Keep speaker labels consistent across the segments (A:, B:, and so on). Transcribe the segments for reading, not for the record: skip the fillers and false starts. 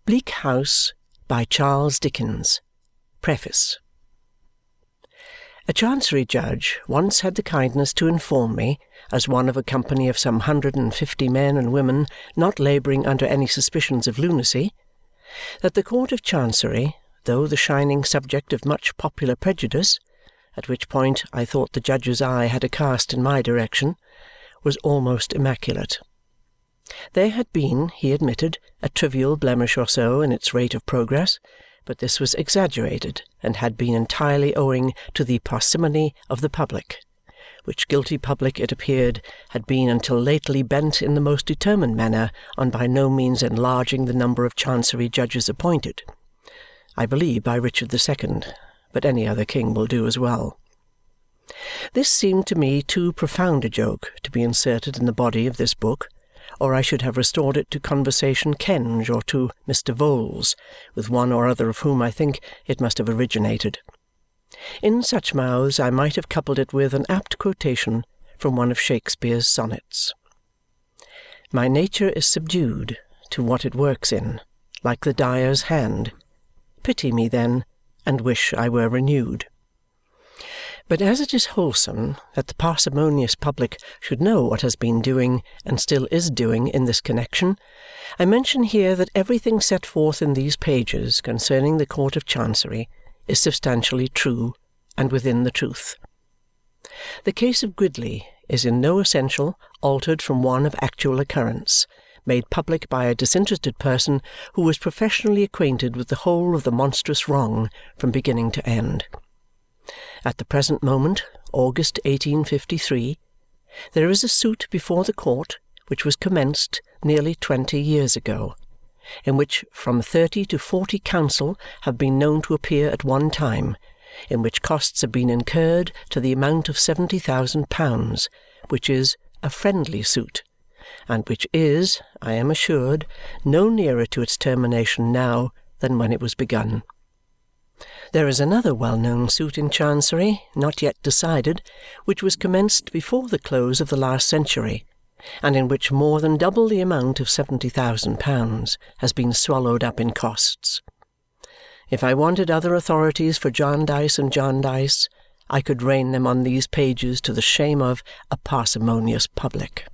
A: Bleak House by Charles Dickens. Preface. A Chancery judge once had the kindness to inform me, as one of a company of some 150 men and women not labouring under any suspicions of lunacy, that the Court of Chancery, though the shining subject of much popular prejudice, at which point I thought the judge's eye had a cast in my direction, was almost immaculate. There had been, he admitted, a trivial blemish or so in its rate of progress, but this was exaggerated and had been entirely owing to the parsimony of the public, which guilty public, it appeared, had been until lately bent in the most determined manner on by no means enlarging the number of Chancery judges appointed, I believe by Richard II, but any other king will do as well. This seemed to me too profound a joke to be inserted in the body of this book, or I should have restored it to Conversation Kenge or to Mr. Vholes, with one or other of whom I think it must have originated. In such mouths I might have coupled it with an apt quotation from one of Shakespeare's sonnets. My nature is subdued to what it works in, like the dyer's hand. Pity me, then, and wish I were renewed. But as it is wholesome that the parsimonious public should know what has been doing and still is doing in this connection, I mention here that everything set forth in these pages concerning the Court of Chancery is substantially true and within the truth. The case of Gridley is in no essential altered from one of actual occurrence, made public by a disinterested person who was professionally acquainted with the whole of the monstrous wrong from beginning to end. At the present moment, August 1853, there is a suit before the court which was commenced nearly 20 years ago, in which from 30 to 40 counsel have been known to appear at one time, in which costs have been incurred to the amount of £70,000, which is a friendly suit, and which is, I am assured, no nearer to its termination now than when it was begun. There is another well-known suit in Chancery, not yet decided, which was commenced before the close of the last century, and in which more than double the amount of £70,000 has been swallowed up in costs. If I wanted other authorities for Jarndyce and Jarndyce, I could rain them on these pages to the shame of a parsimonious public.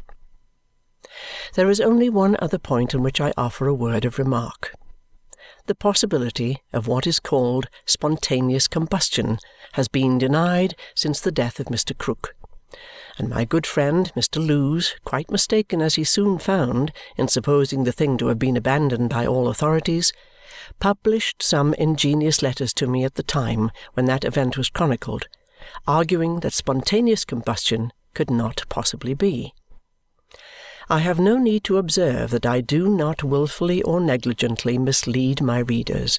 A: There is only one other point on which I offer a word of remark. The possibility of what is called spontaneous combustion has been denied since the death of Mr. Krook, and my good friend Mr. Lewes, quite mistaken as he soon found in supposing the thing to have been abandoned by all authorities, published some ingenious letters to me at the time when that event was chronicled, arguing that spontaneous combustion could not possibly be. I have no need to observe that I do not wilfully or negligently mislead my readers,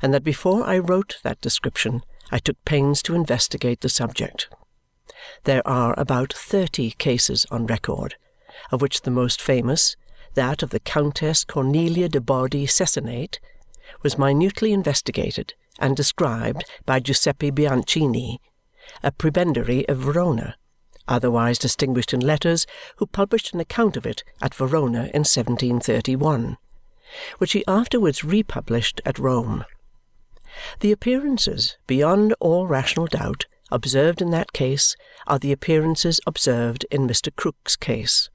A: and that before I wrote that description I took pains to investigate the subject. There are about 30 cases on record, of which the most famous, that of the Countess Cornelia de Bardi Cessanate, was minutely investigated and described by Giuseppe Bianchini, a prebendary of Verona, otherwise distinguished in letters, who published an account of it at Verona in 1731, which he afterwards republished at Rome. The appearances, beyond all rational doubt, observed in that case are the appearances observed in Mr. Krook's case.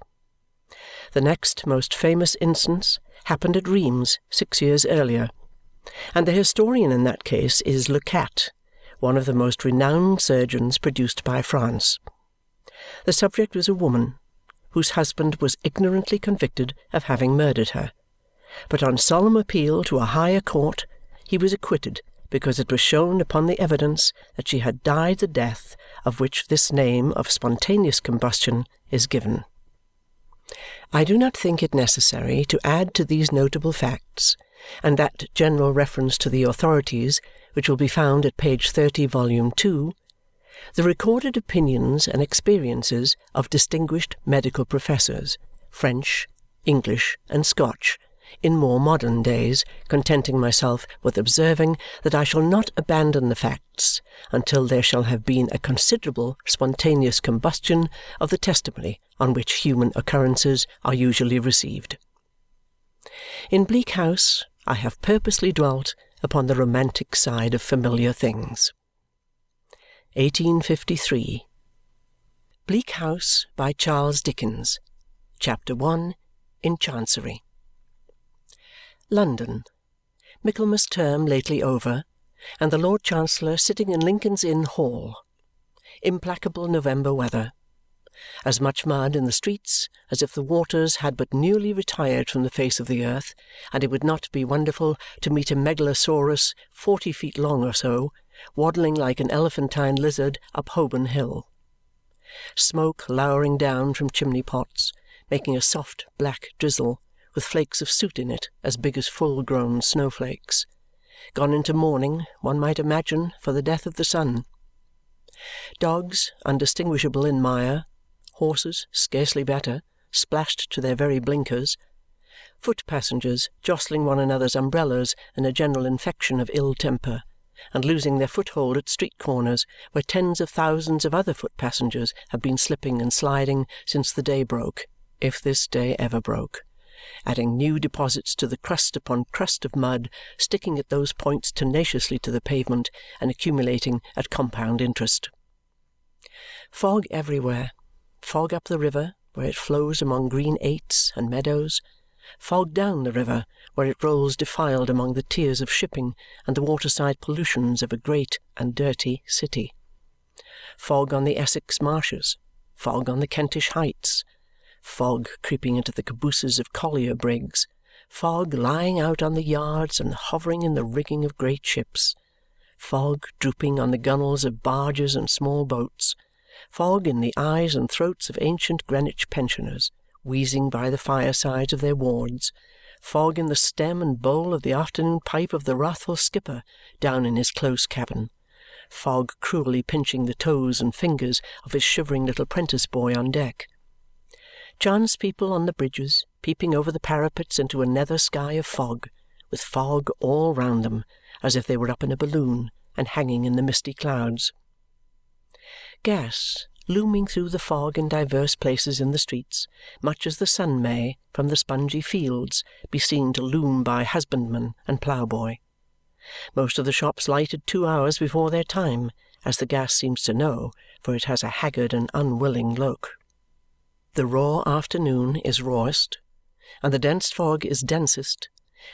A: The next most famous instance happened at Rheims 6 years earlier, and the historian in that case is Le Cat, one of the most renowned surgeons produced by France. The subject was a woman whose husband was ignorantly convicted of having murdered her, but on solemn appeal to a higher court he was acquitted because it was shown upon the evidence that she had died the death of which this name of spontaneous combustion is given. I do not think it necessary to add to these notable facts, and that general reference to the authorities which will be found at page 30, volume 2, the recorded opinions and experiences of distinguished medical professors, French, English, and Scotch, in more modern days, contenting myself with observing that I shall not abandon the facts until there shall have been a considerable spontaneous combustion of the testimony on which human occurrences are usually received. In Bleak House I have purposely dwelt upon the romantic side of familiar things. 1853. Bleak House by Charles Dickens. Chapter 1. In Chancery. London. Michaelmas term lately over, and the Lord Chancellor sitting in Lincoln's Inn Hall. Implacable November weather. As much mud in the streets as if the waters had but newly retired from the face of the earth, and it would not be wonderful to meet a megalosaurus 40 feet long or so, waddling like an elephantine lizard up Holborn Hill. Smoke lowering down from chimney-pots, making a soft black drizzle, with flakes of soot in it as big as full-grown snowflakes. Gone into mourning, one might imagine, for the death of the sun. Dogs, undistinguishable in mire, horses, scarcely better, splashed to their very blinkers, foot-passengers jostling one another's umbrellas in a general infection of ill-temper, and losing their foothold at street corners where tens of thousands of other foot-passengers have been slipping and sliding since the day broke, if this day ever broke, adding new deposits to the crust upon crust of mud, sticking at those points tenaciously to the pavement and accumulating at compound interest. Fog everywhere. Fog up the river, where it flows among green aits and meadows. Fog down the river, where it rolls defiled among the tiers of shipping and the waterside pollutions of a great and dirty city. Fog on the Essex marshes. Fog on the Kentish heights. Fog creeping into the cabooses of collier brigs. Fog lying out on the yards and hovering in the rigging of great ships. Fog drooping on the gunwales of barges and small boats. Fog in the eyes and throats of ancient Greenwich pensioners, wheezing by the firesides of their wards. Fog in the stem and bowl of the afternoon pipe of the wrathful skipper down in his close cabin. Fog cruelly pinching the toes and fingers of his shivering little prentice-boy on deck. Chance people on the bridges, peeping over the parapets into a nether sky of fog, with fog all round them, as if they were up in a balloon and hanging in the misty clouds. Gas looming through the fog in divers places in the streets, much as the sun may, from the spongy fields, be seen to loom by husbandman and ploughboy. Most of the shops lighted 2 hours before their time, as the gas seems to know, for it has a haggard and unwilling look. The raw afternoon is rawest, and the dense fog is densest,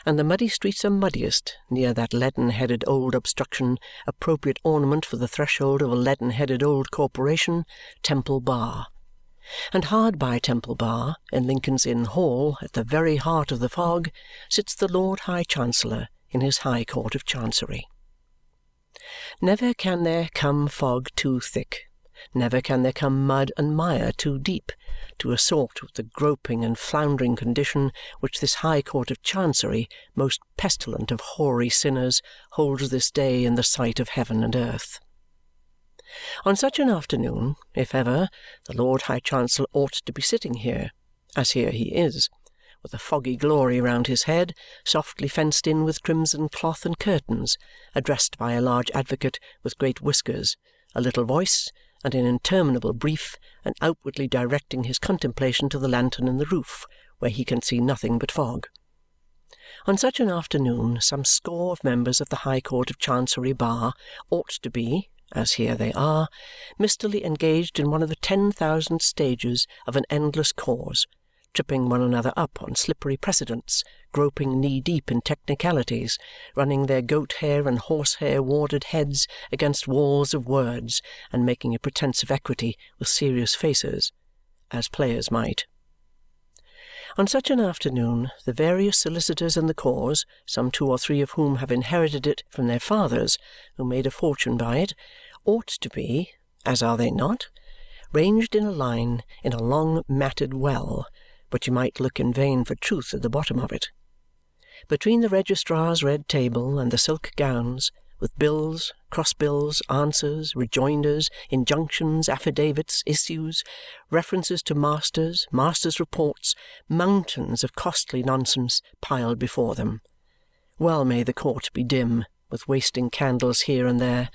A: and the muddy streets are muddiest near that leaden-headed old obstruction, appropriate ornament for the threshold of a leaden-headed old corporation, Temple Bar. And hard by Temple Bar, in Lincoln's Inn Hall, at the very heart of the fog, sits the Lord High Chancellor in his High Court of Chancery. Never can there come fog too thick, never can there come mud and mire too deep, to assort with the groping and floundering condition which this High Court of Chancery, most pestilent of hoary sinners, holds this day in the sight of heaven and earth. On such an afternoon, if ever, the Lord High Chancellor ought to be sitting here, as here he is, with a foggy glory round his head, softly fenced in with crimson cloth and curtains, addressed by a large advocate with great whiskers, a little voice, and an interminable brief, and outwardly directing his contemplation to the lantern in the roof, where he can see nothing but fog. On such an afternoon some score of members of the High Court of Chancery Bar ought to be, as here they are, mistily engaged in one of the 10,000 stages of an endless cause, tripping one another up on slippery precedents, groping knee-deep in technicalities, running their goat-hair and horsehair warded heads against walls of words, and making a pretence of equity with serious faces, as players might. On such an afternoon, the various solicitors in the cause, some 2 or 3 of whom have inherited it from their fathers, who made a fortune by it, ought to be, as are they not, ranged in a line in a long matted well, but you might look in vain for truth at the bottom of it. Between the registrar's red table and the silk gowns, with bills, cross-bills, answers, rejoinders, injunctions, affidavits, issues, references to masters, masters' reports, mountains of costly nonsense piled before them. Well may the court be dim, with wasting candles here and there.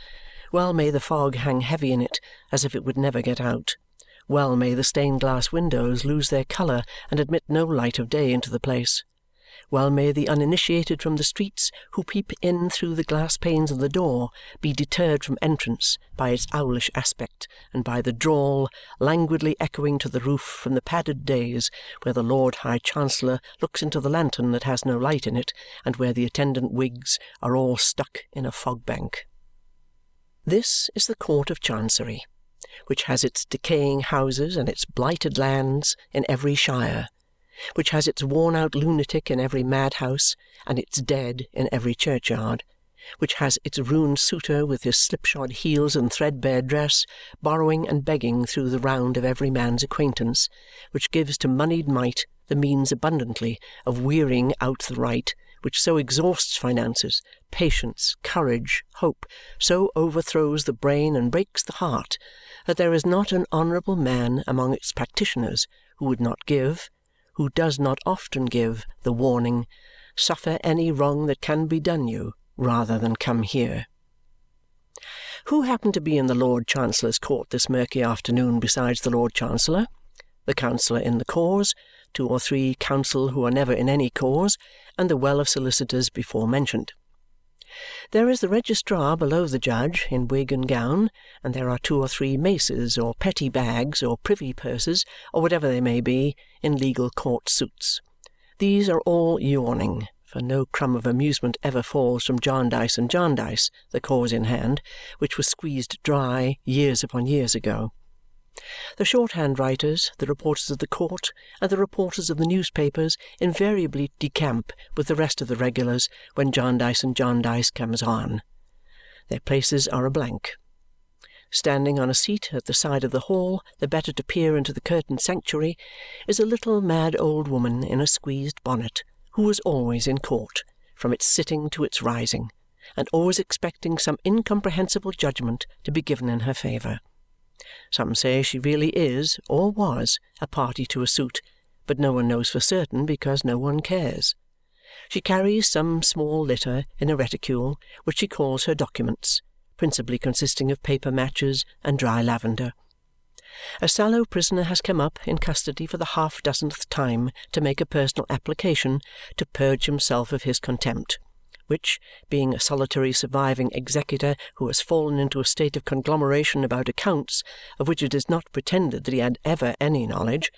A: Well may the fog hang heavy in it, as if it would never get out. Well may the stained-glass windows lose their colour and admit no light of day into the place. Well may the uninitiated from the streets who peep in through the glass panes of the door be deterred from entrance by its owlish aspect and by the drawl languidly echoing to the roof from the padded days where the Lord High Chancellor looks into the lantern that has no light in it and where the attendant wigs are all stuck in a fog-bank. This is the Court of Chancery, which has its decaying houses and its blighted lands in every shire, which has its worn-out lunatic in every madhouse and its dead in every churchyard, which has its ruined suitor with his slipshod heels and threadbare dress borrowing and begging through the round of every man's acquaintance, which gives to moneyed might the means abundantly of wearying out the right, which so exhausts finances, patience, courage, hope, so overthrows the brain and breaks the heart, that there is not an honourable man among its practitioners who would not give, who does not often give, the warning, "Suffer any wrong that can be done you, rather than come here." Who happened to be in the Lord Chancellor's court this murky afternoon besides the Lord Chancellor, the counsellor in the cause, 2 or 3 counsel who are never in any cause, and the well of solicitors before mentioned? There is the registrar below the judge, in wig and gown, and there are 2 or 3 maces, or petty bags, or privy purses, or whatever they may be, in legal court suits. These are all yawning, for no crumb of amusement ever falls from Jarndyce and Jarndyce, the cause in hand, which was squeezed dry years upon years ago. The shorthand writers, the reporters of the court, and the reporters of the newspapers invariably decamp with the rest of the regulars when Jarndyce and Jarndyce comes on. Their places are a blank. Standing on a seat at the side of the hall, the better to peer into the curtained sanctuary, is a little mad old woman in a squeezed bonnet, who is always in court, from its sitting to its rising, and always expecting some incomprehensible judgment to be given in her favour. Some say she really is, or was, a party to a suit, but no one knows for certain because no one cares. She carries some small litter in a reticule, which she calls her documents, principally consisting of paper matches and dry lavender. A sallow prisoner has come up in custody for the 1/2-dozenth time to make a personal application to purge himself of his contempt, which, being a solitary surviving executor who has fallen into a state of conglomeration about accounts of which it is not pretended that he had ever any knowledge,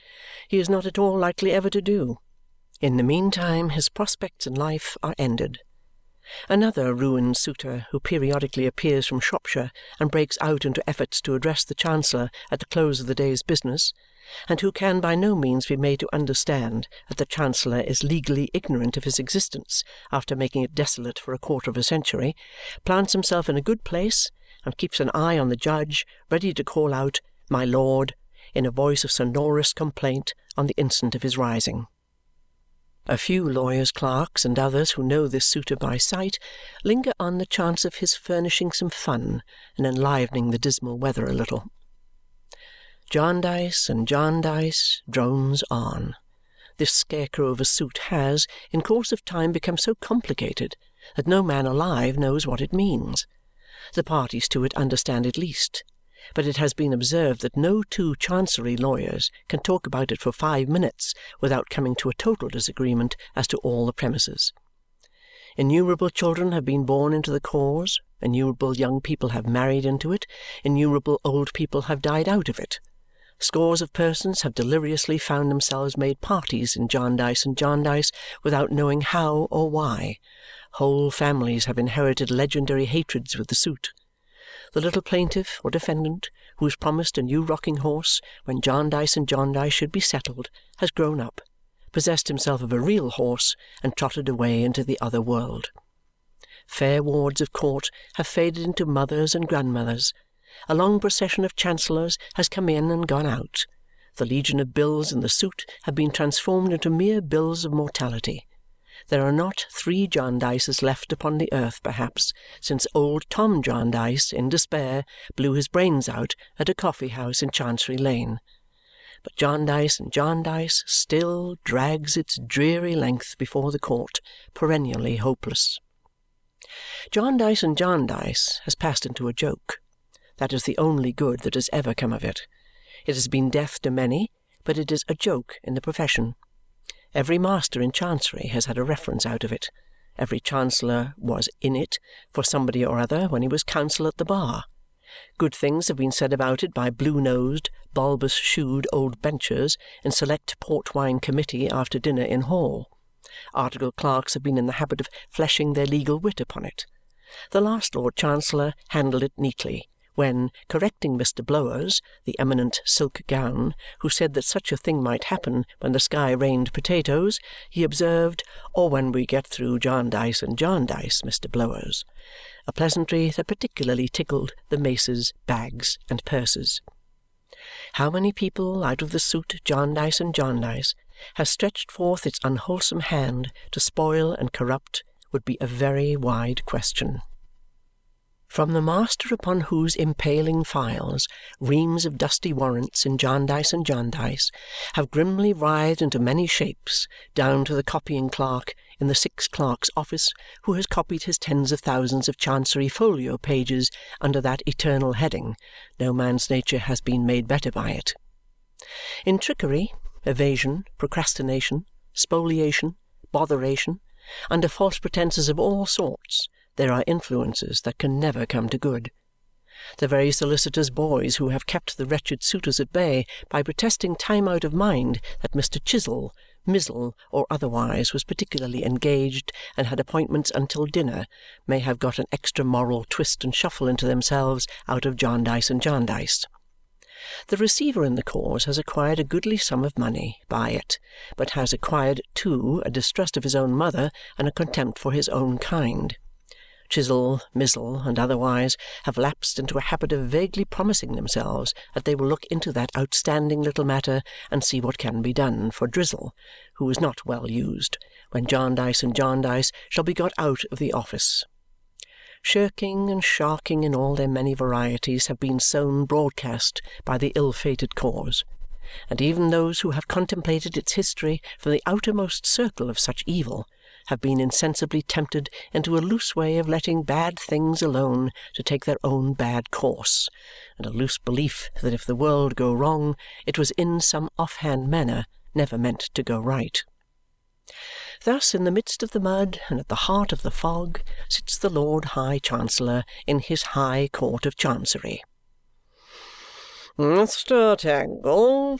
A: he is not at all likely ever to do. In the meantime his prospects in life are ended. Another ruined suitor who periodically appears from Shropshire and breaks out into efforts to address the Chancellor at the close of the day's business, and who can by no means be made to understand that the Chancellor is legally ignorant of his existence after making it desolate for a quarter of a century, plants himself in a good place and keeps an eye on the judge, ready to call out, "My lord," in a voice of sonorous complaint on the instant of his rising. A few lawyers' clerks and others who know this suitor by sight linger on the chance of his furnishing some fun and enlivening the dismal weather a little. Jarndyce and Jarndyce drones on. This scarecrow of a suit has, in course of time, become so complicated that no man alive knows what it means. The parties to it understand it least, but it has been observed that no 2 Chancery lawyers can talk about it for 5 minutes without coming to a total disagreement as to all the premises. Innumerable children have been born into the cause, innumerable young people have married into it, innumerable old people have died out of it. Scores of persons have deliriously found themselves made parties in Jarndyce and Jarndyce without knowing how or why. Whole families have inherited legendary hatreds with the suit. The little plaintiff or defendant who was promised a new rocking horse when Jarndyce and Jarndyce should be settled has grown up, possessed himself of a real horse, and trotted away into the other world. Fair wards of court have faded into mothers and grandmothers. A long procession of chancellors has come in and gone out. The legion of bills in the suit have been transformed into mere bills of mortality. There are not 3 Jarndyces left upon the earth, perhaps, since old Tom Jarndyce, in despair, blew his brains out at a coffee-house in Chancery Lane. But Jarndyce and Jarndyce still drags its dreary length before the court, perennially hopeless. Jarndyce and Jarndyce has passed into a joke. That is the only good that has ever come of it. It has been death to many, but it is a joke in the profession. Every master in Chancery has had a reference out of it. Every Chancellor was in it for somebody or other when he was counsel at the bar. Good things have been said about it by blue-nosed, bulbous-shoed old benchers in select port-wine committee after dinner in hall. Article clerks have been in the habit of fleshing their legal wit upon it. The last Lord Chancellor handled it neatly, when, correcting Mr. Blowers, the eminent silk gown, who said that such a thing might happen when the sky rained potatoes, he observed, "Or when we get through Jarndyce and Jarndyce, Mr. Blowers," a pleasantry that particularly tickled the maces, bags, and purses. How many people out of the suit Jarndyce and Jarndyce has stretched forth its unwholesome hand to spoil and corrupt would be a very wide question. From the master upon whose impaling files reams of dusty warrants in Jarndyce and Jarndyce have grimly writhed into many shapes, down to the copying clerk in the Six Clerks' Office who has copied his tens of thousands of Chancery folio pages under that eternal heading, no man's nature has been made better by it. In trickery, evasion, procrastination, spoliation, botheration, under false pretences of all sorts, there are influences that can never come to good. The very solicitors' boys who have kept the wretched suitors at bay by protesting time out of mind that Mr. Chisel, Mizzle, or otherwise was particularly engaged and had appointments until dinner may have got an extra moral twist and shuffle into themselves out of Jarndyce and Jarndyce. The receiver in the cause has acquired a goodly sum of money by it, but has acquired, too, a distrust of his own mother and a contempt for his own kind. Chisel, Mizzle, and otherwise have lapsed into a habit of vaguely promising themselves that they will look into that outstanding little matter and see what can be done for Drizzle, who is not well used, when Jarndyce and Jarndyce shall be got out of the office. Shirking and sharking in all their many varieties have been sown broadcast by the ill-fated cause, and even those who have contemplated its history from the outermost circle of such evil have been insensibly tempted into a loose way of letting bad things alone to take their own bad course, and a loose belief that if the world go wrong, it was in some off-hand manner never meant to go right. Thus, in the midst of the mud and at the heart of the fog, sits the Lord High Chancellor in his High Court of Chancery. "Mr. Tangle,"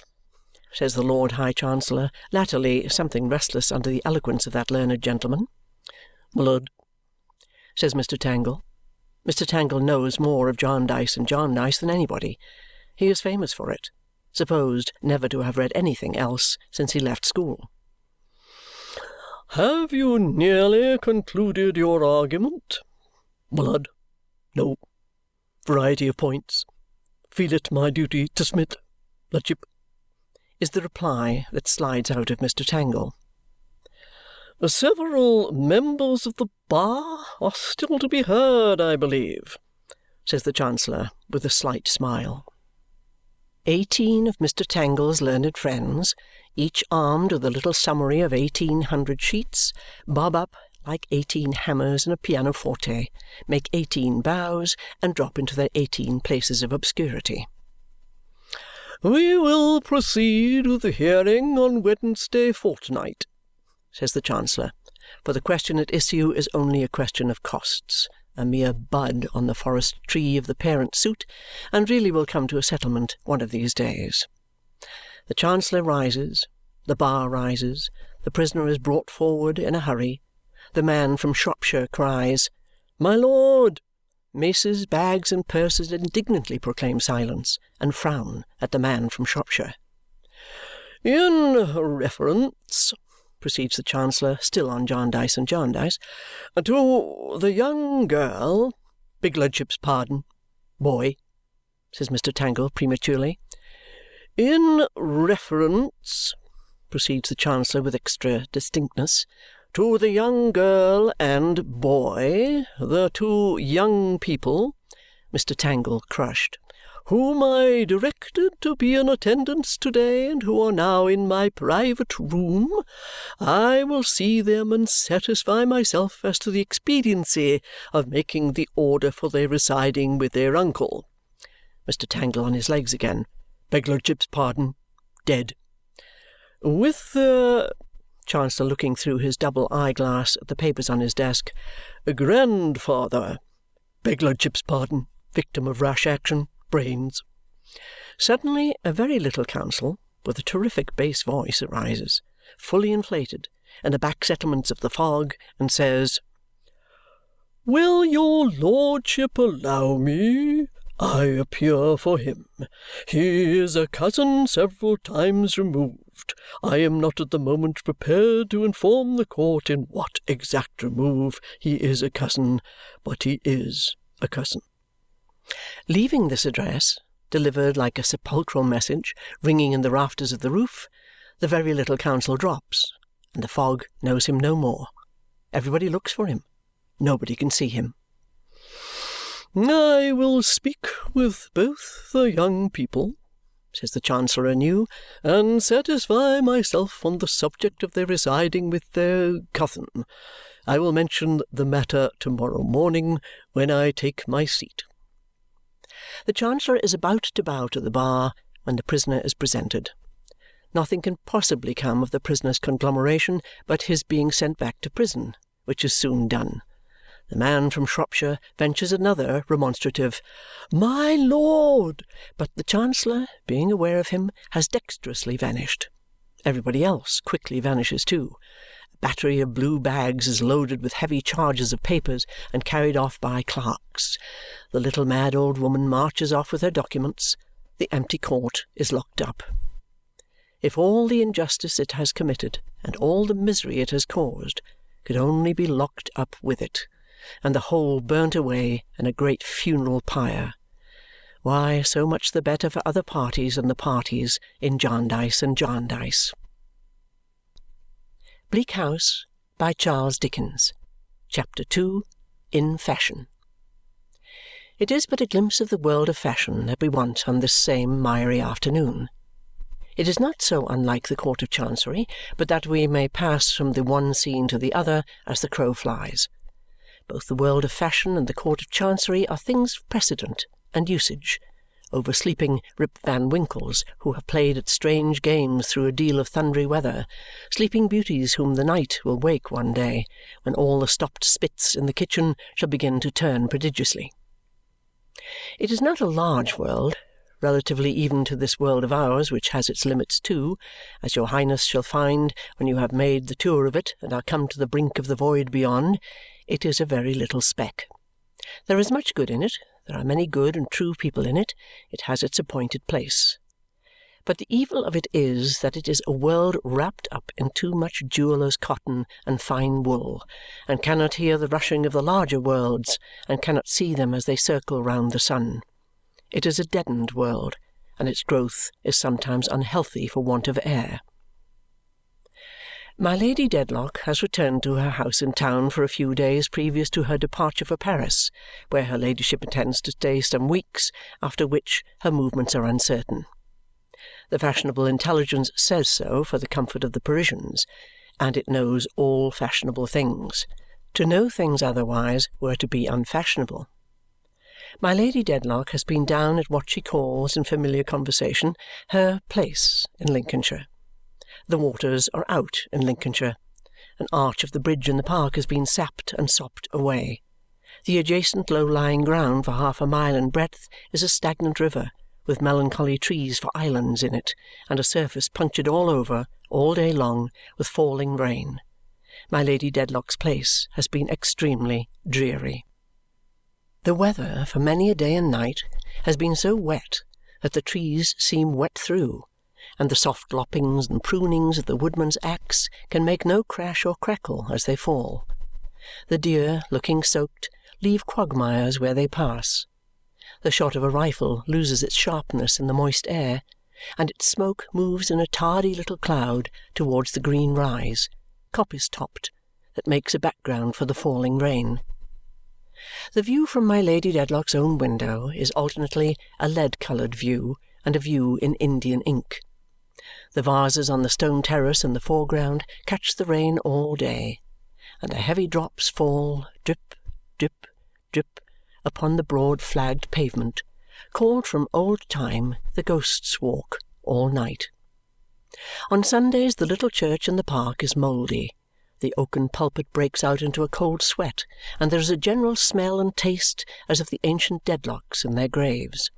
A: says the Lord High Chancellor, latterly something restless under the eloquence of that learned gentleman. "Blood," says Mr. Tangle. Mr. Tangle knows more of Jarndyce and Jarndyce than anybody. He is famous for it, supposed never to have read anything else since he left school. "Have you nearly concluded your argument?" "Blood, no. Variety of points. Feel it my duty to submit, Ludship," is the reply that slides out of Mr. Tangle. "Several members of the bar are still to be heard, I believe," says the Chancellor with a slight smile. 18 of Mr. Tangle's learned friends, each armed with a little summary of 1800 sheets, bob up like 18 hammers in a pianoforte, make 18 bows, and drop into their 18 places of obscurity. "We will proceed with the hearing on Wednesday fortnight," says the Chancellor, for the question at issue is only a question of costs, a mere bud on the forest tree of the parent suit, and really will come to a settlement one of these days. The Chancellor rises, the bar rises, the prisoner is brought forward in a hurry. The man from Shropshire cries, "My lord!" Maces, bags, and purses indignantly proclaim silence and frown at the man from Shropshire. "In reference," proceeds the Chancellor, still on Jarndyce and Jarndyce, "to the young girl—" "Big Ludship's pardon. Boy," says Mr. Tangle prematurely. "In reference," proceeds the Chancellor with extra distinctness, "to the young girl and boy, the two young people," Mr. Tangle crushed, "whom I directed to be in attendance to-day and who are now in my private room, I will see them and satisfy myself as to the expediency of making the order for their residing with their uncle." Mr. Tangle on his legs again. "Beg Lordship's pardon. Dead." "With Chancellor looking through his double eye-glass at the papers on his desk. "Grandfather. Beg lordship's pardon. Victim of rash action. Brains." Suddenly a very little counsel, with a terrific bass voice, arises, fully inflated, in the back settlements of the fog, and says, "Will your lordship allow me? I appear for him. He is a cousin several times removed. I am not at the moment prepared to inform the court in what exact remove he is a cousin, but he is a cousin." Leaving this address, delivered like a sepulchral message ringing in the rafters of the roof, the very little counsel drops, and the fog knows him no more. Everybody looks for him. Nobody can see him. "I will speak with both the young people," says the Chancellor anew, "and satisfy myself on the subject of their residing with their cousin. I will mention the matter to-morrow morning when I take my seat." The Chancellor is about to bow to the bar when the prisoner is presented. Nothing can possibly come of the prisoner's conglomeration but his being sent back to prison, which is soon done. The man from Shropshire ventures another remonstrative "My lord," but the Chancellor, being aware of him, has dexterously vanished. Everybody else quickly vanishes too. A battery of blue bags is loaded with heavy charges of papers and carried off by clerks. The little mad old woman marches off with her documents. The empty court is locked up. If all the injustice it has committed and all the misery it has caused could only be locked up with it, and the whole burnt away in a great funeral pyre, why, so much the better for other parties than the parties in Jarndyce and Jarndyce. Bleak House by Charles Dickens. Chapter 2. In Fashion. It is but a glimpse of the world of fashion that we want on this same miry afternoon. It is not so unlike the Court of Chancery, but that we may pass from the one scene to the other as the crow flies. Both the world of fashion and the Court of Chancery are things of precedent and usage, oversleeping Rip Van Winkles who have played at strange games through a deal of thundery weather, sleeping beauties whom the night will wake one day, when all the stopped spits in the kitchen shall begin to turn prodigiously. It is not a large world, relatively even to this world of ours, which has its limits too, as your Highness shall find when you have made the tour of it and are come to the brink of the void beyond. It is a very little speck. There is much good in it, there are many good and true people in it, it has its appointed place. But the evil of it is that it is a world wrapped up in too much jewellers' cotton and fine wool, and cannot hear the rushing of the larger worlds, and cannot see them as they circle round the sun. It is a deadened world, and its growth is sometimes unhealthy for want of air. My Lady Dedlock has returned to her house in town for a few days previous to her departure for Paris, where her ladyship intends to stay some weeks, after which her movements are uncertain. The fashionable intelligence says so for the comfort of the Parisians, and it knows all fashionable things. To know things otherwise were to be unfashionable. My Lady Dedlock has been down at what she calls, in familiar conversation, her place in Lincolnshire. The waters are out in Lincolnshire. An arch of the bridge in the park has been sapped and sopped away. The adjacent low-lying ground for half a mile in breadth is a stagnant river, with melancholy trees for islands in it, and a surface punctured all over, all day long, with falling rain. My Lady Dedlock's place has been extremely dreary. The weather for many a day and night has been so wet that the trees seem wet through, and the soft loppings and prunings of the woodman's axe can make no crash or crackle as they fall. The deer, looking soaked, leave quagmires where they pass. The shot of a rifle loses its sharpness in the moist air, and its smoke moves in a tardy little cloud towards the green rise, coppice-topped, that makes a background for the falling rain. The view from my Lady Dedlock's own window is alternately a lead-coloured view and a view in Indian ink. The vases on the stone terrace in the foreground catch the rain all day, and the heavy drops fall, drip, drip, drip, upon the broad flagged pavement, called from old time the Ghost's Walk all night. On Sundays the little church in the park is mouldy. The oaken pulpit breaks out into a cold sweat, and there is a general smell and taste as of the ancient Dedlocks in their graves.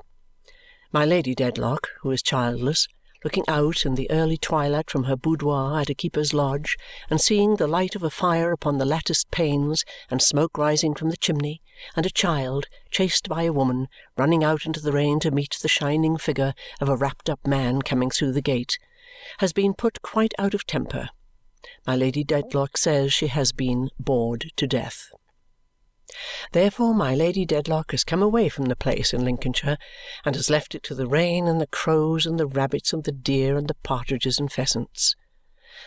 A: My Lady Dedlock, who is childless, looking out in the early twilight from her boudoir at a keeper's lodge and seeing the light of a fire upon the latticed panes and smoke rising from the chimney, and a child, chased by a woman, running out into the rain to meet the shining figure of a wrapped-up man coming through the gate, has been put quite out of temper. My Lady Dedlock says she has been bored to death. Therefore my Lady Dedlock has come away from the place in Lincolnshire and has left it to the rain and the crows and the rabbits and the deer and the partridges and pheasants.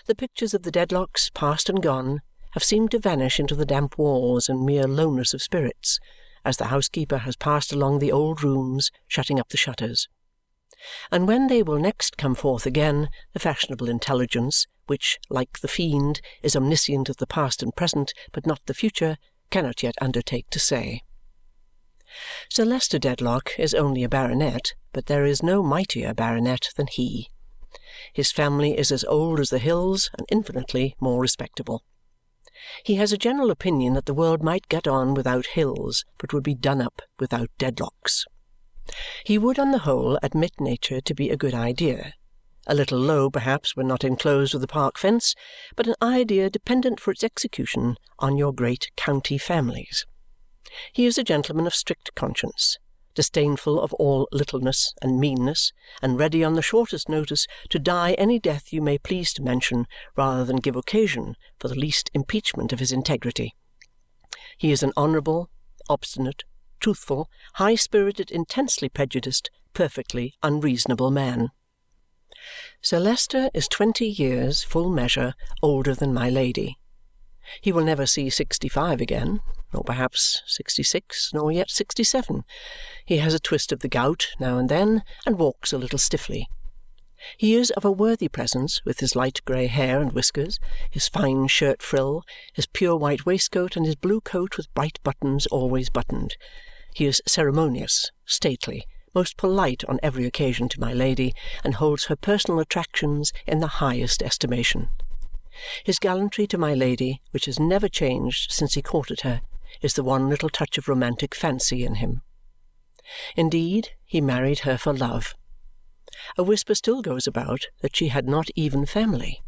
A: The pictures of the Dedlocks, past and gone, have seemed to vanish into the damp walls and mere lowness of spirits, as the housekeeper has passed along the old rooms, shutting up the shutters. And when they will next come forth again, the fashionable intelligence, which, like the fiend, is omniscient of the past and present, but not the future, cannot yet undertake to say. Sir Leicester Dedlock is only a baronet, but there is no mightier baronet than he. His family is as old as the hills and infinitely more respectable. He has a general opinion that the world might get on without hills, but would be done up without Dedlocks. He would, on the whole, admit nature to be a good idea, a little low perhaps when not enclosed with a park fence, but an idea dependent for its execution on your great county families. He is a gentleman of strict conscience, disdainful of all littleness and meanness, and ready on the shortest notice to die any death you may please to mention rather than give occasion for the least impeachment of his integrity. He is an honourable, obstinate, truthful, high-spirited, intensely prejudiced, perfectly unreasonable man. Sir Leicester is 20 years, full measure, older than my Lady. He will never see 65 again, nor perhaps 66, nor yet 67. He has a twist of the gout now and then, and walks a little stiffly. He is of a worthy presence, with his light grey hair and whiskers, his fine shirt frill, his pure white waistcoat, and his blue coat with bright buttons always buttoned. He is ceremonious, stately, most polite on every occasion to my Lady, and holds her personal attractions in the highest estimation. His gallantry to my Lady, which has never changed since he courted her, is the one little touch of romantic fancy in him. Indeed, he married her for love. A whisper still goes about that she had not even family,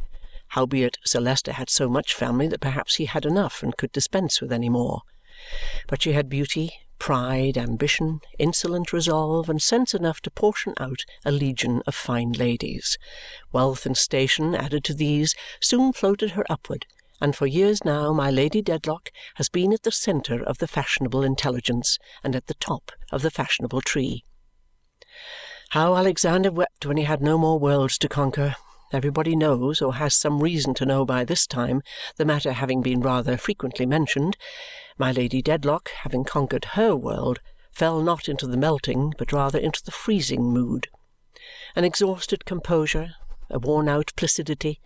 A: howbeit Sir Leicester had so much family that perhaps he had enough and could dispense with any more. But she had beauty, pride, ambition, insolent resolve, and sense enough to portion out a legion of fine ladies. Wealth and station, added to these, soon floated her upward, and for years now my Lady Dedlock has been at the centre of the fashionable intelligence and at the top of the fashionable tree. How Alexander wept when he had no more worlds to conquer, everybody knows, or has some reason to know by this time, the matter having been rather frequently mentioned. My Lady Dedlock, having conquered her world, fell not into the melting, but rather into the freezing mood. An exhausted composure, a worn-out placidity,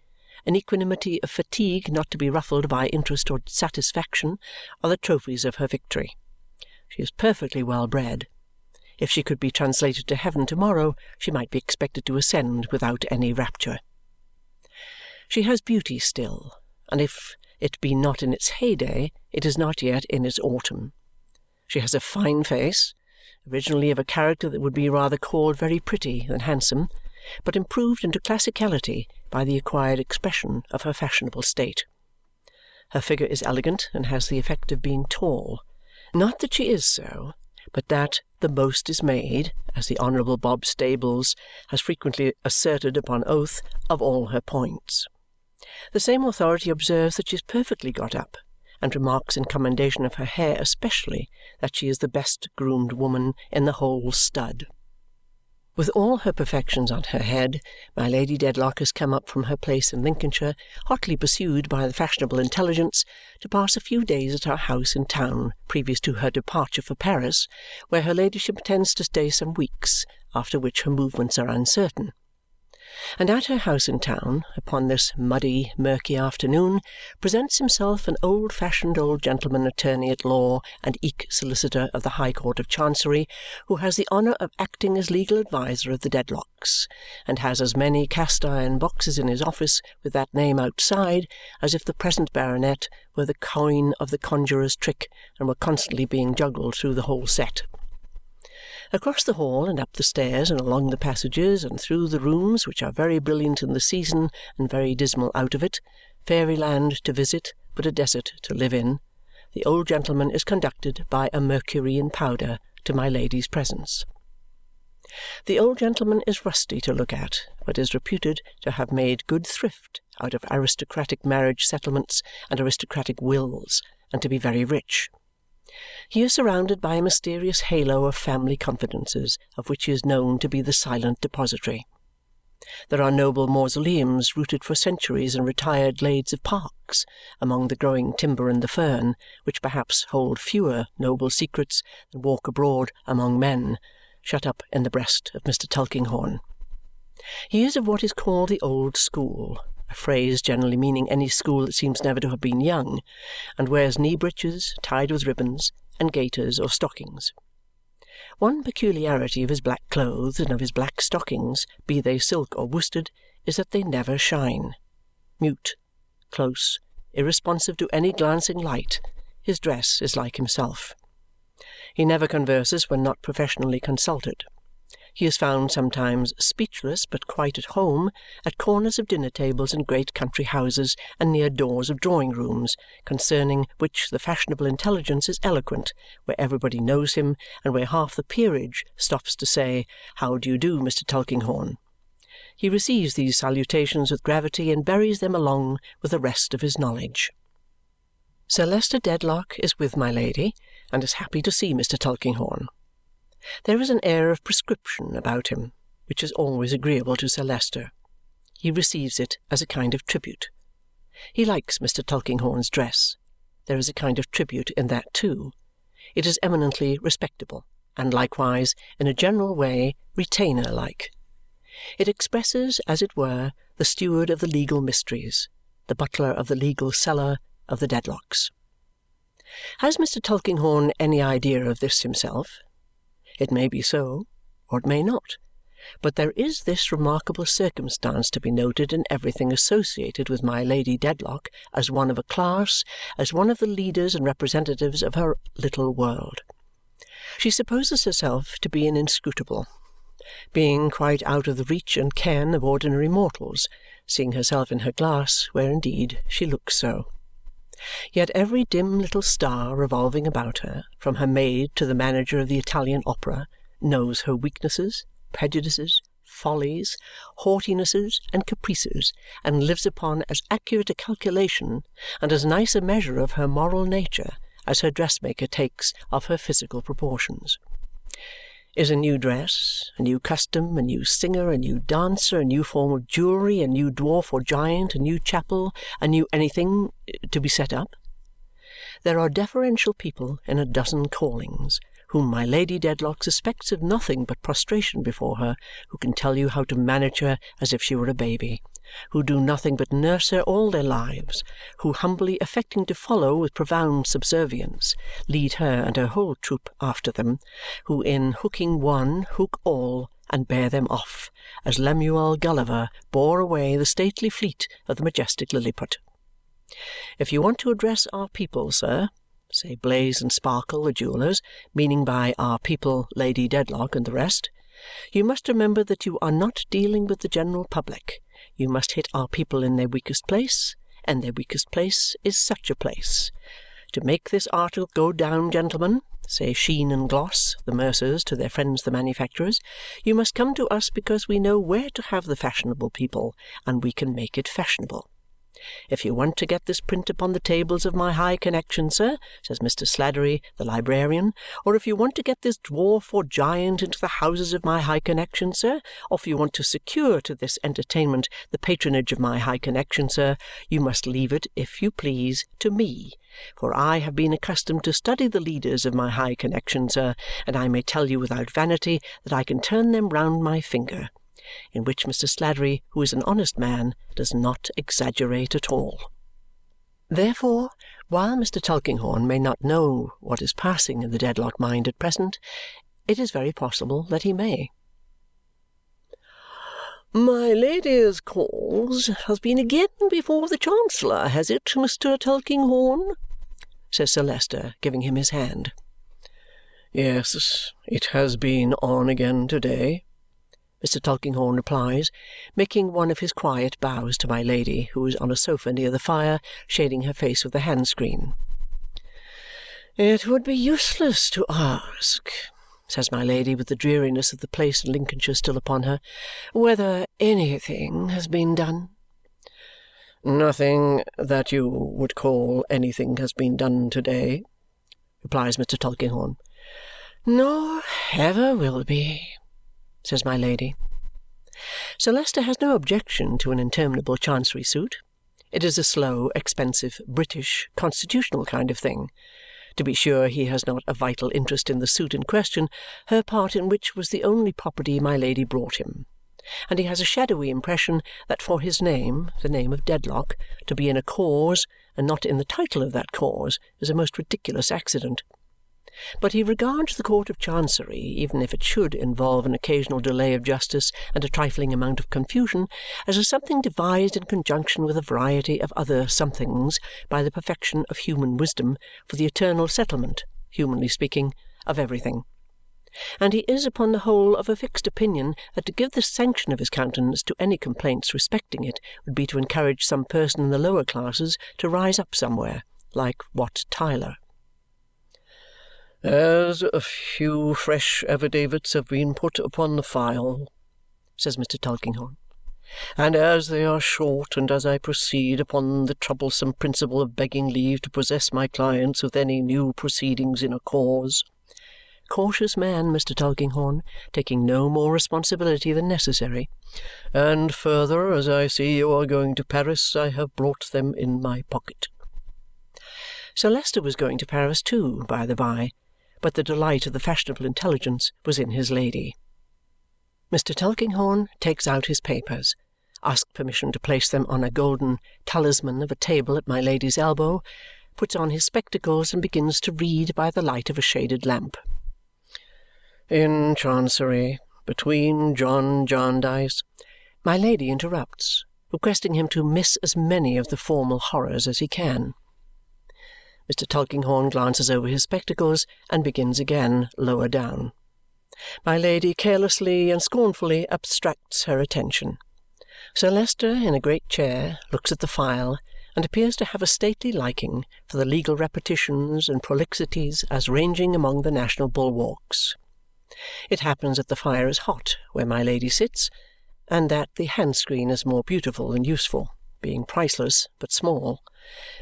A: an equanimity of fatigue not to be ruffled by interest or satisfaction, are the trophies of her victory. She is perfectly well bred. If she could be translated to heaven to-morrow, she might be expected to ascend without any rapture. She has beauty still, and if it be not in its heyday, it is not yet in its autumn. She has a fine face, originally of a character that would be rather called very pretty than handsome, but improved into classicality by the acquired expression of her fashionable state. Her figure is elegant and has the effect of being tall. Not that she is so, but that the most is made, as the Honourable Bob Stables has frequently asserted upon oath, of all her points. The same authority observes that she is perfectly got up, and remarks in commendation of her hair especially that she is the best groomed woman in the whole stud. With all her perfections on her head, my Lady Dedlock has come up from her place in Lincolnshire, hotly pursued by the fashionable intelligence, to pass a few days at our house in town previous to her departure for Paris, where her ladyship intends to stay some weeks, after which her movements are uncertain. and at her house in town, upon this muddy, murky afternoon, presents himself an old-fashioned old gentleman attorney at law and eke solicitor of the High Court of Chancery, who has the honour of acting as legal adviser of the Dedlocks, and has as many cast-iron boxes in his office with that name outside as if the present baronet were the coin of the conjurer's trick and were constantly being juggled through the whole set. Across the hall and up the stairs and along the passages and through the rooms, which are very brilliant in the season and very dismal out of it, fairyland to visit but a desert to live in, the old gentleman is conducted by a Mercury in powder to my Lady's presence. The old gentleman is rusty to look at, but is reputed to have made good thrift out of aristocratic marriage settlements and aristocratic wills, and to be very rich. He is surrounded by a mysterious halo of family confidences, of which he is known to be the silent depository. There are noble mausoleums rooted for centuries in retired glades of parks, among the growing timber and the fern, which perhaps hold fewer noble secrets than walk abroad among men, shut up in the breast of Mr. Tulkinghorn. He is of what is called the old school, a phrase generally meaning any school that seems never to have been young, and wears knee-breeches tied with ribbons, and gaiters or stockings. One peculiarity of his black clothes and of his black stockings, be they silk or worsted, is that they never shine. Mute, close, irresponsive to any glancing light, his dress is like himself. He never converses when not professionally consulted. He is found sometimes speechless but quite at home at corners of dinner-tables in great country houses and near doors of drawing-rooms, concerning which the fashionable intelligence is eloquent, where everybody knows him and where half the peerage stops to say, "How do you do, Mr. Tulkinghorn?" He receives these salutations with gravity and buries them along with the rest of his knowledge. Sir Leicester Dedlock is with my Lady and is happy to see Mr. Tulkinghorn. There is an air of prescription about him, which is always agreeable to Sir Leicester. He receives it as a kind of tribute. He likes Mr. Tulkinghorn's dress. There is a kind of tribute in that too. It is eminently respectable, and likewise, in a general way, retainer-like. It expresses, as it were, the steward of the legal mysteries, the butler of the legal cellar of the Dedlocks. Has Mr. Tulkinghorn any idea of this himself? It may be so, or it may not, but there is this remarkable circumstance to be noted in everything associated with my Lady Dedlock as one of a class, as one of the leaders and representatives of her little world. She supposes herself to be an inscrutable, being quite out of the reach and ken of ordinary mortals, seeing herself in her glass, where indeed she looks so. Yet every dim little star revolving about her, from her maid to the manager of the Italian opera, knows her weaknesses, prejudices, follies, haughtinesses, and caprices, and lives upon as accurate a calculation and as nice a measure of her moral nature as her dressmaker takes of her physical proportions. Is a new dress, a new custom, a new singer, a new dancer, a new form of jewellery, a new dwarf or giant, a new chapel, a new anything to be set up? There are deferential people in a dozen callings, whom my Lady Dedlock suspects of nothing but prostration before her, who can tell you how to manage her as if she were a baby, who do nothing but nurse her all their lives, who, humbly affecting to follow with profound subservience, lead her and her whole troop after them, who in hooking one hook all and bear them off, as Lemuel Gulliver bore away the stately fleet of the majestic Lilliput. If you want to address our people, sir, say Blaze and Sparkle, the jewellers, meaning by our people Lady Dedlock and the rest, you must remember that you are not dealing with the general public. You must hit our people in their weakest place, and their weakest place is such a place. To make this article go down, gentlemen, say Sheen and Gloss, the mercers, to their friends the manufacturers, you must come to us because we know where to have the fashionable people, and we can make it fashionable. If you want to get this print upon the tables of my high connection, sir, says Mr. Sladdery, the librarian, or if you want to get this dwarf or giant into the houses of my high connection, sir, or if you want to secure to this entertainment the patronage of my high connection, sir, you must leave it, if you please, to me, for I have been accustomed to study the leaders of my high connection, sir, and I may tell you without vanity that I can turn them round my finger. in which Mr. Sladdery, who is an honest man, does not exaggerate at all. Therefore, while Mr. Tulkinghorn may not know what is passing in the Dedlock mind at present, it is very possible that he may. "My lady's cause has been again before the Chancellor, has it, Mr. Tulkinghorn?" says Sir Leicester, giving him his hand. "Yes, it has been on again to-day," Mr. Tulkinghorn replies, making one of his quiet bows to my Lady, who is on a sofa near the fire, shading her face with a hand-screen. "It would be useless to ask," says my Lady, with the dreariness of the place in Lincolnshire still upon her, "whether anything has been done." "Nothing that you would call anything has been done to-day," replies Mr. Tulkinghorn. "Nor ever will be," says my Lady. Sir Leicester has no objection to an interminable Chancery suit. It is a slow, expensive, British, constitutional kind of thing. To be sure, he has not a vital interest in the suit in question, her part in which was the only property my Lady brought him, and he has a shadowy impression that for his name, the name of Dedlock, to be in a cause and not in the title of that cause is a most ridiculous accident. But he regards the Court of Chancery, even if it should involve an occasional delay of justice and a trifling amount of confusion, as a something devised in conjunction with a variety of other somethings by the perfection of human wisdom for the eternal settlement, humanly speaking, of everything. And he is upon the whole of a fixed opinion that to give the sanction of his countenance to any complaints respecting it would be to encourage some person in the lower classes to rise up somewhere, like Wat Tyler. "As a few fresh affidavits have been put upon the file," says Mr. Tulkinghorn, "and as they are short, and as I proceed upon the troublesome principle of begging leave to possess my clients with any new proceedings in a cause," cautious man, Mr. Tulkinghorn, taking no more responsibility than necessary, "and further, as I see you are going to Paris, I have brought them in my pocket." Sir Leicester was going to Paris too, by the by, but the delight of the fashionable intelligence was in his Lady. Mr. Tulkinghorn takes out his papers, asks permission to place them on a golden talisman of a table at my Lady's elbow, puts on his spectacles, and begins to read by the light of a shaded lamp. "In Chancery, between John Jarndyce—" My Lady interrupts, requesting him to miss as many of the formal horrors as he can. Mr. Tulkinghorn glances over his spectacles and begins again, lower down. My Lady carelessly and scornfully abstracts her attention. Sir Leicester, in a great chair, looks at the file and appears to have a stately liking for the legal repetitions and prolixities as ranging among the national bulwarks. It happens that the fire is hot where my Lady sits, and that the hand-screen is more beautiful than useful, being priceless but small.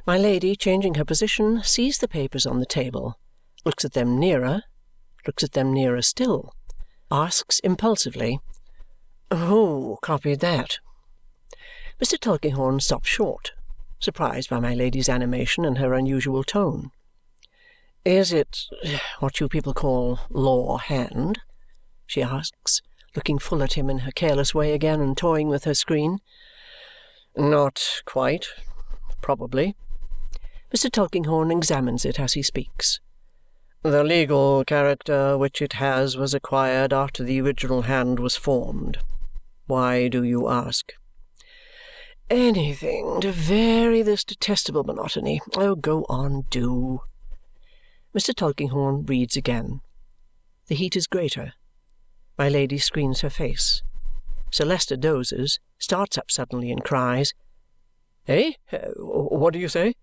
A: My Lady, changing her position, sees the papers on the table, looks at them nearer still, asks impulsively, "Who copied that?" Mr. Tulkinghorn stops short, surprised by my Lady's animation and her unusual tone. "Is it what you people call law hand?" she asks, looking full at him in her careless way again and toying with her screen. "Not quite. Probably." Mr. Tulkinghorn examines it as he speaks. "The legal character which it has was acquired after the original hand was formed. Why do you ask?" "Anything to vary this detestable monotony. Oh, go on, do." Mr. Tulkinghorn reads again. The heat is greater. My Lady screens her face. Sir Leicester dozes, starts up suddenly, and cries, "Eh? What do you say?"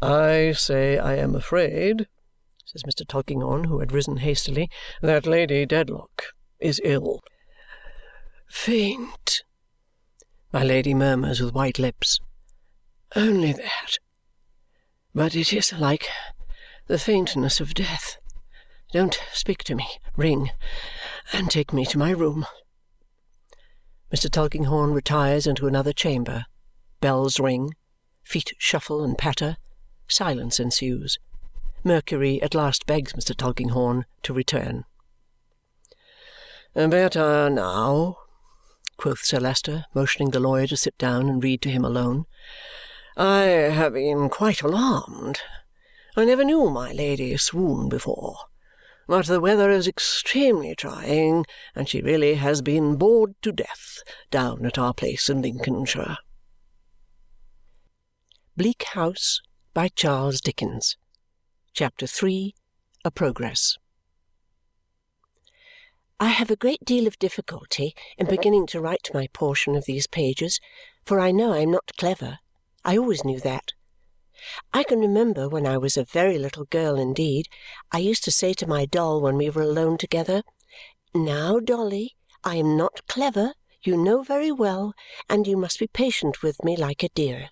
A: "I say I am afraid," says Mr. Tulkinghorn, who had risen hastily, "that Lady Dedlock is ill." "Faint," my Lady murmurs with white lips. "Only that. But it is like the faintness of death. Don't speak to me. Ring, and take me to my room." Mr. Tulkinghorn retires into another chamber. Bells ring, feet shuffle and patter, silence ensues. Mercury at last begs Mr. Tulkinghorn to return. "Better now," quoth Sir Leicester, motioning the lawyer to sit down and read to him alone. "I have been quite alarmed. I never knew my Lady swoon before. But the weather is extremely trying, and she really has been bored to death down at our place in Lincolnshire." Bleak House by Charles Dickens. Chapter 3. A Progress. I have a great deal of difficulty in beginning to write my portion of these pages, for I know I am not clever. I always knew that. I can remember when I was a very little girl indeed, I used to say to my doll when we were alone together, "Now, Dolly, I am not clever, you know very well, and you must be patient with me like a dear."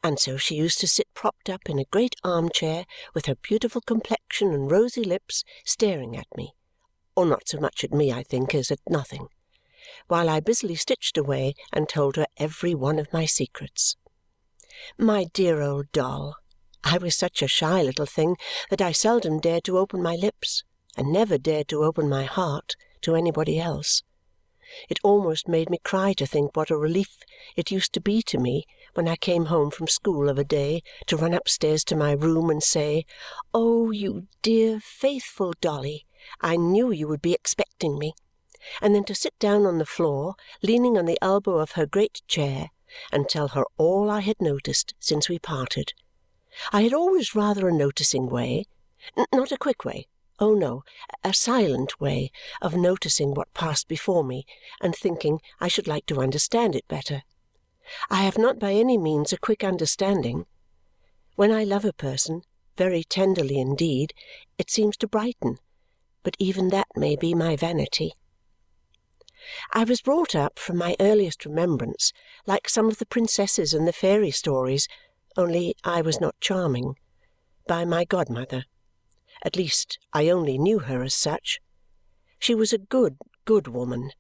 A: And so she used to sit propped up in a great arm-chair with her beautiful complexion and rosy lips, staring at me, or not so much at me, I think, as at nothing, while I busily stitched away and told her every one of my secrets. My dear old doll! I was such a shy little thing that I seldom dared to open my lips, and never dared to open my heart to anybody else. It almost made me cry to think what a relief it used to be to me when I came home from school of a day to run upstairs to my room and say, "Oh, you dear, faithful Dolly, I knew you would be expecting me," and then to sit down on the floor, leaning on the elbow of her great chair, and tell her all I had noticed since we parted. I had always rather a noticing way, not a quick way, oh no, a silent way of noticing what passed before me and thinking I should like to understand it better. I have not by any means a quick understanding. When I love a person, very tenderly indeed, it seems to brighten, but even that may be my vanity. I was brought up, from my earliest remembrance, like some of the princesses in the fairy stories, only I was not charming, by my godmother. At least, I only knew her as such. She was a good, good woman.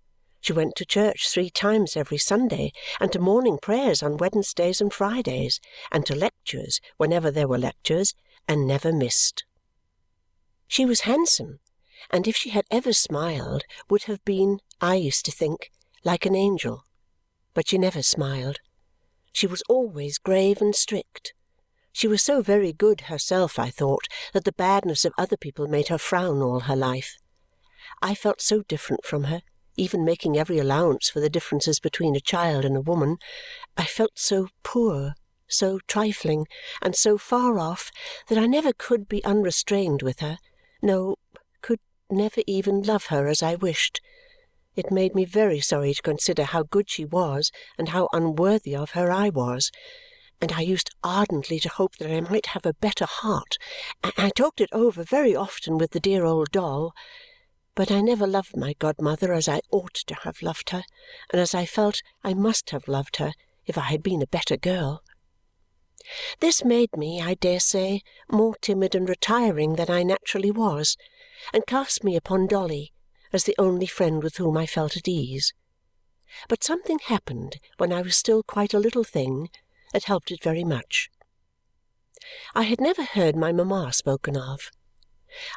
A: She went to church 3 times every Sunday, and to morning prayers on Wednesdays and Fridays, and to lectures whenever there were lectures, and never missed. She was handsome, and if she had ever smiled, would have been, I used to think, like an angel. But she never smiled. She was always grave and strict. She was so very good herself, I thought, that the badness of other people made her frown all her life. I felt so different from her, even making every allowance for the differences between a child and a woman. I felt so poor, so trifling, and so far off that I never could be unrestrained with her, no, could never even love her as I wished. It made me very sorry to consider how good she was and how unworthy of her I was, and I used ardently to hope that I might have a better heart, and I talked it over very often with the dear old doll. But I never loved my godmother as I ought to have loved her, and as I felt I must have loved her if I had been a better girl. This made me, I dare say, more timid and retiring than I naturally was, and cast me upon Dolly as the only friend with whom I felt at ease. But something happened when I was still quite a little thing that helped it very much. I had never heard my mamma spoken of.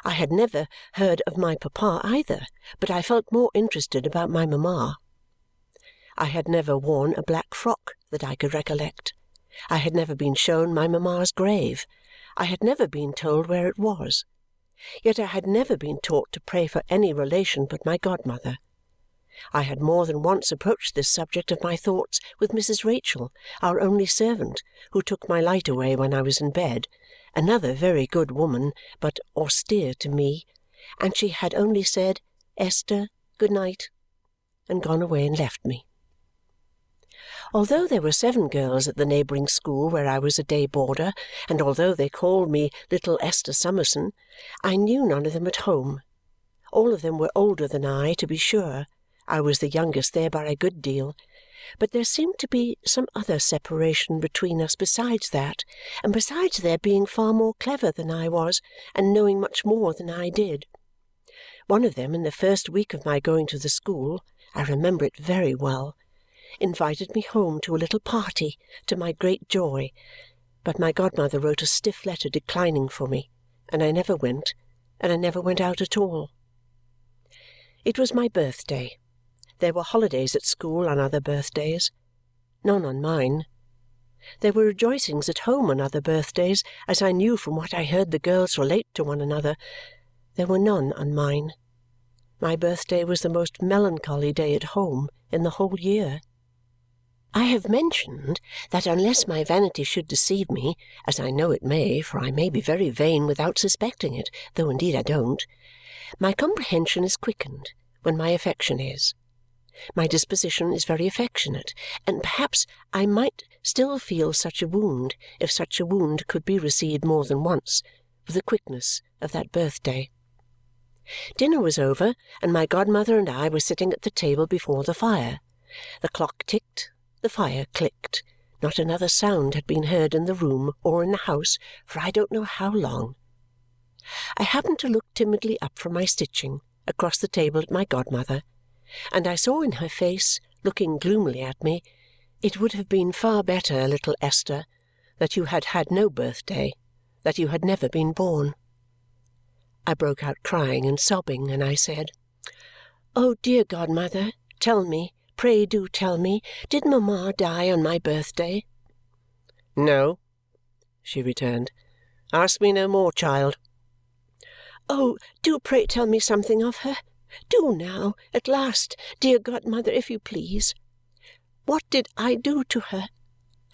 A: I had never heard of my papa either, but I felt more interested about my mamma. I had never worn a black frock that I could recollect. I had never been shown my mamma's grave. I had never been told where it was. Yet I had never been taught to pray for any relation but my godmother. I had more than once approached this subject of my thoughts with Mrs. Rachael, our only servant, who took my light away when I was in bed, another very good woman, but austere to me, and she had only said, "Esther, good night," and gone away and left me. Although there were 7 girls at the neighbouring school where I was a day boarder, and although they called me little Esther Summerson, I knew none of them at home. All of them were older than I, to be sure. I was the youngest there by a good deal, but there seemed to be some other separation between us besides that, and besides their being far more clever than I was and knowing much more than I did. One of them, in the first week of my going to the school, I remember it very well, invited me home to a little party, to my great joy, but my godmother wrote a stiff letter declining for me, and I never went, and I never went out at all. It was my birthday, There were holidays at school on other birthdays. None on mine. There were rejoicings at home on other birthdays, as I knew from what I heard the girls relate to one another. There were none on mine. My birthday was the most melancholy day at home in the whole year. I have mentioned that unless my vanity should deceive me, as I know it may, for I may be very vain without suspecting it, though indeed I don't, my comprehension is quickened when my affection is. My disposition is very affectionate, and perhaps I might still feel such a wound, if such a wound could be received more than once, with the quickness of that birthday. Dinner was over, and my godmother and I were sitting at the table before the fire. The clock ticked, the fire clicked. Not another sound had been heard in the room or in the house for I don't know how long. I happened to look timidly up from my stitching across the table at my godmother, and I saw in her face, looking gloomily at me, "It would have been far better, little Esther, that you had had no birthday, that you had never been born." I broke out crying and sobbing, and I said, "Oh, dear godmother, tell me, pray do tell me, did mamma die on my birthday?" "No," she returned. "Ask me no more, child." "Oh, do pray tell me something of her. Do now, at last, dear godmother, if you please. What did I do to her?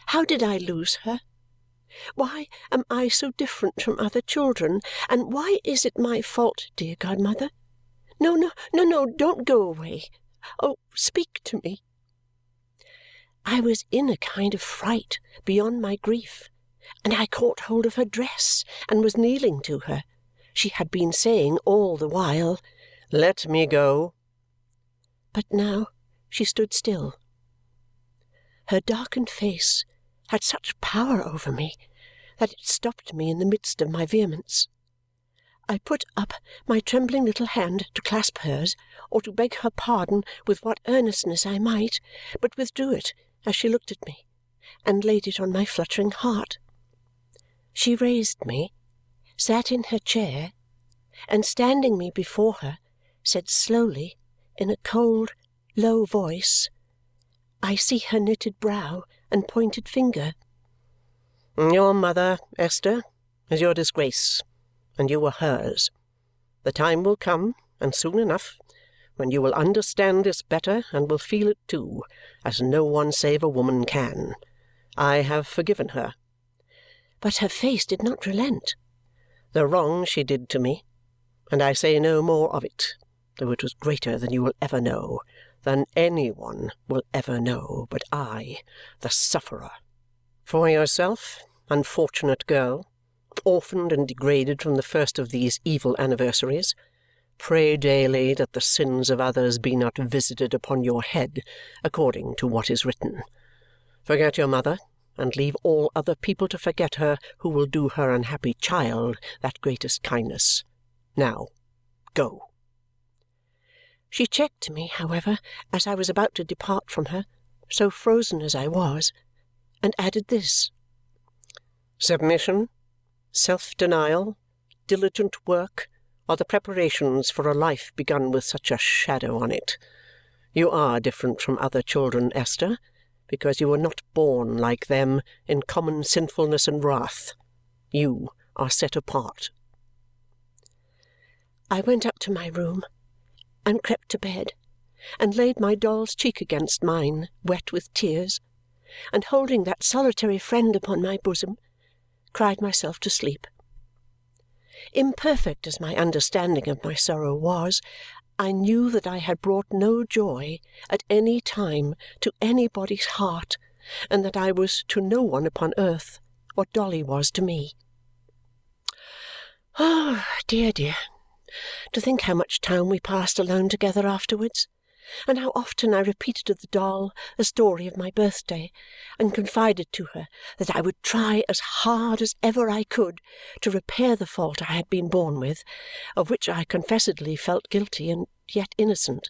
A: How did I lose her? Why am I so different from other children, and why is it my fault, dear godmother? No, don't go away. Oh, speak to me." I was in a kind of fright beyond my grief, and I caught hold of her dress and was kneeling to her. She had been saying all the while, "Let me go." But now she stood still. Her darkened face had such power over me that it stopped me in the midst of my vehemence. I put up my trembling little hand to clasp hers or to beg her pardon with what earnestness I might, but withdrew it as she looked at me, and laid it on my fluttering heart. She raised me, sat in her chair, and standing me before her, said slowly, in a cold, low voice, I see her knitted brow and pointed finger, "Your mother, Esther, is your disgrace, and you are hers. The time will come, and soon enough, when you will understand this better and will feel it too, as no one save a woman can. I have forgiven her." But her face did not relent. "The wrong she did to me, and I say no more of it, though it was greater than you will ever know, than any one will ever know but I, the sufferer. For yourself, unfortunate girl, orphaned and degraded from the first of these evil anniversaries, pray daily that the sins of others be not visited upon your head, according to what is written. Forget your mother, and leave all other people to forget her who will do her unhappy child that greatest kindness. Now, go." She checked me, however, as I was about to depart from her, so frozen as I was, and added this, "Submission, self-denial, diligent work are the preparations for a life begun with such a shadow on it. You are different from other children, Esther, because you were not born like them in common sinfulness and wrath. You are set apart." I went up to my room, and crept to bed, and laid my doll's cheek against mine, wet with tears, and holding that solitary friend upon my bosom, cried myself to sleep. Imperfect as my understanding of my sorrow was, I knew that I had brought no joy at any time to anybody's heart, and that I was to no one upon earth what Dolly was to me. Oh, dear, dear! To think how much time we passed alone together afterwards, and how often I repeated to the doll the story of my birthday, and confided to her that I would try as hard as ever I could to repair the fault I had been born with, of which I confessedly felt guilty and yet innocent,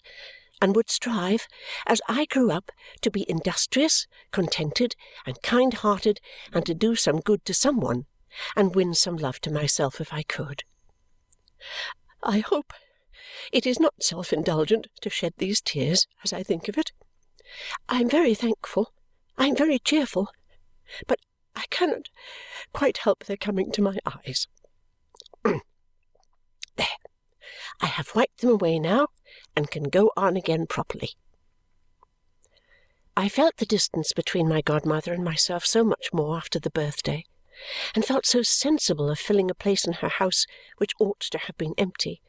A: and would strive, as I grew up, to be industrious, contented, and kind-hearted, and to do some good to some one, and win some love to myself if I could. I hope it is not self-indulgent to shed these tears as I think of it. I am very thankful, I am very cheerful, but I cannot quite help their coming to my eyes. There, I have wiped them away now and can go on again properly. I felt the distance between my godmother and myself so much more after the birthday, and felt so sensible of filling a place in her house which ought to have been empty,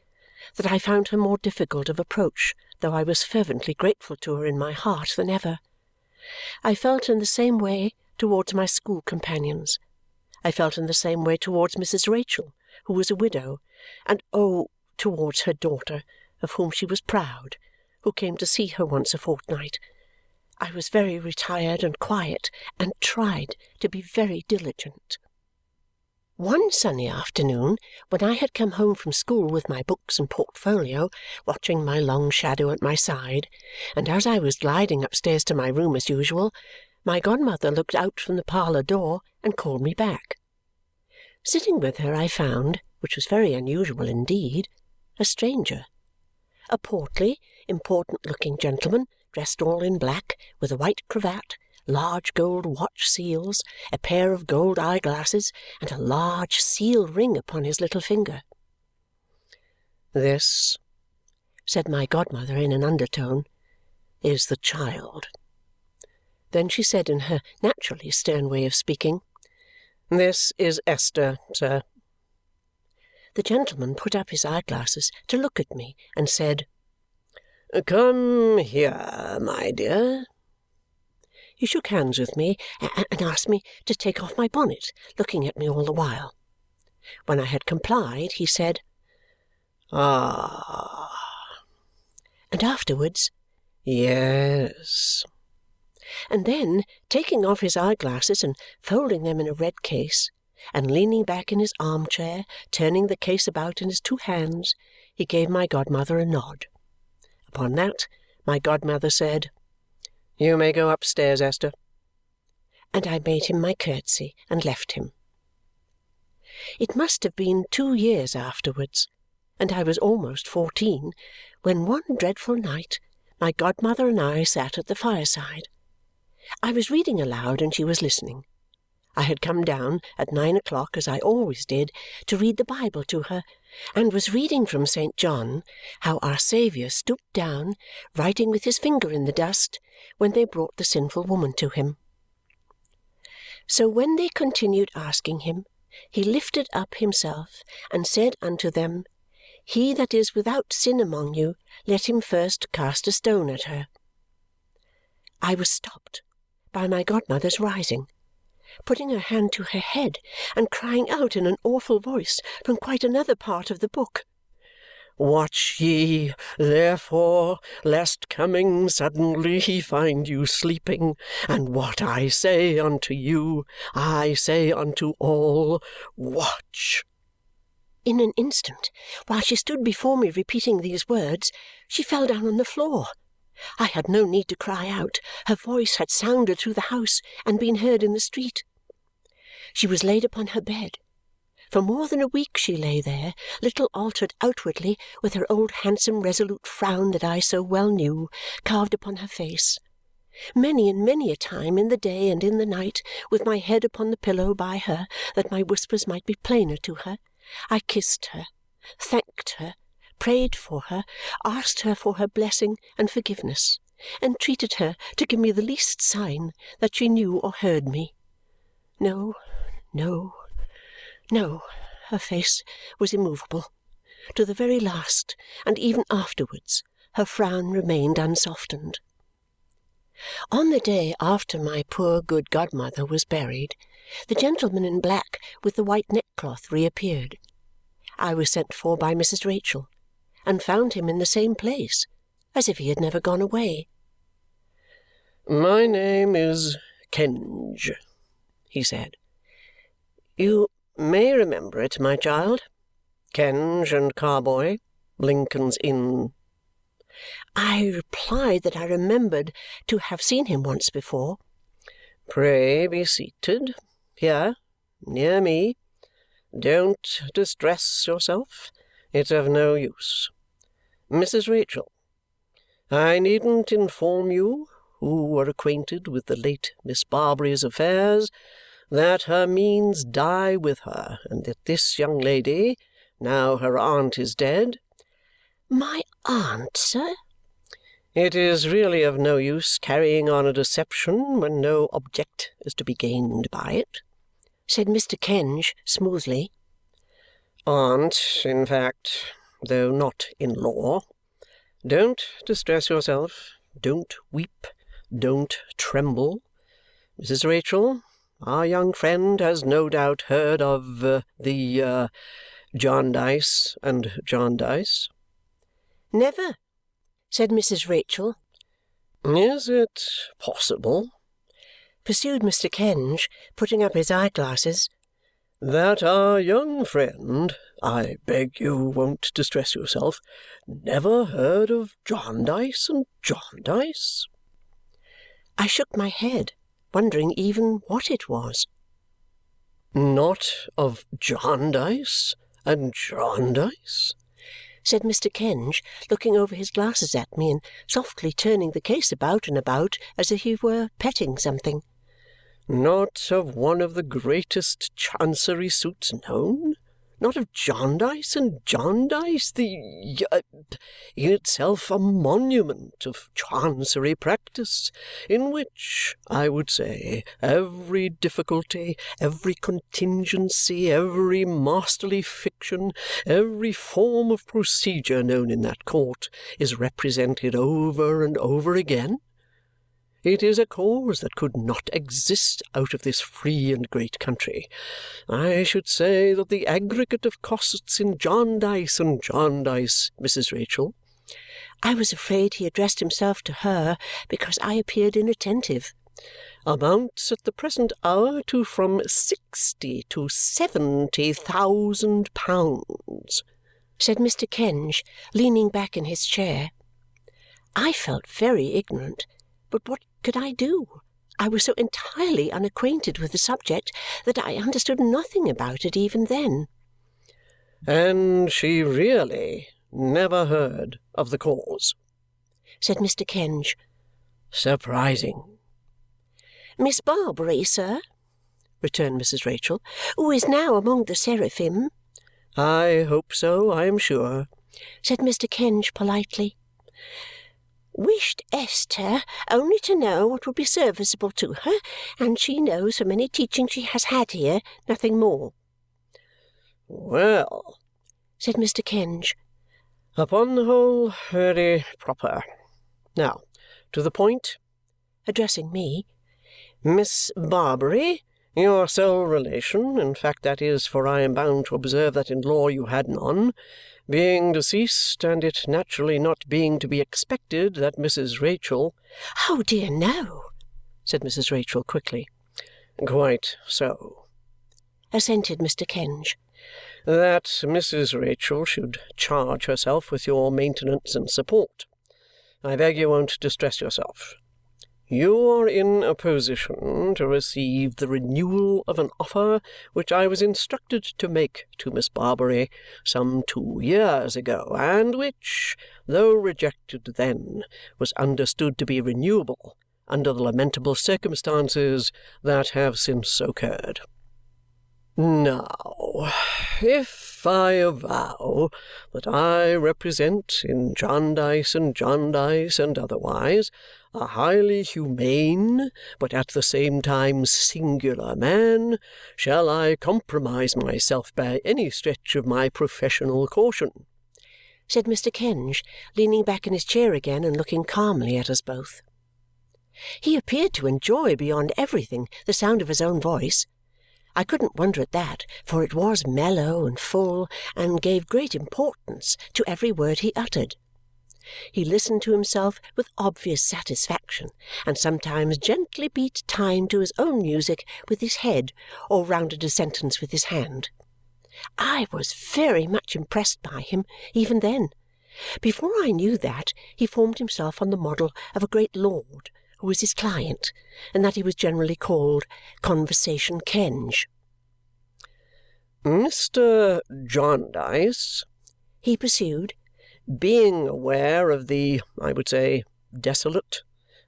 A: that I found her more difficult of approach, though I was fervently grateful to her in my heart than ever. I felt in the same way towards my school companions. I felt in the same way towards Mrs. Rachael, who was a widow, and towards her daughter, of whom she was proud, who came to see her once a fortnight. I was very retired and quiet, and tried to be very diligent. One sunny afternoon, when I had come home from school with my books and portfolio, watching my long shadow at my side, and as I was gliding upstairs to my room as usual, my godmother looked out from the parlour door and called me back. Sitting with her I found, which was very unusual indeed, a stranger. A portly, important-looking gentleman, dressed all in black, with a white cravat, large gold watch seals, a pair of gold eye-glasses, and a large seal ring upon his little finger. "This," said my godmother in an undertone, "is the child." Then she said in her naturally stern way of speaking, "This is Esther, sir." The gentleman put up his eye-glasses to look at me and said, "Come here, my dear." He shook hands with me and asked me to take off my bonnet, looking at me all the while. When I had complied, he said, "Ah!" and afterwards, "Yes." And then, taking off his eye-glasses and folding them in a red case, and leaning back in his arm-chair, turning the case about in his two hands, he gave my godmother a nod. Upon that, my godmother said, "You may go upstairs, Esther." And I made him my curtsy and left him. It must have been 2 years afterwards, and I was almost 14, when one dreadful night my godmother and I sat at the fireside. I was reading aloud and she was listening. I had come down at 9 o'clock, as I always did, to read the Bible to her, and was reading from St. John how our Saviour stooped down, writing with his finger in the dust, when they brought the sinful woman to him. So when they continued asking him, he lifted up himself and said unto them, He that is without sin among you, let him first cast a stone at her. I was stopped by my godmother's rising, putting her hand to her head and crying out in an awful voice from quite another part of the book, "Watch ye, therefore, lest coming suddenly he find you sleeping. And what I say unto you, I say unto all, watch." In an instant, while she stood before me repeating these words, she fell down on the floor. I had no need to cry out. Her voice had sounded through the house and been heard in the street. She was laid upon her bed. For more than a week she lay there, little altered outwardly, with her old handsome resolute frown that I so well knew, carved upon her face. Many and many a time, in the day and in the night, with my head upon the pillow by her, that my whispers might be plainer to her, I kissed her, thanked her, prayed for her, asked her for her blessing and forgiveness, entreated her to give me the least sign that she knew or heard me. No, no, no, her face was immovable. To the very last, and even afterwards, her frown remained unsoftened. On the day after my poor good godmother was buried, the gentleman in black with the white neckcloth reappeared. I was sent for by Mrs. Rachael, and found him in the same place, as if he had never gone away. "My name is Kenge," he said. "You may remember it, my child. Kenge and Carboy, Lincoln's Inn." I replied that I remembered to have seen him once before. "Pray be seated, here, near me. Don't distress yourself. It's of no use. Mrs. Rachael, I needn't inform you, who are acquainted with the late Miss Barbary's affairs, that her means die with her, and that this young lady, now her aunt is dead—"
B: "My aunt, sir?"
A: "It is really of no use carrying on a deception when no object is to be gained by it,"
B: said Mr. Kenge smoothly.
A: "Aunt, in fact, though not in law. Don't distress yourself. Don't weep. Don't tremble. Mrs. Rachael, our young friend has no doubt heard of the Jarndyce and Jarndyce?"
B: "Never," said Mrs. Rachael.
A: "Is it possible,"
B: pursued Mr. Kenge, putting up his eyeglasses,
A: "that our young friend, I beg you won't distress yourself, never heard of Jarndyce and Jarndyce?"
B: I shook my head, wondering even what it was.
A: "Not of Jarndyce and Jarndyce?"
B: said Mr. Kenge, looking over his glasses at me and softly turning the case about and about as if he were petting something.
A: "Not of one of the greatest Chancery suits known? Not of Jarndyce and Jarndyce, in itself a monument of Chancery practice, in which, I would say, every difficulty, every contingency, every masterly fiction, every form of procedure known in that court is represented over and over again? It is a cause that could not exist out of this free and great country. I should say that the aggregate of costs in Jarndyce and Jarndyce, Mrs. Rachael—"
B: I was afraid he addressed himself to her because I appeared inattentive.
A: "amounts at the present hour to from 60 to 70,000 pounds,"
B: said Mr. Kenge, leaning back in his chair. I felt very ignorant, but what could I do? I was so entirely unacquainted with the subject that I understood nothing about it even then.
A: "And she really never heard of the cause?"
B: said Mr. Kenge.
A: "Surprising!"
B: "Miss Barbary, sir," returned Mrs. Rachael, "who is now among the seraphim—"
A: "I hope so, I am sure,"
B: said Mr. Kenge politely, "wished Esther only to know what would be serviceable to her, and she knows from any teaching she has had here nothing more."
A: "Well,"
B: said Mr. Kenge,
A: "upon the whole, very proper. Now, to the point," addressing me. "Miss Barbary, your sole relation, in fact that is, for I am bound to observe that in law you had none, being deceased, and it naturally not being to be expected that Mrs. Rachael—"
B: "Oh, dear, no,"
A: said Mrs. Rachael quickly. "Quite so,"
B: assented Mr. Kenge.
A: "That Mrs. Rachael should charge herself with your maintenance and support. I beg you won't distress yourself. You are in a position to receive the renewal of an offer which I was instructed to make to Miss Barbary some 2 years ago, and which, though rejected then, was understood to be renewable under the lamentable circumstances that have since occurred. Now, if I avow that I represent in Jarndyce and Jarndyce and otherwise a highly humane but at the same time singular man, shall I compromise myself by any stretch of my professional caution?"
B: said Mr. Kenge, leaning back in his chair again and looking calmly at us both. He appeared to enjoy beyond everything the sound of his own voice. I couldn't wonder at that, for it was mellow and full and gave great importance to every word he uttered. He listened to himself with obvious satisfaction and sometimes gently beat time to his own music with his head or rounded a sentence with his hand. I was very much impressed by him even then. Before I knew that, he formed himself on the model of a great lord who was his client, and that he was generally called Conversation Kenge.
A: "Mr. Jarndyce,"
B: he pursued,
A: being aware of the, I would say, desolate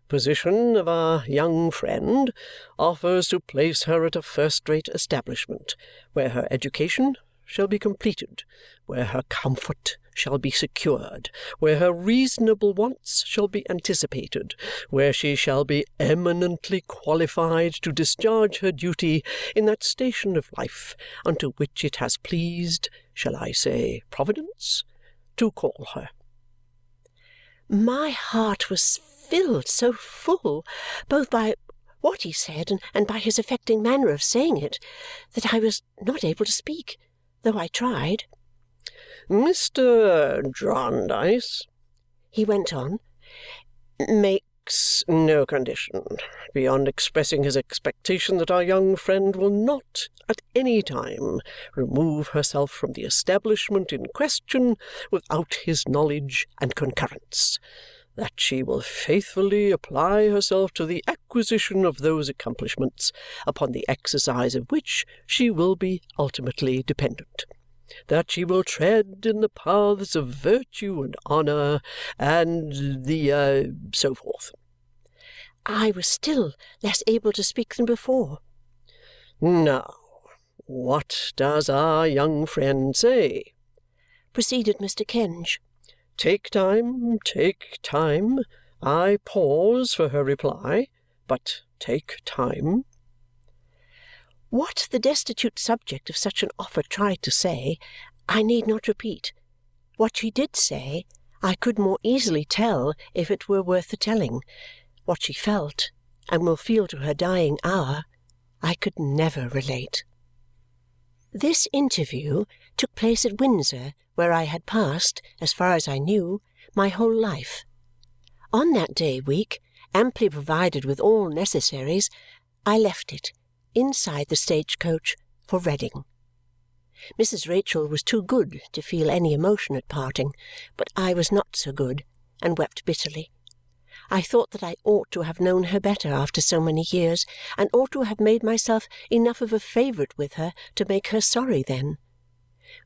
A: position of our young friend, offers to place her at a first-rate establishment, where her education shall be completed, where her comfort shall be secured, where her reasonable wants shall be anticipated, where she shall be eminently qualified to discharge her duty in that station of life unto which it has pleased, shall I say, Providence, to call her.
B: My heart was filled so full, both by what he said and by his affecting manner of saying it, that I was not able to speak, though I tried.
A: "Mr. Jarndyce," he went on, "makes no condition beyond expressing his expectation that our young friend will not at any time remove herself from the establishment in question without his knowledge and concurrence, that she will faithfully apply herself to the acquisition of those accomplishments upon the exercise of which she will be ultimately dependent, that she will tread in the paths of virtue and honour, and the so forth."
B: I was still less able to speak than before.
A: "Now, what does our young friend say?"
B: proceeded Mr. Kenge.
A: "Take time, take time. I pause for her reply, but take time."
B: What the destitute subject of such an offer tried to say, I need not repeat. What she did say, I could more easily tell if it were worth the telling. What she felt, and will feel to her dying hour, I could never relate. This interview took place at Windsor, where I had passed, as far as I knew, my whole life. On that day week, amply provided with all necessaries, I left it, inside the stage-coach, for Reading. Mrs. Rachael was too good to feel any emotion at parting, but I was not so good, and wept bitterly. I thought that I ought to have known her better after so many years, and ought to have made myself enough of a favourite with her to make her sorry then.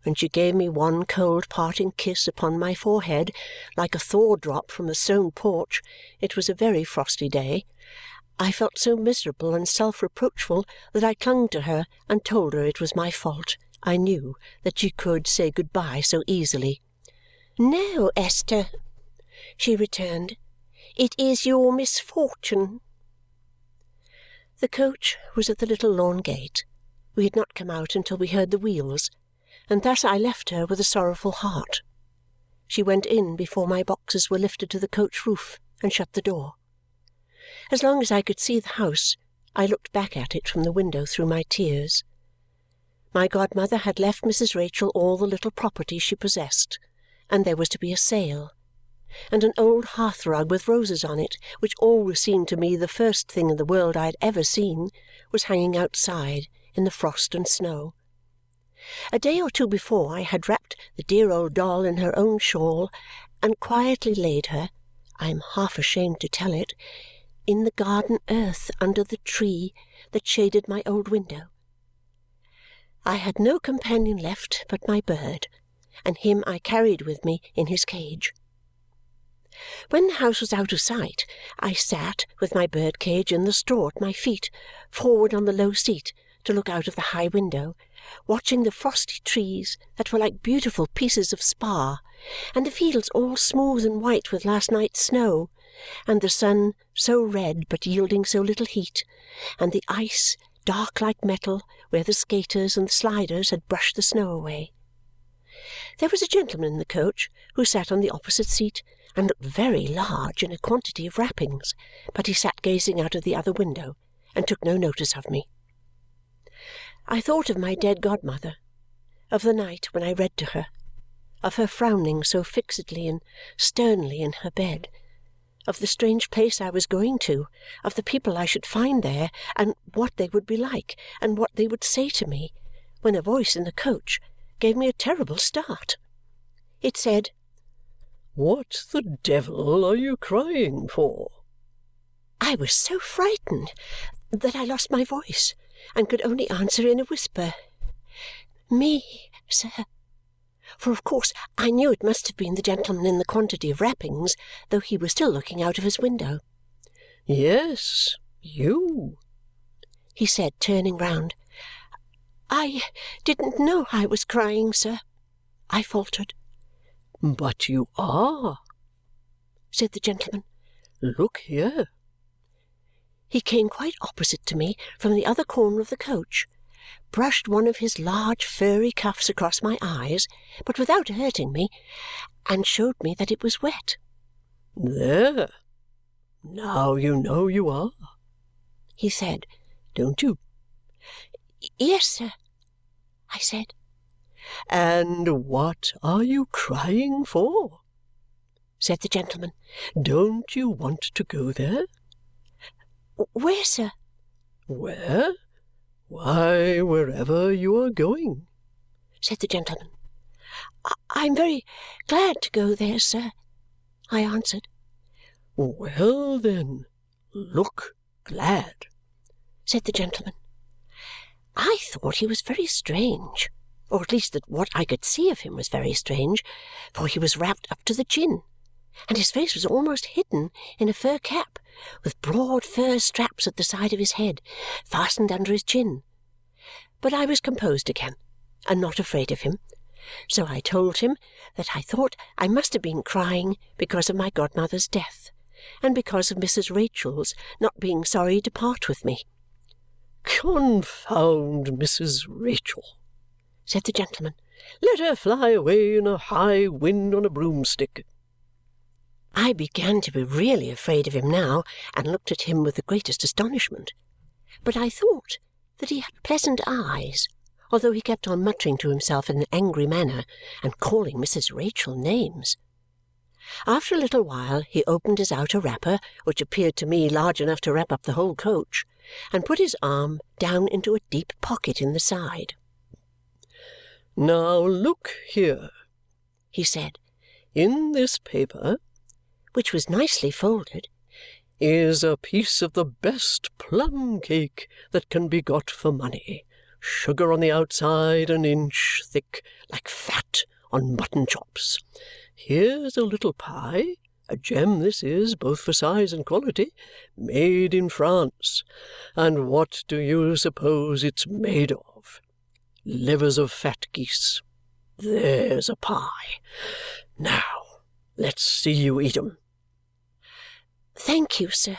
B: When she gave me one cold parting kiss upon my forehead, like a thaw drop from a stone porch, it was a very frosty day, I felt so miserable and self-reproachful that I clung to her and told her it was my fault. I knew that she could say good-bye so easily. "No, Esther," she returned. "It is your misfortune." The coach was at the little lawn gate. We had not come out until we heard the wheels, and thus I left her with a sorrowful heart. She went in before my boxes were lifted to the coach roof and shut the door. As long as I could see the house, I looked back at it from the window through my tears. My godmother had left Mrs. Rachael all the little property she possessed, and there was to be a sale, and an old hearth-rug with roses on it, which always seemed to me the first thing in the world I had ever seen, was hanging outside in the frost and snow. A day or two before I had wrapped the dear old doll in her own shawl and quietly laid her, I am half ashamed to tell it, in the garden earth under the tree that shaded my old window. I had no companion left but my bird, and him I carried with me in his cage. When the house was out of sight, I sat, with my bird-cage in the straw at my feet, forward on the low seat to look out of the high window, watching the frosty trees that were like beautiful pieces of spar, and the fields all smooth and white with last night's snow, and the sun so red but yielding so little heat, and the ice dark like metal where the skaters and the sliders had brushed the snow away. There was a gentleman in the coach who sat on the opposite seat and looked very large in a quantity of wrappings, but he sat gazing out of the other window and took no notice of me. I thought of my dead godmother, of the night when I read to her, of her frowning so fixedly and sternly in her bed, of the strange place I was going to, of the people I should find there, and what they would be like, and what they would say to me, when a voice in the coach gave me a terrible start. It said, "What the devil are you crying for?" I was so frightened that I lost my voice and could only answer in a whisper, "Me, sir." for of course I knew it must have been the gentleman in the quantity of wrappings, though he was still looking out of his window.
A: "Yes, you,"
B: he said, turning round. "I didn't know I was crying, sir," I faltered.
A: "But you are,"
B: said the gentleman.
A: "Look here."
B: He came quite opposite to me from the other corner of the coach, brushed one of his large furry cuffs across my eyes, but without hurting me, and showed me that it was wet.
A: "There! Now you know you are,"
B: he said.
A: "Don't you?"
B: "Yes, sir," I said.
A: "And what are you crying for?"
B: said the gentleman.
A: "Don't you want to go there?"
B: "Where, sir?"
A: "Where? Why, wherever you are going,"
B: said the gentleman. "I'm very glad to go there, sir," I answered.
A: "Well, then, look glad,"
B: said the gentleman. I thought he was very strange, or at least that what I could see of him was very strange, for he was wrapped up to the chin, and his face was almost hidden in a fur cap, with broad fur straps at the side of his head, fastened under his chin. But I was composed again, and not afraid of him, so I told him that I thought I must have been crying because of my godmother's death, and because of Mrs. Rachael's not being sorry to part with me.
A: "Confound Mrs. Rachael,"
B: said the gentleman.
A: "Let her fly away in a high wind on a broomstick."
B: I began to be really afraid of him now and looked at him with the greatest astonishment. But I thought that he had pleasant eyes, although he kept on muttering to himself in an angry manner and calling Mrs. Rachael names. After a little while he opened his outer wrapper, which appeared to me large enough to wrap up the whole coach, and put his arm down into a deep pocket in the side.
A: "Now look here,"
B: he said.
A: "In this paper,"
B: which was nicely folded,
A: "is a piece of the best plum cake that can be got for money, sugar on the outside an inch thick, like fat on mutton chops. Here's a little pie, a gem this is, both for size and quality, made in France. And what do you suppose it's made of? Livers of fat geese. There's a pie. Now, let's see you eat 'em."
B: "Thank you, sir,"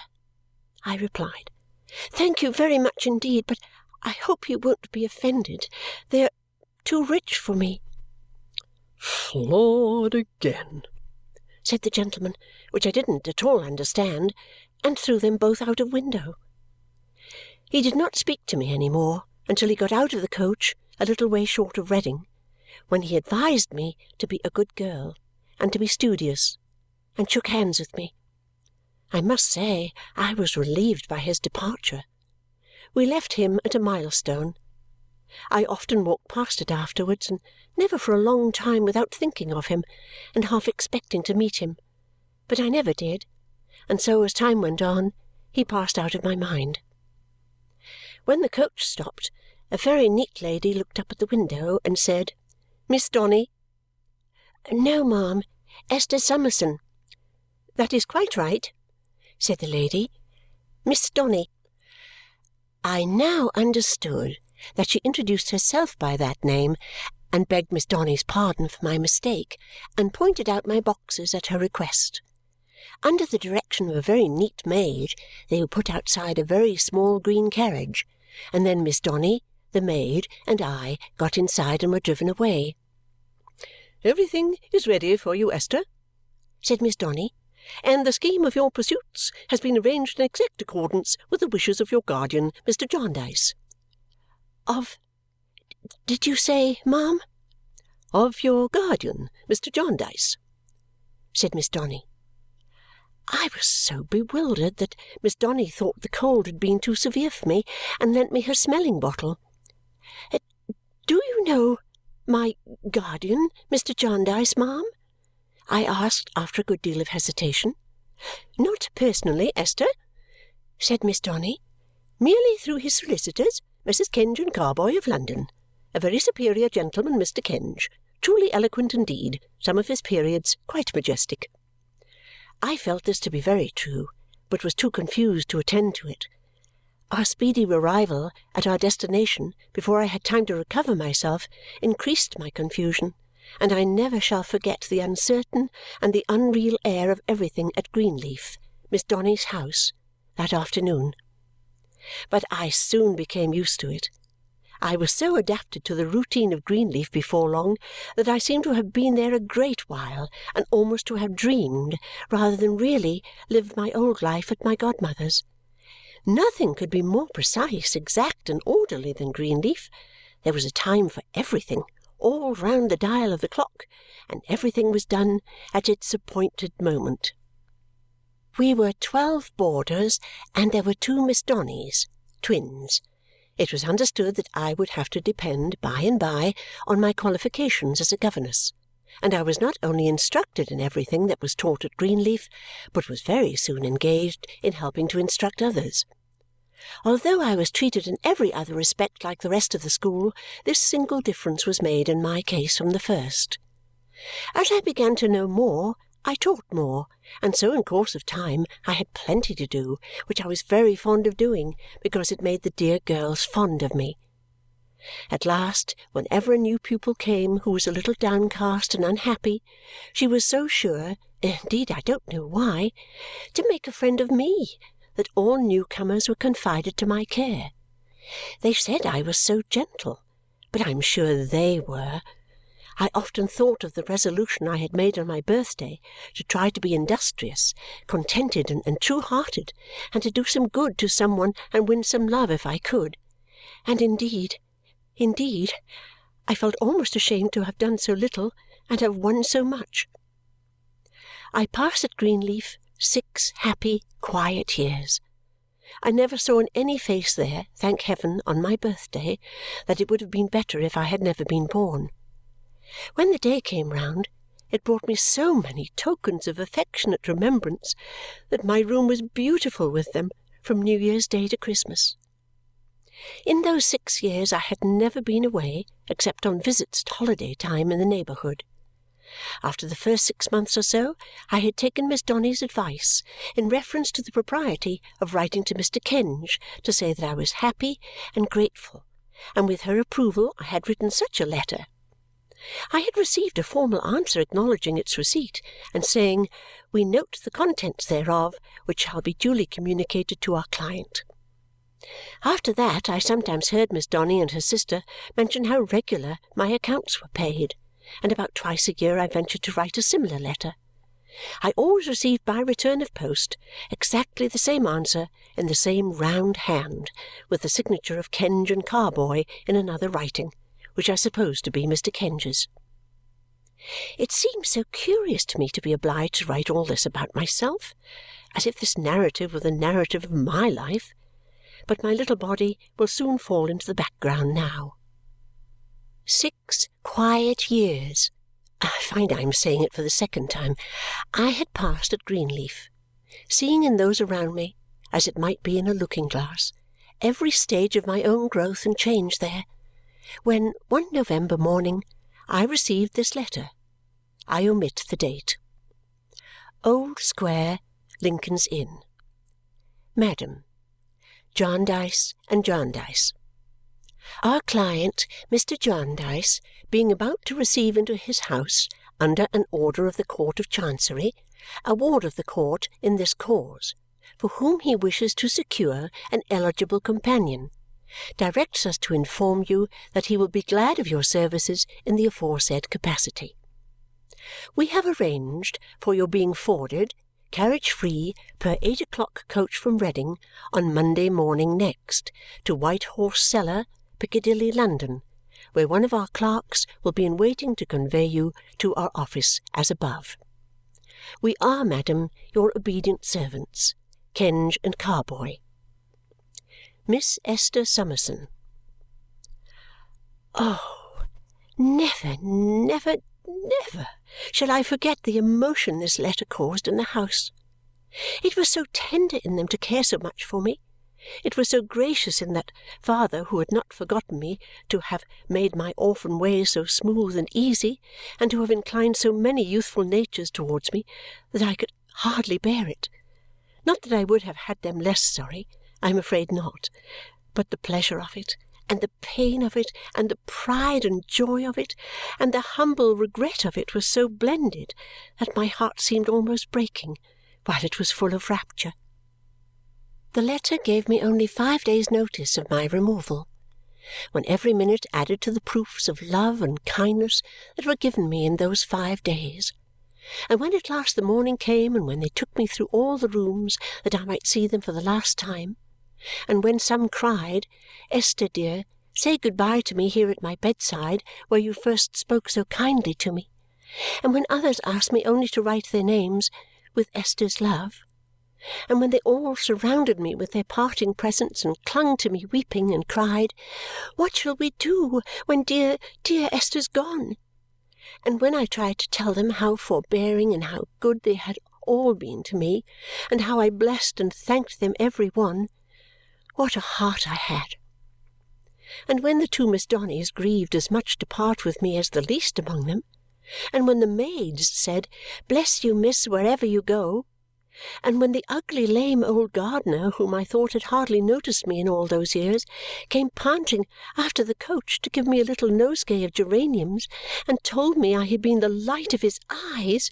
B: I replied. "Thank you very much indeed, but I hope you won't be offended. They're too rich for me."
A: "Flawed again,"
B: said the gentleman, which I didn't at all understand, and threw them both out of window. He did not speak to me any more until he got out of the coach a little way short of Reading, when he advised me to be a good girl and to be studious, and shook hands with me. I must say I was relieved by his departure. We left him at a milestone. I often walked past it afterwards, and never for a long time without thinking of him and half expecting to meet him. But I never did, and so as time went on, he passed out of my mind. When the coach stopped, a very neat lady looked up at the window and said, "Miss Donny?" "No, ma'am, Esther Summerson." "That is quite right," said the lady. "Miss Donny." I now understood that she introduced herself by that name and begged Miss Donny's pardon for my mistake and pointed out my boxes at her request. Under the direction of a very neat maid, they were put outside a very small green carriage, and then Miss Donny, the maid, and I got inside and were driven away. "Everything is ready for you, Esther," said Miss Donny, "and the scheme of your pursuits has been arranged in exact accordance with the wishes of your guardian, Mr. Jarndyce." Did you say, ma'am?" "Of your guardian, Mr. Jarndyce," said Miss Donny. I was so bewildered that Miss Donny thought the cold had been too severe for me and lent me her smelling bottle. "Do you know my guardian, Mr. Jarndyce, ma'am?" I asked after a good deal of hesitation. "Not personally, Esther," said Miss Donny. "Merely through his solicitors, Messrs. Kenge and Carboy of London. A very superior gentleman, Mr. Kenge. truly eloquent indeed, some of his periods quite majestic. I felt this to be very true, but was too confused to attend to it. Our speedy arrival at our destination, before I had time to recover myself, increased my confusion, and I never shall forget the uncertain and the unreal air of everything at Greenleaf, Miss Donny's house, that afternoon. But I soon became used to it. I was so adapted to the routine of Greenleaf before long that I seemed to have been there a great while and almost to have dreamed rather than really lived my old life at my godmother's. Nothing could be more precise, exact, and orderly than Greenleaf. There was a time for everything, all round the dial of the clock, and everything was done at its appointed moment. We were 12 boarders, and there were 2 Miss Donnys, twins. It was understood that I would have to depend, by and by, on my qualifications as a governess, and I was not only instructed in everything that was taught at Greenleaf, but was very soon engaged in helping to instruct others. Although I was treated in every other respect like the rest of the school, this single difference was made in my case from the first. As I began to know more, I taught more, and so in course of time I had plenty to do, which I was very fond of doing because it made the dear girls fond of me. At last, whenever a new pupil came who was a little downcast and unhappy, she was so sure, indeed I don't know why, to make a friend of me that all newcomers were confided to my care. They said I was so gentle, but I am sure they were. I often thought of the resolution I had made on my birthday to try to be industrious, contented, and true-hearted, and to do some good to some one and win some love if I could. And indeed, I felt almost ashamed to have done so little and have won so much. I passed at Greenleaf 6 happy, quiet years. I never saw in any face there, thank heaven, on my birthday, that it would have been better if I had never been born. When the day came round, it brought me so many tokens of affectionate remembrance that my room was beautiful with them from New Year's Day to Christmas. In those 6 years I had never been away except on visits at holiday time in the neighbourhood. After the first 6 months or so, I had taken Miss Donny's advice in reference to the propriety of writing to Mr. Kenge to say that I was happy and grateful, and with her approval I had written such a letter. I had received a formal answer acknowledging its receipt and saying, "We note the contents thereof, which shall be duly communicated to our client." After that I sometimes heard Miss Donny and her sister mention how regular my accounts were paid, and about twice a year I ventured to write a similar letter. I always received by return of post exactly the same answer in the same round hand, with the signature of Kenge and Carboy in another writing, which I supposed to be Mr. Kenge's. It seemed so curious to me to be obliged to write all this about myself, as if this narrative were the narrative of my life, but my little body will soon fall into the background now. 6 quiet years, I find I am saying it for the second time, I had passed at Greenleaf, seeing in those around me, as it might be in a looking-glass, every stage of my own growth and change there, when, one November morning, I received this letter. I omit the date. Old Square, Lincoln's Inn. Madam, Jarndyce and Jarndyce. Our client, Mr. Jarndyce, being about to receive into his house, under an order of the Court of Chancery, a ward of the court in this cause, for whom he wishes to secure an eligible companion, directs us to inform you that he will be glad of your services in the aforesaid capacity. We have arranged for your being forwarded, carriage free, per 8 o'clock coach from Reading, on Monday morning next, to White Horse Cellar, Piccadilly, London, where one of our clerks will be in waiting to convey you to our office as above. We are, madam, your obedient servants, Kenge and Carboy. Miss Esther Summerson. Oh, never, never, never shall I forget the emotion this letter caused in the house. It was so tender in them to care so much for me, It was so gracious in that father, who had not forgotten me, to have made my orphan ways so smooth and easy, and to have inclined so many youthful natures towards me, that I could hardly bear it. Not that I would have had them less sorry, I am afraid not, but the pleasure of it, and the pain of it, and the pride and joy of it, and the humble regret of it was so blended that my heart seemed almost breaking, while it was full of rapture. The letter gave me only 5 days' notice of my removal, when every minute added to the proofs of love and kindness that were given me in those 5 days. And when at last the morning came, and when they took me through all the rooms that I might see them for the last time, and when some cried, "Esther, dear, say good-bye to me here at my bedside, where you first spoke so kindly to me," and when others asked me only to write their names, "With Esther's love," and when they all surrounded me with their parting presents and clung to me weeping and cried, "What shall we do when dear, dear Esther's gone?" and when I tried to tell them how forbearing and how good they had all been to me, and how I blessed and thanked them every one, what a heart I had! And when the 2 Miss Donnys grieved as much to part with me as the least among them, and when the maids said, "Bless you, miss, wherever you go," and when the ugly lame old gardener, whom I thought had hardly noticed me in all those years, came panting after the coach to give me a little nosegay of geraniums and told me I had been the light of his eyes,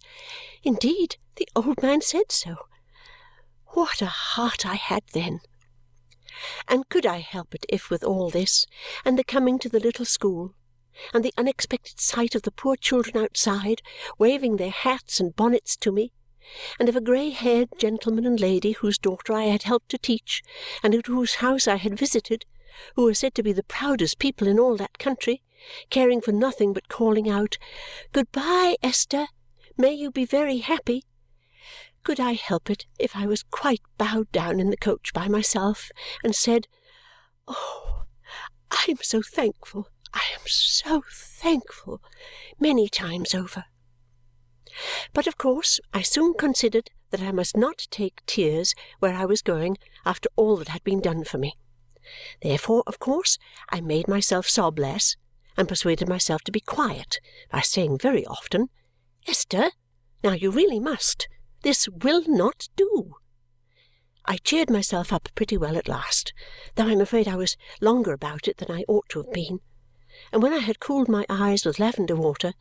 B: indeed the old man said so, what a heart I had then! And could I help it if, with all this, and the coming to the little school, and the unexpected sight of the poor children outside waving their hats and bonnets to me, and of a grey-haired gentleman and lady whose daughter I had helped to teach, and at whose house I had visited, who were said to be the proudest people in all that country, caring for nothing but calling out, "Good-bye, Esther! May you be very happy!" Could I help it if I was quite bowed down in the coach by myself and said, "Oh, I am so thankful, I am so thankful," many times over? But of course I soon considered that I must not take tears where I was going after all that had been done for me. Therefore, of course, I made myself sob less and persuaded myself to be quiet by saying very often, "Esther, now you really must. This will not do." I cheered myself up pretty well at last, though I am afraid I was longer about it than I ought to have been, and when I had cooled my eyes with lavender water,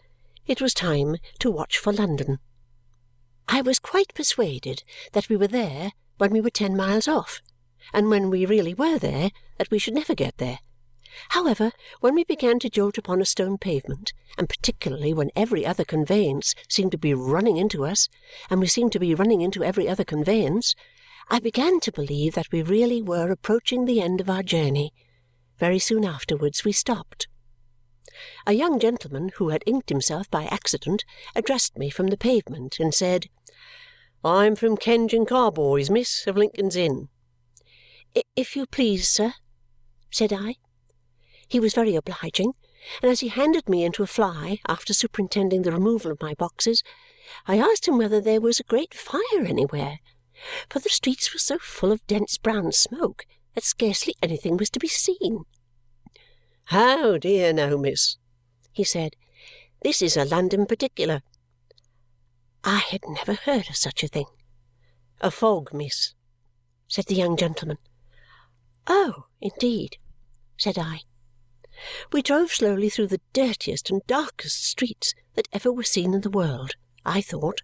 B: it was time to watch for London. I was quite persuaded that we were there when we were 10 miles off, and when we really were there, that we should never get there. However, when we began to jolt upon a stone pavement, and particularly when every other conveyance seemed to be running into us, and we seemed to be running into every other conveyance, I began to believe that we really were approaching the end of our journey. Very soon afterwards we stopped. A young gentleman who had inked himself by accident addressed me from the pavement and said, "I'm from Kenge and Carboys, miss, of Lincoln's Inn." "If you please, sir," said I. He was very obliging, and as he handed me into a fly after superintending the removal of my boxes, I asked him whether there was a great fire anywhere, for the streets were so full of dense brown smoke that scarcely anything was to be seen. "Oh, dear no, miss," he said. "This is a London particular." I had never heard of such a thing. "A fog, miss," said the young gentleman. "Oh, indeed," said I. We drove slowly through the dirtiest and darkest streets that ever were seen in the world, I thought,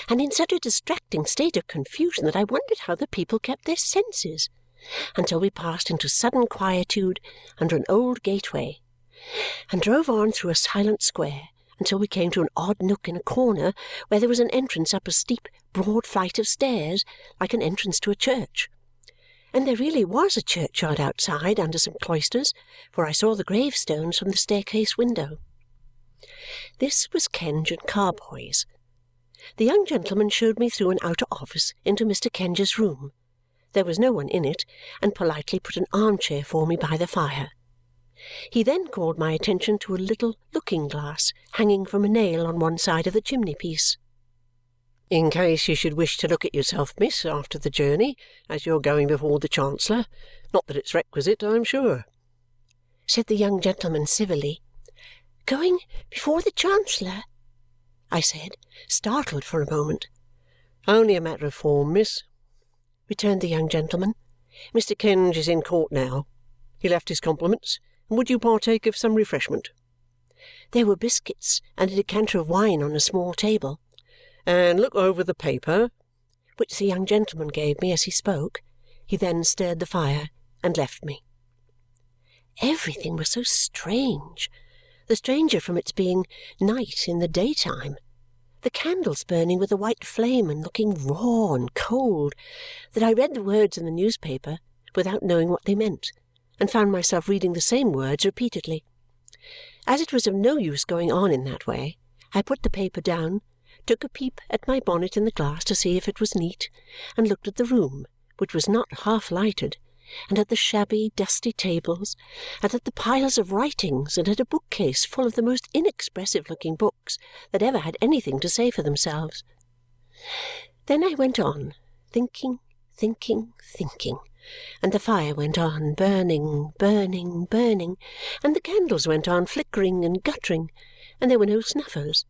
B: and in such a distracting state of confusion that I wondered how the people kept their senses, until we passed into sudden quietude under an old gateway, and drove on through a silent square until we came to an odd nook in a corner where there was an entrance up a steep, broad flight of stairs like an entrance to a church. And there really was a churchyard outside under some cloisters, for I saw the gravestones from the staircase window. This was Kenge and Carboys. The young gentleman showed me through an outer office into Mr. Kenge's room. There was no one in it, and politely put an arm-chair for me by the fire. He then called my attention to a little looking-glass hanging from a nail on one side of the chimney-piece.
A: "In case you should wish to look at yourself, miss, after the journey, as you're going before the Chancellor. Not that it's requisite, I'm sure,"
B: said the young gentleman civilly. "Going before the Chancellor?" I said, startled for a moment.
A: "Only a matter of form, miss,"
B: returned the young gentleman.
A: "Mr. Kenge is in court now. He left his compliments, and would you partake of some refreshment?"
B: There were biscuits and a decanter of wine on a small table.
A: "And look over the paper,"
B: which the young gentleman gave me as he spoke. He then stirred the fire and left me. Everything was so strange, the stranger from its being night in the daytime, the candles burning with a white flame and looking raw and cold, that I read the words in the newspaper without knowing what they meant, and found myself reading the same words repeatedly. As it was of no use going on in that way, I put the paper down, took a peep at my bonnet in the glass to see if it was neat, and looked at the room, which was not half lighted, and at the shabby, dusty tables, and at the piles of writings, and at a bookcase full of the most inexpressive-looking books that ever had anything to say for themselves. Then I went on, thinking, and the fire went on burning, and the candles went on flickering and guttering, and there were no snuffers,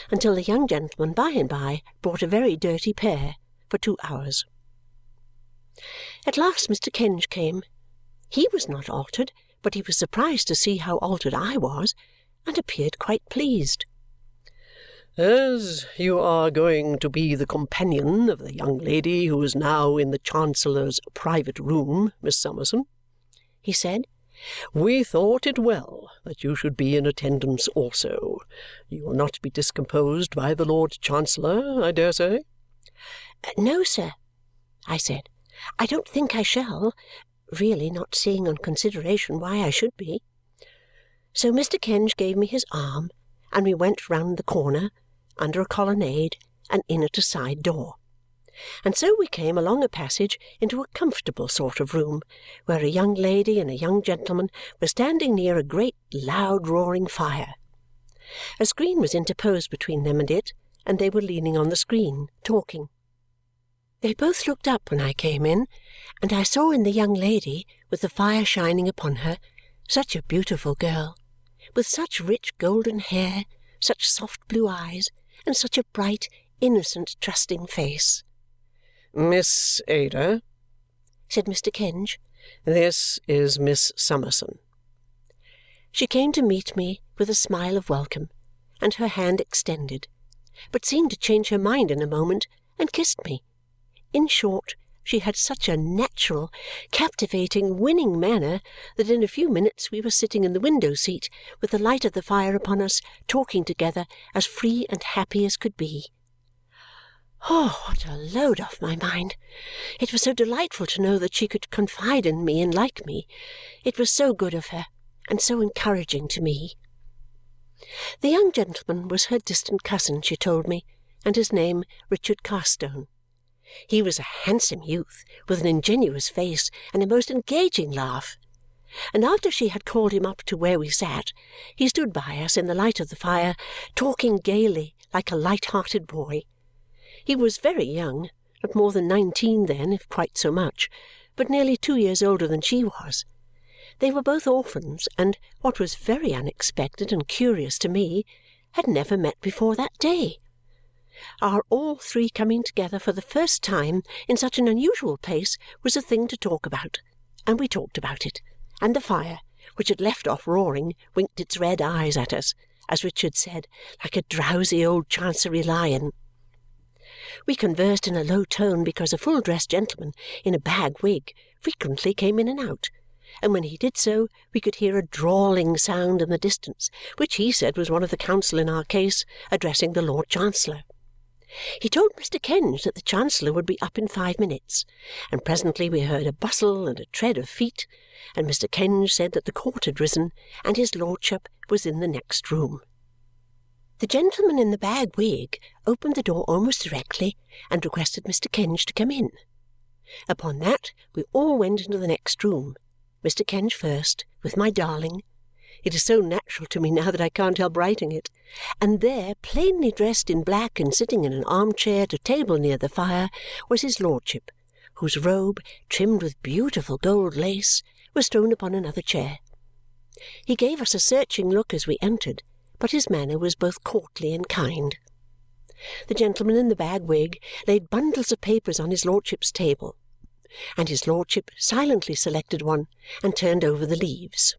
B: until the young gentleman by and by brought a very dirty pair for 2 hours. At last Mr. Kenge came. He was not altered, but he was surprised to see how altered I was, and appeared quite pleased.
A: "As you are going to be the companion of the young lady who is now in the Chancellor's private room, Miss Summerson," he said, "we thought it well that you should be in attendance also. You will not be discomposed by the Lord Chancellor, I dare say?"
B: "No, sir," I said. "I don't think I shall, really not seeing on consideration why I should be." So Mr. Kenge gave me his arm, and we went round the corner, under a colonnade, and in at a side door. And so we came along a passage into a comfortable sort of room, where a young lady and a young gentleman were standing near a great loud roaring fire. A screen was interposed between them and it, and they were leaning on the screen, talking. They both looked up when I came in, and I saw in the young lady, with the fire shining upon her, such a beautiful girl, with such rich golden hair, such soft blue eyes, and such a bright, innocent, trusting face.
A: "Miss Ada,"
B: said Mr. Kenge,
A: "this is Miss Summerson."
B: She came to meet me with a smile of welcome, and her hand extended, but seemed to change her mind in a moment and kissed me. In short, she had such a natural, captivating, winning manner that in a few minutes we were sitting in the window-seat with the light of the fire upon us, talking together as free and happy as could be. Oh, what a load off my mind! It was so delightful to know that she could confide in me and like me. It was so good of her, and so encouraging to me. The young gentleman was her distant cousin, she told me, and his name Richard Carstone. He was a handsome youth, with an ingenuous face and a most engaging laugh. And after she had called him up to where we sat, he stood by us in the light of the fire, talking gaily like a light-hearted boy. He was very young, not more than 19 then, if quite so much, but nearly 2 years older than she was. They were both orphans, and, what was very unexpected and curious to me, had never met before that day. Our all three coming together for the first time in such an unusual place was a thing to talk about, and we talked about it, and the fire, which had left off roaring, winked its red eyes at us, as Richard said, like a drowsy old Chancery lion. We conversed in a low tone because a full-dressed gentleman in a bag wig frequently came in and out, and when he did so we could hear a drawling sound in the distance, which he said was one of the counsel in our case addressing the Lord Chancellor. He told Mr. Kenge that the Chancellor would be up in 5 minutes, and presently we heard a bustle and a tread of feet, and Mr. Kenge said that the court had risen, and his lordship was in the next room. The gentleman in the bag wig opened the door almost directly and requested Mr. Kenge to come in. Upon that we all went into the next room, Mr. Kenge first, with my darling, It is so natural to me now that I can't help writing it. And there, plainly dressed in black and sitting in an arm-chair at a table near the fire, was his lordship, whose robe, trimmed with beautiful gold lace, was thrown upon another chair. He gave us a searching look as we entered, but his manner was both courtly and kind. The gentleman in the bag wig laid bundles of papers on his lordship's table, and his lordship silently selected one and turned over the leaves.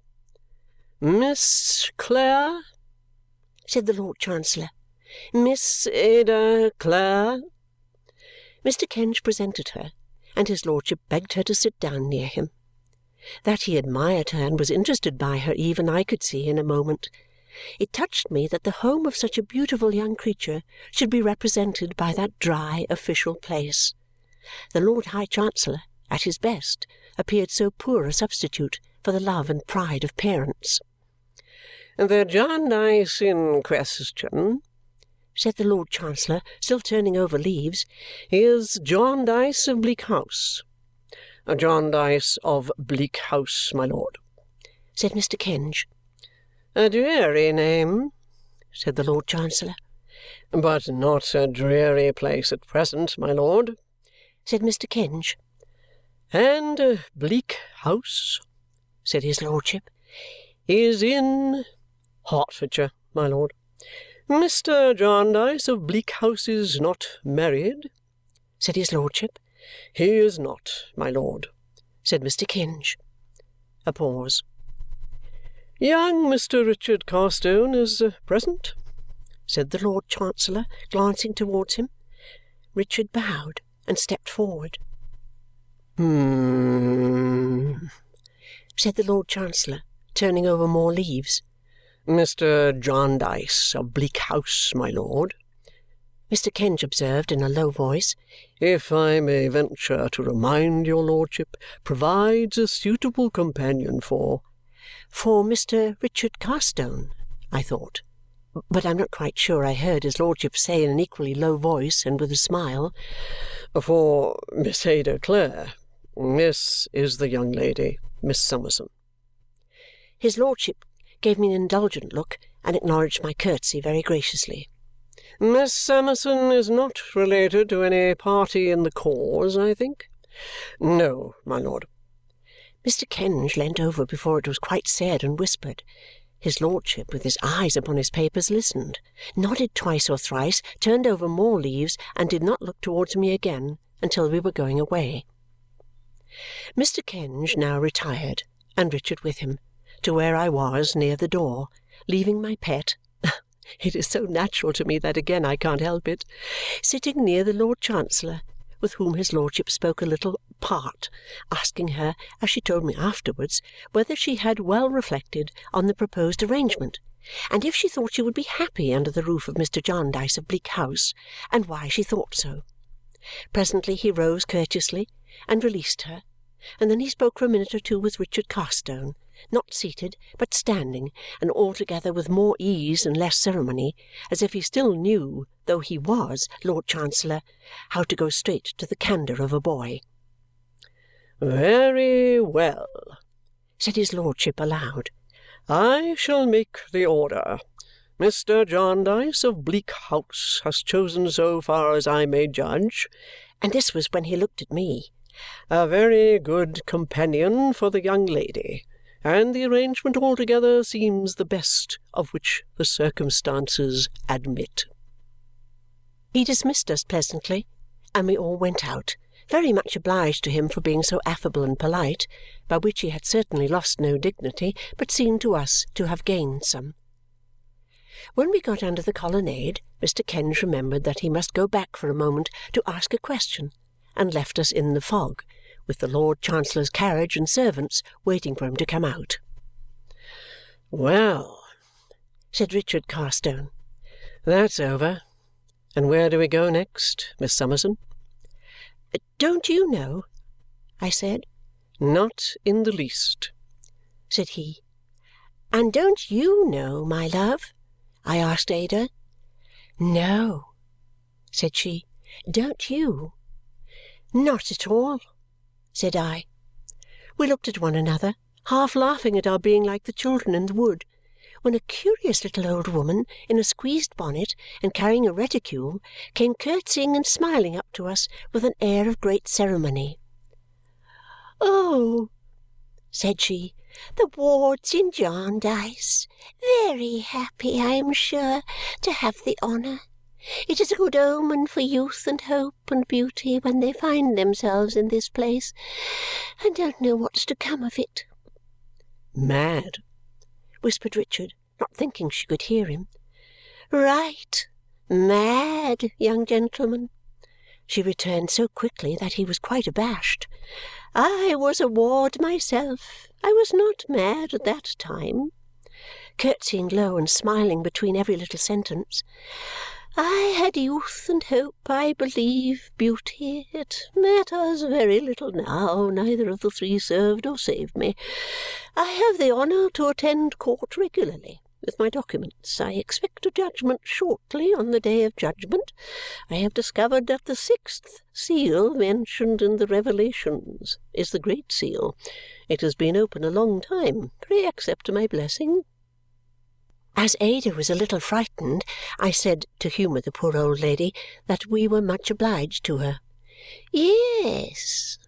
B: "Miss Clare?" said the Lord Chancellor. "Miss Ada Clare?" Mr. Kenge presented her, and his lordship begged her to sit down near him. That he admired her and was interested by her even I could see in a moment. It touched me that the home of such a beautiful young creature should be represented by that dry official place. The Lord High Chancellor, at his best, appeared so poor a substitute for the love and pride of parents. "The Jarndyce in question," said the Lord Chancellor, still turning over leaves, "is Jarndyce of Bleak House." "Jarndyce of Bleak House, my lord," said Mr. Kenge. "A dreary name," said the Lord Chancellor. "But not a dreary place at present, my lord," said Mr. Kenge. "And Bleak House," said his lordship, "is in Hertfordshire, my lord. Mr. Jarndyce of Bleak House is not married," said his lordship. "He is not, my lord," said Mr. Kenge. A pause. "Young Mr. Richard Carstone is present," said the Lord Chancellor, glancing towards him. Richard bowed and stepped forward. Said the Lord Chancellor, turning over more leaves. "Mr. Jarndyce of Bleak House, my lord," Mr. Kenge observed in a low voice, "if I may venture to remind your lordship, provides a suitable companion for Mr. Richard Carstone," I thought. But I'm not quite sure I heard his lordship say in an equally low voice and with a smile, "For Miss Ada Clare. This is the young lady, Miss Summerson." His lordship gave me an indulgent look and acknowledged my curtsy very graciously. "Miss Summerson is not related to any party in the cause, I think?" "No, my lord." Mr. Kenge leant over before it was quite said and whispered. His lordship, with his eyes upon his papers, listened, nodded twice or thrice, turned over more leaves, and did not look towards me again until we were going away. Mr. Kenge now retired, and Richard with him, to where I was near the door, leaving my pet it is so natural to me that again I can't help it sitting near the Lord Chancellor, with whom his lordship spoke a little apart, asking her, as she told me afterwards, whether she had well reflected on the proposed arrangement, and if she thought she would be happy under the roof of Mr. Jarndyce of Bleak House, and why she thought so. Presently he rose courteously and released her, and then he spoke for a minute or two with Richard Carstone, not seated, but standing, and altogether with more ease and less ceremony, as if he still knew, though he was Lord Chancellor, how to go straight to the candour of a boy. "Very well," said his lordship aloud. "I shall make the order. Mr. Jarndyce of Bleak House has chosen, so far as I may judge," and this was when he looked at me, "a very good companion for the young lady, and the arrangement altogether seems the best of which the circumstances admit." He dismissed us pleasantly, and we all went out, very much obliged to him for being so affable and polite, by which he had certainly lost no dignity, but seemed to us to have gained some. When we got under the colonnade, Mr. Kenge remembered that he must go back for a moment to ask a question, and left us in the fog, with the Lord Chancellor's carriage and servants waiting for him to come out. "Well," said Richard Carstone, "that's over. And where do we go next, Miss Summerson?" "Don't you know?" I said. "Not in the least," said he. "And don't you know, my love?" I asked Ada. "No," said she. "Don't you?" "Not at all," said I. We looked at one another, half laughing at our being like the children in the wood, when a curious little old woman in a squeezed bonnet and carrying a reticule came curtsying and smiling up to us with an air of great ceremony. "Oh," said she, "the wards in Jarndyce. Very happy, I am sure, to have the honour. It is a good omen for youth and hope and beauty when they find themselves in this place, and don't know what's to come of it."
A: "Mad,"
B: whispered Richard, not thinking she could hear him. "Right. Mad, young gentleman," she returned so quickly that he was quite abashed. "I was a ward myself. I was not mad at that time," curtsying low and smiling between every little sentence. "I had youth and hope, I believe, beauty. It matters very little now. Neither of the three served or saved me. I have the honour to attend court regularly with my documents. I expect a judgment shortly on the day of judgment. I have discovered that the 6th seal mentioned in the Revelations is the Great Seal. It has been open a long time. Pray accept my blessing." As Ada was a little frightened, I said, to humour the poor old lady, that we were much obliged to her. "Yes,"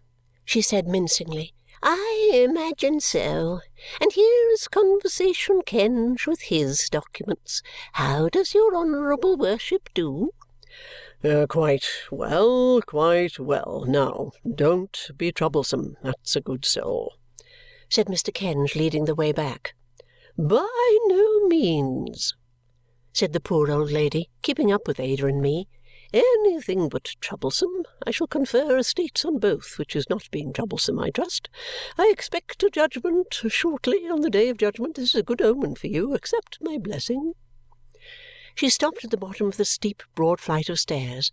B: she said mincingly, "I imagine so. And here is Conversation Kenge with his documents. How does your honourable worship do?"
A: Quite well, quite well. Now, don't be troublesome, that's a good soul," said Mr. Kenge, leading the way back. "By no means," said the poor old lady, keeping up with Ada and me. "Anything but troublesome. I shall confer estates on both, which is not being troublesome, I trust. I expect a judgment shortly on the day of judgment. This is a good omen for you. Accept my blessing." She stopped at the bottom of the steep, broad flight of stairs,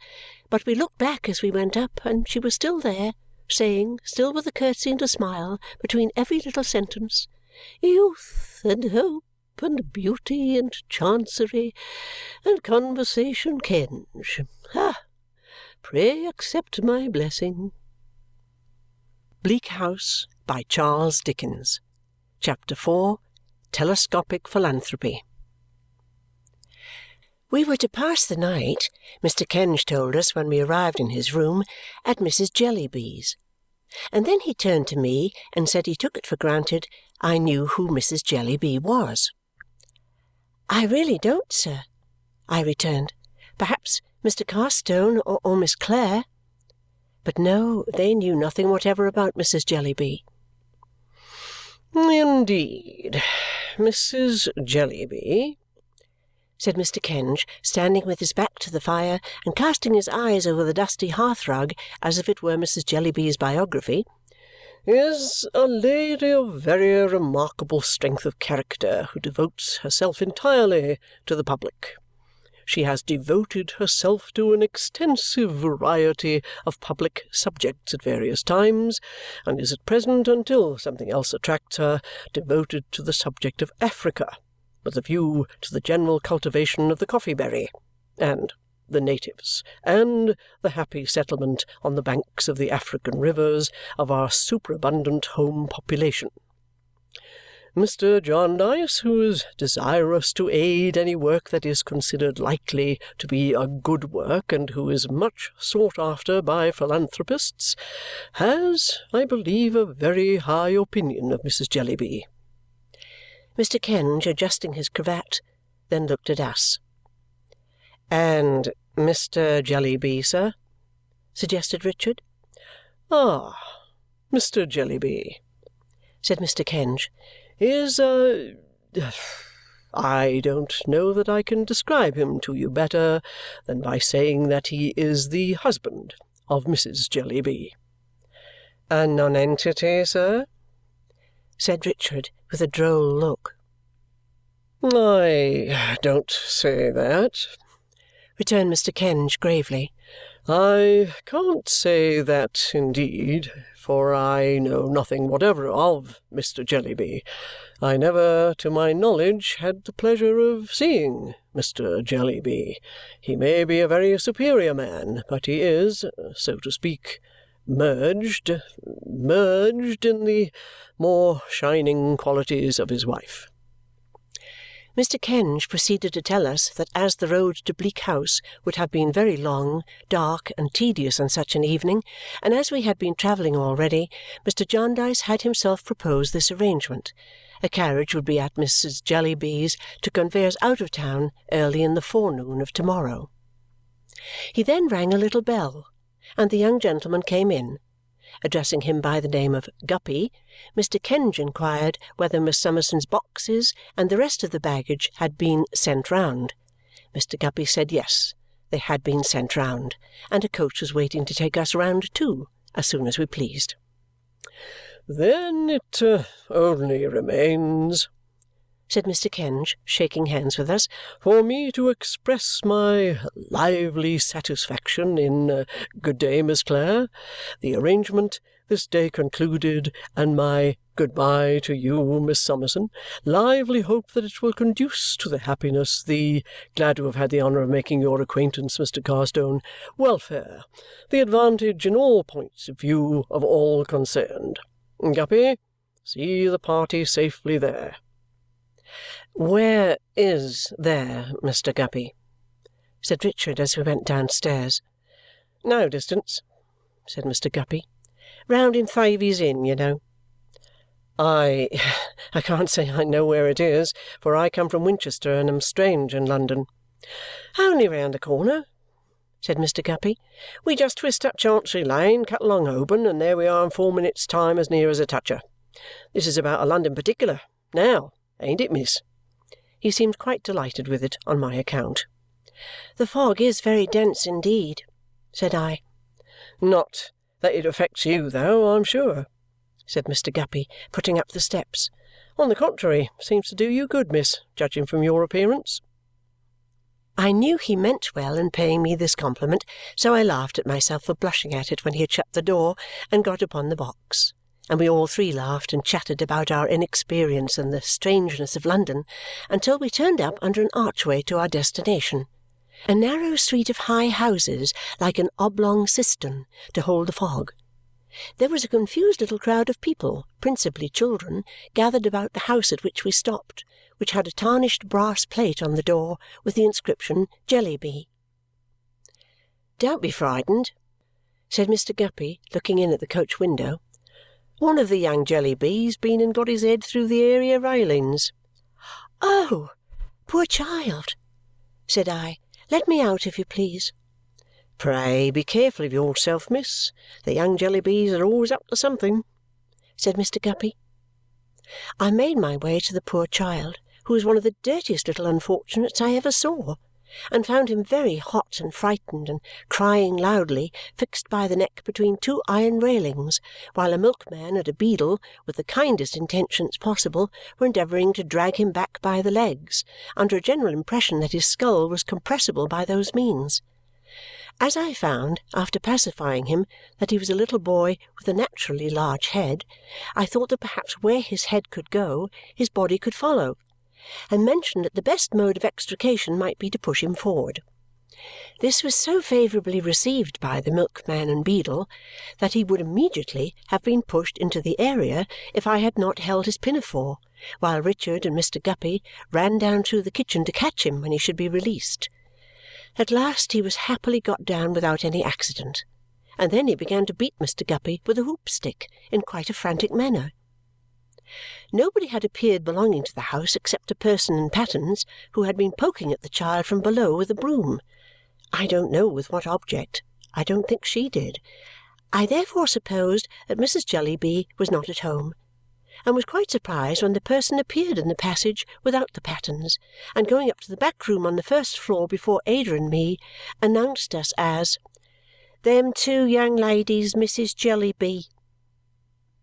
A: but we looked back as we went up, and she was still there, saying, still with a curtsy and a smile between every little sentence, "Youth and hope and beauty and Chancery and Conversation Kenge. Pray accept my blessing." Bleak House by Charles Dickens. Chapter 4. Telescopic Philanthropy. We were to pass the night, Mr. Kenge told us when we arrived in his room, at Mrs. Jellyby's, and then he turned to me and said he took it for granted I knew who Mrs. Jellyby was. "I really don't, sir," I returned. "Perhaps Mr. Carstone or Miss Clare." But no, they knew nothing whatever about Mrs. Jellyby. "Indeed, Mrs. Jellyby," said Mr. Kenge, standing with his back to the fire and casting his eyes over the dusty hearth-rug as if it were Mrs. Jellyby's biography, "is a lady of very remarkable strength of character who devotes herself entirely to the public. She has devoted herself to an extensive variety of public subjects at various times, and is at present, until something else attracts her, devoted to the subject of Africa, with a view to the general cultivation of the coffee-berry, and the natives, and the happy settlement on the banks of the African rivers of our superabundant home population. Mr. Jarndyce, who is desirous to aid any work that is considered likely to be a good work and who is much sought after by philanthropists, has, I believe, a very high opinion of Mrs. Jellyby."
B: Mr. Kenge, adjusting his cravat, then looked at us.
A: "And Mr. Jellyby, sir?"
B: suggested Richard.
A: "Ah, Mr. Jellyby,"
B: said Mr. Kenge,
A: "is I don't know that I can describe him to you better than by saying that he is the husband of Mrs. Jellyby." "A nonentity, sir?"
B: said Richard with a droll look.
A: "I don't say that," returned Mr. Kenge gravely. "I can't say that, indeed, for I know nothing whatever of Mr. Jellyby. I never, to my knowledge, had the pleasure of seeing Mr. Jellyby. He may be a very superior man, but he is, so to speak, merged in the more shining qualities of his wife."
B: Mr. Kenge proceeded to tell us that as the road to Bleak House would have been very long, dark, and tedious on such an evening, and as we had been travelling already, Mr. Jarndyce had himself proposed this arrangement. A carriage would be at Mrs. Jellyby's to convey us out of town early in the forenoon of to-morrow. He then rang a little bell, and the young gentleman came in. Addressing him by the name of Guppy, Mr. Kenge inquired whether Miss Summerson's boxes and the rest of the baggage had been sent round. Mr. Guppy said yes, they had been sent round, and a coach was waiting to take us round too, as soon as we pleased.
C: "Then it only remains," said Mr. Kenge, shaking hands with us, "for me to express my lively satisfaction in good day, Miss Clare, the arrangement this day concluded, and my good-bye to you, Miss Summerson. Lively hope that it will conduce to the happiness, the glad to have had the honour of making your acquaintance, Mr. Carstone, welfare, the advantage in all points of view of all concerned. Guppy, see the party safely there."
A: "Where is there, Mr. Guppy?" said Richard as we went downstairs.
C: "No distance,"
A: said Mr. Guppy. "Round in Thavies Inn, you know."
C: I can't say I know where it is, for I come from Winchester and am strange in London."
A: "Only round the corner," said Mr. Guppy. "We just twist up Chancery Lane, cut along Holborn, and there we are in 4 minutes' time, as near as a toucher. This is about a London particular. Now, ain't it, miss?" He seemed quite delighted with it on my account.
B: "The fog is very dense indeed," said I.
C: "Not that it affects you, though, I'm sure," said Mr. Guppy,
A: putting up the steps.
C: "On the contrary, seems to do you good, miss, judging from your appearance."
B: I knew he meant well in paying me this compliment, so I laughed at myself for blushing at it when he had shut the door and got upon the box, and we all three laughed and chatted about our inexperience and the strangeness of London until we turned up under an archway to our destination, a narrow street of high houses like an oblong cistern to hold the fog. There was a confused little crowd of people, principally children, gathered about the house at which we stopped, which had a tarnished brass plate on the door with the inscription Jellyby.
A: "Don't be frightened," said Mr. Guppy, looking in at the coach window. "One of the young Jellybys been and got his head through the area railings."
B: "Oh, poor child!" said I. "Let me out, if you please."
A: "Pray be careful of yourself, miss. The young Jellybys are always up to something,"
B: said Mr. Guppy. I made my way to the poor child, who was one of the dirtiest little unfortunates I ever saw, and found him very hot and frightened and crying loudly, fixed by the neck between 2 iron railings, while a milkman and a beadle, with the kindest intentions possible, were endeavouring to drag him back by the legs, under a general impression that his skull was compressible by those means. As I found, after pacifying him, that he was a little boy with a naturally large head, I thought that perhaps where his head could go, his body could follow, and mentioned that the best mode of extrication might be to push him forward. This was so favourably received by the milkman and beadle that he would immediately have been pushed into the area if I had not held his pinafore, while Richard and Mr. Guppy ran down through the kitchen to catch him when he should be released. At last he was happily got down without any accident, and then he began to beat Mr. Guppy with a hoop-stick in quite a frantic manner. Nobody had appeared belonging to the house except a person in pattens who had been poking at the child from below with a broom. I don't know with what object. I don't think she did. I therefore supposed that Mrs. Jellyby was not at home, and was quite surprised when the person appeared in the passage without the pattens, and going up to the back room on the first floor before Ada and me, announced us as "Them 2 young ladies, Mrs. Jellyby."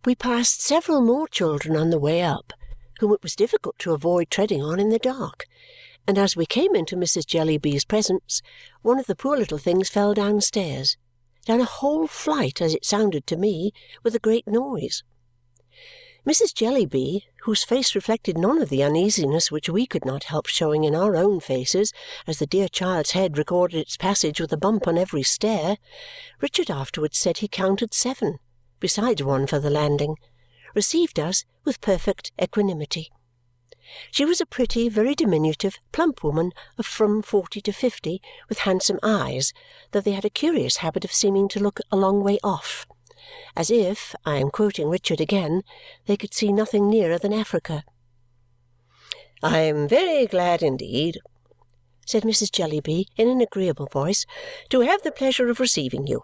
B: We passed several more children on the way up, whom it was difficult to avoid treading on in the dark, and as we came into Mrs. Jellyby's presence, one of the poor little things fell downstairs, down a whole flight, as it sounded to me, with a great noise. Mrs. Jellyby, whose face reflected none of the uneasiness which we could not help showing in our own faces as the dear child's head recorded its passage with a bump on every stair, Richard afterwards said he counted 7, besides one for the landing, received us with perfect equanimity. She was a pretty, very diminutive, plump woman of from 40 to 50, with handsome eyes, though they had a curious habit of seeming to look a long way off, as if, I am quoting Richard again, they could see nothing nearer than Africa.
C: "I am very glad indeed,"
B: said Mrs. Jellyby in an agreeable voice,
C: "to have the pleasure of receiving you.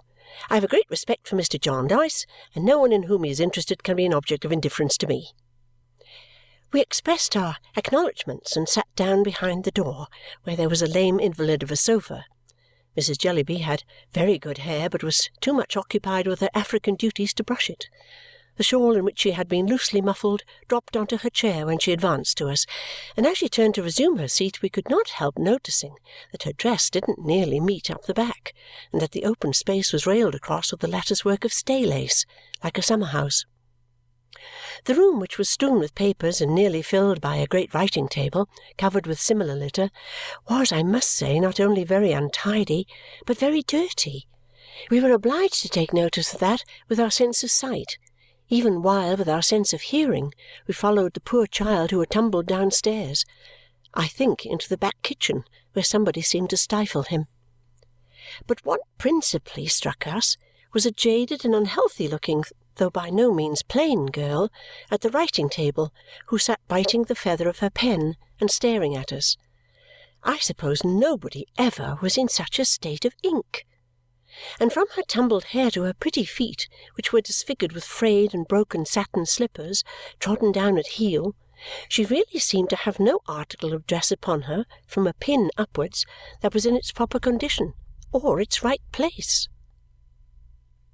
C: I have a great respect for Mr. Jarndyce, and no one in whom he is interested can be an object of indifference to me."
B: We expressed our acknowledgments and sat down behind the door, where there was a lame invalid of a sofa. Mrs. Jellyby had very good hair, but was too much occupied with her African duties to brush it. The shawl in which she had been loosely muffled dropped onto her chair when she advanced to us, and as she turned to resume her seat we could not help noticing that her dress didn't nearly meet up the back, and that the open space was railed across with a lattice-work of stay-lace, like a summer-house. The room, which was strewn with papers and nearly filled by a great writing-table, covered with similar litter, was, I must say, not only very untidy, but very dirty. We were obliged to take notice of that with our sense of sight, even while, with our sense of hearing, we followed the poor child who had tumbled downstairs, I think into the back kitchen, where somebody seemed to stifle him. But what principally struck us was a jaded and unhealthy-looking, though by no means plain, girl at the writing-table, who sat biting the feather of her pen and staring at us. I suppose nobody ever was in such a state of ink. And from her tumbled hair to her pretty feet, which were disfigured with frayed and broken satin slippers, trodden down at heel, she really seemed to have no article of dress upon her, from a pin upwards, that was in its proper condition, or its right place.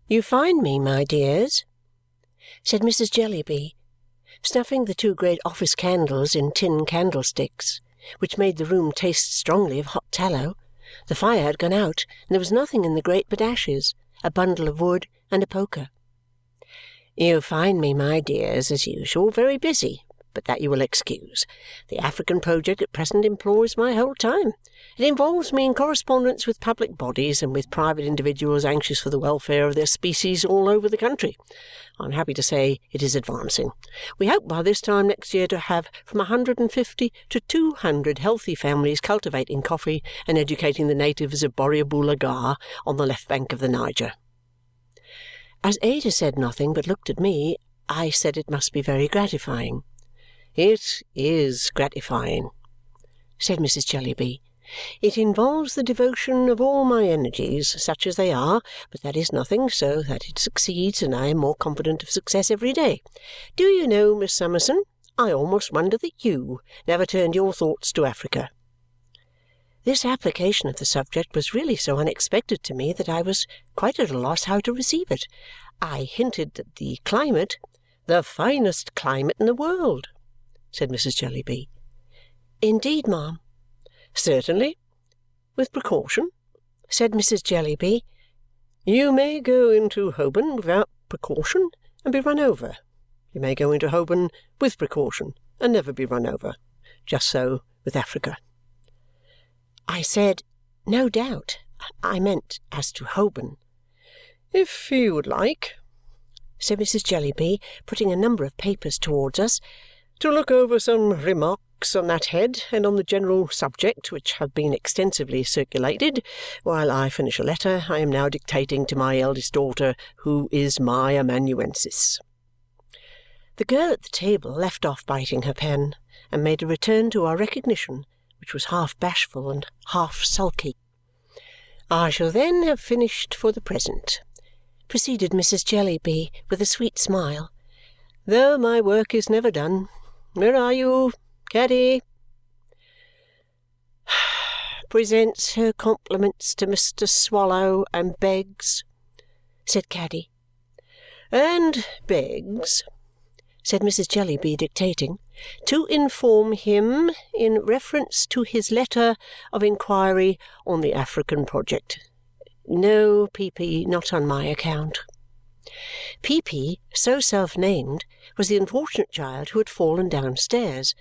B: "You find me, my dears," said Mrs. Jellyby, snuffing the two great office candles in tin candlesticks, which made the room taste strongly of hot tallow. The fire had gone out, and there was nothing in the grate but ashes, a bundle of wood, and a poker. "You find me, my dears, as usual, very busy, but that you will excuse. The African project at present employs my whole time. It involves me in correspondence with public bodies and with private individuals anxious for the welfare of their species all over the country. I am happy to say it is advancing. We hope by this time next year to have from 150 to 200 healthy families cultivating coffee and educating the natives of Borrioboola on the left bank of the Niger." As Ada said nothing but looked at me, I said it must be very gratifying. "It is gratifying," said Mrs. Jellyby. "It involves the devotion of all my energies, such as they are, but that is nothing, so that it succeeds, and I am more confident of success every day. Do you know, Miss Summerson, I almost wonder that you never turned your thoughts to Africa." This application of the subject was really so unexpected to me that I was quite at a loss how to receive it. I hinted that the climate, "the finest climate in the world," said Mrs. Jellyby. "Indeed, ma'am?" "Certainly. With precaution," said Mrs. Jellyby. "You may go into Holborn without precaution and be run over. You may go into Holborn with precaution and never be run over. Just so with Africa." I said, "No doubt. I meant as to Holborn." "If you would like," said Mrs. Jellyby, putting a number of papers towards us, "to look over some remarks on that head and on the general subject which have been extensively circulated, while I finish a letter I am now dictating to my eldest daughter, who is my amanuensis." The girl at the table left off biting her pen and made a return to our recognition, which was half bashful and half sulky. "I shall then have finished for the present," proceeded Mrs. Jellyby with a sweet smile, "though my work is never done. Where are you, Caddy?" "Presents her compliments to Mr. Swallow and begs," said Caddy. "And begs," said Mrs. Jellyby, dictating, "to inform him in reference to his letter of inquiry on the African project. No, Peepy, not on my account." Peepy, so self-named, was the unfortunate child who had fallen downstairs,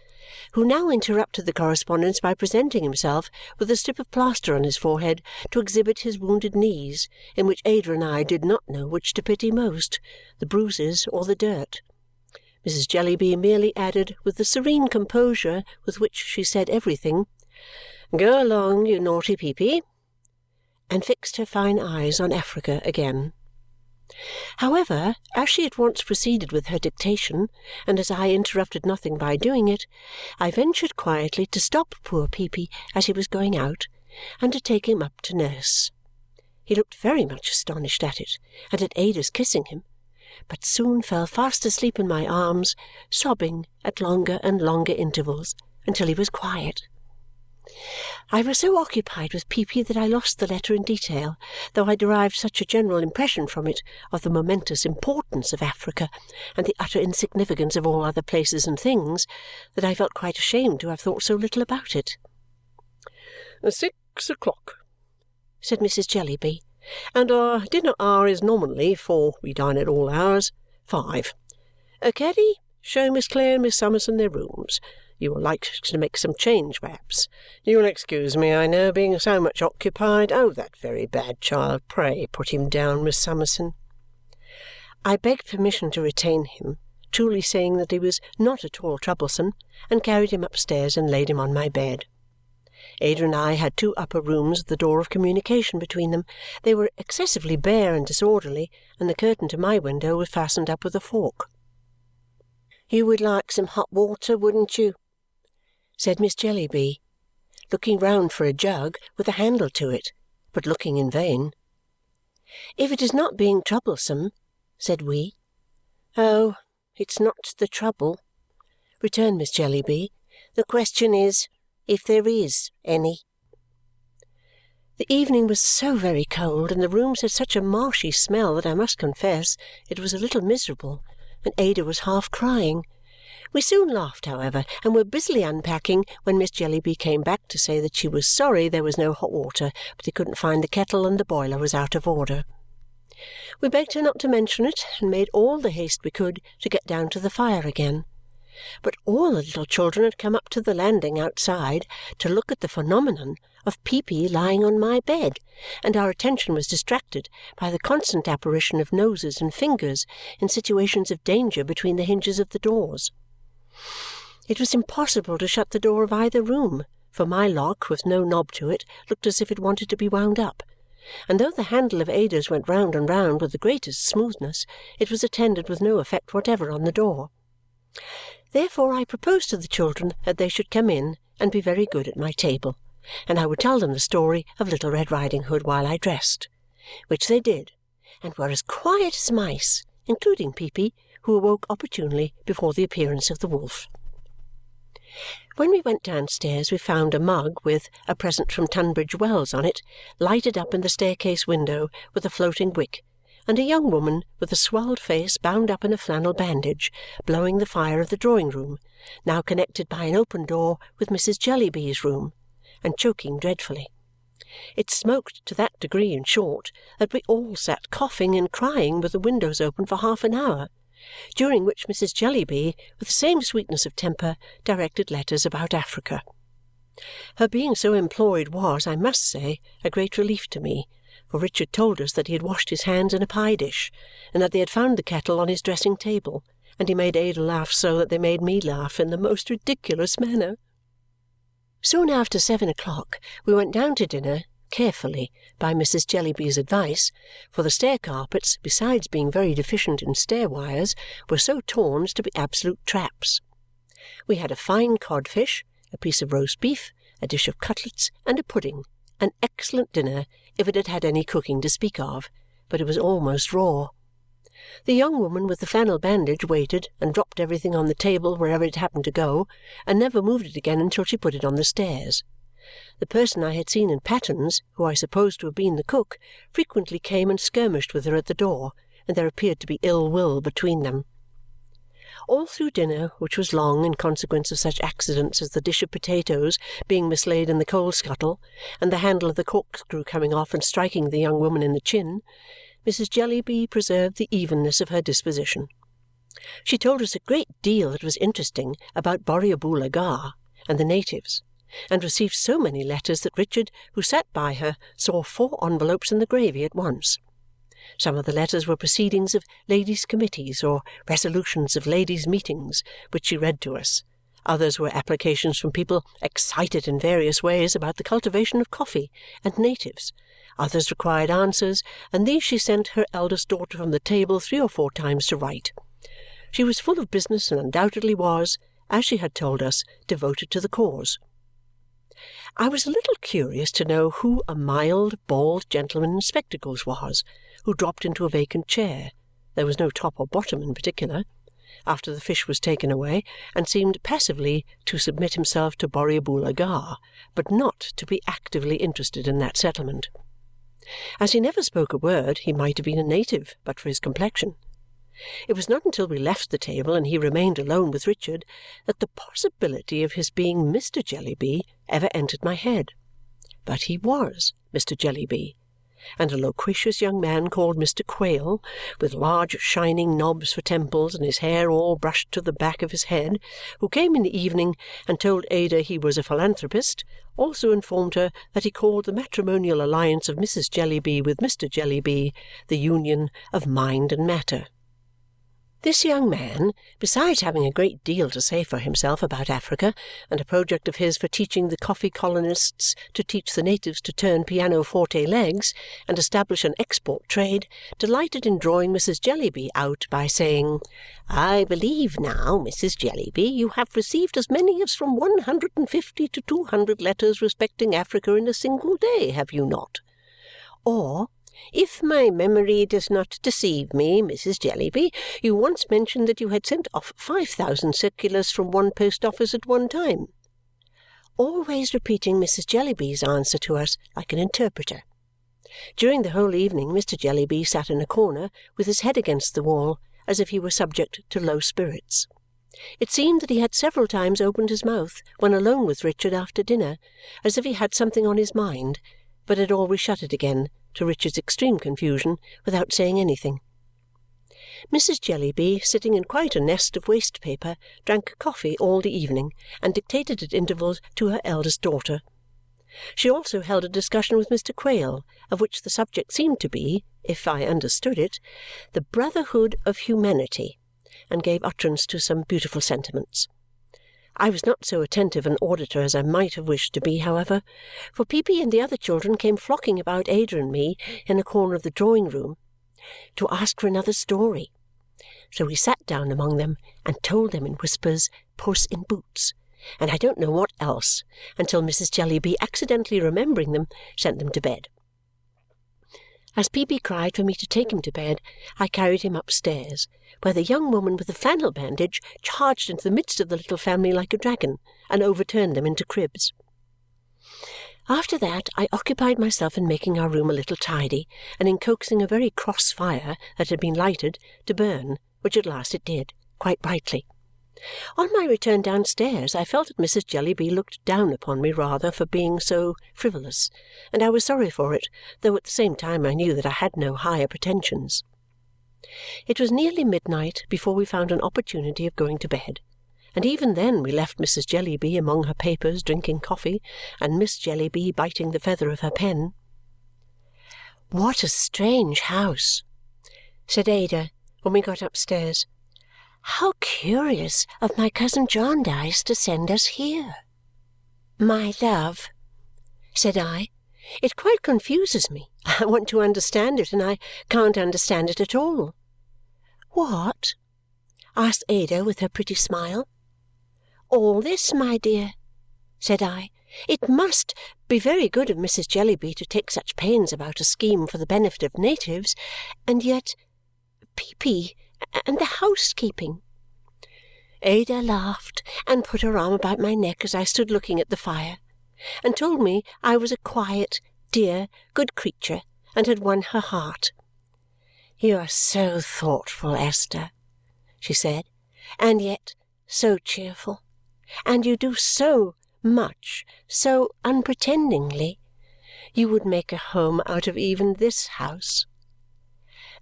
B: who now interrupted the correspondence by presenting himself with a strip of plaster on his forehead to exhibit his wounded knees, in which Ada and I did not know which to pity most, the bruises or the dirt. Mrs. Jellyby merely added, with the serene composure with which she said everything, "Go along, you naughty Peepy," and fixed her fine eyes on Africa again. However, as she at once proceeded with her dictation, and as I interrupted nothing by doing it, I ventured quietly to stop poor Peepy as he was going out and to take him up to nurse. He looked very much astonished at it and at Ada's kissing him, but soon fell fast asleep in my arms, sobbing at longer and longer intervals until he was quiet. I was so occupied with Peepy that I lost the letter in detail, though I derived such a general impression from it of the momentous importance of Africa and the utter insignificance of all other places and things that I felt quite ashamed to have thought so little about it.
C: 6 o'clock,
B: said Mrs. Jellyby,
C: and our dinner hour is nominally, for we dine at all hours, 5. Caddy, show Miss Clare and Miss Summerson their rooms. You will like to make some change, perhaps. You will excuse me, I know, being so much occupied. Oh, that very bad child! Pray put him down, Miss Summerson."
B: I begged permission to retain him, truly saying that he was not at all troublesome, and carried him upstairs and laid him on my bed. Ada and I had 2 upper rooms with the door of communication between them. They were excessively bare and disorderly, and the curtain to my window was fastened up with a fork. "You would like some hot water, wouldn't you?" said Miss Jellyby, looking round for a jug with a handle to it, but looking in vain. "If it is not being troublesome," said we. "Oh, it's not the trouble," returned Miss Jellyby. "The question is, if there is any." The evening was so very cold, and the rooms had such a marshy smell that I must confess it was a little miserable, and Ada was half crying. We soon laughed, however, and were busily unpacking when Miss Jellyby came back to say that she was sorry there was no hot water, but they couldn't find the kettle and the boiler was out of order. We begged her not to mention it, and made all the haste we could to get down to the fire again. But all the little children had come up to the landing outside to look at the phenomenon of Peepy lying on my bed, and our attention was distracted by the constant apparition of noses and fingers in situations of danger between the hinges of the doors. It was impossible to shut the door of either room, for my lock, with no knob to it, looked as if it wanted to be wound up, and though the handle of Ada's went round and round with the greatest smoothness, it was attended with no effect whatever on the door. Therefore I proposed to the children that they should come in and be very good at my table, and I would tell them the story of Little Red Riding Hood while I dressed, which they did, and were as quiet as mice, including Peepy, who awoke opportunely before the appearance of the wolf. When we went downstairs, we found a mug with "A Present from Tunbridge Wells" on it, lighted up in the staircase window with a floating wick, and a young woman with a swelled face bound up in a flannel bandage, blowing the fire of the drawing-room, now connected by an open door with Mrs. Jellyby's room, and choking dreadfully. It smoked to that degree, in short, that we all sat coughing and crying with the windows open for half an hour, during which Mrs. Jellyby, with the same sweetness of temper, directed letters about Africa. Her being so employed was, I must say, a great relief to me, for Richard told us that he had washed his hands in a pie-dish, and that they had found the kettle on his dressing-table, and he made Ada laugh so that they made me laugh in the most ridiculous manner. Soon after 7 o'clock we went down to dinner, carefully, by Mrs. Jellyby's advice, for the stair-carpets, besides being very deficient in stair-wires, were so torn as to be absolute traps. We had a fine codfish, a piece of roast beef, a dish of cutlets, and a pudding, an excellent dinner if it had had any cooking to speak of, but it was almost raw. The young woman with the flannel bandage waited and dropped everything on the table wherever it happened to go, and never moved it again until she put it on the stairs. The person I had seen in pattens, who I supposed to have been the cook, frequently came and skirmished with her at the door, and there appeared to be ill will between them. All through dinner, which was long in consequence of such accidents as the dish of potatoes being mislaid in the coal-scuttle, and the handle of the corkscrew coming off and striking the young woman in the chin, Mrs. Jellyby preserved the evenness of her disposition. She told us a great deal that was interesting about Borrioboola Gha and the natives, and received so many letters that Richard, who sat by her, saw 4 envelopes in the gravy at once. Some of the letters were proceedings of ladies' committees or resolutions of ladies' meetings, which she read to us. Others were applications from people excited in various ways about the cultivation of coffee and natives. Others required answers, and these she sent her eldest daughter from the table 3 or 4 times to write. She was full of business and undoubtedly was, as she had told us, devoted to the cause. I was a little curious to know who a mild, bald gentleman in spectacles was, who dropped into a vacant chair (there was no top or bottom in particular) after the fish was taken away, and seemed passively to submit himself to Borrioboola Gha, but not to be actively interested in that settlement. As he never spoke a word, he might have been a native but for his complexion. It was not until we left the table and he remained alone with Richard that the possibility of his being Mr. Jellyby ever entered my head. But he was Mr. Jellyby, and a loquacious young man called Mr. Quale, with large shining knobs for temples and his hair all brushed to the back of his head, who came in the evening and told Ada he was a philanthropist, also informed her that he called the matrimonial alliance of Mrs. Jellyby with Mr. Jellyby the union of mind and matter. This young man, besides having a great deal to say for himself about Africa and a project of his for teaching the coffee colonists to teach the natives to turn pianoforte legs and establish an export trade, delighted in drawing Mrs. Jellyby out by saying, "I believe now, Mrs. Jellyby, you have received as many as from 150 to 200 letters respecting Africa in a single day, have you not?" Or, "If my memory does not deceive me, Mrs. Jellyby, you once mentioned that you had sent off 5,000 circulars from one post-office at one time," always repeating Mrs. Jellyby's answer to us like an interpreter. During the whole evening Mr. Jellyby sat in a corner with his head against the wall as if he were subject to low spirits. It seemed that he had several times opened his mouth when alone with Richard after dinner, as if he had something on his mind, but had always shut it again, to Richard's extreme confusion, without saying anything. Mrs. Jellyby, sitting in quite a nest of waste paper, drank coffee all the evening and dictated at intervals to her eldest daughter. She also held a discussion with Mr. Quale, of which the subject seemed to be, if I understood it, the brotherhood of humanity, and gave utterance to some beautiful sentiments. I was not so attentive an auditor as I might have wished to be, however, for Peepy and the other children came flocking about Ada and me in a corner of the drawing-room to ask for another story. So we sat down among them and told them in whispers Puss in Boots, and I don't know what else, until Mrs. Jellyby, accidentally remembering them, sent them to bed. As Peepy cried for me to take him to bed, I carried him upstairs, where the young woman with the flannel bandage charged into the midst of the little family like a dragon and overturned them into cribs. After that I occupied myself in making our room a little tidy and in coaxing a very cross fire that had been lighted to burn, which at last it did, quite brightly. On my return downstairs, I felt that Mrs. Jellyby looked down upon me rather for being so frivolous, and I was sorry for it, though at the same time I knew that I had no higher pretensions. It was nearly midnight before we found an opportunity of going to bed, and even then we left Mrs. Jellyby among her papers drinking coffee and Miss Jellyby biting the feather of her pen. "What a strange house!" said Ada when we got upstairs. "How curious of my cousin Jarndyce to send us here!" "My love," said I, "it quite confuses me. I want to understand it, and I can't understand it at all." "What?" asked Ada with her pretty smile. "All this, my dear," said I. "It must be very good of Mrs. Jellyby to take such pains about a scheme for the benefit of natives, and yet Peepy and the housekeeping." Ada laughed and put her arm about my neck as I stood looking at the fire, and told me I was a quiet, dear, good creature and had won her heart. "You are so thoughtful, Esther," she said, "and yet so cheerful, and you do so much, so unpretendingly. You would make a home out of even this house."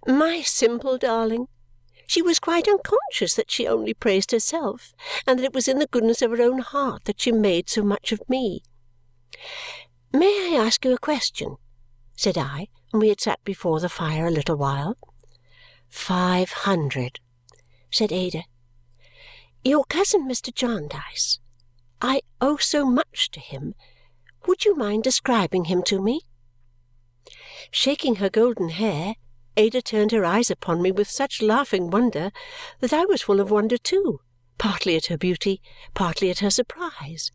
B: My simple darling! She was quite unconscious that she only praised herself and that it was in the goodness of her own heart that she made so much of me. "May I ask you a question?" said I, and we had sat before the fire a little while. 500, said Ada. Your cousin, Mr. Jarndyce. I owe so much to him. Would you mind describing him to me? Shaking her golden hair, Ada turned her eyes upon me with such laughing wonder that I was full of wonder too, partly at her beauty, partly at her surprise.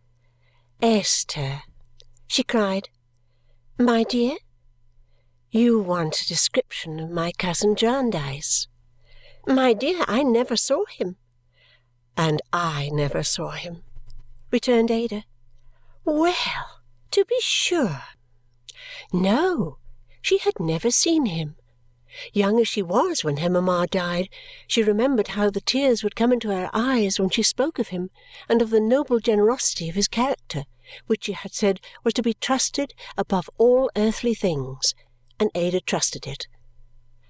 B: Esther, she cried, my dear, you want a description of my cousin Jarndyce. My dear, I never saw him. And I never saw him, returned Ada. Well, to be sure. No, she had never seen him. Young as she was when her mamma died, she remembered how the tears would come into her eyes when she spoke of him and of the noble generosity of his character, which she had said was to be trusted above all earthly things, and Ada trusted it.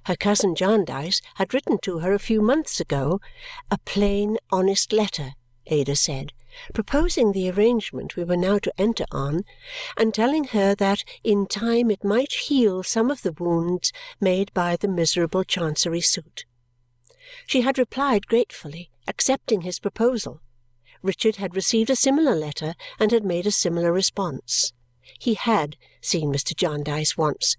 B: Her cousin Jarndyce had written to her a few months ago a plain, honest letter, Ada said, proposing the arrangement we were now to enter on, and telling her that in time it might heal some of the wounds made by the miserable Chancery suit. She had replied gratefully, accepting his proposal. Richard had received a similar letter and had made a similar response. He had seen Mr. Jarndyce once,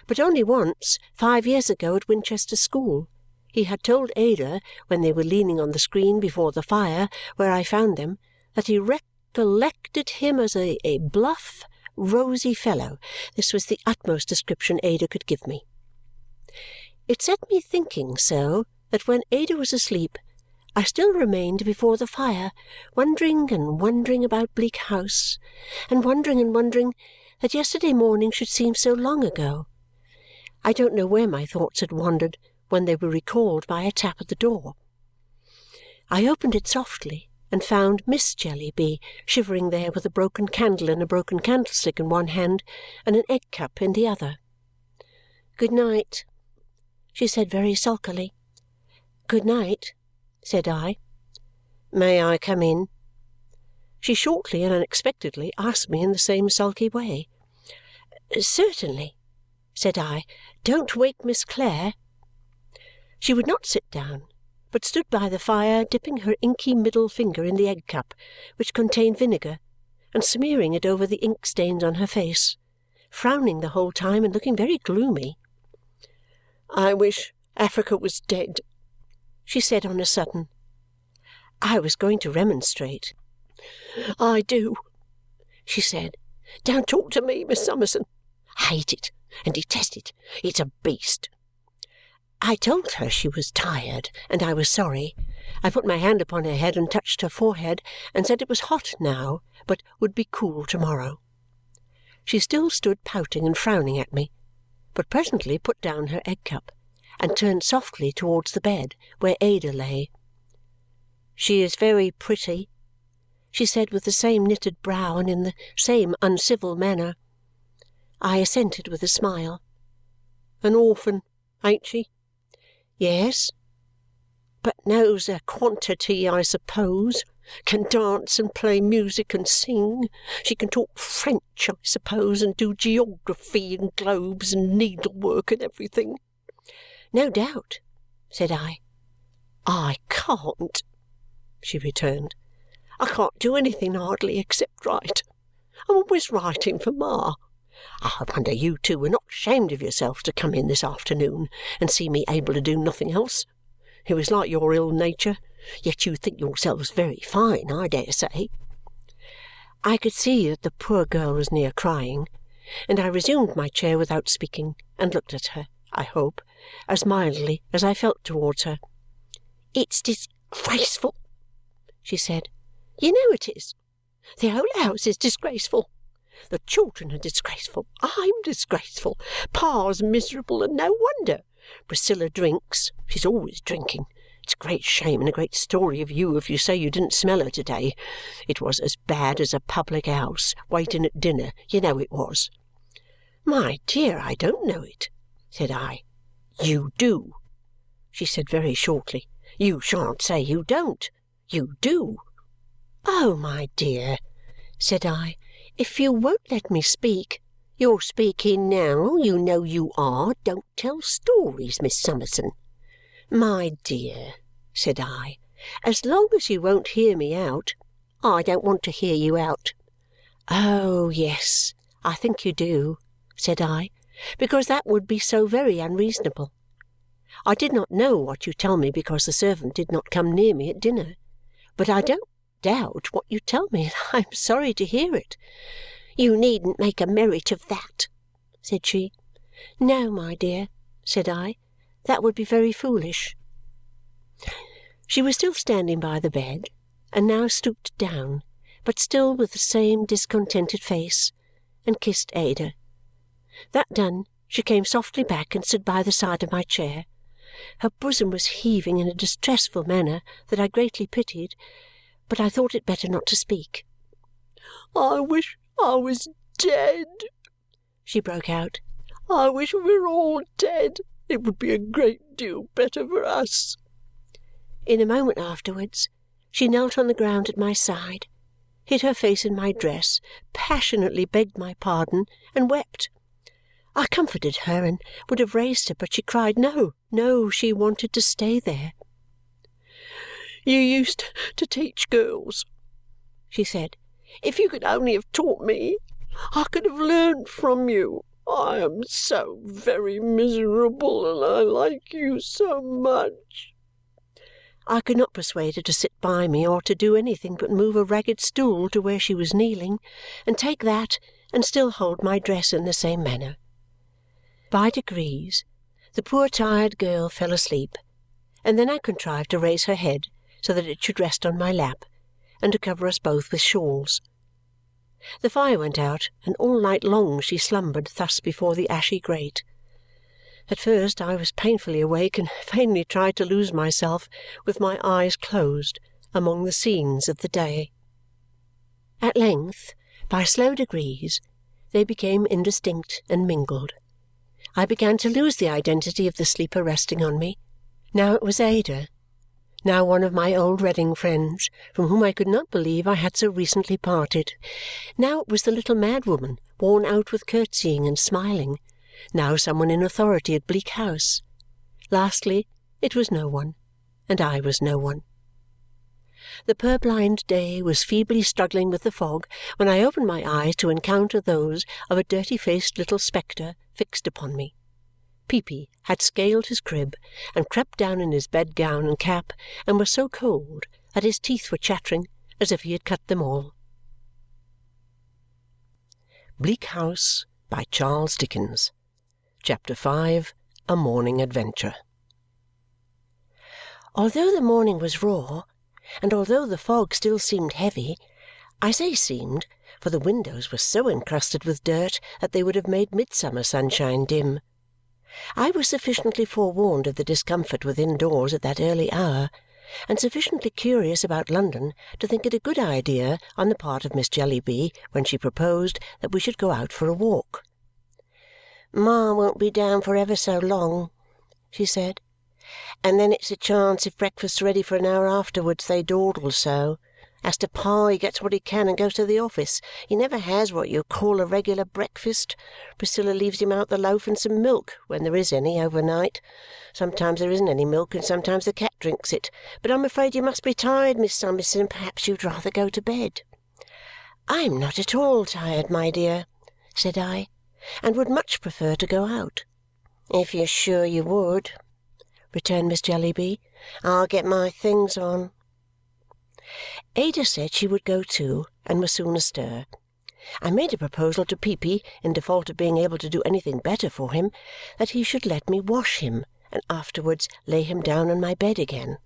B: but only once, 5 years ago at Winchester School. He had told Ada, when they were leaning on the screen before the fire where I found them, that he recollected him as a bluff, rosy fellow. This was the utmost description Ada could give me. It set me thinking so that when Ada was asleep, I still remained before the fire, wondering and wondering about Bleak House, and wondering that yesterday morning should seem so long ago. I don't know where my thoughts had wandered when they were recalled by a tap at the door. I opened it softly and found Miss Jellyby shivering there with a broken candle and a broken candlestick in one hand and an egg cup in the other. "Good night," she said very sulkily. "Good night," said I. "May I come in?" She shortly and unexpectedly asked me in the same sulky way. "Certainly," said I. "Don't wake Miss Clare." She would not sit down, but stood by the fire dipping her inky middle finger in the egg cup, which contained vinegar, and smearing it over the ink stains on her face, frowning the whole time and looking very gloomy. "I wish Africa was dead," she said on a sudden. I was going to remonstrate. "I do," she said. "Don't talk to me, Miss Summerson. I hate it and detest it. It's a beast." I told her she was tired, and I was sorry. I put my hand upon her head and touched her forehead and said it was hot now, but would be cool to-morrow. She still stood pouting and frowning at me, but presently put down her egg cup and turned softly towards the bed where Ada lay. "She is very pretty," she said with the same knitted brow and in the same uncivil manner. I assented with a smile. "An orphan, ain't she?" "Yes." "But knows a quantity, I suppose. Can dance and play music and sing. She can talk French, I suppose, and do geography and globes and needlework and everything." "No doubt," said I. "I can't," she returned. "I can't do anything hardly except write. I'm always writing for Ma. I wonder you two were not ashamed of yourselves to come in this afternoon and see me able to do nothing else. It was like your ill nature, yet you think yourselves very fine, I dare say." I could see that the poor girl was near crying, and I resumed my chair without speaking and looked at her, I hope, as mildly as I felt towards her. "It's disgraceful," she said. "You know it is. The whole house is disgraceful. The children are disgraceful. I'm disgraceful. Pa's miserable, and no wonder. Priscilla drinks. She's always drinking. It's a great shame and a great story of you if you say you didn't smell her to-day. It was as bad as a public house, waiting at dinner. You know it was." "My dear, I don't know it," said I. "You do," she said very shortly. "You shan't say you don't. You do." "Oh, my dear," said I, "if you won't let me speak, "You're speaking now, you know you are. Don't tell stories, Miss Summerson." "My dear," said I, "as long as you won't hear me out—" "I don't want to hear you out." "Oh, yes, I think you do," said I, "because that would be so very unreasonable. I did not know what you tell me because the servant did not come near me at dinner, but I don't doubt what you tell me, and I am sorry to hear it." "You needn't make a merit of that," said she. "No, my dear," said I, "that would be very foolish." She was still standing by the bed, and now stooped down, but still with the same discontented face, and kissed Ada. That done, she came softly back and stood by the side of my chair. Her bosom was heaving in a distressful manner that I greatly pitied, but I thought it better not to speak. "I wish I was dead," she broke out. "I wish we were all dead. It would be a great deal better for us." In a moment afterwards, she knelt on the ground at my side, hid her face in my dress, passionately begged my pardon, and wept. I comforted her and would have raised her, but she cried no, no, she wanted to stay there. "You used to teach girls," she said. "If you could only have taught me, I could have learned from you. I am so very miserable, and I like you so much." I could not persuade her to sit by me or to do anything but move a ragged stool to where she was kneeling, and take that and still hold my dress in the same manner. By degrees the poor tired girl fell asleep, and then I contrived to raise her head so that it should rest on my lap, and to cover us both with shawls. The fire went out, and all night long she slumbered thus before the ashy grate. At first I was painfully awake and vainly tried to lose myself, with my eyes closed, among the scenes of the day. At length, by slow degrees, they became indistinct and mingled. I began to lose the identity of the sleeper resting on me. Now it was Ada, now one of my old Reading friends, from whom I could not believe I had so recently parted. Now it was the little madwoman, worn out with curtsying and smiling. Now some one in authority at Bleak House. Lastly, it was no one, and I was no one. The purblind day was feebly struggling with the fog when I opened my eyes to encounter those of a dirty-faced little spectre fixed upon me. Peepy had scaled his crib and crept down in his bedgown and cap, and was so cold that his teeth were chattering as if he had cut them all.
A: Bleak House by Charles Dickens. Chapter 5. A Morning Adventure.
B: Although the morning was raw, and although the fog still seemed heavy, I say seemed, for the windows were so encrusted with dirt that they would have made midsummer sunshine dim, I was sufficiently forewarned of the discomfort within doors at that early hour, and sufficiently curious about London to think it a good idea on the part of Miss Jellyby when she proposed that we should go out for a walk. "Ma won't be down for ever so long," she said, "and then it's a chance if breakfast's ready for an hour afterwards they dawdle so. As to Pa, he gets what he can and goes to the office. He never has what you call a regular breakfast. Priscilla leaves him out the loaf and some milk, when there is any, overnight. Sometimes there isn't any milk, and sometimes the cat drinks it. But I'm afraid you must be tired, Miss Summerson, and perhaps you'd rather go to bed." "I'm not at all tired, my dear," said I, "and would much prefer to go out." "If you're sure you would," returned Miss Jellyby, "I'll get my things on." Ada said she would go too, and was soon astir. I made a proposal to Peepy, in default of being able to do anything better for him, that he should let me wash him and afterwards lay him down on my bed again.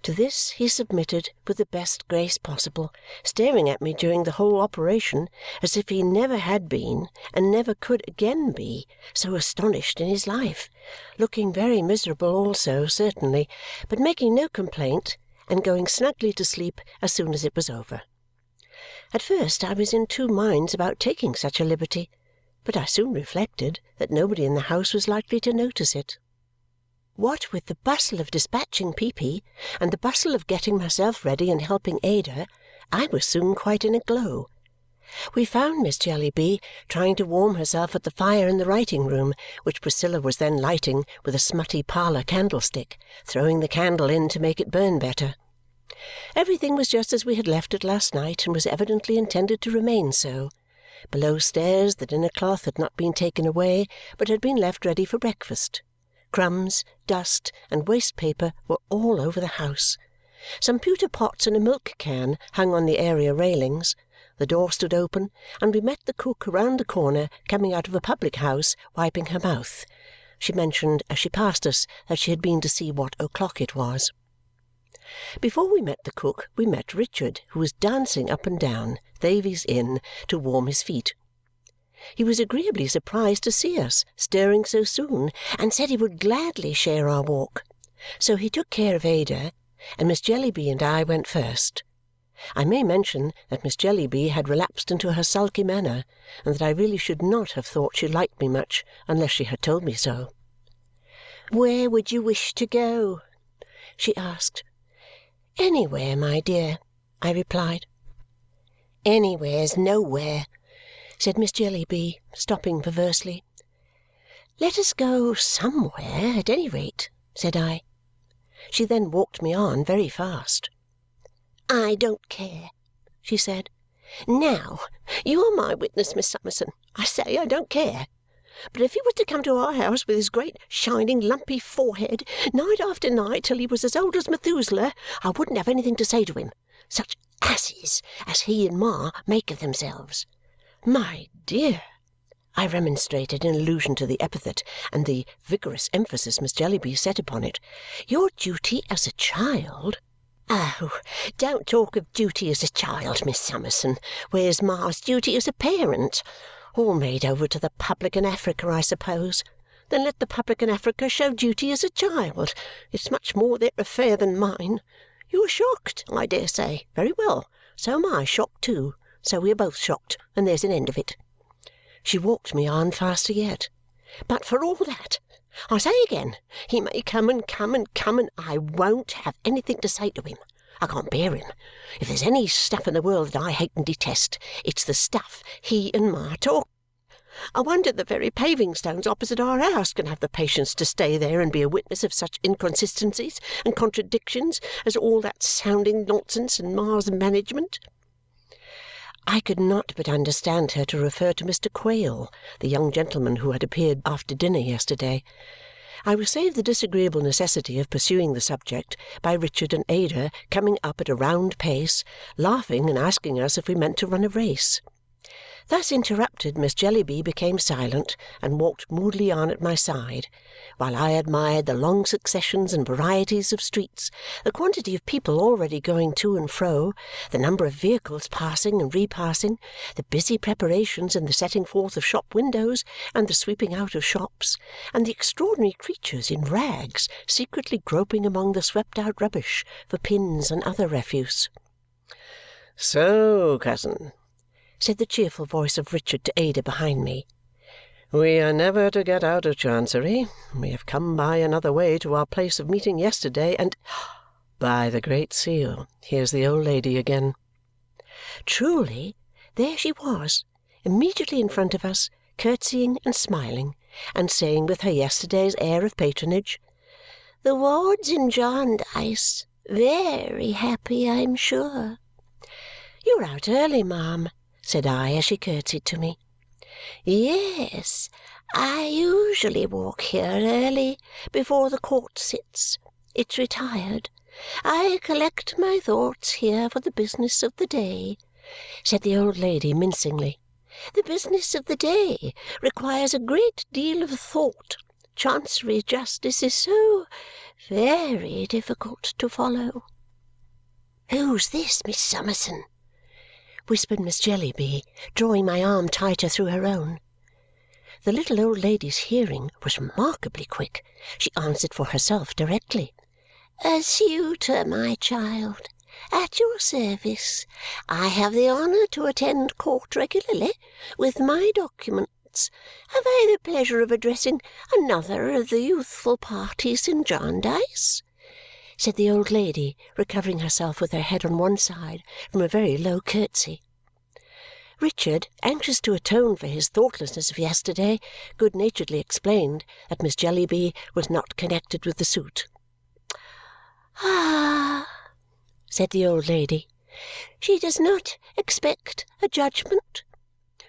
B: To this he submitted with the best grace possible, staring at me during the whole operation as if he never had been, and never could again be, so astonished in his life, looking very miserable also, certainly, but making no complaint, and going snugly to sleep as soon as it was over. At first I was in two minds about taking such a liberty, but I soon reflected that nobody in the house was likely to notice it. What with the bustle of dispatching Peepy and the bustle of getting myself ready and helping Ada, I was soon quite in a glow. we found Miss Jellyby trying to warm herself at the fire in the writing-room, which Priscilla was then lighting with a smutty parlour candlestick, throwing the candle in to make it burn better. Everything was just as we had left it last night and was evidently intended to remain so. Below stairs the dinner-cloth had not been taken away, but had been left ready for breakfast. Crumbs, dust, and waste-paper were all over the house. Some pewter pots and a milk can hung on the area railings. The door stood open, and we met the cook round the corner coming out of a public-house, wiping her mouth. She mentioned as she passed us that she had been to see what o'clock it was. Before we met the cook, we met Richard, who was dancing up and down Thavies Inn to warm his feet. He was agreeably surprised to see us stirring so soon, and said he would gladly share our walk. So he took care of Ada, and Miss Jellyby and I went first. I may mention that Miss Jellyby had relapsed into her sulky manner, and that I really should not have thought she liked me much unless she had told me so. "Where would you wish to go?" she asked. "Anywhere, my dear," I replied. "Anywhere's nowhere," said Miss Jellyby, stopping perversely. "Let us go somewhere, at any rate," said I. She then walked me on very fast. "I don't care," she said. "Now, you are my witness, Miss Summerson. I say I don't care. But if he was to come to our house with his great shining lumpy forehead night after night till he was as old as Methuselah, I wouldn't have anything to say to him. Such asses as he and Ma make of themselves." "My dear," I remonstrated in allusion to the epithet and the vigorous emphasis Miss Jellyby set upon it, "your duty as a child—" "Oh, don't talk of duty as a child, Miss Summerson. Where's Ma's duty as a parent? All made over to the publican Africa, I suppose. Then let the publican Africa show duty as a child. It's much more their affair than mine. You are shocked, I dare say. Very well. So am I shocked too. So we are both shocked, and there's an end of it." She walked me on faster yet. "But for all that, I say again, he may come and come and come, and I won't have anything to say to him. I can't bear him. If there's any stuff in the world that I hate and detest, it's the stuff he and Ma talk. I wonder the very paving stones opposite our house can have the patience to stay there and be a witness of such inconsistencies and contradictions as all that sounding nonsense and Ma's management." I could not but understand her to refer to Mr. Quale, the young gentleman who had appeared after dinner yesterday. I was saved the disagreeable necessity of pursuing the subject by Richard and Ada coming up at a round pace, laughing and asking us if we meant to run a race. Thus interrupted, Miss Jellyby became silent and walked moodily on at my side, while I admired the long successions and varieties of streets, the quantity of people already going to and fro, the number of vehicles passing and repassing, the busy preparations in the setting forth of shop windows and the sweeping out of shops, and the extraordinary creatures in rags secretly groping among the swept-out rubbish for pins and other refuse.
C: "So, cousin,"
A: said the cheerful voice of Richard to Ada behind me,
C: "we are never to get out of Chancery. We have come by another way to our place of meeting yesterday, and by the Great Seal, here's the old lady again."
A: Truly, there she was, immediately in front of us, curtsying and smiling, and saying with her yesterday's air of patronage, "The wards in Jarndyce, very happy, I'm sure." "You're out early, ma'am," said I as she curtsied to me. "Yes, I usually walk here early, before the court sits. It's retired. I collect my thoughts here for the business of the day," said the old lady mincingly. "The business of the day requires a great deal of thought. Chancery justice is so very difficult to follow." "Who's this, Miss Summerson?" whispered Miss Jellyby, drawing my arm tighter through her own. The little old lady's hearing was remarkably quick. She answered for herself directly. "A suitor, my child. At your service. I have the honour to attend court regularly, with my documents. Have I the pleasure of addressing another of the youthful parties in Jarndyce?" said the old lady, recovering herself with her head on one side from a very low curtsy.
B: Richard, anxious to atone for his thoughtlessness of yesterday, good-naturedly explained that Miss Jellyby was not connected with the suit. "Ah," said the old lady, "she does not expect a judgment.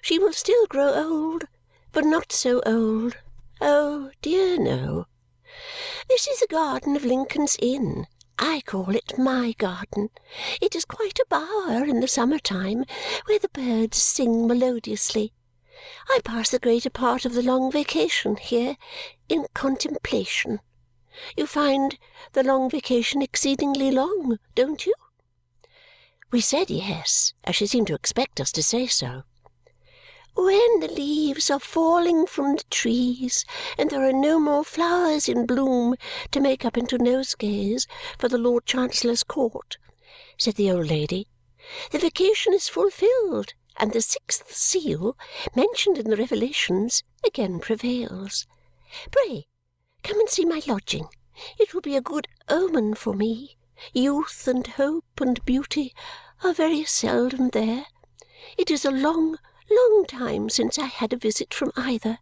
B: She will still grow old, but not so old. Oh, dear no. This is the garden of Lincoln's Inn. I call it my garden. It is quite a bower in the summer-time, where the birds sing melodiously. I pass the greater part of the long vacation here in contemplation. You find the long vacation exceedingly long, don't you?" We said yes, as she seemed to expect us to say so. "When the leaves are falling from the trees and there are no more flowers in bloom to make up into nosegays for the Lord Chancellor's court," said the old lady, "the vacation is fulfilled, and the sixth seal, mentioned in the Revelations, again prevails. Pray, come and see my lodging. It will be a good omen for me. Youth and hope and beauty are very seldom there. It is a long time since I had a visit from either."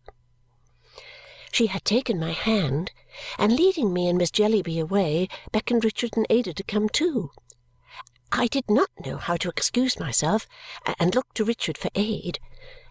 B: She had taken my hand, and leading me and Miss Jellyby away, beckoned Richard and Ada to come too. I did not know how to excuse myself, and looked to Richard for aid.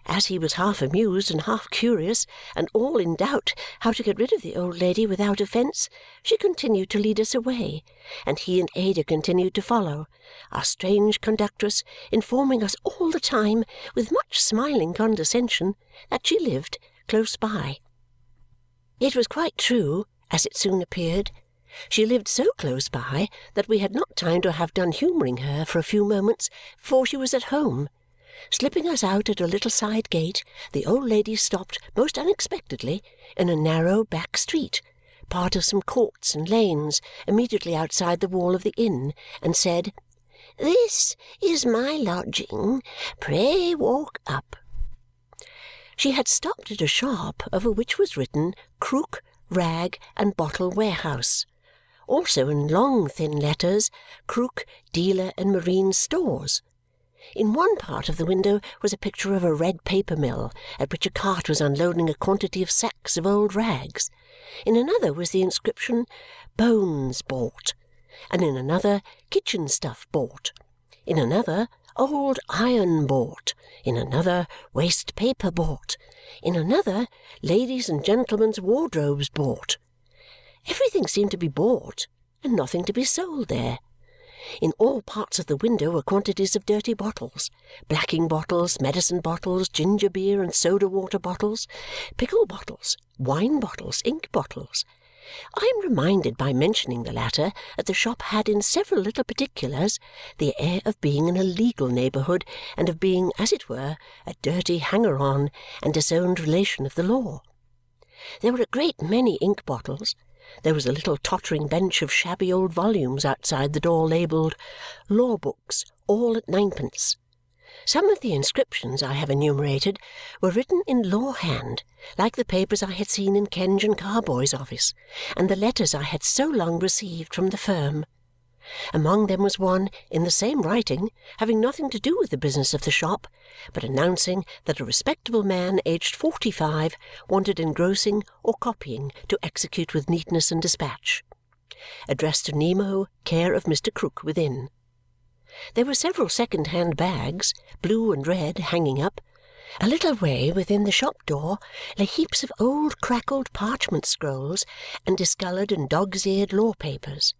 B: As he was half amused and half curious, and all in doubt how to get rid of the old lady without offence, she continued to lead us away, and he and Ada continued to follow, our strange conductress informing us all the time, with much smiling condescension, that she lived close by. It was quite true, as it soon appeared. She lived so close by that we had not time to have done humouring her for a few moments before she was at home. Slipping us out at a little side gate, the old lady stopped most unexpectedly in a narrow back street, part of some courts and lanes immediately outside the wall of the inn, and said, "This is my lodging. Pray walk up." She had stopped at a shop over which was written Crook, Rag and Bottle Warehouse. Also in long thin letters, Crook, Dealer and Marine Stores. In one part of the window was a picture of a red paper mill, at which a cart was unloading a quantity of sacks of old rags. In another was the inscription, "Bones Bought," and in another, "Kitchen Stuff Bought." In another, "Old Iron Bought." In another, "Waste Paper Bought." In another, "Ladies' and Gentlemen's Wardrobes Bought." Everything seemed to be bought, and nothing to be sold there. In all parts of the window were quantities of dirty bottles, blacking bottles, medicine bottles, ginger beer and soda-water bottles, pickle bottles, wine bottles, ink bottles. I am reminded by mentioning the latter that the shop had in several little particulars the air of being in a legal neighbourhood and of being, as it were, a dirty hanger-on and disowned relation of the law. There were a great many ink bottles. There was a little tottering bench of shabby old volumes outside the door labelled "Law Books, all at ninepence." Some of the inscriptions I have enumerated were written in law hand, like the papers I had seen in Kenge and Carboy's office, and the letters I had so long received from the firm. Among them was one, in the same writing, having nothing to do with the business of the shop, but announcing that a respectable man aged 45 wanted engrossing or copying to execute with neatness and dispatch. Addressed to Nemo, care of Mr. Krook, within. There were several second-hand bags, blue and red, hanging up. A little way within the shop door lay heaps of old crackled parchment scrolls and discoloured and dog's-eared law papers.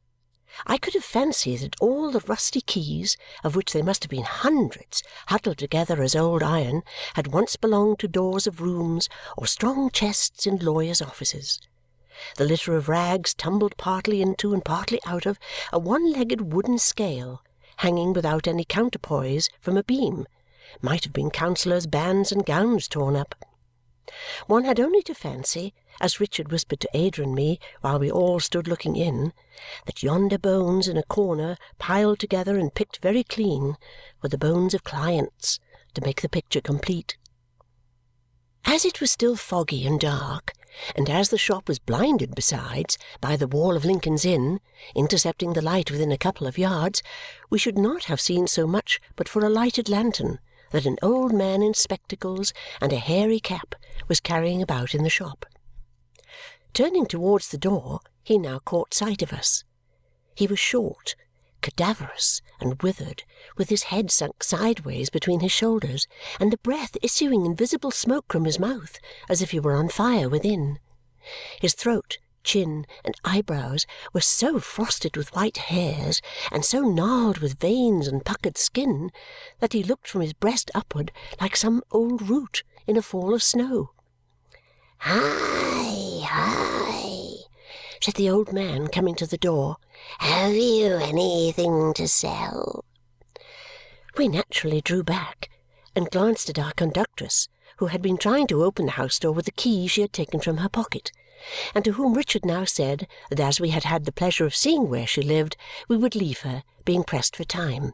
B: I could have fancied that all the rusty keys, of which there must have been hundreds huddled together as old iron, had once belonged to doors of rooms or strong chests in lawyers' offices. The litter of rags tumbled partly into and partly out of a one-legged wooden scale, hanging without any counterpoise from a beam, might have been counsellors' bands and gowns torn up. One had only to fancy, as Richard whispered to Ada and me while we all stood looking in, that yonder bones in a corner, piled together and picked very clean, were the bones of clients, to make the picture complete. As it was still foggy and dark, and as the shop was blinded besides by the wall of Lincoln's Inn, intercepting the light within a couple of yards, we should not have seen so much but for a lighted lantern, that an old man in spectacles and a hairy cap was carrying about in the shop. Turning towards the door, he now caught sight of us. He was short, cadaverous, and withered, with his head sunk sideways between his shoulders, and the breath issuing in visible smoke from his mouth, as if he were on fire within. His throat, chin, and eyebrows were so frosted with white hairs, and so gnarled with veins and puckered skin, that he looked from his breast upward like some old root in a fall of snow. "Hi, hi!" said the old man, coming to the door. "Have you anything to sell?" We naturally drew back and glanced at our conductress, who had been trying to open the house door with the key she had taken from her pocket, and to whom Richard now said that as we had had the pleasure of seeing where she lived, we would leave her, being pressed for time.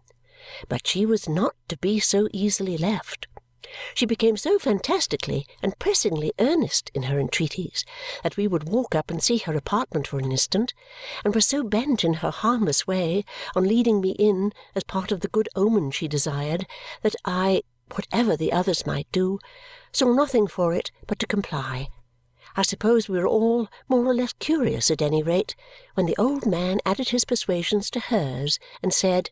B: But she was not to be so easily left. She became so fantastically and pressingly earnest in her entreaties that we would walk up and see her apartment for an instant, and was so bent in her harmless way on leading me in as part of the good omen she desired, that I, whatever the others might do, saw nothing for it but to comply. I suppose we were all more or less curious, at any rate, when the old man added his persuasions to hers and said,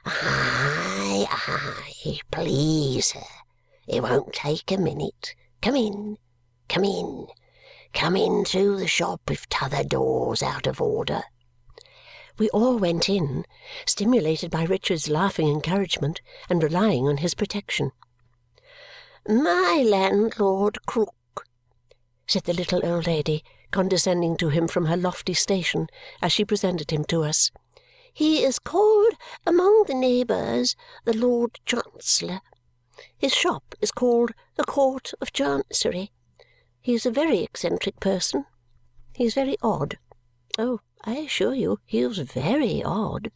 B: "Aye, aye, please, sir. It won't take a minute. Come in, come in. Come in through the shop if t'other door's out of order." We all went in, stimulated by Richard's laughing encouragement and relying on his protection. "My landlord Krook," said the little old lady, condescending to him from her lofty station as she presented him to us. "He is called among the neighbours the Lord Chancellor. His shop is called the Court of Chancery. He is a very eccentric person. He is very odd. Oh, I assure you, he is very odd."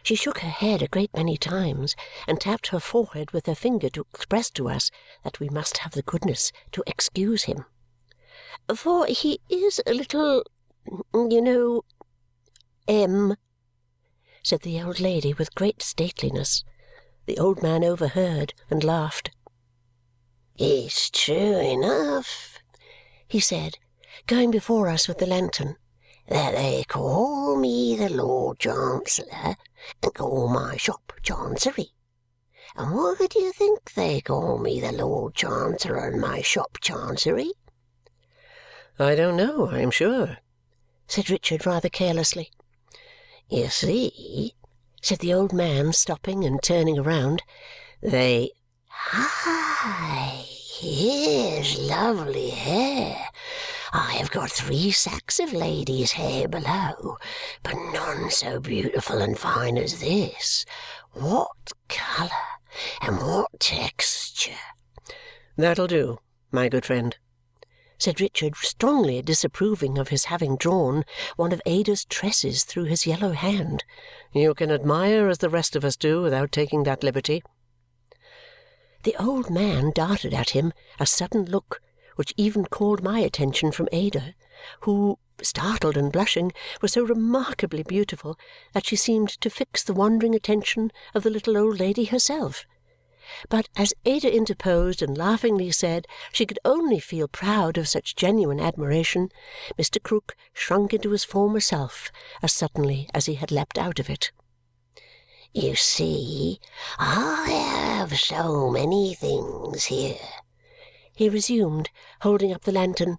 B: She shook her head a great many times and tapped her forehead with her finger to express to us that we must have the goodness to excuse him. "For he is a little, said the old lady with great stateliness. The old man overheard and laughed. "It's true enough," he said, going before us with the lantern, "that they call me the Lord Chancellor and call my shop Chancery. And why do you think they call me the Lord Chancellor and my shop Chancery?"
C: "I don't know, I am sure,"
B: said Richard rather carelessly.
C: "You see,"
B: said the old man, stopping and turning around,
C: "they—"
B: "Hi! Here's lovely hair. I have got 3 sacks of ladies' hair below, but none so beautiful and fine as this. What colour and what texture!"
C: "That'll do, my good friend,"
B: said Richard, strongly disapproving of his having drawn one of Ada's tresses through his yellow hand.
C: "You can admire as the rest of us do without taking that liberty."
B: The old man darted at him a sudden look which even called my attention from Ada, who, startled and blushing, was so remarkably beautiful that she seemed to fix the wandering attention of the little old lady herself. But as Ada interposed and laughingly said she could only feel proud of such genuine admiration, Mr. Krook shrunk into his former self as suddenly as he had leapt out of it. "You see, I have so many things here," he resumed, holding up the lantern,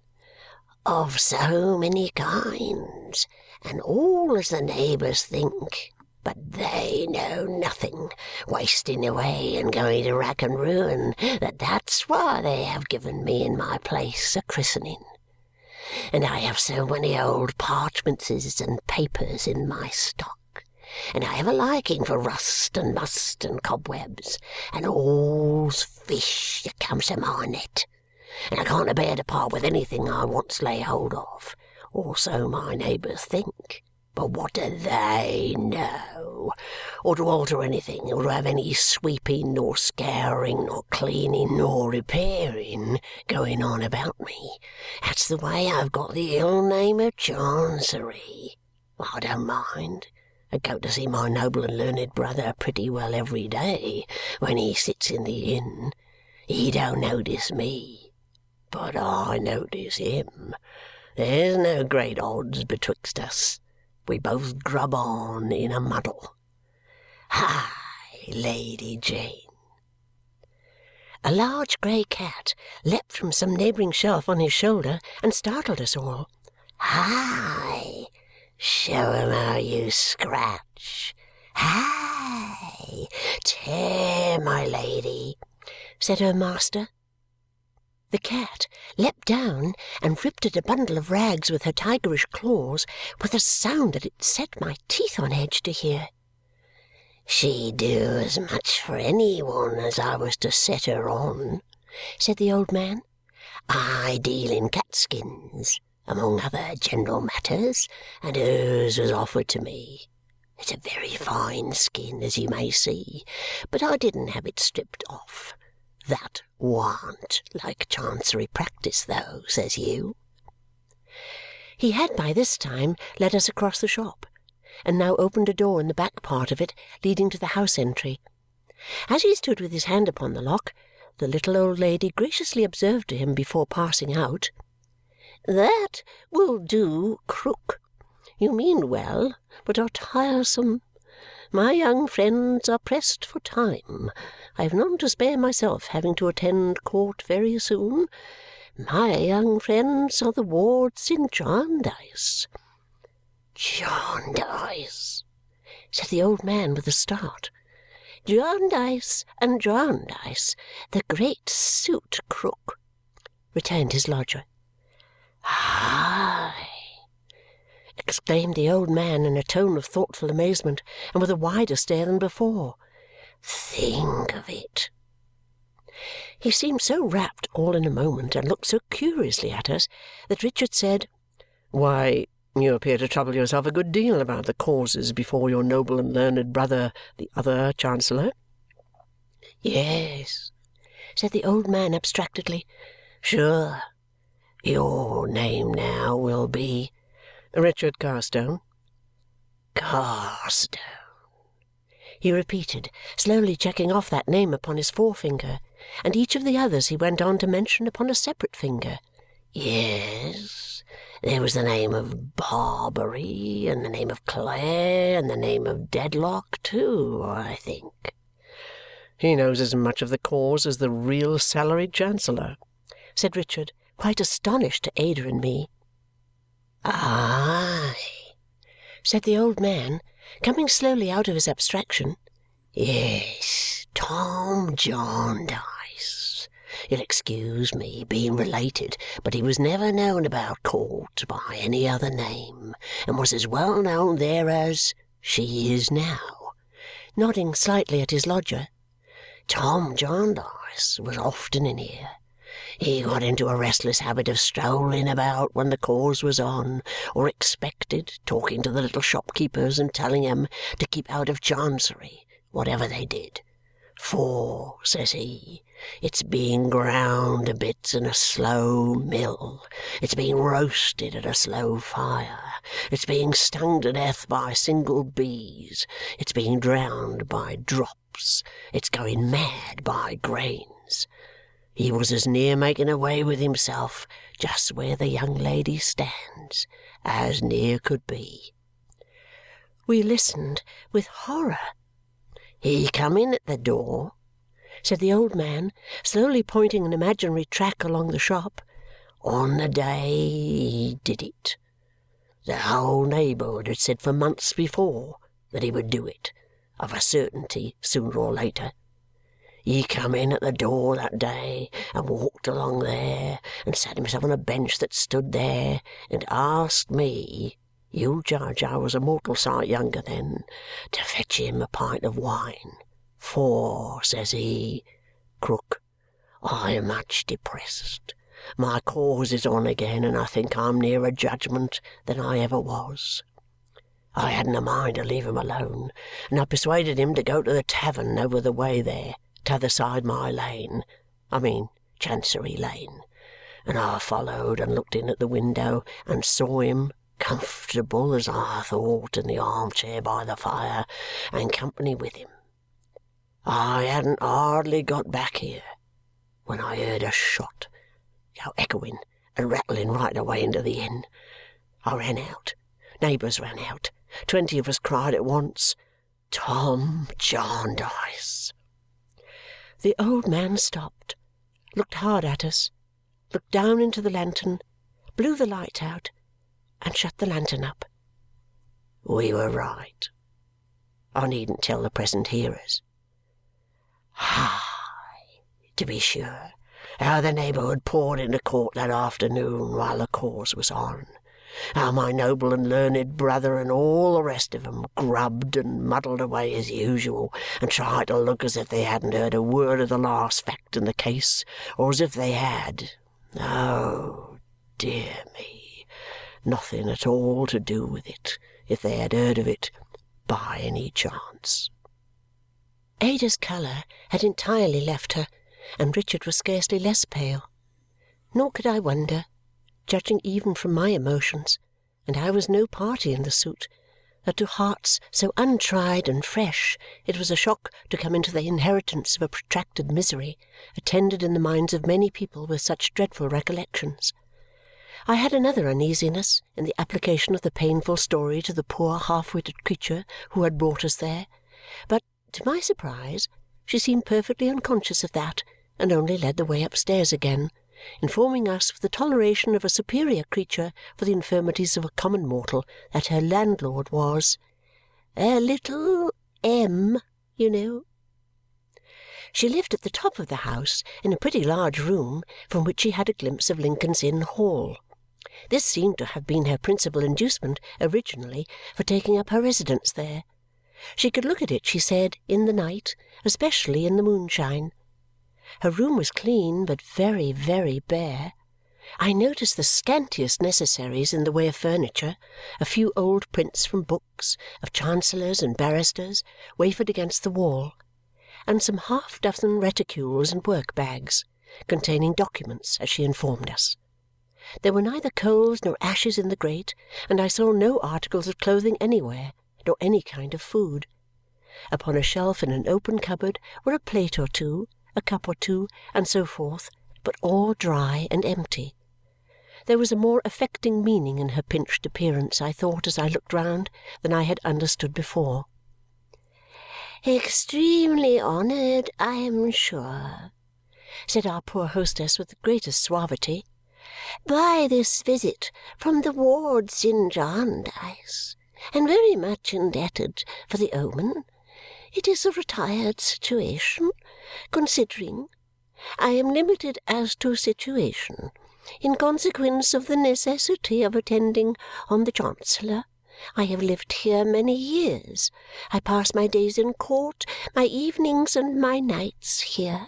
B: "of so many kinds, and all as the neighbours think. But they know nothing, wasting away and going to rack and ruin, that's why they have given me in my place a christening. And I have so many old parchmentses and papers in my stock, and I have a liking for rust and must and cobwebs, and all's fish that comes to my net, and I can't abear to part with anything I once lay hold of, or so my neighbours think. But what do they know? Or to alter anything, or to have any sweeping, nor scouring, nor cleaning, nor repairing going on about me? That's the way I've got the ill name of Chancery. I don't mind. I go to see my noble and learned brother pretty well every day when he sits in the inn. He don't notice me, but I notice him. There's no great odds betwixt us. We both grub on in a muddle. Hi, Lady Jane." A large grey cat leapt from some neighbouring shelf on his shoulder and startled us all. "Hi! Show 'em how you scratch. Hi! Tear, my lady," said her master. The cat leapt down and ripped at a bundle of rags with her tigerish claws with a sound that it set my teeth on edge to hear. "She'd do as much for any one as I was to set her on," said the old man. "I deal in catskins, among other general matters, and hers was offered to me. It's a very fine skin, as you may see, but I didn't have it stripped off. That warn't like Chancery practice, though, says you." He had by this time led us across the shop, and now opened a door in the back part of it leading to the house entry. As he stood with his hand upon the lock, the little old lady graciously observed to him before passing out, "That will do, Krook. You mean well, but are tiresome. My young friends are pressed for time. I have none to spare myself, having to attend court very soon. My young friends are the wards in Jarndyce." "Jarndyce!" said the old man with a start. "Jarndyce and Jarndyce, the great suit, Krook," returned his lodger. "Hi!" exclaimed the old man in a tone of thoughtful amazement and with a wider stare than before. "Think of it!" He seemed so rapt all in a moment and looked so curiously at us that Richard said,
A: "Why, you appear to trouble yourself a good deal about the causes before your noble and learned brother, the other Chancellor."
B: "Yes," said the old man abstractedly. "Sure. Your name now will be—"
A: "Richard Carstone."
B: "Carstone," he repeated, slowly checking off that name upon his forefinger, and each of the others he went on to mention upon a separate finger. "Yes, there was the name of Barbary, and the name of Clare, and the name of Dedlock too, I think."
A: "He knows as much of the cause as the real salaried Chancellor,"
B: said Richard, quite astonished to Ada and me. "Aye," said the old man, coming slowly out of his abstraction. "Yes, Tom Jarndyce. You'll excuse me being related, but he was never known about court by any other name, and was as well known there as she is now," nodding slightly at his lodger. "Tom Jarndyce was often in here. He got into a restless habit of strolling about when the cause was on, or expected, talking to the little shopkeepers and telling 'em to keep out of Chancery, whatever they did. For, says he, it's being ground to bits in a slow mill, it's being roasted at a slow fire, it's being stung to death by single bees, it's being drowned by drops, it's going mad by grains. He was as near making away with himself, just where the young lady stands, as near could be." We listened with horror. "He come in at the door," said the old man, slowly pointing an imaginary track along the shop, "on the day he did it. The whole neighbourhood had said for months before that he would do it, of a certainty, sooner or later. He come in at the door that day and walked along there and sat himself on a bench that stood there and asked me, you'll judge I was a mortal sight younger then, to fetch him a pint of wine. For, says he, 'Krook, I am much depressed. My cause is on again, and I think I'm nearer judgment than I ever was.' I hadn't a mind to leave him alone, and I persuaded him to go to the tavern over the way there, t'other side my lane, I mean Chancery Lane, and I followed and looked in at the window and saw him comfortable as I thought in the armchair by the fire, and company with him. I hadn't hardly got back here when I heard a shot go echoing and rattling right away into the inn. I ran out. Neighbours ran out. 20 of us cried at once, "Tom Jarndyce!"
A: The old man stopped, looked hard at us, looked down into the lantern, blew the light out, and shut the lantern up.
B: We were right. I needn't tell the present hearers. Aye, to be sure, how the neighbourhood poured into court that afternoon while the cause was on. How my noble and learned brother and all the rest of 'em grubbed and muddled away as usual and tried to look as if they hadn't heard a word of the last fact in the case, or as if they had. Oh, dear me, nothing at all to do with it, if they had heard of it by any chance.
A: Ada's colour had entirely left her, and Richard was scarcely less pale. Nor could I wonder, judging even from my emotions, and I was no party in the suit, that to hearts so untried and fresh it was a shock to come into the inheritance of a protracted misery, attended in the minds of many people with such dreadful recollections. I had another uneasiness in the application of the painful story to the poor half-witted creature who had brought us there, but, to my surprise, she seemed perfectly unconscious of that, and only led the way upstairs again, informing us with the toleration of a superior creature for the infirmities of a common mortal that her landlord was "a little M, you know." She lived at the top of the house in a pretty large room from which she had a glimpse of Lincoln's Inn Hall. This seemed to have been her principal inducement originally for taking up her residence there. She could look at it, she said, in the night, especially in the moonshine. Her room was clean, but very, very bare. I noticed the scantiest necessaries in the way of furniture, a few old prints from books, of chancellors and barristers, wafered against the wall, and some half-dozen reticules and work-bags, containing documents, as she informed us. There were neither coals nor ashes in the grate, and I saw no articles of clothing anywhere, nor any kind of food. Upon a shelf in an open cupboard were a plate or two, a cup or two, and so forth, but all dry and empty. There was a more affecting meaning in her pinched appearance, I thought, as I looked round, than I had understood before.
B: "Extremely honoured, I am sure," said our poor hostess with the greatest suavity, "by this visit from the wards in Jarndyce, and very much indebted for the omen. It is a retired situation, considering I am limited as to situation, in consequence of the necessity of attending on the Chancellor. I have lived here many years. I pass my days in court, my evenings and my nights here.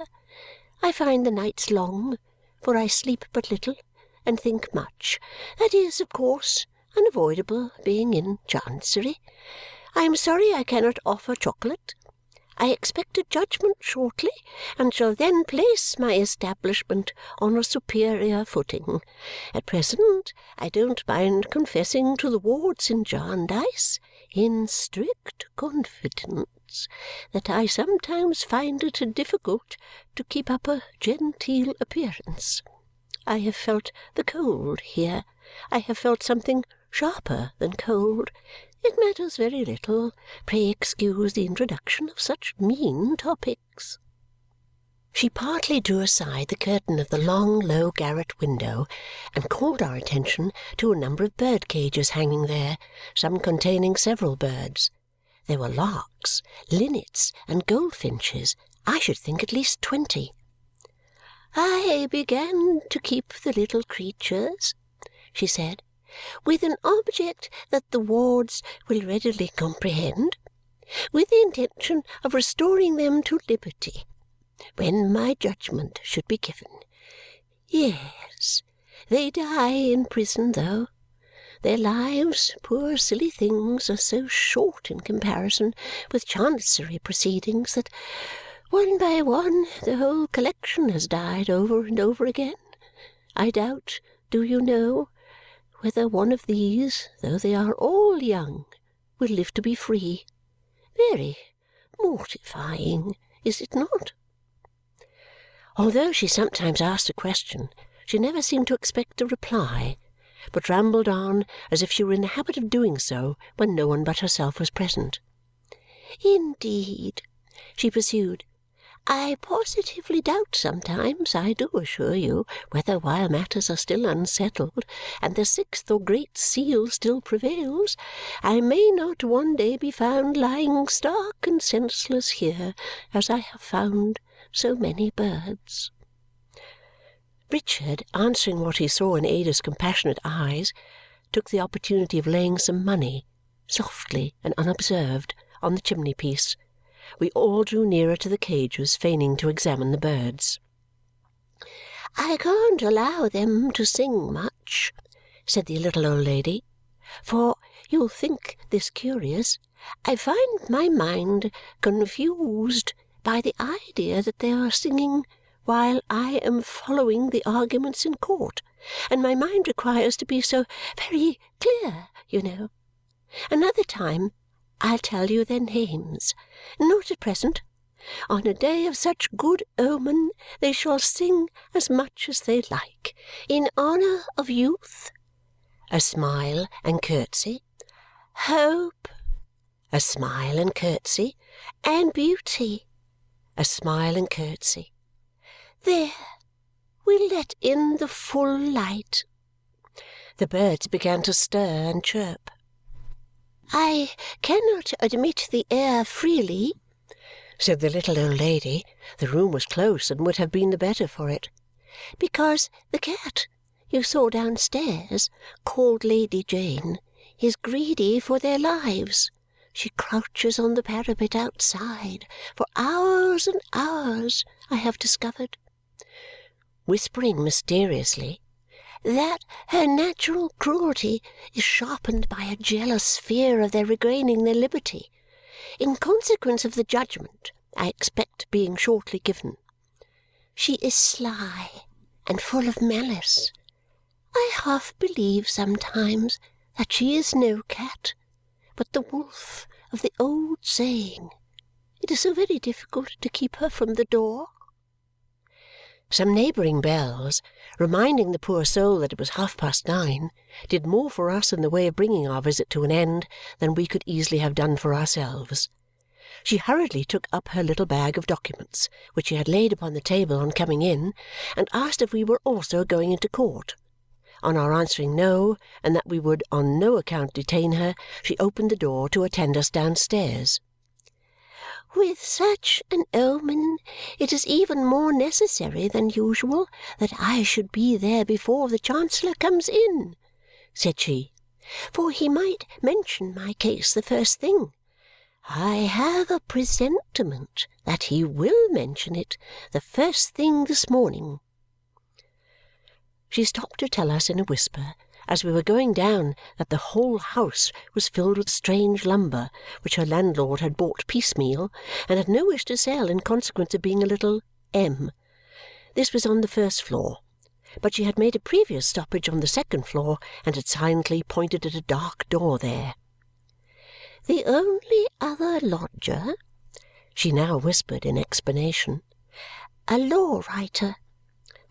B: I find the nights long, for I sleep but little and think much. That is, of course, unavoidable, being in Chancery. I am sorry I cannot offer chocolate. I expect a judgment shortly, and shall then place my establishment on a superior footing. At present, I don't mind confessing to the wards in Jarndyce, in strict confidence, that I sometimes find it difficult to keep up a genteel appearance. I have felt the cold here. I have felt something sharper than cold. It matters very little. Pray excuse the introduction of such mean topics." She partly drew aside the curtain of the long, low garret window and called our attention to a number of bird-cages hanging there, some containing several birds. There were larks, linnets, and goldfinches, I should think at least 20. "I began to keep the little creatures," she said, "with an object that the wards will readily comprehend, with the intention of restoring them to liberty when my judgment should be given. Yes, they die in prison, though. Their lives, poor silly things, are so short in comparison with Chancery proceedings that one by one the whole collection has died over and over again. I doubt, do you know, whether one of these, though they are all young, will live to be free. Very mortifying, is it not?" Although she sometimes asked a question, she never seemed to expect a reply, but rambled on as if she were in the habit of doing so when no one but herself was present. "Indeed," she pursued, "I positively doubt sometimes, I do assure you, whether while matters are still unsettled, and the sixth or great seal still prevails, I may not one day be found lying stark and senseless here, as I have found so many birds." Richard, answering what he saw in Ada's compassionate eyes, took the opportunity of laying some money, softly and unobserved, on the chimney-piece. We all drew nearer to the cages, feigning to examine the birds. "I can't allow them to sing much," said the little old lady, "for you'll think this curious. I find my mind confused by the idea that they are singing while I am following the arguments in court, and my mind requires to be so very clear, you know. Another time I'll tell you their names. Not at present. On a day of such good omen they shall sing as much as they like. In honour of youth, a smile and curtsy. Hope, a smile and curtsy. And beauty, a smile and curtsy. There, we'll let in the full light." The birds began to stir and chirp. "I cannot admit the air freely," said the little old lady (the room was close and would have been the better for it), "because the cat you saw downstairs, called Lady Jane, is greedy for their lives. She crouches on the parapet outside for hours and hours, I have discovered," whispering mysteriously, "that her natural cruelty is sharpened by a jealous fear of their regaining their liberty, in consequence of the judgment I expect being shortly given. She is sly and full of malice. I half believe sometimes that she is no cat, but the wolf of the old saying. It is so very difficult to keep her from the door." Some neighbouring bells, reminding the poor soul that it was 9:30, did more for us in the way of bringing our visit to an end than we could easily have done for ourselves. She hurriedly took up her little bag of documents, which she had laid upon the table on coming in, and asked if we were also going into court. On our answering no, and that we would on no account detain her, she opened the door to attend us downstairs. "With such an omen, it is even more necessary than usual that I should be there before the Chancellor comes in," said she, "for he might mention my case the first thing. I have a presentiment that he will mention it the first thing this morning." She stopped to tell us in a whisper, as we were going down, that the whole house was filled with strange lumber, which her landlord had bought piecemeal and had no wish to sell in consequence of being a little M. This was on the first floor, but she had made a previous stoppage on the second floor and had silently pointed at a dark door there. "The only other lodger," she now whispered in explanation, "a law writer.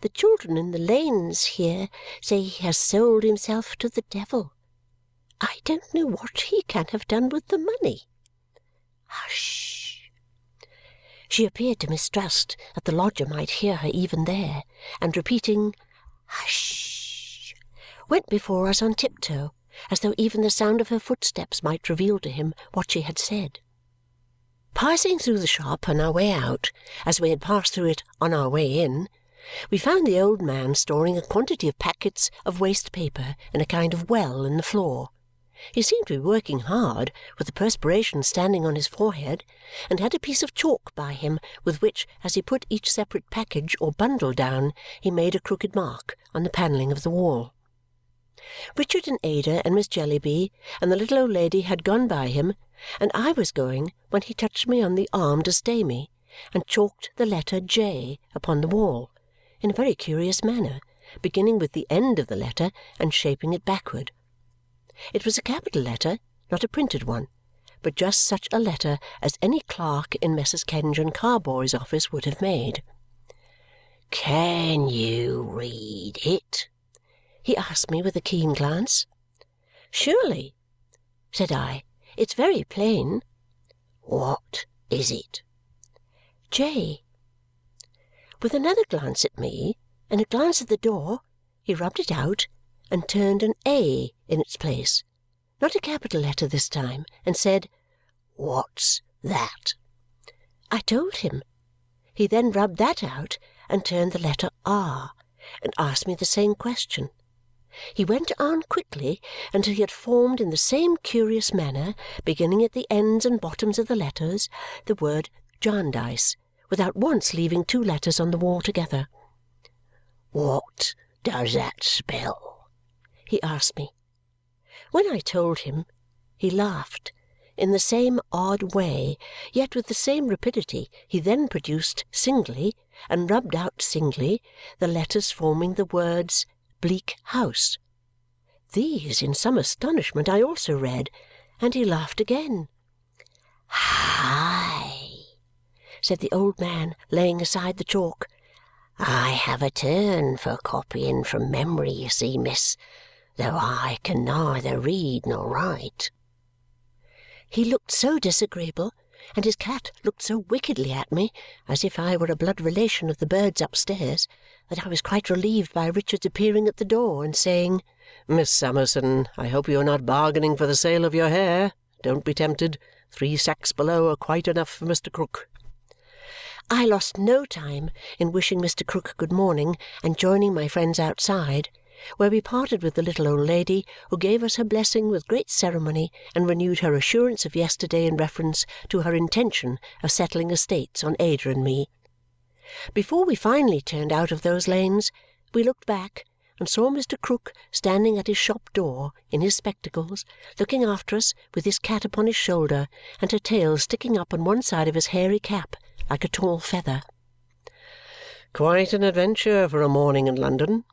B: The children in the lanes here say he has sold himself to the devil. I don't know what he can have done with the money. Hush!" She appeared to mistrust that the lodger might hear her even there, and repeating "Hush!" went before us on tiptoe, as though even the sound of her footsteps might reveal to him what she had said. Passing through the shop on our way out, as we had passed through it on our way in, we found the old man storing a quantity of packets of waste paper in a kind of well in the floor. He seemed to be working hard, with the perspiration standing on his forehead, and had a piece of chalk by him with which, as he put each separate package or bundle down, he made a crooked mark on the panelling of the wall. Richard and Ada and Miss Jellyby and the little old lady had gone by him, and I was going when he touched me on the arm to stay me, and chalked the letter J upon the wall in a very curious manner, beginning with the end of the letter and shaping it backward. It was a capital letter, not a printed one, but just such a letter as any clerk in Messrs. Kenge and Carboy's office would have made. "Can you read it?" he asked me with a keen glance. "Surely," said I. "It's very plain." "What is it?" "J." With another glance at me and a glance at the door, he rubbed it out and turned an A in its place, not a capital letter this time, and said, "What's that?" I told him. He then rubbed that out and turned the letter R, and asked me the same question. He went on quickly until he had formed in the same curious manner, beginning at the ends and bottoms of the letters, the word Jarndyce, without once leaving two letters on the wall together. "What does that spell?" he asked me. When I told him, he laughed. In the same odd way, yet with the same rapidity, he then produced singly, and rubbed out singly, the letters forming the words Bleak House. These, in some astonishment, I also read, and he laughed again. "Hi!" said the old man, laying aside the chalk. "I have a turn for copying from memory, you see, miss, though I can neither read nor write." He looked so disagreeable, and his cat looked so wickedly at me, as if I were a blood relation of the birds upstairs, that I was quite relieved by Richard's appearing at the door and saying, "Miss Summerson, I hope you are not bargaining for the sale of your hair. Don't be tempted. 3 sacks below are quite enough for Mr. Krook." I lost no time in wishing Mr. Krook good morning and joining my friends outside, where we parted with the little old lady, who gave us her blessing with great ceremony and renewed her assurance of yesterday in reference to her intention of settling estates on Ada and me. Before we finally turned out of those lanes, we looked back and saw Mr. Krook standing at his shop door in his spectacles, looking after us with his cat upon his shoulder and her tail sticking up on one side of his hairy cap like a tall feather.
C: "Quite an adventure for a morning in London,"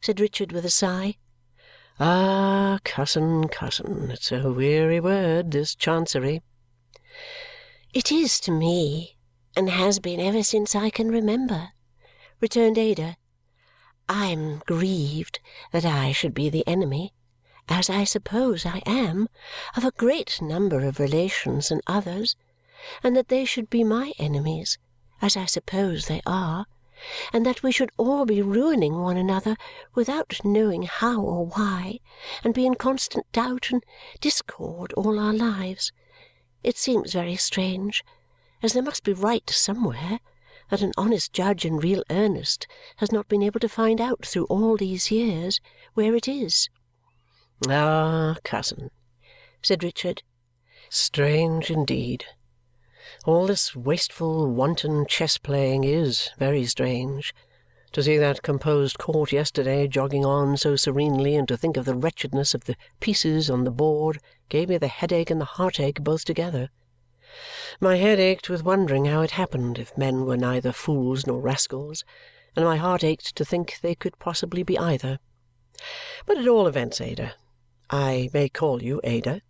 B: said Richard with a sigh.
C: "Ah, cousin, cousin, it's a weary word, this Chancery."
B: "It is to me, and has been ever since I can remember," returned Ada. "I am grieved that I should be the enemy, as I suppose I am, of a great number of relations and others, and that they should be my enemies, as I suppose they are, and that we should all be ruining one another without knowing how or why, and be in constant doubt and discord all our lives. It seems very strange, as there must be right somewhere, that an honest judge in real earnest has not been able to find out through all these years where it is."
C: "Ah, cousin,"
B: said Richard,
C: "strange indeed. All this wasteful, wanton chess-playing is very strange. To see that composed court yesterday jogging on so serenely and to think of the wretchedness of the pieces on the board gave me the headache and the heartache both together. My head ached with wondering how it happened, if men were neither fools nor rascals, and my heart ached to think they could possibly be either. But at all events, Ada, I may call you Ada?"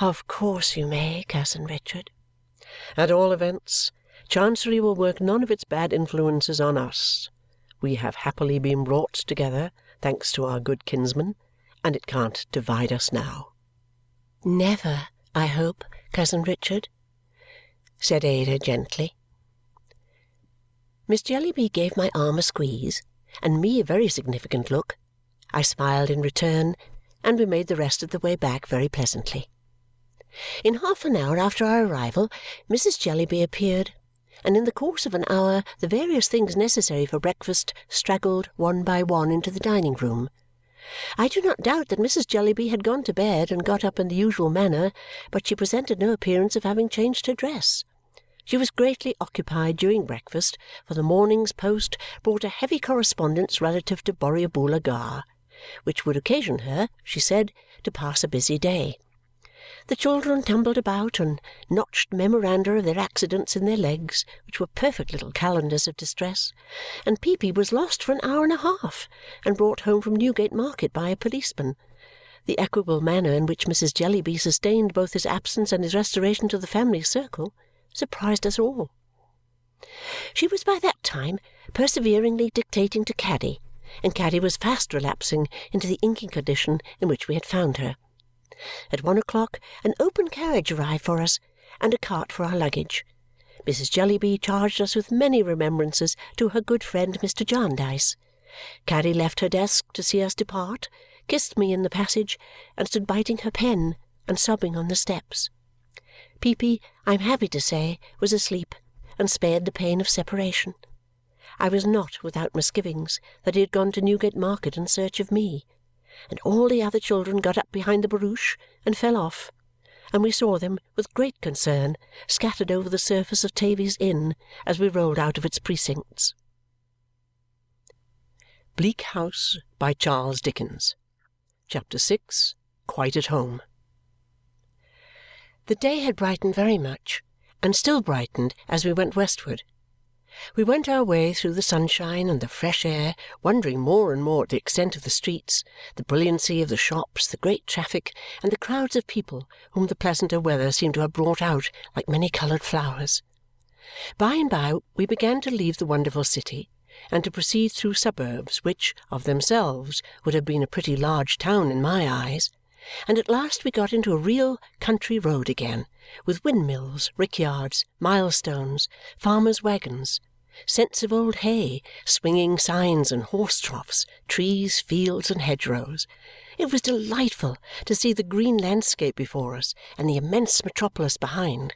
B: "Of course you may, cousin Richard."
C: "At all events, Chancery will work none of its bad influences on us. We have happily been brought together, thanks to our good kinsman, and it can't divide us now."
B: "Never, I hope, cousin Richard," said Ada gently. Miss Jellyby gave my arm a squeeze, and me a very significant look. I smiled in return, and we made the rest of the way back very pleasantly. In half an hour after our arrival, Mrs. Jellyby appeared, and in the course of an hour the various things necessary for breakfast straggled one by one into the dining-room. I do not doubt that Mrs. Jellyby had gone to bed and got up in the usual manner, but she presented no appearance of having changed her dress. She was greatly occupied during breakfast, for the morning's post brought a heavy correspondence relative to Borrioboola Gha, which would occasion her, she said, to pass a busy day. The children tumbled about and notched memoranda of their accidents in their legs, which were perfect little calendars of distress, and Peepy was lost for an hour and a half and brought home from Newgate Market by a policeman. The equable manner in which Mrs. Jellyby sustained both his absence and his restoration to the family circle surprised us all. She was by that time perseveringly dictating to Caddy, and Caddy was fast relapsing into the inking condition in which we had found her. At 1 o'clock an open carriage arrived for us, and a cart for our luggage. Mrs. Jellyby charged us with many remembrances to her good friend Mr. Jarndyce. Caddy left her desk to see us depart, kissed me in the passage, and stood biting her pen and sobbing on the steps. Peepy, I am happy to say, was asleep and spared the pain of separation. I was not without misgivings that he had gone to Newgate Market in search of me, and all the other children got up behind the barouche and fell off, and we saw them, with great concern, scattered over the surface of Tavies Inn as we rolled out of its precincts.
A: Bleak House by Charles Dickens. Chapter 6. Quite at Home.
B: The day had brightened very much, and still brightened as we went westward. We went our way through the sunshine and the fresh air, wondering more and more at the extent of the streets, the brilliancy of the shops, the great traffic, and the crowds of people whom the pleasanter weather seemed to have brought out like many-coloured flowers. By and by we began to leave the wonderful city and to proceed through suburbs which, of themselves, would have been a pretty large town in my eyes, and at last we got into a real country road again, with windmills, rickyards, milestones, farmers' waggons, scents of old hay, swinging signs and horse troughs, trees, fields, and hedgerows. It was delightful to see the green landscape before us and the immense metropolis behind.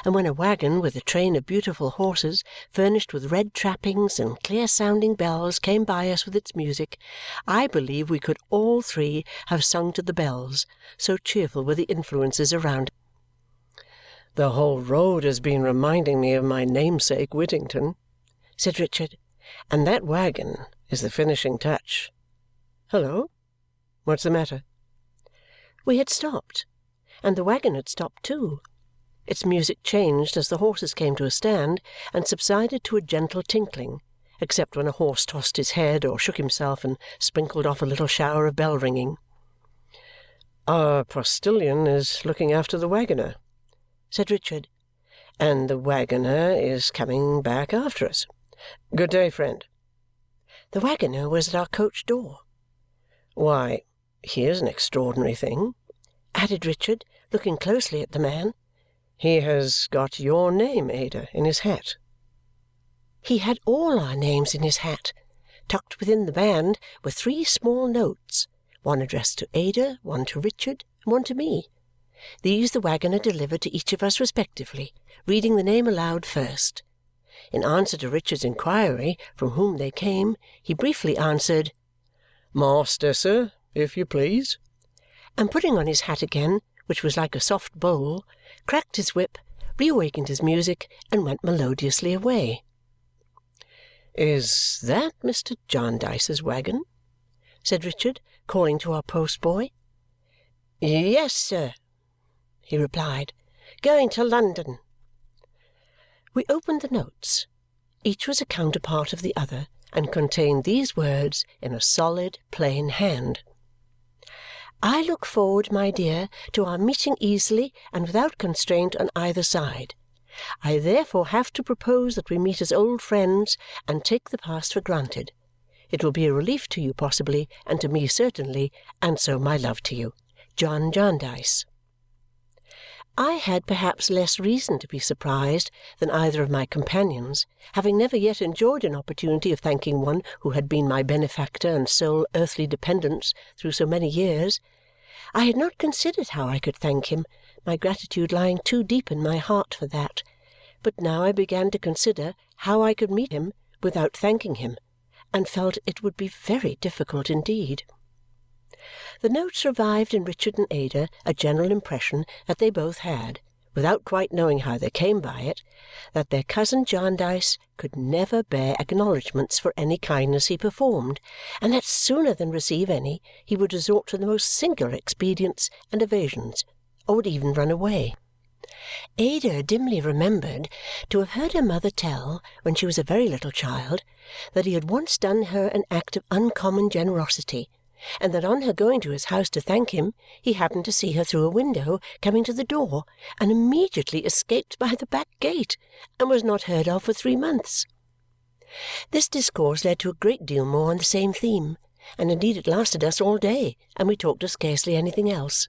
B: And when a waggon with a train of beautiful horses, furnished with red trappings and clear-sounding bells, came by us with its music, I believe we could all three have sung to the bells, so cheerful were the influences around.
C: "The whole road has been reminding me of my namesake Whittington,"
B: said Richard,
C: "and that waggon is the finishing touch. Hullo! What's the matter?"
B: We had stopped, and the waggon had stopped too. Its music changed as the horses came to a stand and subsided to a gentle tinkling, except when a horse tossed his head or shook himself and sprinkled off a little shower of bell-ringing.
C: "Our postilion is looking after the waggoner,"
B: said Richard,
C: "and the waggoner is coming back after us. Good day, friend."
B: The waggoner was at our coach door.
C: "Why, here's an extraordinary thing,"
B: added Richard, looking closely at the man.
C: "He has got your name, Ada, in his hat."
B: He had all our names in his hat. Tucked within the band were 3 small notes, one addressed to Ada, one to Richard, and one to me. These the waggoner delivered to each of us respectively, reading the name aloud first. In answer to Richard's inquiry from whom they came, he briefly answered,
C: "Master, sir, if you please,"
B: and putting on his hat again, which was like a soft bowl, cracked his whip, reawakened his music, and went melodiously away.
C: "Is that Mr. Jarndyce's waggon?"
B: said Richard, calling to our post-boy. "Yes, sir," he replied. "Going to London." We opened the notes. Each was a counterpart of the other and contained these words in a solid, plain hand. "I look forward, my dear, to our meeting easily and without constraint on either side. I therefore have to propose that we meet as old friends and take the past for granted. It will be a relief to you possibly, and to me certainly, and so my love to you. John Jarndyce." I had perhaps less reason to be surprised than either of my companions, having never yet enjoyed an opportunity of thanking one who had been my benefactor and sole earthly dependence through so many years. I had not considered how I could thank him, my gratitude lying too deep in my heart for that, but now I began to consider how I could meet him without thanking him, and felt it would be very difficult indeed. The notes revived in Richard and Ada a general impression that they both had, without quite knowing how they came by it, that their cousin Jarndyce could never bear acknowledgments for any kindness he performed, and that sooner than receive any he would resort to the most singular expedients and evasions, or would even run away. Ada dimly remembered to have heard her mother tell, when she was a very little child, that he had once done her an act of uncommon generosity, and that on her going to his house to thank him, he happened to see her through a window coming to the door, and immediately escaped by the back gate, and was not heard of for 3 months. This discourse led to a great deal more on the same theme, and indeed it lasted us all day, and we talked of scarcely anything else.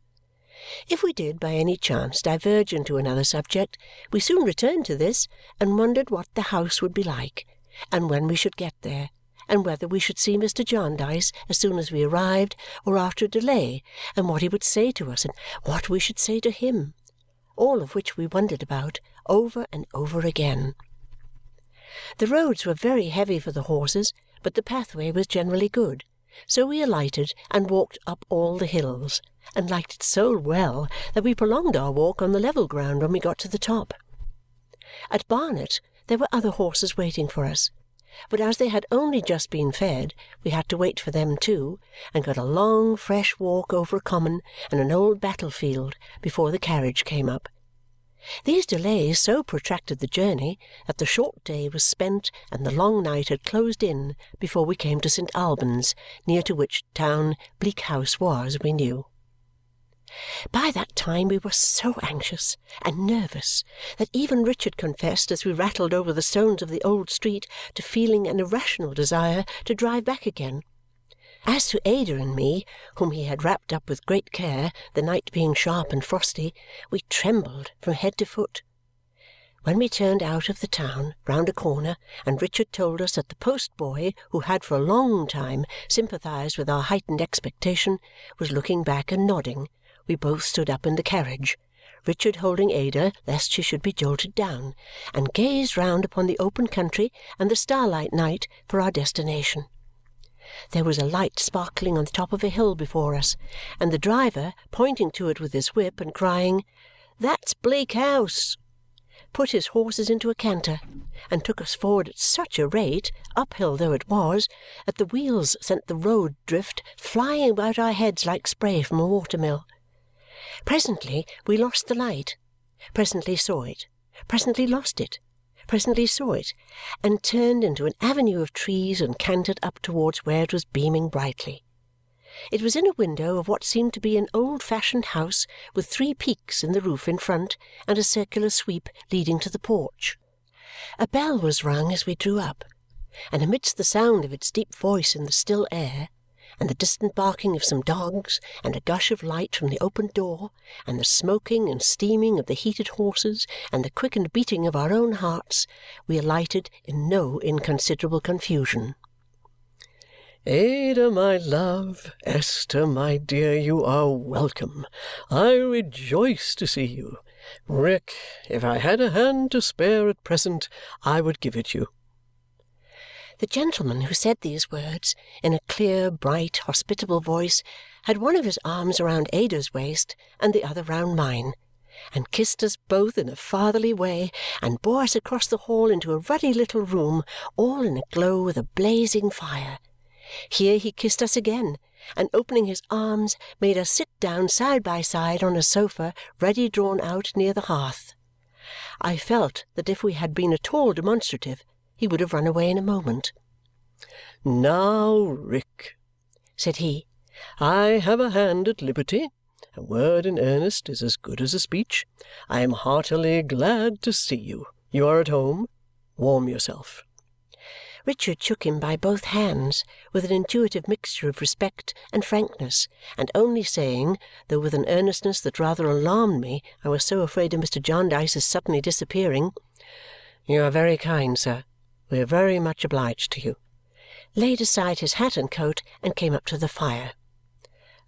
B: If we did by any chance diverge into another subject, we soon returned to this and wondered what the house would be like, and when we should get there, and whether we should see Mr. Jarndyce as soon as we arrived or after a delay, and what he would say to us and what we should say to him, all of which we wondered about over and over again. The roads were very heavy for the horses, but the pathway was generally good, so we alighted and walked up all the hills, and liked it so well that we prolonged our walk on the level ground when we got to the top. At Barnet there were other horses waiting for us, but as they had only just been fed, we had to wait for them too, and got a long fresh walk over a common and an old battlefield before the carriage came up. These delays so protracted the journey that the short day was spent and the long night had closed in before we came to St. Albans, near to which town Bleak House was, we knew. By that time we were so anxious and nervous that even Richard confessed, as we rattled over the stones of the old street, to feeling an irrational desire to drive back again. As to Ada and me, whom he had wrapped up with great care, the night being sharp and frosty, we trembled from head to foot. When we turned out of the town, round a corner, and Richard told us that the post-boy, who had for a long time sympathized with our heightened expectation, was looking back and nodding, we both stood up in the carriage, Richard holding Ada lest she should be jolted down, and gazed round upon the open country and the starlight night for our destination. There was a light sparkling on the top of a hill before us, and the driver, pointing to it with his whip and crying, "That's Bleak House!" put his horses into a canter and took us forward at such a rate, uphill though it was, that the wheels sent the road drift flying about our heads like spray from a water-mill. Presently we lost the light, presently saw it, presently lost it, presently saw it, and turned into an avenue of trees and cantered up towards where it was beaming brightly. It was in a window of what seemed to be an old-fashioned house with 3 peaks in the roof in front and a circular sweep leading to the porch. A bell was rung as we drew up, and amidst the sound of its deep voice in the still air, and the distant barking of some dogs, and a gush of light from the opened door, and the smoking and steaming of the heated horses, and the quickened beating of our own hearts, we alighted in no inconsiderable confusion.
C: "Ada, my love, Esther, my dear, you are welcome. I rejoice to see you. Rick, if I had a hand to spare at present, I would give it you."
B: The gentleman who said these words, in a clear, bright, hospitable voice, had one of his arms round Ada's waist and the other round mine, and kissed us both in a fatherly way, and bore us across the hall into a ruddy little room, all in a glow with a blazing fire. Here he kissed us again, and opening his arms, made us sit down side by side on a sofa ready drawn out near the hearth. I felt that if we had been at all demonstrative, he would have run away in a moment.
C: "Now, Rick," said he, "I have a hand at liberty. A word in earnest is as good as a speech. I am heartily glad to see you. You are at home. Warm yourself."
B: Richard shook him by both hands with an intuitive mixture of respect and frankness, and only saying, though with an earnestness that rather alarmed me, I was so afraid of Mr. Jarndyce's suddenly disappearing, "You are very kind, sir. We are very much obliged to you," laid aside his hat and coat and came up to the fire.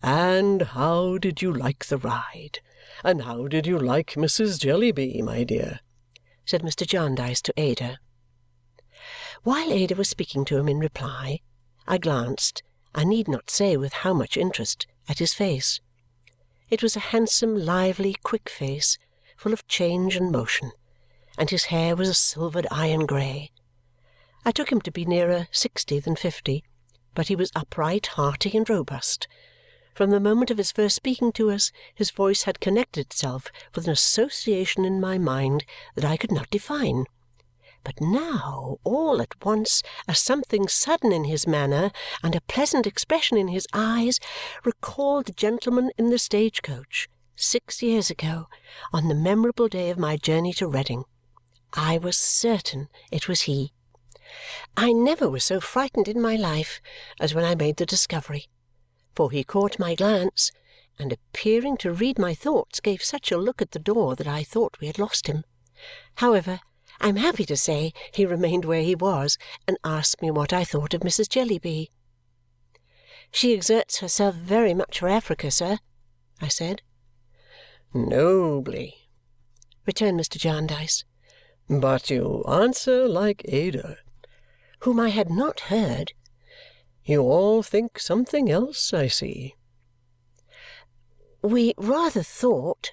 C: "And how did you like the ride? And how did you like Mrs. Jellyby, my dear?"
B: said Mr. Jarndyce to Ada. While Ada was speaking to him in reply, I glanced, I need not say with how much interest, at his face. It was a handsome, lively, quick face, full of change and motion, and his hair was a silvered iron grey. I took him to be nearer 60 than 50, but he was upright, hearty, and robust. From the moment of his first speaking to us, his voice had connected itself with an association in my mind that I could not define. But now, all at once, a something sudden in his manner and a pleasant expression in his eyes recalled the gentleman in the stage-coach 6 years ago, on the memorable day of my journey to Reading. I was certain it was he. I never was so frightened in my life as when I made the discovery, for he caught my glance, and appearing to read my thoughts, gave such a look at the door that I thought we had lost him. However, I am happy to say he remained where he was and asked me what I thought of Mrs. Jellyby. "She exerts herself very much for Africa, sir," I said.
C: "Nobly,"
B: returned Mr. Jarndyce.
C: "But you answer like Ada."
B: Whom I had not heard.
C: "You all think something else, I see."
B: "We rather thought,"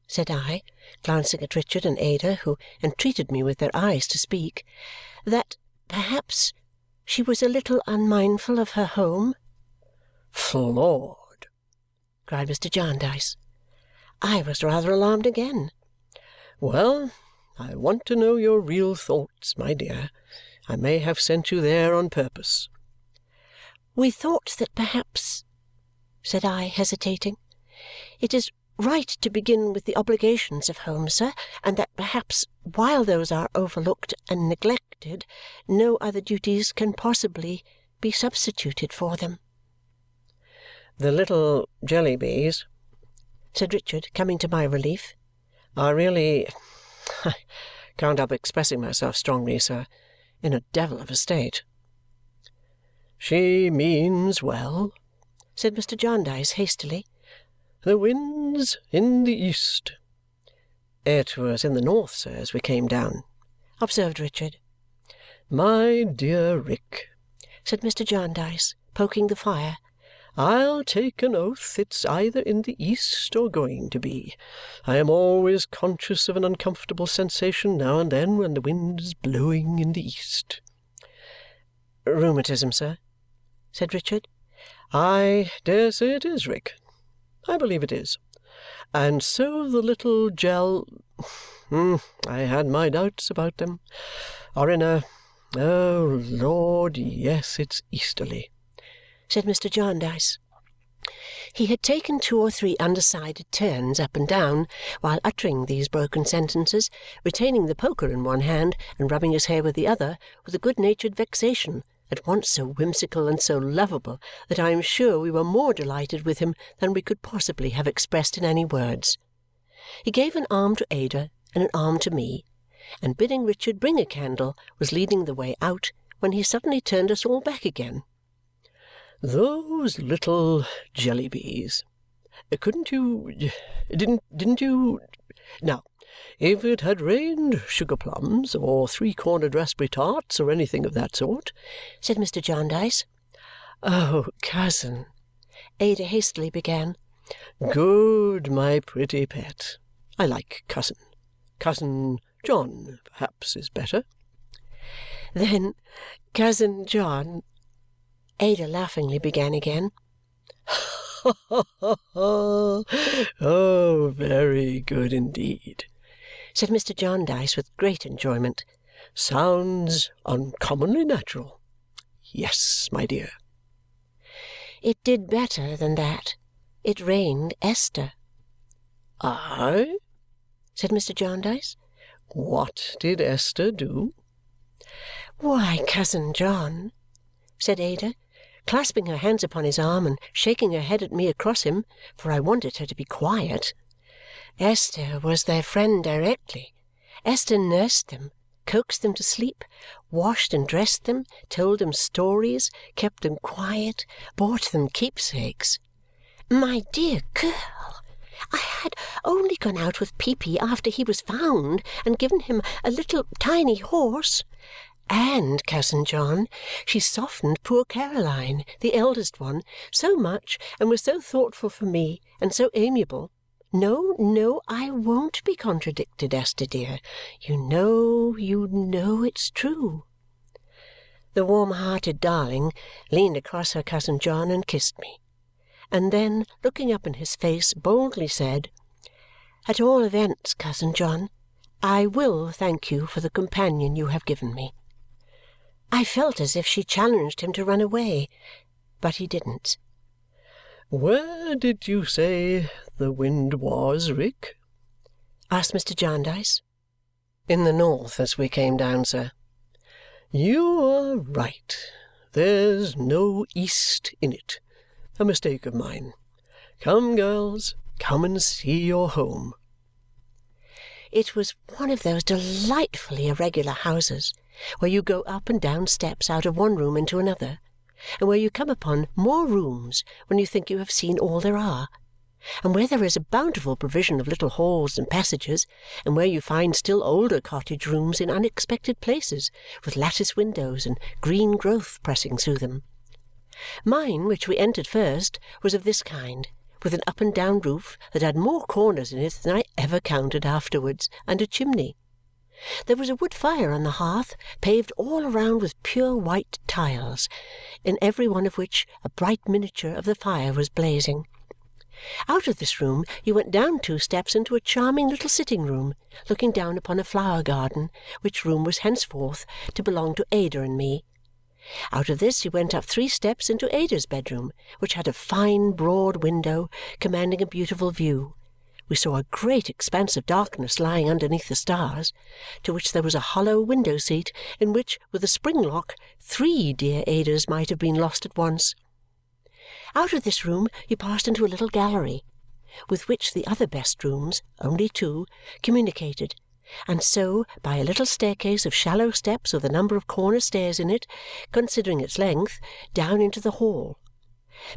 B: said I, glancing at Richard and Ada, who entreated me with their eyes to speak, "that perhaps she was a little unmindful of her home."
C: "Floored!"
B: cried Mr. Jarndyce. I was rather alarmed again.
C: "Well, I want to know your real thoughts, my dear. I may have sent you there on purpose."
B: "We thought that perhaps," said I, hesitating, "it is right to begin with the obligations of home, sir, and that perhaps while those are overlooked and neglected, no other duties can possibly be substituted for them."
C: "The little Jellybys,"
B: said Richard, coming to my relief,
C: "are really I can't help expressing myself strongly, sir, in a devil of a state." "She means well,"
B: said Mr. Jarndyce hastily.
C: "The wind's in the east." "It was in the north, sir, as we came down,"
B: observed Richard.
C: "My dear Rick,"
B: said Mr. Jarndyce, poking the fire,
C: "I'll take an oath it's either in the east or going to be. I am always conscious of an uncomfortable sensation now and then when the wind is blowing in the east."
B: "Rheumatism, sir?" said Richard.
C: "I dare say it is, Rick. I believe it is. And so the little I had my doubts about them, are in a oh, Lord, yes, it's easterly,"
B: said Mr. Jarndyce. He had taken 2 or 3 undecided turns up and down while uttering these broken sentences, retaining the poker in one hand and rubbing his hair with the other, with a good-natured vexation at once so whimsical and so lovable that I am sure we were more delighted with him than we could possibly have expressed in any words. He gave an arm to Ada and an arm to me, and bidding Richard bring a candle, was leading the way out when he suddenly turned us all back again.
C: "Those little Jellybys. Couldn't you didn't you now, if it had rained sugar plums or 3-cornered raspberry tarts or anything of that sort,"
B: said Mr. Jarndyce.
C: "Oh, cousin,"
B: Ada hastily began.
C: "Good, my pretty pet. I like cousin. Cousin John, perhaps, is better."
B: "Then cousin John," Ada laughingly began again.
C: "Oh, very good indeed,"
B: said Mr. Jarndyce with great enjoyment.
C: "Sounds uncommonly natural. Yes, my dear."
B: "It did better than that. It rained Esther."
C: "Aye?"
B: said Mr. Jarndyce.
C: "What did Esther do?"
B: "Why, cousin John," said Ada, clasping her hands upon his arm and shaking her head at me across him, for I wanted her to be quiet, "Esther was their friend directly. Esther nursed them, coaxed them to sleep, washed and dressed them, told them stories, kept them quiet, bought them keepsakes. My dear girl, I had only gone out with Peepy after he was found and given him a little tiny horse. And, cousin John, she softened poor Caroline, the eldest one, so much and was so thoughtful for me and so amiable. No, no, I won't be contradicted, Esther dear. You know it's true." The warm-hearted darling leaned across her cousin John and kissed me. and then, looking up in his face, boldly said, "At all events, cousin John, I will thank you for the companion you have given me." I felt as if she challenged him to run away, but he didn't.
C: "Where did you say the wind was, Rick?"
B: asked Mr. Jarndyce.
A: "In the north as we came down, sir."
C: "You are right. There's no east in it. A mistake of mine. Come, girls, come and see your home."
B: It was one of those delightfully irregular houses where you go up and down steps out of one room into another, and where you come upon more rooms when you think you have seen all there are, and where there is a bountiful provision of little halls and passages, and where you find still older cottage rooms in unexpected places, with lattice windows and green growth pressing through them. Mine, which we entered first, was of this kind, with an up and down roof that had more corners in it than I ever counted afterwards, and a chimney. There was a wood fire on the hearth, paved all around with pure white tiles, in every one of which a bright miniature of the fire was blazing. Out of this room you went down 2 steps into a charming little sitting-room, looking down upon a flower garden, which room was henceforth to belong to Ada and me. Out of this you went up 3 steps into Ada's bedroom, which had a fine broad window commanding a beautiful view. We saw a great expanse of darkness lying underneath the stars, to which there was a hollow window-seat in which, with a spring lock, 3 dear Adas might have been lost at once. Out of this room you passed into a little gallery, with which the other best rooms, only 2, communicated, and so, by a little staircase of shallow steps with a number of corner stairs in it, considering its length, down into the hall.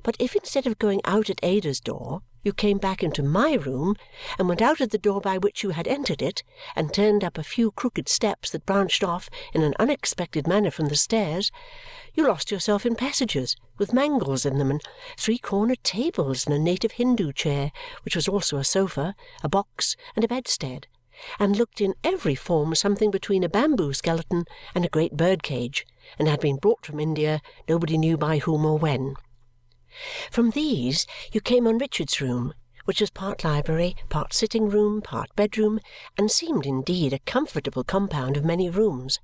B: But if instead of going out at Ada's door, you came back into my room, and went out at the door by which you had entered it, and turned up a few crooked steps that branched off in an unexpected manner from the stairs, you lost yourself in passages with mangles in them, and 3-cornered tables, and a native Hindu chair, which was also a sofa, a box, and a bedstead, and looked in every form something between a bamboo skeleton and a great bird-cage, and had been brought from India, nobody knew by whom or when. From these you came on Richard's room, which was part library, part sitting-room, part bedroom, and seemed indeed a comfortable compound of many rooms.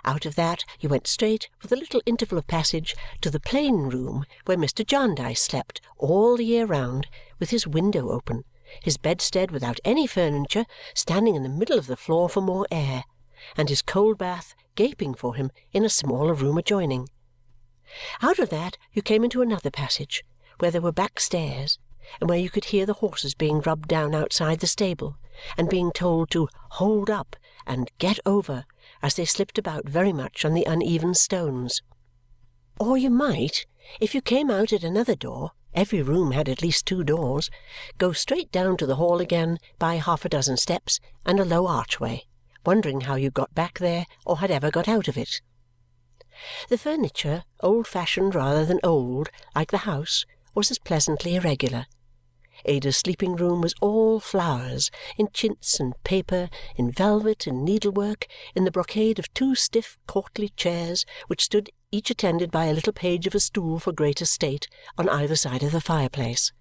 B: Out of that you went straight, with a little interval of passage, to the plain room where Mr. Jarndyce slept all the year round, with his window open, his bedstead without any furniture standing in the middle of the floor for more air, and his cold bath gaping for him in a smaller room adjoining. Out of that you came into another passage, where there were back stairs, and where you could hear the horses being rubbed down outside the stable, and being told to hold up and get over as they slipped about very much on the uneven stones. Or you might, if you came out at another door, every room had at least 2 doors, go straight down to the hall again by 6 steps and a low archway, wondering how you got back there or had ever got out of it. The furniture, old-fashioned rather than old, like the house, was as pleasantly irregular. Ada's sleeping-room was all flowers, in chintz and paper, in velvet and needlework, in the brocade of 2 stiff courtly chairs, which stood each attended by a little page of a stool for greater state, on either side of the fireplace.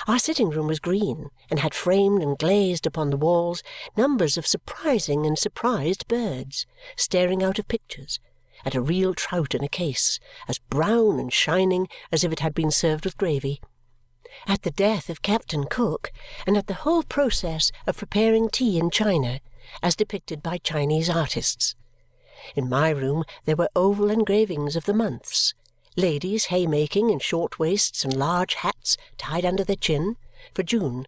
B: Our sitting-room was green, and had framed and glazed upon the walls numbers of surprising and surprised birds, staring out of pictures, at a real trout in a case, as brown and shining as if it had been served with gravy, at the death of Captain Cook, and at the whole process of preparing tea in China, as depicted by Chinese artists. In my room there were oval engravings of the months, ladies haymaking in short waists and large hats tied under their chin, for June,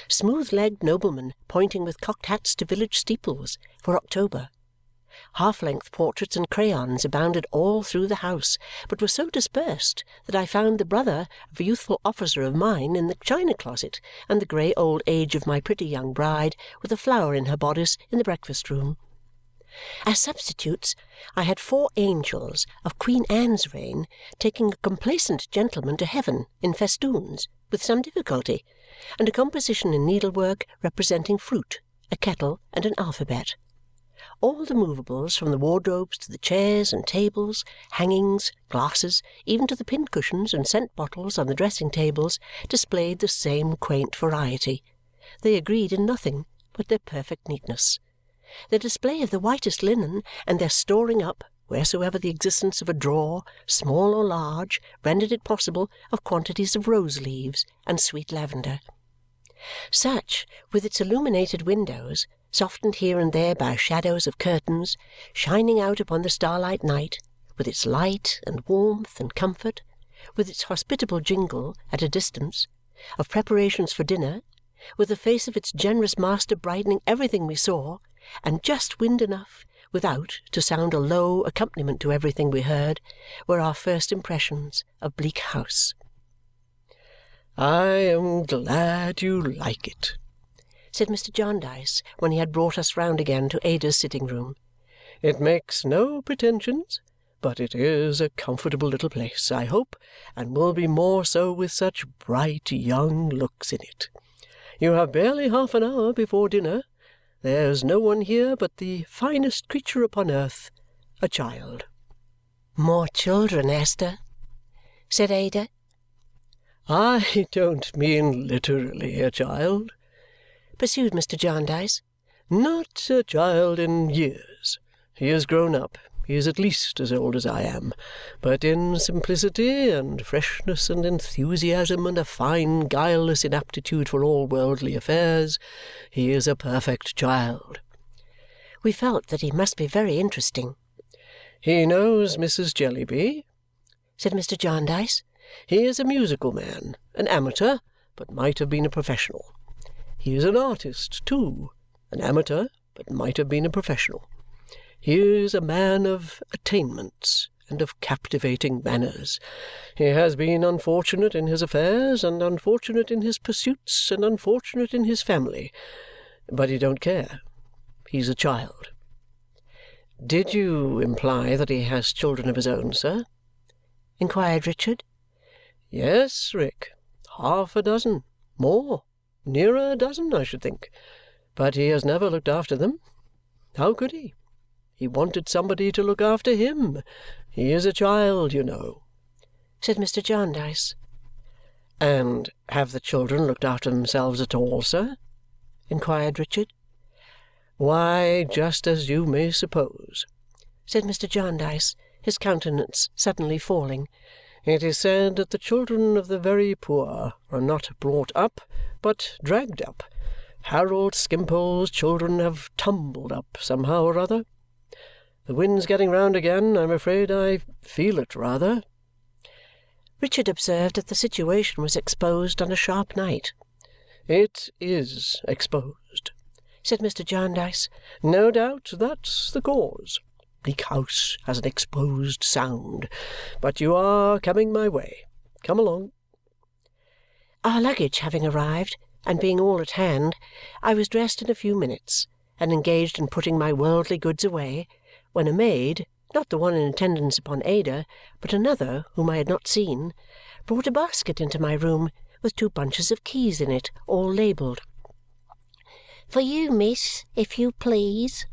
B: smooth-legged noblemen pointing with cocked hats to village steeples, for October. Half-length portraits and crayons abounded all through the house, but were so dispersed that I found the brother of a youthful officer of mine in the china-closet, and the grey old age of my pretty young bride with a flower in her bodice in the breakfast-room. As substitutes, I had 4 angels of Queen Anne's reign taking a complacent gentleman to heaven in festoons, with some difficulty, and a composition in needlework representing fruit, a kettle, and an alphabet. all the movables, from the wardrobes to the chairs and tables, hangings, glasses, even to the pincushions and scent bottles on the dressing-tables, displayed the same quaint variety. They agreed in nothing but their perfect neatness. Their display of the whitest linen and their storing up, wheresoever the existence of a drawer, small or large, rendered it possible, of quantities of rose-leaves and sweet lavender. Such, with its illuminated windows, softened here and there by shadows of curtains, shining out upon the starlight night, with its light and warmth and comfort, with its hospitable jingle, at a distance, of preparations for dinner, with the face of its generous master brightening everything we saw, and just wind enough without to sound a low accompaniment to everything we heard, were our first impressions of Bleak House.
C: "I am glad you like it,"
B: said Mr. Jarndyce when he had brought us round again to Ada's sitting-room.
C: "It makes no pretensions, but it is a comfortable little place, I hope, and will be more so with such bright young looks in it. You have barely half an hour before dinner. There's no one here but the finest creature upon earth, a child."
B: "More children, Esther," said Ada.
C: "I don't mean literally a child,"
B: pursued Mr. Jarndyce.
C: "Not a child in years. He is grown up. He is at least as old as I am. But in simplicity and freshness and enthusiasm and a fine guileless inaptitude for all worldly affairs, he is a perfect child."
B: We felt that he must be very interesting.
C: "He knows Mrs. Jellyby,"
B: said Mr. Jarndyce.
C: "He is a musical man, an amateur, but might have been a professional. He is an artist, too, an amateur, but might have been a professional. He is a man of attainments and of captivating manners. He has been unfortunate in his affairs, and unfortunate in his pursuits, and unfortunate in his family. But he don't care. He's a child."
A: "Did you imply that he has children of his own, sir?" inquired Richard.
C: "Yes, Rick. Half a dozen. More. Nearer a dozen, I should think. But he has never looked after them. How could he? He wanted somebody to look after him. He is a child, you know,"
B: said Mr. Jarndyce.
A: "And have the children looked after themselves at all, sir?" inquired Richard.
C: "Why, just as you may suppose,"
B: said Mr. Jarndyce, his countenance suddenly falling.
C: "It is said that the children of the very poor are not brought up, but dragged up. Harold Skimpole's children have tumbled up somehow or other. The wind's getting round again. I'm afraid I feel it rather."
B: Richard observed that the situation was exposed on a sharp night.
C: "It is exposed,"
B: said Mr. Jarndyce.
C: "No doubt that's the cause. Bleak House has an exposed sound. But you are coming my way. Come along."
B: Our luggage having arrived, and being all at hand, I was dressed in a few minutes and engaged in putting my worldly goods away, when a maid, not the one in attendance upon Ada, but another whom I had not seen, brought a basket into my room with 2 bunches of keys in it, all labelled.
D: "For you, miss, if you please,"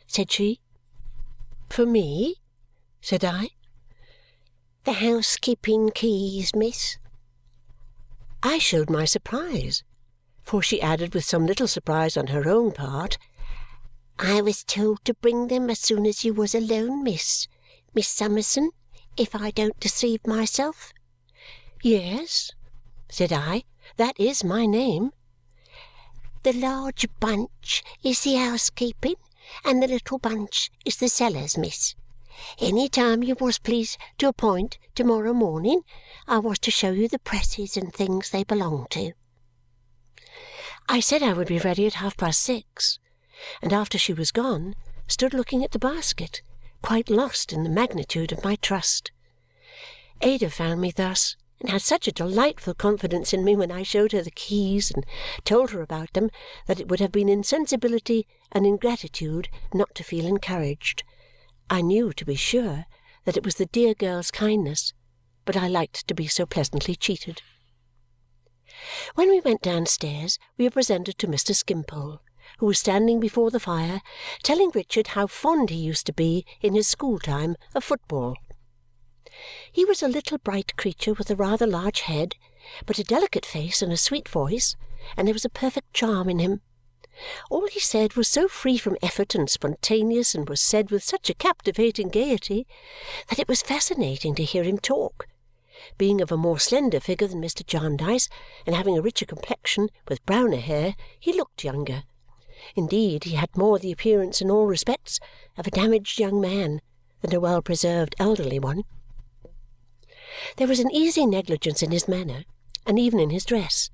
D: said she.
B: "For me?" said I.
D: "The housekeeping keys, miss."
B: I showed my surprise, for she added with some little surprise on her own part,
D: "I was told to bring them as soon as you was alone, Miss Summerson, if I don't deceive myself."
B: "Yes," said I, "that is my name."
D: "The large bunch is the housekeeping, and the little bunch is the cellars, miss. Any time you was pleased to appoint to-morrow morning, I was to show you the presses and things they belong to."
B: I said I would be ready at 6:30, and after she was gone, stood looking at the basket, quite lost in the magnitude of my trust. Ada found me thus, and had such a delightful confidence in me when I showed her the keys and told her about them that it would have been insensibility and ingratitude not to feel encouraged. I knew, to be sure, that it was the dear girl's kindness, but I liked to be so pleasantly cheated. When we went downstairs, we were presented to Mr. Skimpole, who was standing before the fire, telling Richard how fond he used to be in his school-time of football. He was a little bright creature with a rather large head, but a delicate face and a sweet voice, and there was a perfect charm in him. All he said was so free from effort and spontaneous, and was said with such a captivating gaiety, that it was fascinating to hear him talk. Being of a more slender figure than Mr. Jarndyce, and having a richer complexion with browner hair, he looked younger. Indeed, he had more the appearance in all respects of a damaged young man than a well-preserved elderly one. There was an easy negligence in his manner, and even in his dress.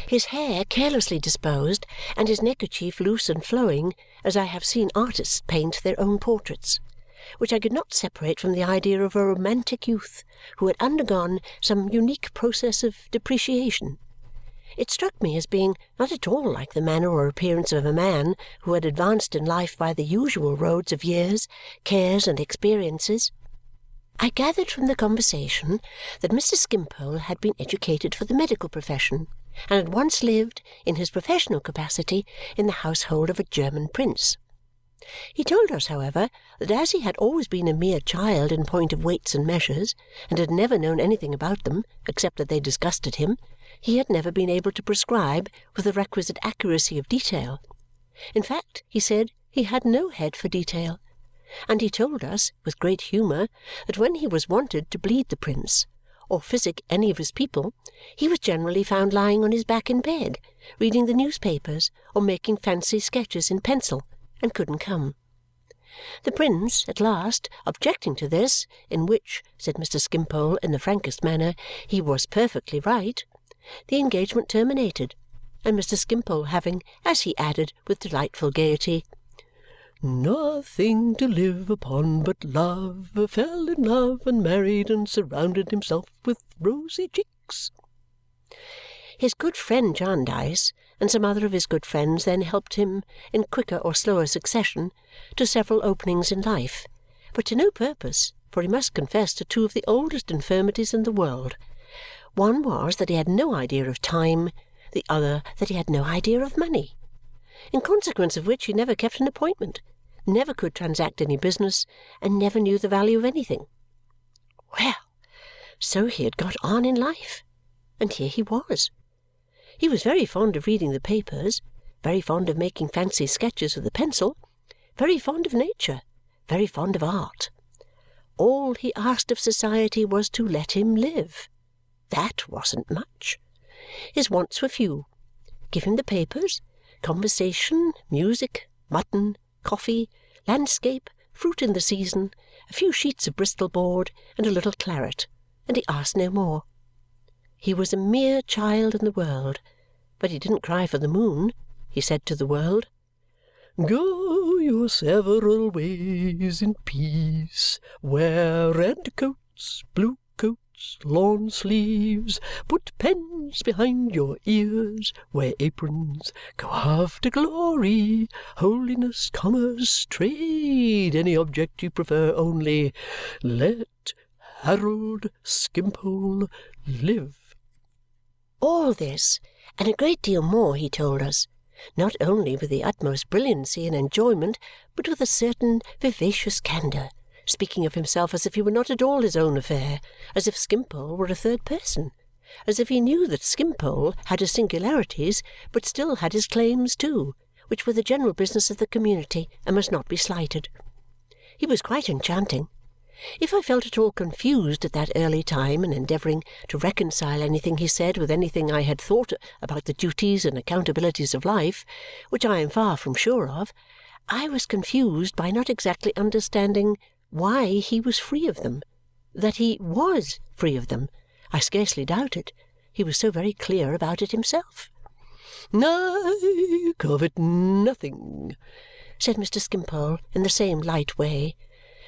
B: His hair carelessly disposed, and his neckerchief loose and flowing, as I have seen artists paint their own portraits, which I could not separate from the idea of a romantic youth who had undergone some unique process of depreciation. It struck me as being not at all like the manner or appearance of a man who had advanced in life by the usual roads of years, cares, and experiences. I gathered from the conversation that Mr. Skimpole had been educated for the medical profession, and had once lived, in his professional capacity, in the household of a German prince. He told us, however, that as he had always been a mere child in point of weights and measures, and had never known anything about them except that they disgusted him, he had never been able to prescribe with the requisite accuracy of detail. In fact, he said he had no head for detail, and he told us, with great humour, that when he was wanted to bleed the prince, or physic any of his people, he was generally found lying on his back in bed, reading the newspapers or making fancy sketches in pencil, and couldn't come. The prince, at last, objecting to this, in which, said Mr. Skimpole in the frankest manner, he was perfectly right, the engagement terminated, and Mr. Skimpole having, as he added with delightful gaiety, "nothing to live upon but love, fell in love and married and surrounded himself with rosy cheeks." His good friend Jarndyce and some other of his good friends then helped him, in quicker or slower succession, to several openings in life, but to no purpose, for he must confess to two of the oldest infirmities in the world. One was that he had no idea of time, the other that he had no idea of money, in consequence of which he never kept an appointment, never could transact any business, and never knew the value of anything. Well, so he had got on in life, and here he was. He was very fond of reading the papers, very fond of making fancy sketches with a pencil, very fond of nature, very fond of art. All he asked of society was to let him live. That wasn't much. His wants were few. Give him the papers, conversation, music, mutton, coffee, landscape, fruit in the season, a few sheets of Bristol board, and a little claret, and he asked no more. He was a mere child in the world, but he didn't cry for the moon. He said to the world, "Go your several ways in peace, wear red coats, blue coats, lawn sleeves, put pens behind your ears, wear aprons, go after glory, holiness, commerce, trade, any object you prefer, only let Harold Skimpole live." All this, and a great deal more, he told us, not only with the utmost brilliancy and enjoyment, but with a certain vivacious candour, speaking of himself as if he were not at all his own affair, as if Skimpole were a third person, as if he knew that Skimpole had his singularities, but still had his claims too, which were the general business of the community and must not be slighted. He was quite enchanting. If I felt at all confused at that early time in endeavouring to reconcile anything he said with anything I had thought about the duties and accountabilities of life, which I am far from sure of, I was confused by not exactly understanding why he was free of them. That he was free of them, I scarcely doubted. He was so very clear about it himself. "I covet nothing," said Mr. Skimpole in the same light way.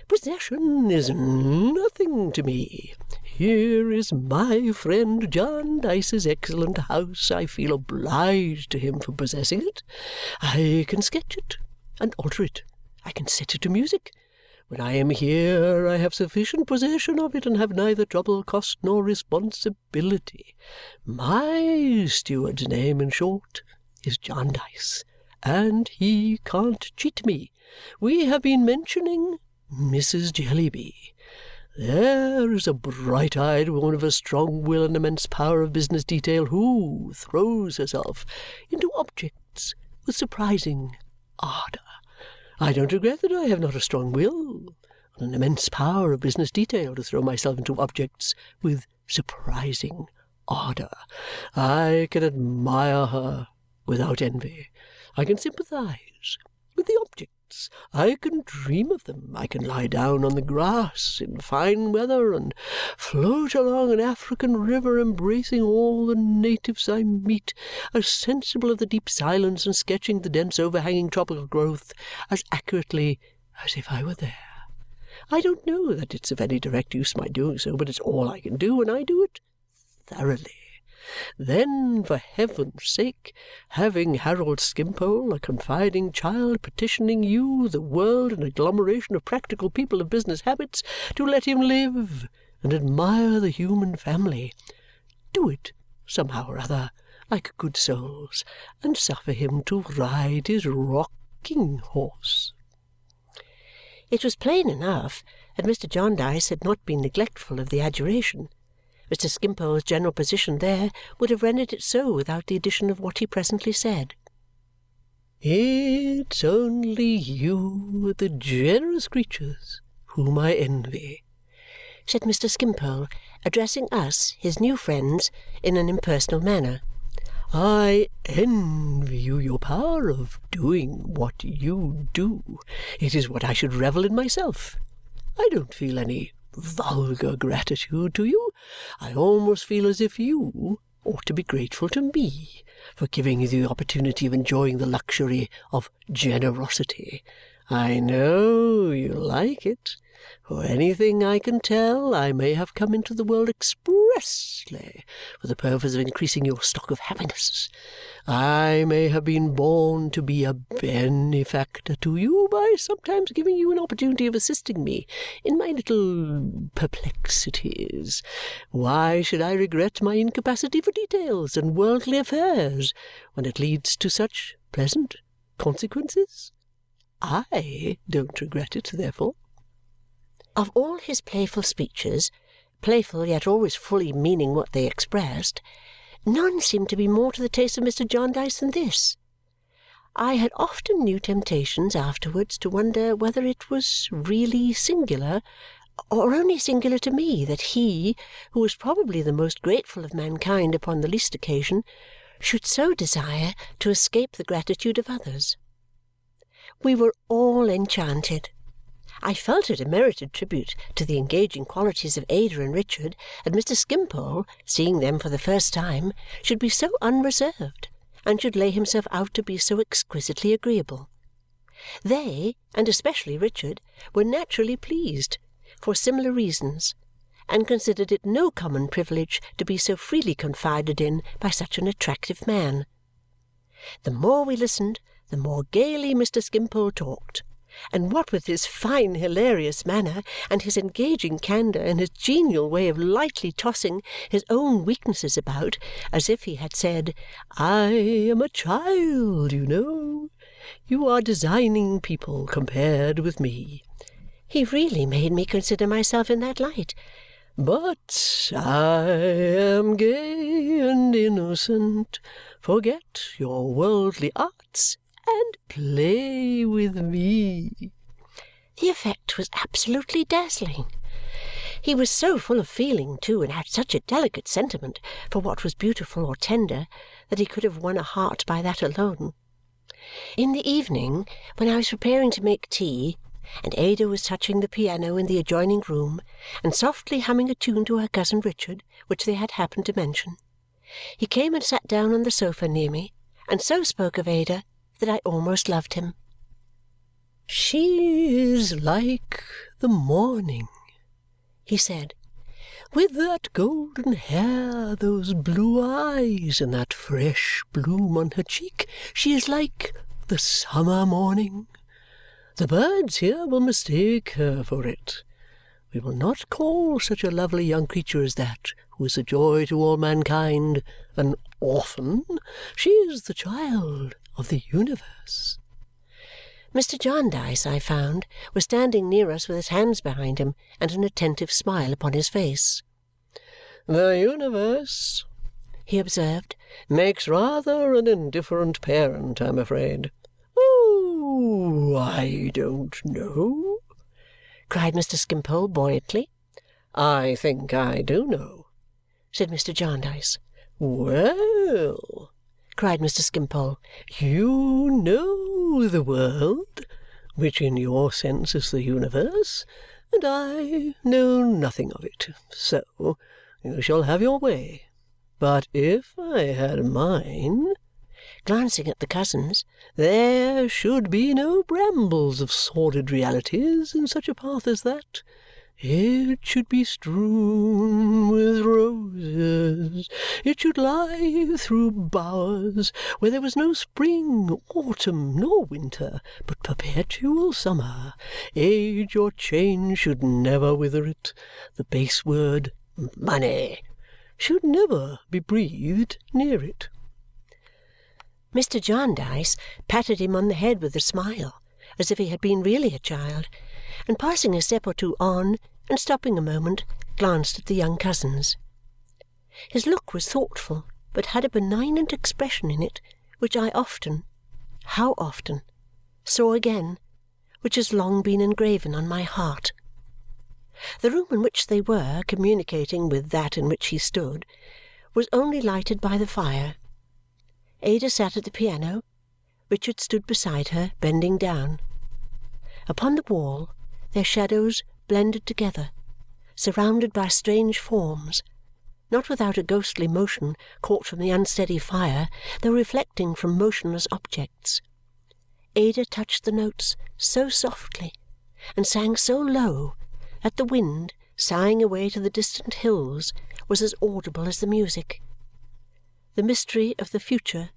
B: "Possession is nothing to me. Here is my friend Jarndyce's excellent house. I feel obliged to him for possessing it. I can sketch it and alter it. I can set it to music. When I am here, I have sufficient possession of it and have neither trouble, cost, nor responsibility. My steward's name, in short, is Jarndyce,
C: and he can't cheat me. We have been mentioning Mrs. Jellyby. There is a bright-eyed woman of a strong will and immense power of business detail who throws herself into objects with surprising ardour. I don't regret that I have not a strong will and an immense power of business detail to throw myself into objects with surprising ardour. I can admire her without envy. I can sympathize with the objects. I can dream of them. I can lie down on the grass in fine weather and float along an African river, embracing all the natives I meet, as sensible of the deep silence and sketching the dense overhanging tropical growth as accurately as if I were there. I don't know that it's of any direct use my doing so, but it's all I can do, and I do it thoroughly. Then, for heaven's sake, having Harold Skimpole, a confiding child, petitioning you, the world, an agglomeration of practical people of business habits, to let him live and admire the human family, do it somehow or other, like good souls, and suffer him to ride his rocking horse.
B: It was plain enough that Mr. Jarndyce had not been neglectful of the adjuration. Mr. Skimpole's general position there would have rendered it so without the addition of what he presently said.
C: It's only you, the generous creatures, whom I envy,
B: said Mr. Skimpole, addressing us, his new friends, in an impersonal manner.
C: I envy you your power of doing what you do. It is what I should revel in myself. I don't feel any vulgar gratitude to you. I almost feel as if you ought to be grateful to me for giving you the opportunity of enjoying the luxury of generosity. I know you like it. For anything I can tell, I may have come into the world expressly for the purpose of increasing your stock of happiness. I may have been born to be a benefactor to you by sometimes giving you an opportunity of assisting me in my little perplexities. Why should I regret my incapacity for details and worldly affairs when it leads to such pleasant consequences? I don't regret it, therefore.
B: Of all his playful speeches, playful yet always fully meaning what they expressed, none seemed to be more to the taste of Mr. Jarndyce than this. I had often new temptations afterwards to wonder whether it was really singular, or only singular to me, that he, who was probably the most grateful of mankind upon the least occasion, should so desire to escape the gratitude of others. We were all enchanted. I felt it a merited tribute to the engaging qualities of Ada and Richard that Mr. Skimpole, seeing them for the first time, should be so unreserved and should lay himself out to be so exquisitely agreeable. They, and especially Richard, were naturally pleased, for similar reasons, and considered it no common privilege to be so freely confided in by such an attractive man. The more we listened, the more gaily Mr. Skimpole talked, and what with his fine hilarious manner and his engaging candour and his genial way of lightly tossing his own weaknesses about as if he had said, "I am a child, you know. You are designing people compared with me," he really made me consider myself in that light. "But I am gay and innocent. Forget your worldly arts and play with me." The effect was absolutely dazzling. He was so full of feeling, too, and had such a delicate sentiment for what was beautiful or tender, that he could have won a heart by that alone. In the evening, when I was preparing to make tea, and Ada was touching the piano in the adjoining room and softly humming a tune to her cousin Richard, which they had happened to mention, he came and sat down on the sofa near me, and so spoke of Ada that I almost loved him.
C: "She is like the morning," he said, "with that golden hair, those blue eyes, and that fresh bloom on her cheek. She is like the summer morning. The birds here will mistake her for it. We will not call such a lovely young creature as that, who is a joy to all mankind, an Often she is the child of the universe."
B: Mr. Jarndyce, I found, was standing near us with his hands behind him and an attentive smile upon his face.
C: "The universe," he observed, "makes rather an indifferent parent, I'm afraid." "Oh, I don't know," cried Mr. Skimpole buoyantly. "I think I do know," said Mr. Jarndyce. "Well," cried Mr. Skimpole, "you know the world, which in your sense is the universe, and I know nothing of it. So you shall have your way. But if I had mine," glancing at the cousins, "there should be no brambles of sordid realities in such a path as that. It should be strewn with roses. It should lie through bowers where there was no spring, autumn, nor winter, but perpetual summer. Age or change should never wither it. The base word, money, should never be breathed near it."
B: Mr. Jarndyce patted him on the head with a smile, as if he had been really a child, and passing a step or two on, and stopping a moment, glanced at the young cousins. His look was thoughtful, but had a benignant expression in it, which I often, how often, saw again, which has long been engraven on my heart. The room in which they were, communicating with that in which he stood, was only lighted by the fire. Ada sat at the piano. Richard stood beside her, bending down. Upon the wall their shadows blended together, surrounded by strange forms, not without a ghostly motion caught from the unsteady fire, though reflecting from motionless objects. Ada touched the notes so softly and sang so low that the wind, sighing away to the distant hills, was as audible as the music. The mystery of the future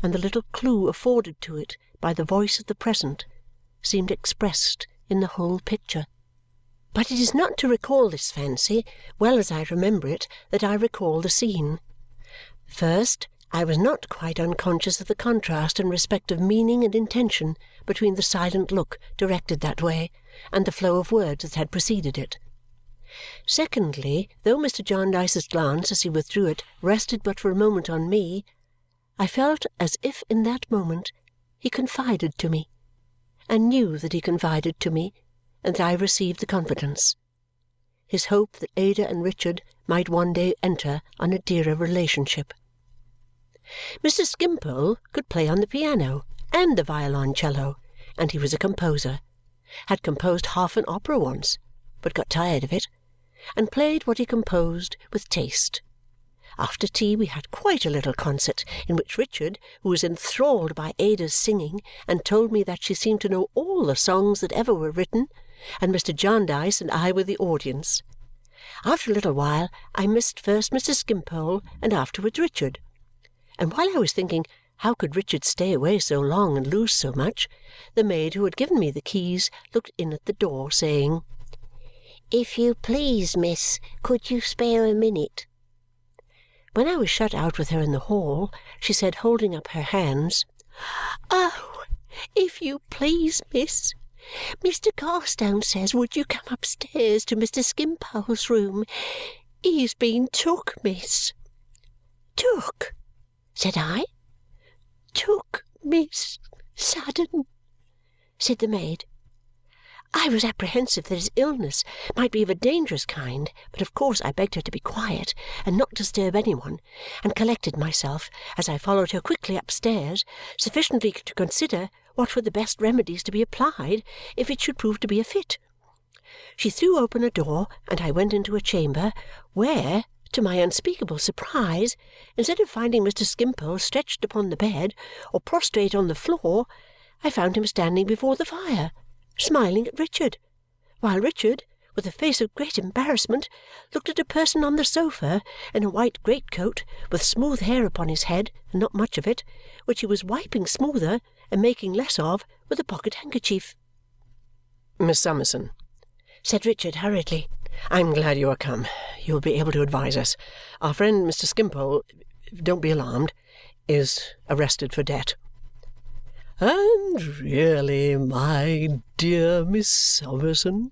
B: and the little clue afforded to it by the voice of the present seemed expressed in the whole picture. But it is not to recall this fancy, well as I remember it, that I recall the scene. First, I was not quite unconscious of the contrast in respect of meaning and intention between the silent look directed that way and the flow of words that had preceded it. Secondly, though Mr. Jarndyce's glance as he withdrew it rested but for a moment on me, I felt as if in that moment he confided to me, and knew that he confided to me, and that I received the confidence. His hope that Ada and Richard might one day enter on a dearer relationship. Mr. Skimpole could play on the piano and the violoncello, and he was a composer, had composed half an opera once, but got tired of it, and played what he composed with taste. After tea we had quite a little concert, in which Richard, who was enthralled by Ada's singing and told me that she seemed to know all the songs that ever were written, and Mr. Jarndyce and I were the audience. After a little while I missed first Mr. Skimpole and afterwards Richard, and while I was thinking how could Richard stay away so long and lose so much, the maid who had given me the keys looked in at the door, saying, "If you please, miss, could you spare a minute?" When I was shut out with her in the hall, she said, holding up her hands, "Oh, if you please, miss, Mr. Carstone says would you come upstairs to Mr. Skimpole's room. He's been took, miss." "Took?" said I. "Took, miss, sudden," said the maid. I was apprehensive that his illness might be of a dangerous kind, but of course I begged her to be quiet and not disturb any one, and collected myself, as I followed her quickly upstairs, sufficiently to consider what were the best remedies to be applied if it should prove to be a fit. She threw open a door, and I went into a chamber where, to my unspeakable surprise, instead of finding Mr. Skimpole stretched upon the bed or prostrate on the floor, I found him standing before the fire, smiling at Richard, while Richard, with a face of great embarrassment, looked at a person on the sofa in a white greatcoat with smooth hair upon his head and not much of it, which he was wiping smoother and making less of with a pocket-handkerchief.
A: "Miss Summerson,"
B: said Richard hurriedly,
A: "I'm glad you are come. You will be able to advise us. Our friend Mr. Skimpole don't be alarmed, is arrested for debt."
C: "And really, my dear Miss Summerson,"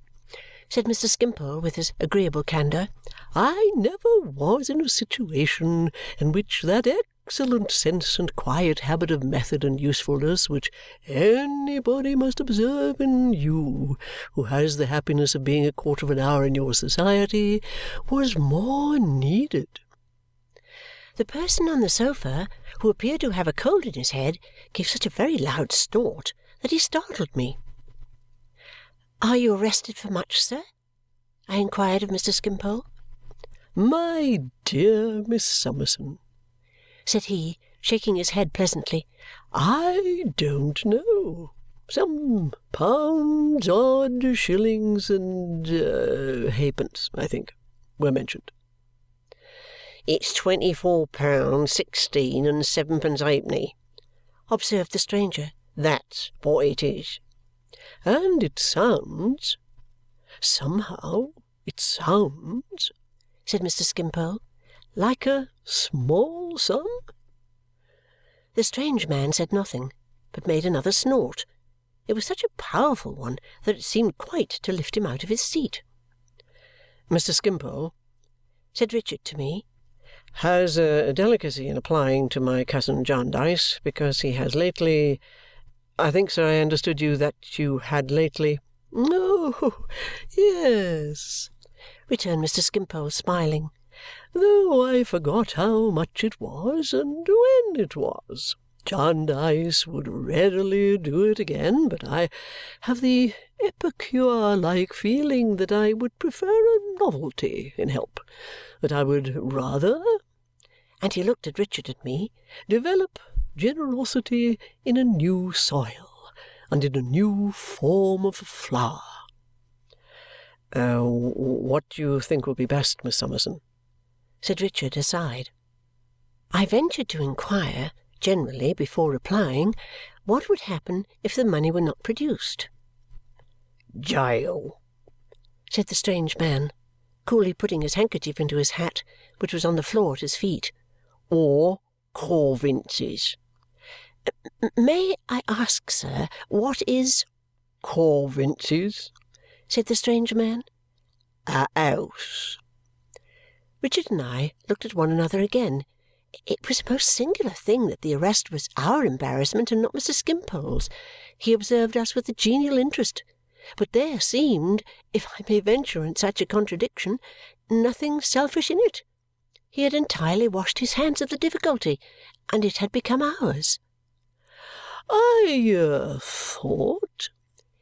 B: said Mr. Skimpole with his agreeable candour,
C: "I never was in a situation in which that excellent sense and quiet habit of method and usefulness which anybody must observe in you who has the happiness of being a quarter of an hour in your society was more needed."
B: The person on the sofa, who appeared to have a cold in his head, gave such a very loud snort that he startled me. "Are you arrested for much, sir?" I inquired of Mr. Skimpole.
C: "My dear Miss Summerson,"
B: said he, shaking his head pleasantly,
C: "I don't know. Some pounds, odd shillings, and halfpence, I think, were mentioned."
A: "It's £24.16 and sevenpence halfpenny,"
B: observed the stranger.
A: "That's what it is."
C: "And it sounds somehow it sounds,"
B: said Mr. Skimpole,
C: "like a small sum?"
B: The strange man said nothing, but made another snort. It was such a powerful one that it seemed quite to lift him out of his seat.
A: "Mr. Skimpole,"
B: said Richard to me,
A: "has a delicacy in applying to my cousin Jarndyce, because he has lately— I think, sir, I understood you that you had lately—"
C: "Oh, yes,"
B: returned Mr. Skimpole, smiling,
C: "though I forgot how much it was and when it was. Jarndyce would readily do it again, but I have the epicure-like feeling that I would prefer a novelty in help, that I would rather,"
B: and he looked at Richard and me,
C: "develop generosity in a new soil and in a new form of flower."
A: "What do you think will be best, Miss Summerson?"
B: said Richard aside. I ventured to inquire, generally, before replying, what would happen if the money were not produced.
A: "Jail,"
B: said the strange man, coolly putting his handkerchief into his hat, which was on the floor at his feet,
A: "or Corvinces."
B: "May I ask, sir, what is—"
A: "Corvinces,"
B: said the strange man.
A: "a house."
B: Richard and I looked at one another again. It was a most singular thing that the arrest was our embarrassment and not Mr. Skimpole's. He observed us with a genial interest, but there seemed, if I may venture on such a contradiction, nothing selfish in it. He had entirely washed his hands of the difficulty, and it had become ours.
C: "I thought,"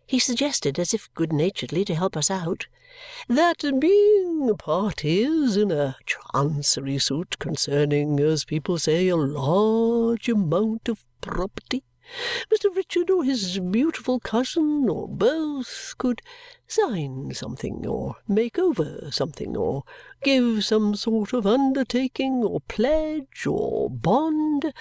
B: he suggested, as if good-naturedly to help us out,
C: "that being parties in a Chancery suit concerning, as people say, a large amount of property, Mr. Richard or his beautiful cousin, or both, could sign something, or make over something, or give some sort of undertaking, or pledge, or bond.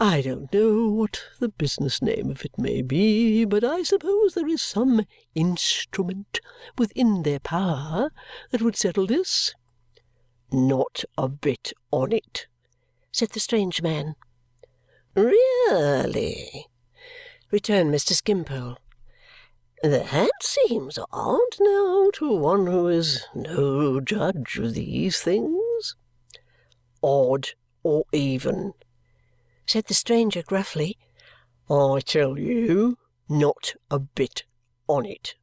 C: I don't know what the business name of it may be, but I suppose there is some instrument within their power that would settle this."
A: "Not a bit on it,"
B: said the strange man.
A: "Really?" returned Mr. Skimpole. "That seems odd now to one who is no judge of these things." "Odd or even,"
B: said the stranger gruffly.
A: "I tell you, not a bit on it."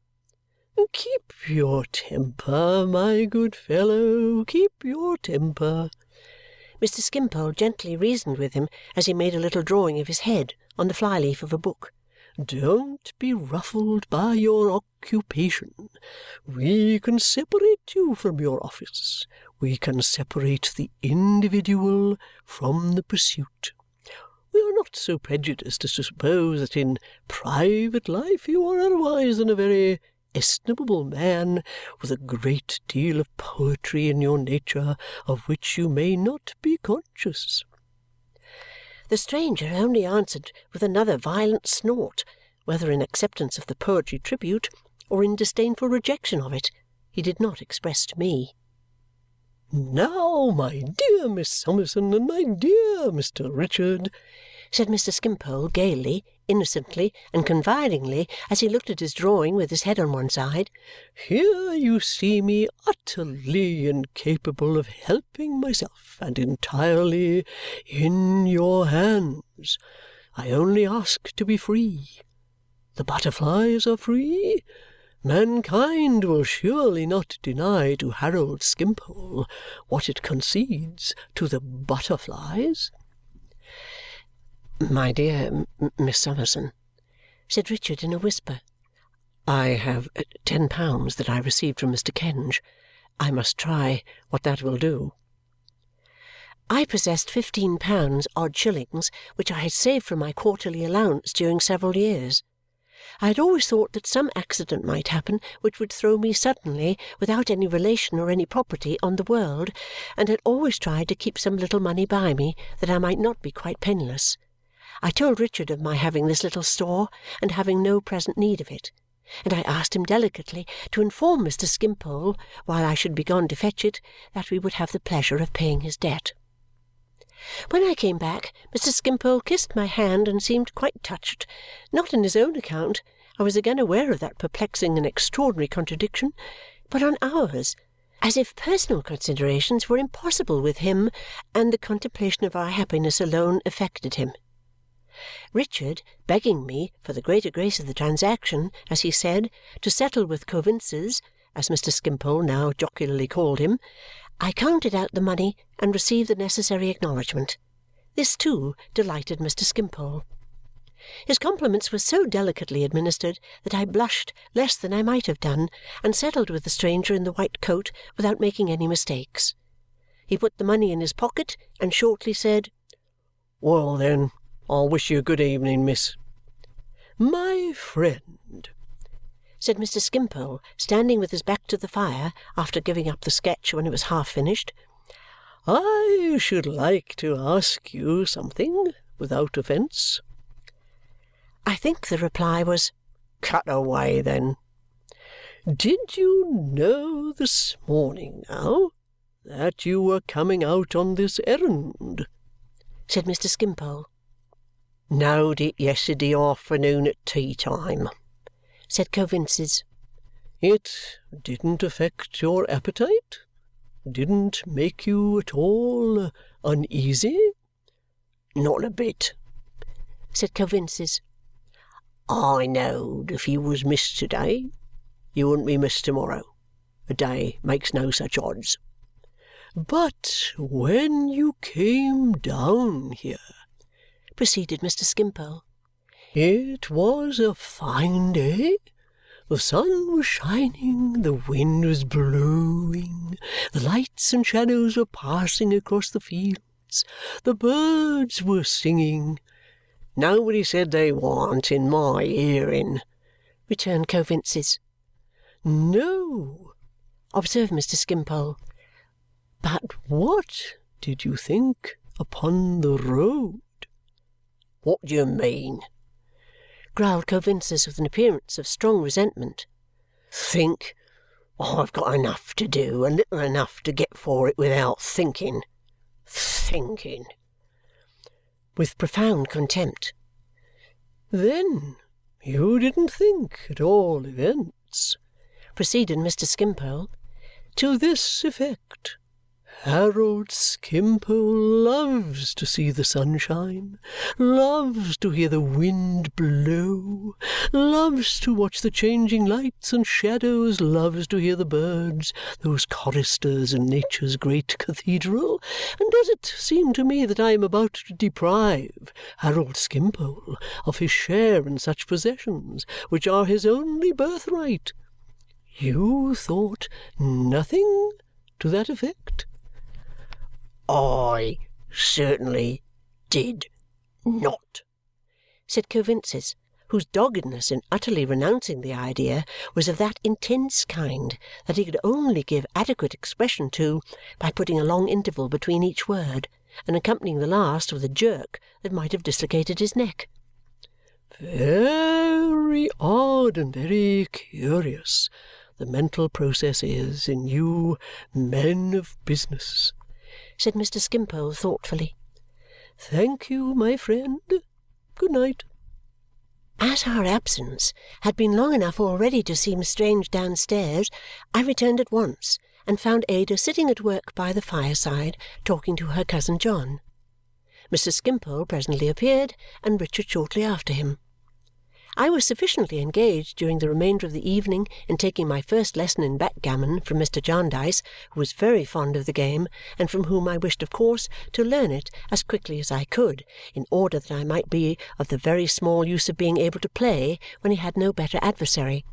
C: "Keep your temper, my good fellow, keep your temper,"
B: Mr. Skimpole gently reasoned with him as he made a little drawing of his head on the fly-leaf of a book.
C: "Don't be ruffled by your occupation. We can separate you from your office. We can separate the individual from the pursuit. We are not so prejudiced as to suppose that in private life you are otherwise than a very estimable man with a great deal of poetry in your nature of which you may not be conscious."
B: The stranger only answered with another violent snort, whether in acceptance of the poetry tribute or in disdainful rejection of it, he did not express to me.
C: "Now, my dear Miss Summerson and my dear Mr. Richard,"
B: said Mr. Skimpole gaily, innocently, and confidingly as he looked at his drawing with his head on one side,
C: "here you see me utterly incapable of helping myself and entirely in your hands. I only ask to be free. The butterflies are free. Mankind will surely not deny to Harold Skimpole what it concedes to the butterflies."
A: "My dear Miss Summerson,"
B: said Richard in a whisper,
A: "I have £10 that I received from Mr. Kenge. I must try what that will do."
B: I possessed £15 odd shillings, which I had saved from my quarterly allowance during several years. I had always thought that some accident might happen which would throw me suddenly, without any relation or any property, on the world, and had always tried to keep some little money by me that I might not be quite penniless. I told Richard of my having this little store and having no present need of it, and I asked him delicately to inform Mr. Skimpole, while I should be gone to fetch it, that we would have the pleasure of paying his debt. When I came back, Mr. Skimpole kissed my hand and seemed quite touched, not on his own account, I was again aware of that perplexing and extraordinary contradiction, but on ours, as if personal considerations were impossible with him, and the contemplation of our happiness alone affected him. Richard, begging me, for the greater grace of the transaction, as he said, to settle with Coavinses, as Mr. Skimpole now jocularly called him, I counted out the money and received the necessary acknowledgment. This, too, delighted Mr. Skimpole. His compliments were so delicately administered that I blushed less than I might have done and settled with the stranger in the white coat without making any mistakes. He put the money in his pocket and shortly said,
C: "Well, then, I'll wish you good evening, miss." "My friend,"
B: said Mr. Skimpole, standing with his back to the fire after giving up the sketch when it was half finished,
C: "I should like to ask you something, without offence."
B: I think the reply was,
C: "Cut away, then. Did you know this morning, now, that you were coming out on this errand?"
B: said Mr. Skimpole.
C: "Knowed it yesterday afternoon at tea-time,"
B: said Coavinses.
C: "It didn't affect your appetite? Didn't make you at all uneasy?" "Not a bit,"
B: said Coavinses.
C: "I knowed if you was missed to-day, you wouldn't be missed to-morrow. A day makes no such odds. But when you came down here," proceeded Mr. Skimpole, "it was a fine day. The sun was shining, the wind was blowing, the lights and shadows were passing across the fields, the birds were singing." "Nobody said they warn't in my hearing," returned Coavinses. "No," observed Mr. Skimpole. "But what did you think upon the road?" "What do you mean?" growled Coavinses with an appearance of strong resentment. "Think? I've got enough to do, and little enough to get for it without thinking. Thinking!" with profound contempt. "Then you didn't think, at all events," proceeded Mr. Skimpole, "to this effect. Harold Skimpole loves to see the sunshine, loves to hear the wind blow, loves to watch the changing lights and shadows, loves to hear the birds, those choristers in nature's great cathedral, and does it seem to me that I am about to deprive Harold Skimpole of his share in such possessions, which are his only birthright? You thought nothing to that effect?" "I certainly did not," said Coavinses, whose doggedness in utterly renouncing the idea was of that intense kind that he could only give adequate expression to by putting a long interval between each word and accompanying the last with a jerk that might have dislocated his neck. "Very odd and very curious the mental process is in you men of business,"
B: said Mr. Skimpole thoughtfully.
C: "Thank you, my friend. Good night."
B: As our absence had been long enough already to seem strange downstairs, I returned at once and found Ada sitting at work by the fireside, talking to her cousin John. Mr. Skimpole presently appeared, and Richard shortly after him. I was sufficiently engaged during the remainder of the evening in taking my first lesson in backgammon from Mr. Jarndyce, who was very fond of the game, and from whom I wished, of course, to learn it as quickly as I could, in order that I might be of the very small use of being able to play when he had no better adversary.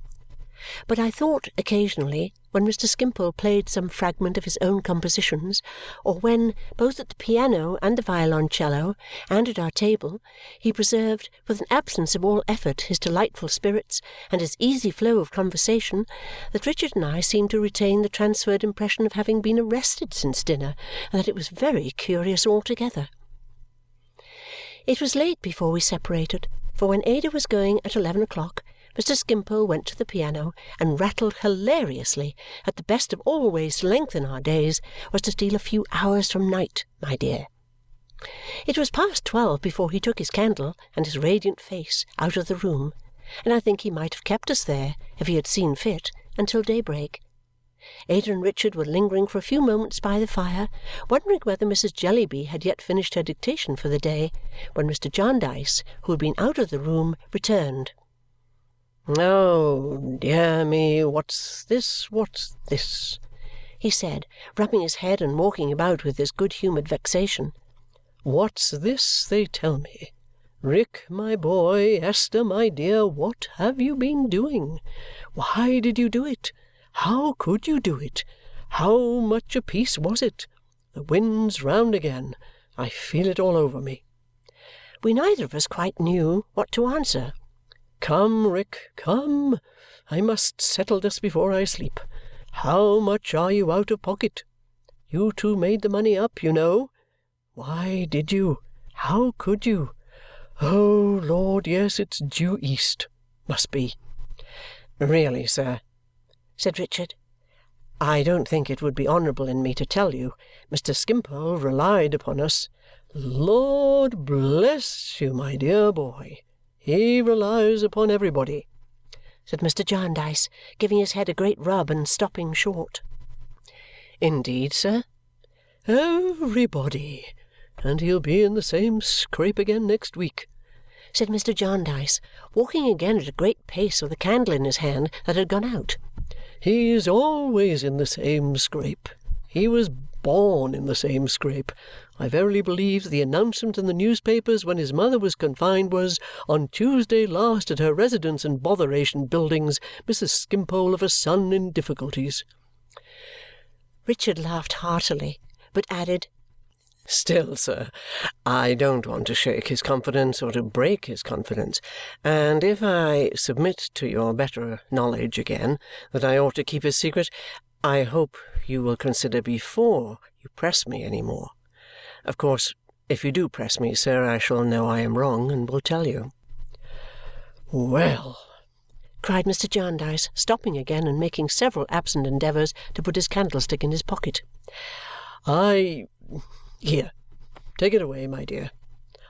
B: But I thought occasionally, when Mr. Skimpole played some fragment of his own compositions, or when, both at the piano and the violoncello, and at our table, he preserved, with an absence of all effort, his delightful spirits and his easy flow of conversation, that Richard and I seemed to retain the transferred impression of having been arrested since dinner, and that it was very curious altogether. It was late before we separated, for when Ada was going at 11 o'clock, Mr. Skimpole went to the piano and rattled hilariously that the best of all ways to lengthen our days was to steal a few hours from night, my dear. It was past 12 before he took his candle and his radiant face out of the room, and I think he might have kept us there, if he had seen fit, until daybreak. Ada and Richard were lingering for a few moments by the fire, wondering whether Mrs. Jellyby had yet finished her dictation for the day, when Mr. Jarndyce, who had been out of the room, returned.
C: "Oh, dear me, what's this, what's this?"
B: he said, rubbing his head and walking about with his good-humoured vexation.
C: "What's this, they tell me? Rick, my boy, Esther, my dear, what have you been doing? Why did you do it? How could you do it? How much apiece was it? The wind's round again. I feel it all over me."
B: We neither of us quite knew what to answer.
C: "Come, Rick, come. I must settle this before I sleep. How much are you out of pocket? You two made the money up, you know. Why did you? How could you? Oh, Lord, yes, it's due east. Must be."
A: "Really, sir,"
B: said Richard,
A: "I don't think it would be honourable in me to tell you. Mr. Skimpole relied upon us."
C: "Lord bless you, my dear boy. He relies upon everybody,"
B: said Mr. Jarndyce, giving his head a great rub and stopping short.
A: "Indeed, sir?"
C: "Everybody. And he'll be in the same scrape again next week,"
B: said Mr. Jarndyce, walking again at a great pace with a candle in his hand that had gone out.
C: "He's always in the same scrape. He was born in the same scrape. I verily believe the announcement in the newspapers when his mother was confined was, 'On Tuesday last at her residence in Botheration Buildings, Mrs. Skimpole of a son in difficulties.'"
B: Richard laughed heartily, but added,
A: "Still, sir, I don't want to shake his confidence or to break his confidence, and if I submit to your better knowledge again that I ought to keep his secret, I hope you will consider before you press me any more. Of course, if you do press me, sir, I shall know I am wrong and will tell you."
C: "Well,"
B: cried Mr. Jarndyce, stopping again and making several absent endeavours to put his candlestick in his pocket,
C: Here, take it away, my dear.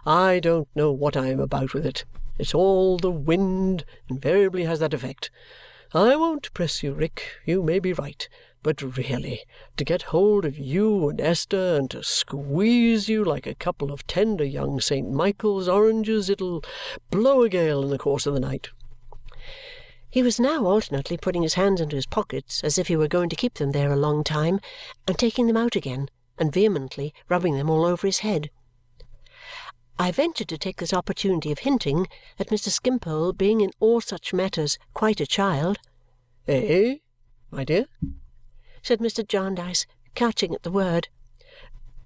C: I don't know what I am about with it. It's all the wind invariably has that effect. I won't press you, Rick, you may be right, but really, to get hold of you and Esther and to squeeze you like a couple of tender young St. Michael's oranges, it'll blow a gale in the course of the night."
B: He was now alternately putting his hands into his pockets as if he were going to keep them there a long time, and taking them out again, and vehemently rubbing them all over his head. I ventured to take this opportunity of hinting that Mr. Skimpole, being in all such matters quite a child—
C: "Eh, my dear?"
B: said Mr. Jarndyce, catching at the word.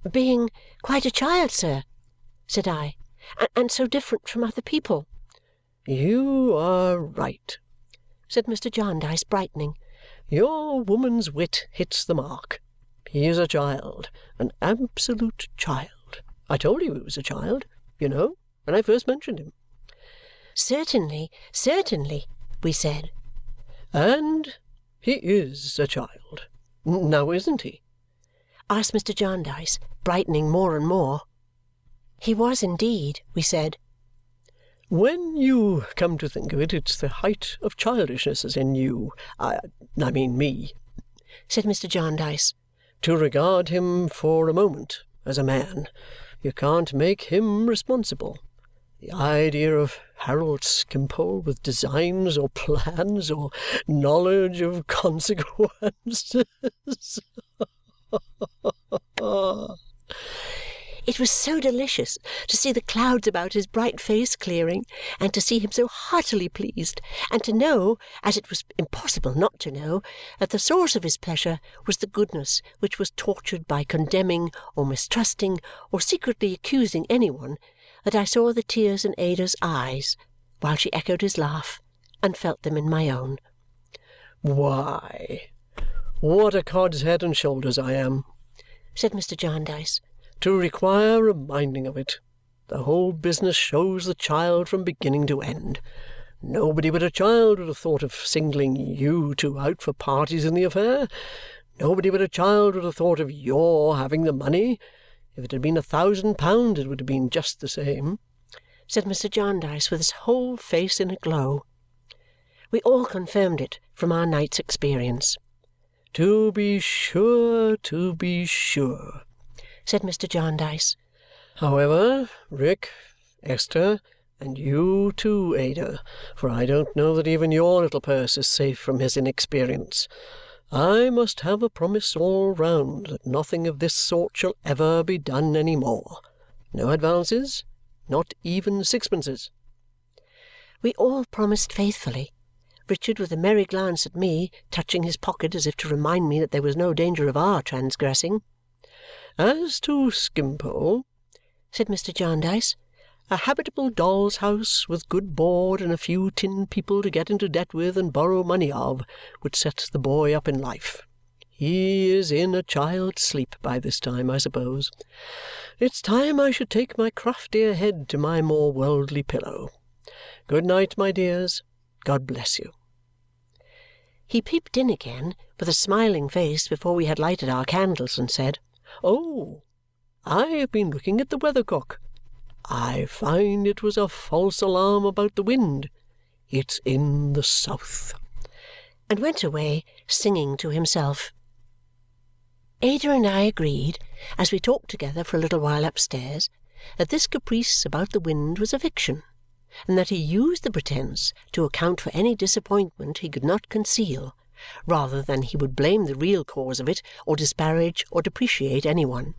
B: "Being quite a child, sir," said I, "and so different from other people."
C: "You are right,"
B: said Mr. Jarndyce, brightening.
C: "Your woman's wit hits the mark. He is a child, an absolute child. I told you he was a child, you know, when I first mentioned him."
B: "Certainly, certainly," we said.
C: "And He is a child. Now, isn't he?"
B: asked Mr. Jarndyce, brightening more and more. He was indeed, we said.
C: "When you come to think of it, it's the height of childishness in you, I mean me,"
B: said Mr. Jarndyce,
C: "to regard him for a moment as a man. You can't make him responsible. The idea of Harold Skimpole with designs or plans or knowledge of consequences!"
B: It was so delicious to see the clouds about his bright face clearing, and to see him so heartily pleased, and to know, as it was impossible not to know, that the source of his pleasure was the goodness which was tortured by condemning or mistrusting or secretly accusing any one, that I saw the tears in Ada's eyes while she echoed his laugh and felt them in my own.
C: "Why, what a cod's head and shoulders I am,"
B: said Mr. Jarndyce,
C: "to require reminding of it. The whole business shows the child from beginning to end. Nobody but a child would have thought of singling you two out for parties in the affair. Nobody but a child would have thought of your having the money. If it had been £1,000, it would have been just the same,"
B: said Mr. Jarndyce with his whole face in a glow. We all confirmed it from our night's experience.
C: To be sure, to be sure,"
B: said Mr. Jarndyce.
C: "However, Rick, Esther, and you too, Ada, for I don't know that even your little purse is safe from his inexperience, I must have a promise all round that nothing of this sort shall ever be done any more. No advances, not even sixpences."
B: We all promised faithfully, Richard with a merry glance at me, touching his pocket as if to remind me that there was no danger of our transgressing.
C: "As to Skimpole,"
B: said Mr. Jarndyce,
C: "a habitable doll's house with good board and a few tin people to get into debt with and borrow money of would set the boy up in life. He is in a child's sleep by this time, I suppose. It's time I should take my craftier head to my more worldly pillow. Good night, my dears. God bless you."
B: He peeped in again with a smiling face before we had lighted our candles and said,
C: "Oh, I have been looking at the weathercock. I find it was a false alarm about the wind. It's in the south,"
B: and went away singing to himself. Ada and I agreed, as we talked together for a little while upstairs, that this caprice about the wind was a fiction, and that he used the pretence to account for any disappointment he could not conceal, rather than he would blame the real cause of it or disparage or depreciate any one.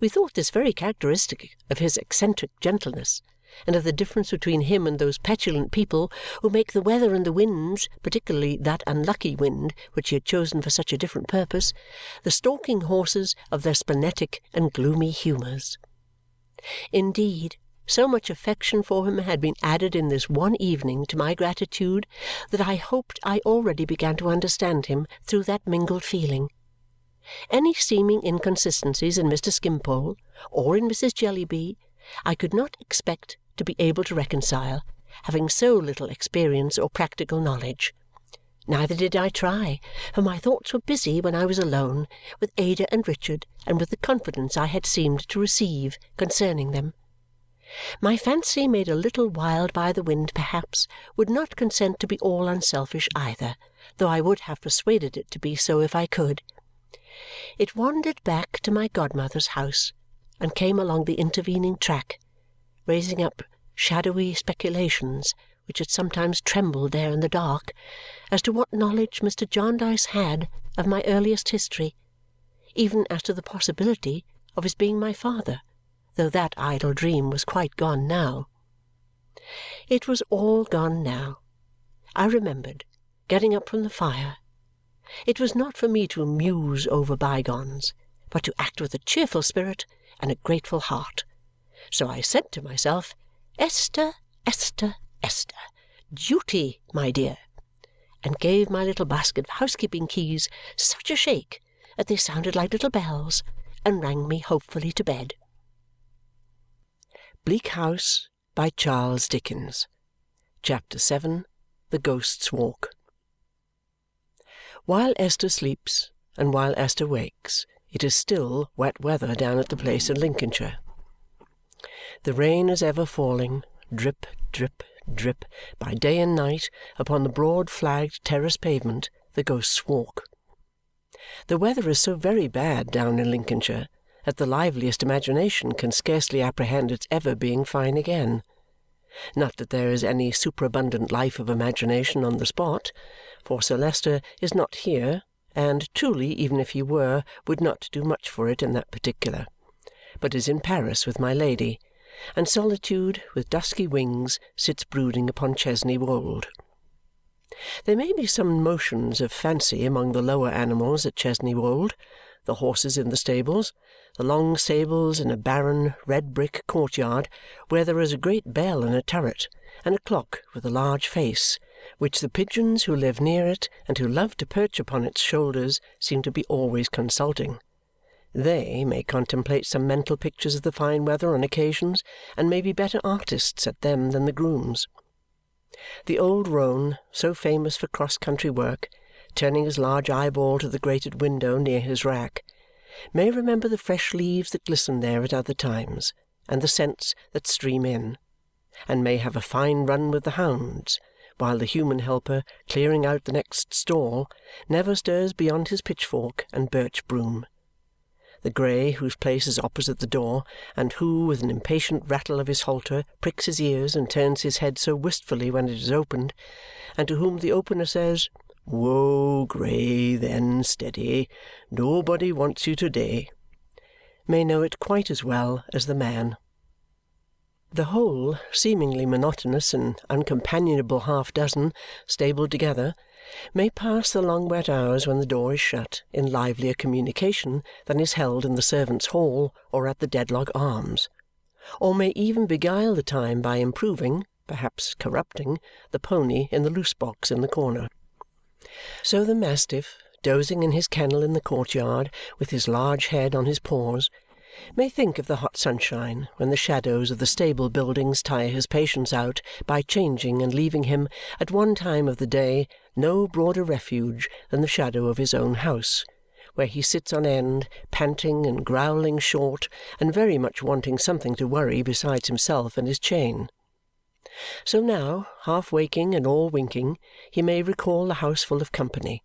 B: We thought this very characteristic of his eccentric gentleness, and of the difference between him and those petulant people who make the weather and the winds, particularly that unlucky wind which he had chosen for such a different purpose, the stalking horses of their splenetic and gloomy humours. Indeed, so much affection for him had been added in this one evening to my gratitude that I hoped I already began to understand him through that mingled feeling. Any seeming inconsistencies in Mr. Skimpole or in Mrs. Jellyby I could not expect to be able to reconcile, having so little experience or practical knowledge. Neither did I try, for my thoughts were busy when I was alone with Ada and Richard and with the confidence I had seemed to receive concerning them. My fancy, made a little wild by the wind perhaps, would not consent to be all unselfish either, though I would have persuaded it to be so if I could. It wandered back to my godmother's house and came along the intervening track, raising up shadowy speculations which had sometimes trembled there in the dark as to what knowledge Mr. Jarndyce had of my earliest history, even as to the possibility of his being my father, though that idle dream was quite gone now. It was all gone now. I remembered, getting up from the fire. It was not for me to muse over bygones, but to act with a cheerful spirit and a grateful heart. So I said to myself, "Esther, Esther, Esther, duty, my dear," and gave my little basket of housekeeping keys such a shake that they sounded like little bells and rang me hopefully to bed.
A: Bleak House by Charles Dickens. Chapter 7. The Ghost's Walk. While Esther sleeps, and while Esther wakes, it is still wet weather down at the place in Lincolnshire. The rain is ever falling, drip, drip, drip, by day and night, upon the broad flagged terrace pavement, the Ghost's Walk. The weather is so very bad down in Lincolnshire that the liveliest imagination can scarcely apprehend its ever being fine again. Not that there is any superabundant life of imagination on the spot, for Sir Leicester is not here, and truly, even if he were, would not do much for it in that particular, but is in Paris with my Lady, and solitude, with dusky wings, sits brooding upon Chesney Wold. There may be some motions of fancy among the lower animals at Chesney Wold, the horses in the stables, the long stables in a barren red-brick courtyard where there is a great bell in a turret and a clock with a large face, which the pigeons who live near it and who love to perch upon its shoulders seem to be always consulting. They may contemplate some mental pictures of the fine weather on occasions, and may be better artists at them than the grooms. The old roan, so famous for cross-country work, turning his large eyeball to the grated window near his rack, may remember the fresh leaves that glisten there at other times, and the scents that stream in, and may have a fine run with the hounds, while the human helper, clearing out the next stall, never stirs beyond his pitchfork and birch broom. The grey, whose place is opposite the door, and who, with an impatient rattle of his halter, pricks his ears and turns his head so wistfully when it is opened, and to whom the opener says, "Whoa, Grey, then steady. Nobody wants you to-day," may know it quite as well as the man. The whole, seemingly monotonous and uncompanionable half-dozen, stabled together, may pass the long wet hours when the door is shut in livelier communication than is held in the servants' hall or at the Dedlock Arms, or may even beguile the time by improving, perhaps corrupting, the pony in the loose box in the corner. So the mastiff, dozing in his kennel in the courtyard with his large head on his paws, may think of the hot sunshine when the shadows of the stable buildings tire his patience out by changing and leaving him, at one time of the day, no broader refuge than the shadow of his own house, where he sits on end, panting and growling short, and very much wanting something to worry besides himself and his chain. So now, half waking and all winking, he may recall the house full of company,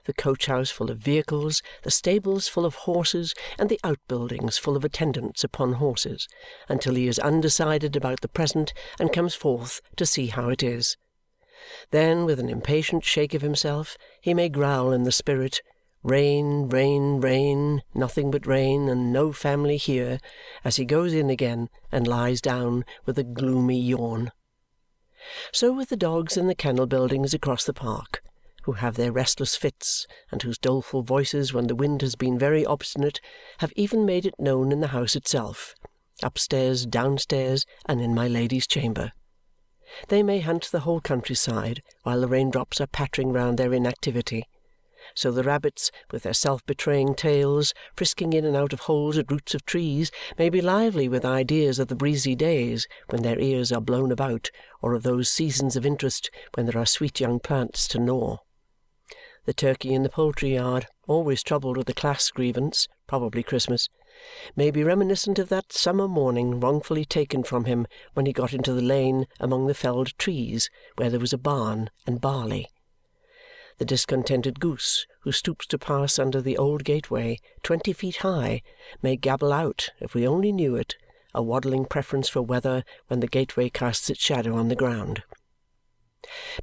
A: the coach-house full of vehicles, the stables full of horses, and the outbuildings full of attendants upon horses, until he is undecided about the present and comes forth to see how it is. Then, with an impatient shake of himself, he may growl in the spirit, "Rain, rain, rain, nothing but rain, and no family here," as he goes in again and lies down with a gloomy yawn. So with the dogs in the kennel buildings across the park, who have their restless fits, and whose doleful voices, when the wind has been very obstinate, have even made it known in the house itself, upstairs, downstairs, and in my Lady's chamber. They may hunt the whole countryside while the raindrops are pattering round their inactivity. So the rabbits, with their self-betraying tails, frisking in and out of holes at roots of trees, may be lively with ideas of the breezy days when their ears are blown about, or of those seasons of interest when there are sweet young plants to gnaw. The turkey in the poultry-yard, always troubled with a class grievance, probably Christmas, may be reminiscent of that summer morning wrongfully taken from him when he got into the lane among the felled trees where there was a barn and barley. The discontented goose, who stoops to pass under the old gateway, 20 feet high, may gabble out, if we only knew it, a waddling preference for weather when the gateway casts its shadow on the ground.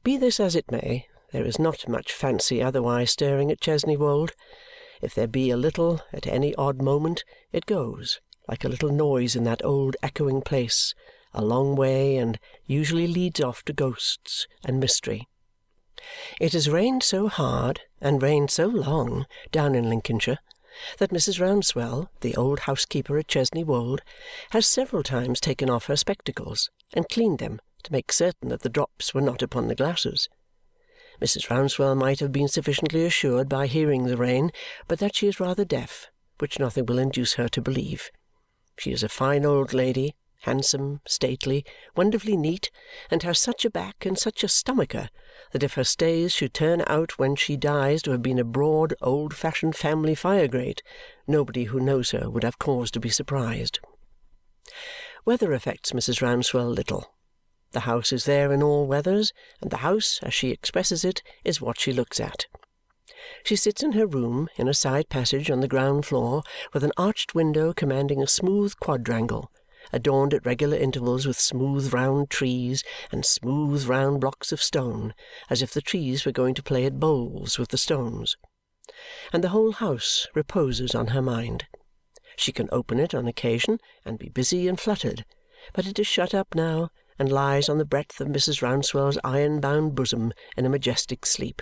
A: Be this as it may, there is not much fancy otherwise stirring at Chesney Wold. If there be a little, at any odd moment, it goes, like a little noise in that old echoing place, a long way, and usually leads off to ghosts and mystery. It has rained so hard and rained so long down in Lincolnshire that Mrs. Rouncewell, the old housekeeper at Chesney Wold, has several times taken off her spectacles and cleaned them to make certain that the drops were not upon the glasses. Mrs. Rouncewell might have been sufficiently assured by hearing the rain, but that she is rather deaf, which nothing will induce her to believe. She is a fine old lady, handsome, stately, wonderfully neat, and has such a back and such a stomacher that if her stays should turn out when she dies to have been a broad, old-fashioned family fire-grate, nobody who knows her would have cause to be surprised. Weather affects Mrs. Rouncewell little. The house is there in all weathers, and the house, as she expresses it, is what she looks at. She sits in her room in a side passage on the ground floor with an arched window commanding a smooth quadrangle, adorned at regular intervals with smooth round trees and smooth round blocks of stone, as if the trees were going to play at bowls with the stones. And the whole house reposes on her mind. She can open it on occasion and be busy and fluttered, but it is shut up now and lies on the breadth of Mrs. Rouncewell's iron-bound bosom in a majestic sleep.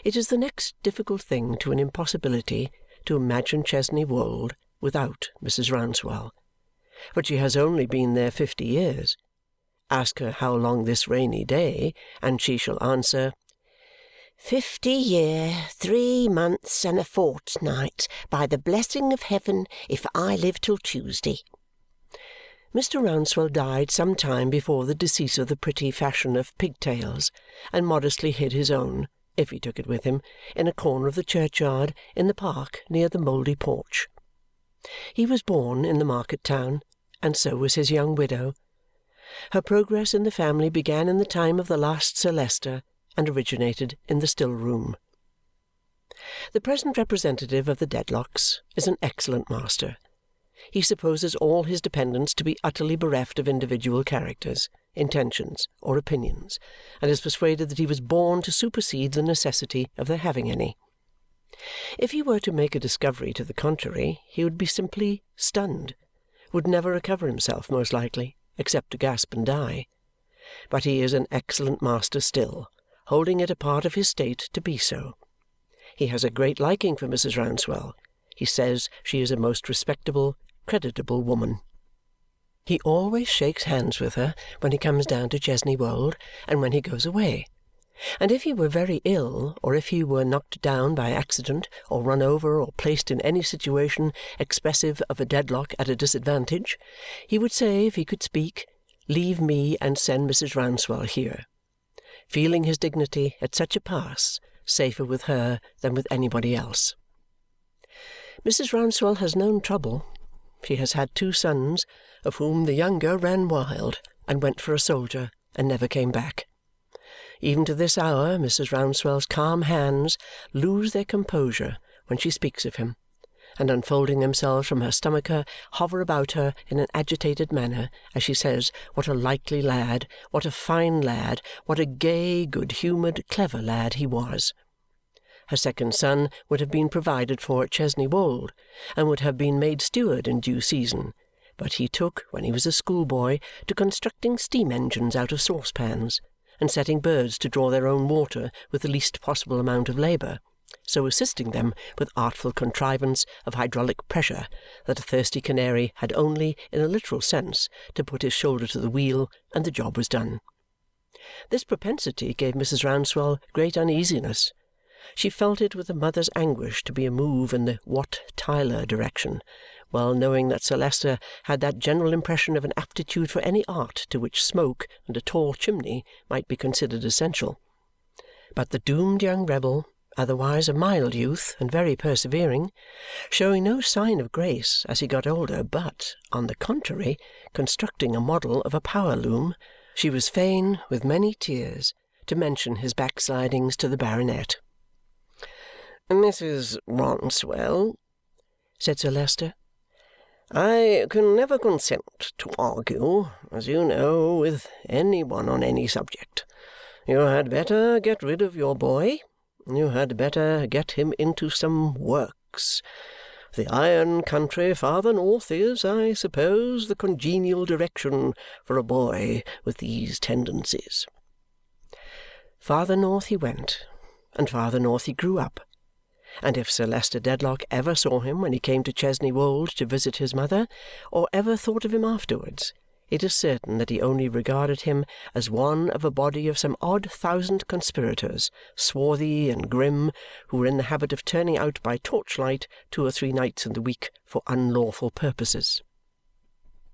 A: It is the next difficult thing to an impossibility to imagine Chesney Wold without Mrs. Rouncewell. But she has only been there 50 years. Ask her how long this rainy day, and she shall answer,
D: 50 year, 3 months, and a fortnight, by the blessing of heaven, if I live till Tuesday.
A: Mr. Rouncewell died some time before the decease of the pretty fashion of pigtails, and modestly hid his own, if he took it with him, in a corner of the churchyard in the park near the mouldy porch. He was born in the market-town, and so was his young widow. Her progress in the family began in the time of the last Sir Leicester and originated in the still-room. The present representative of the Dedlocks is an excellent master. He supposes all his dependents to be utterly bereft of individual characters, intentions, or opinions, and is persuaded that he was born to supersede the necessity of their having any. If he were to make a discovery to the contrary, he would be simply stunned, would never recover himself, most likely, except to gasp and die. But he is an excellent master still, holding it a part of his state to be so. He has a great liking for Mrs. Rouncewell. He says she is a most respectable, creditable woman. He always shakes hands with her when he comes down to Chesney Wold and when he goes away, and if he were very ill, or if he were knocked down by accident, or run over, or placed in any situation expressive of a Dedlock at a disadvantage, he would say, if he could speak, "Leave me and send Mrs. Rouncewell here," feeling his dignity at such a pass safer with her than with anybody else. Mrs. Rouncewell has known trouble. She has had 2 sons, of whom the younger ran wild and went for a soldier and never came back. Even to this hour Mrs. Rouncewell's calm hands lose their composure when she speaks of him, and unfolding themselves from her stomacher, hover about her in an agitated manner as she says what a likely lad, what a fine lad, what a gay, good-humoured, clever lad he was. Her second son would have been provided for at Chesney Wold, and would have been made steward in due season, but he took, when he was a schoolboy, to constructing steam-engines out of saucepans, and setting birds to draw their own water with the least possible amount of labour, so assisting them with artful contrivance of hydraulic pressure that a thirsty canary had only, in a literal sense, to put his shoulder to the wheel, and the job was done. This propensity gave Mrs. Rouncewell great uneasiness. She felt it with a mother's anguish to be a move in the Wat Tyler direction, well knowing that Sir Leicester had that general impression of an aptitude for any art to which smoke and a tall chimney might be considered essential. But the doomed young rebel, otherwise a mild youth and very persevering, showing no sign of grace as he got older, but, on the contrary, constructing a model of a power loom, she was fain, with many tears, to mention his backslidings to the baronet.
C: "Mrs. Rouncewell," said Sir Leicester, "I can never consent to argue, as you know, with any one on any subject. You had better get rid of your boy. You had better get him into some works. The iron country farther north is, I suppose, the congenial direction for a boy with these tendencies." Farther north he went, and farther north he grew up. And if Sir Leicester Dedlock ever saw him when he came to Chesney Wold to visit his mother, or ever thought of him afterwards, it is certain that he only regarded him as one of a body of some odd 1,000 conspirators, swarthy and grim, who were in the habit of turning out by torchlight 2 or 3 nights in the week for unlawful purposes.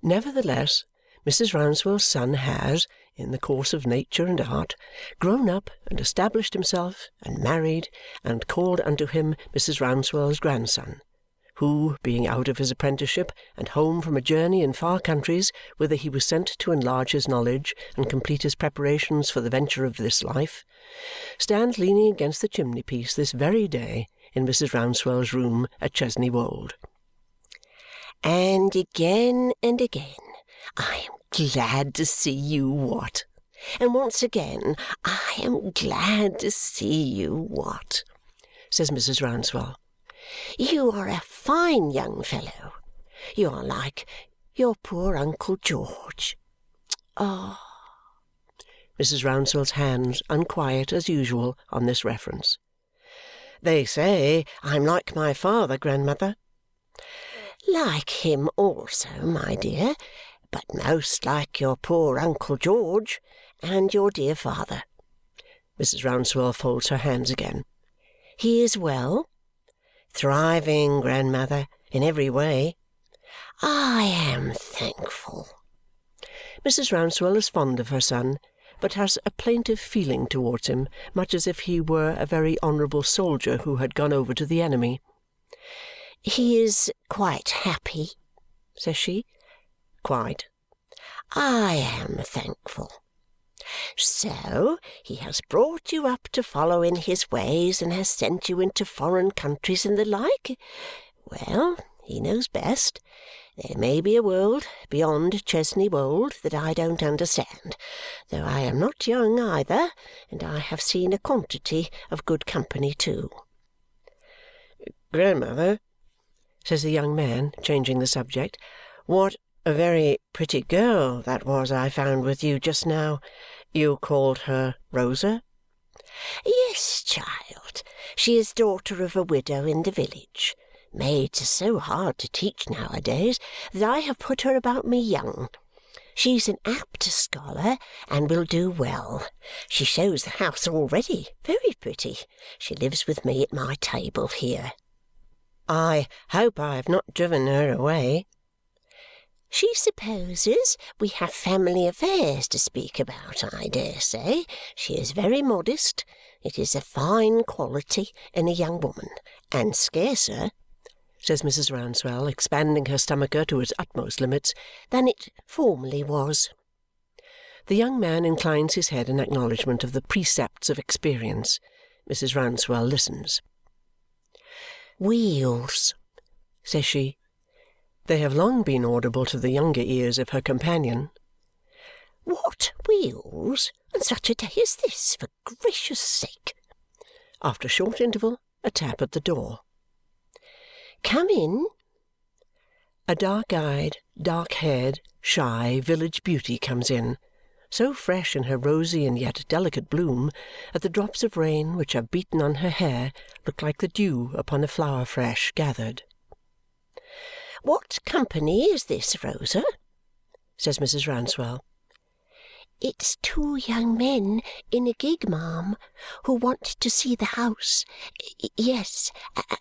A: Nevertheless, Mrs. Rouncewell's son has, in the course of nature and art, grown up and established himself and married and called unto him Mrs. Rouncewell's grandson, who, being out of his apprenticeship and home from a journey in far countries whither he was sent to enlarge his knowledge and complete his preparations for the venture of this life, stands leaning against the chimney-piece this very day in Mrs. Rouncewell's room at Chesney Wold.
B: And again, I am glad to see you, what? And once again, I am glad to see you, what? Says Mrs. Rouncewell. You are a fine young fellow. You are like your poor Uncle George. Ah! Mrs. Rouncewell's hands unquiet as usual on this reference. They say I'm like my father, grandmother. Like him also, my dear, but most like your poor Uncle George and your dear father. Mrs. Rouncewell folds her hands again. He is well? Thriving, grandmother, in every way. I am thankful. Mrs. Rouncewell is fond of her son, but has a plaintive feeling towards him, much as if he were a very honourable soldier who had gone over to the enemy. He is quite happy, says she. Quite. I am thankful. So he has brought you up to follow in his ways and has sent you into foreign countries and the like? Well, he knows best. There may be a world beyond Chesney Wold that I don't understand, though I am not young either, and I have seen a quantity of good company too. Grandmother, says the young man, changing the subject, what a very pretty girl that was I found with you just now. You called her Rosa? Yes, child. She is daughter of a widow in the village. Maids are so hard to teach nowadays that I have put her about me young. She's an apt scholar and will do well. She shows the house already. Very pretty. She lives with me at my table here. I hope I have not driven her away. She supposes we have family affairs to speak about, I dare say. She is very modest. It is a fine quality in a young woman, and scarcer, says Mrs. Rouncewell, expanding her stomacher to its utmost limits, than it formerly was. The young man inclines his head in acknowledgment of the precepts of experience. Mrs. Rouncewell listens. Wheels, says she. They have long been audible to the younger ears of her companion. What wheels on such a day as this, for gracious sake? After a short interval, a tap at the door. Come in. A dark-eyed, dark-haired, shy village beauty comes in, so fresh in her rosy and yet delicate bloom that the drops of rain which have beaten on her hair look like the dew upon a flower fresh gathered. What company is this, Rosa? Says Mrs. Rouncewell. It's 2 young men in a gig, ma'am, who want to see the house. Yes,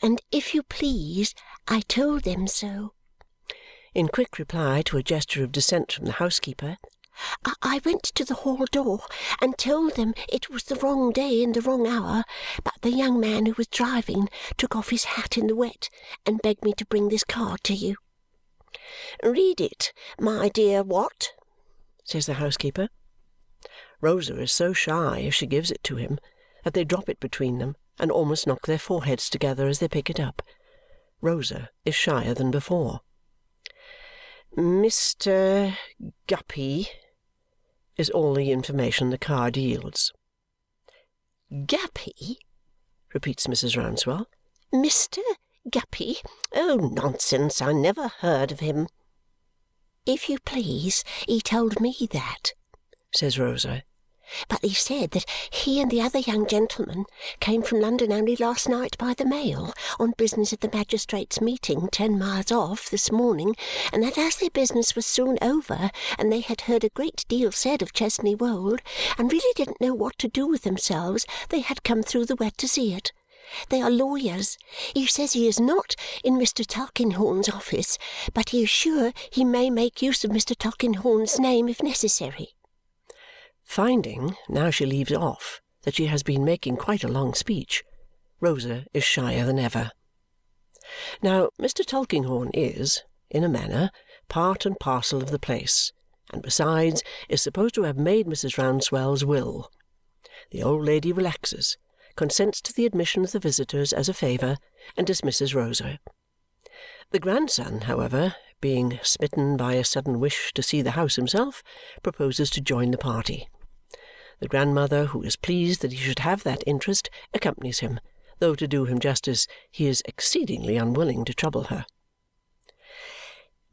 B: and if you please, I told them so. In quick reply to a gesture of dissent from the housekeeper, I went to the hall door and told them it was the wrong day and the wrong hour, but the young man who was driving took off his hat in the wet and begged me to bring this card to you. Read it, my dear what? Says the housekeeper. Rosa is so shy if she gives it to him that they drop it between them and almost knock their foreheads together as they pick it up. Rosa is shyer than before. Mr. Guppy is all the information the card yields. Guppy? Repeats Mrs. Rouncewell. Mr. Guppy? Oh, nonsense, I never heard of him. If you please, he told me that, says Rosa. But he said that he and the other young gentleman came from London only last night by the mail on business at the magistrates' meeting 10 miles off this morning, and that as their business was soon over and they had heard a great deal said of Chesney Wold and really didn't know what to do with themselves, they had come through the wet to see it.
D: They are lawyers. He says he is not in Mr. Tulkinghorn's office, but he is sure he may make use of Mr. Tulkinghorn's name if necessary.
A: Finding, now she leaves off, that she has been making quite a long speech, Rosa is shyer than ever. Now, Mr. Tulkinghorn is, in a manner, part and parcel of the place, and besides is supposed to have made Mrs. Rouncewell's will. The old lady relaxes, consents to the admission of the visitors as a favour, and dismisses Rosa. The grandson, however, being smitten by a sudden wish to see the house himself, proposes to join the party. The grandmother, who is pleased that he should have that interest, accompanies him, though to do him justice he is exceedingly unwilling to trouble her.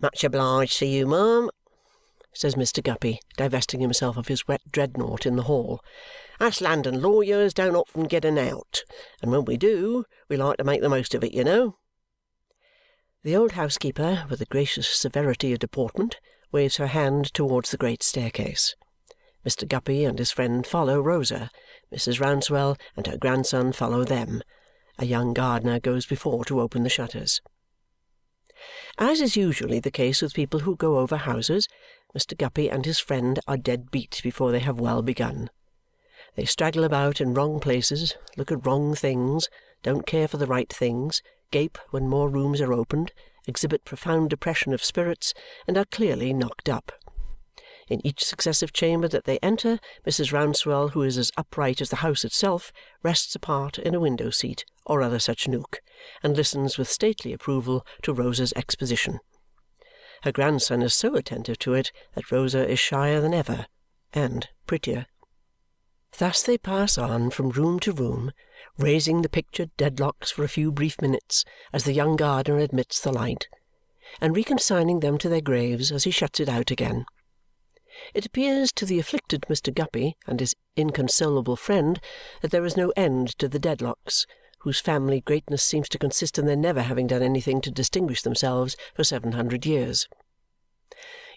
C: "Much obliged to you, ma'am," says Mr. Guppy, divesting himself of his wet dreadnought in the hall. "Us London lawyers don't often get an out, and when we do, we like to make the most of it, you know."
A: The old housekeeper, with a gracious severity of deportment, waves her hand towards the great staircase. Mr. Guppy and his friend follow Rosa. Mrs. Rouncewell and her grandson follow them. A young gardener goes before to open the shutters. As is usually the case with people who go over houses, Mr. Guppy and his friend are dead beat before they have well begun. They straggle about in wrong places, look at wrong things, don't care for the right things, gape when more rooms are opened, exhibit profound depression of spirits, and are clearly knocked up. In each successive chamber that they enter, Mrs. Rouncewell, who is as upright as the house itself, rests apart in a window-seat or other such nook, and listens with stately approval to Rosa's exposition. Her grandson is so attentive to it that Rosa is shyer than ever, and prettier. Thus they pass on from room to room, raising the pictured Dedlocks for a few brief minutes as the young gardener admits the light, and reconsigning them to their graves as he shuts it out again. It appears to the afflicted Mr. Guppy and his inconsolable friend that there is no end to the Dedlocks, whose family greatness seems to consist in their never having done anything to distinguish themselves for 700 years.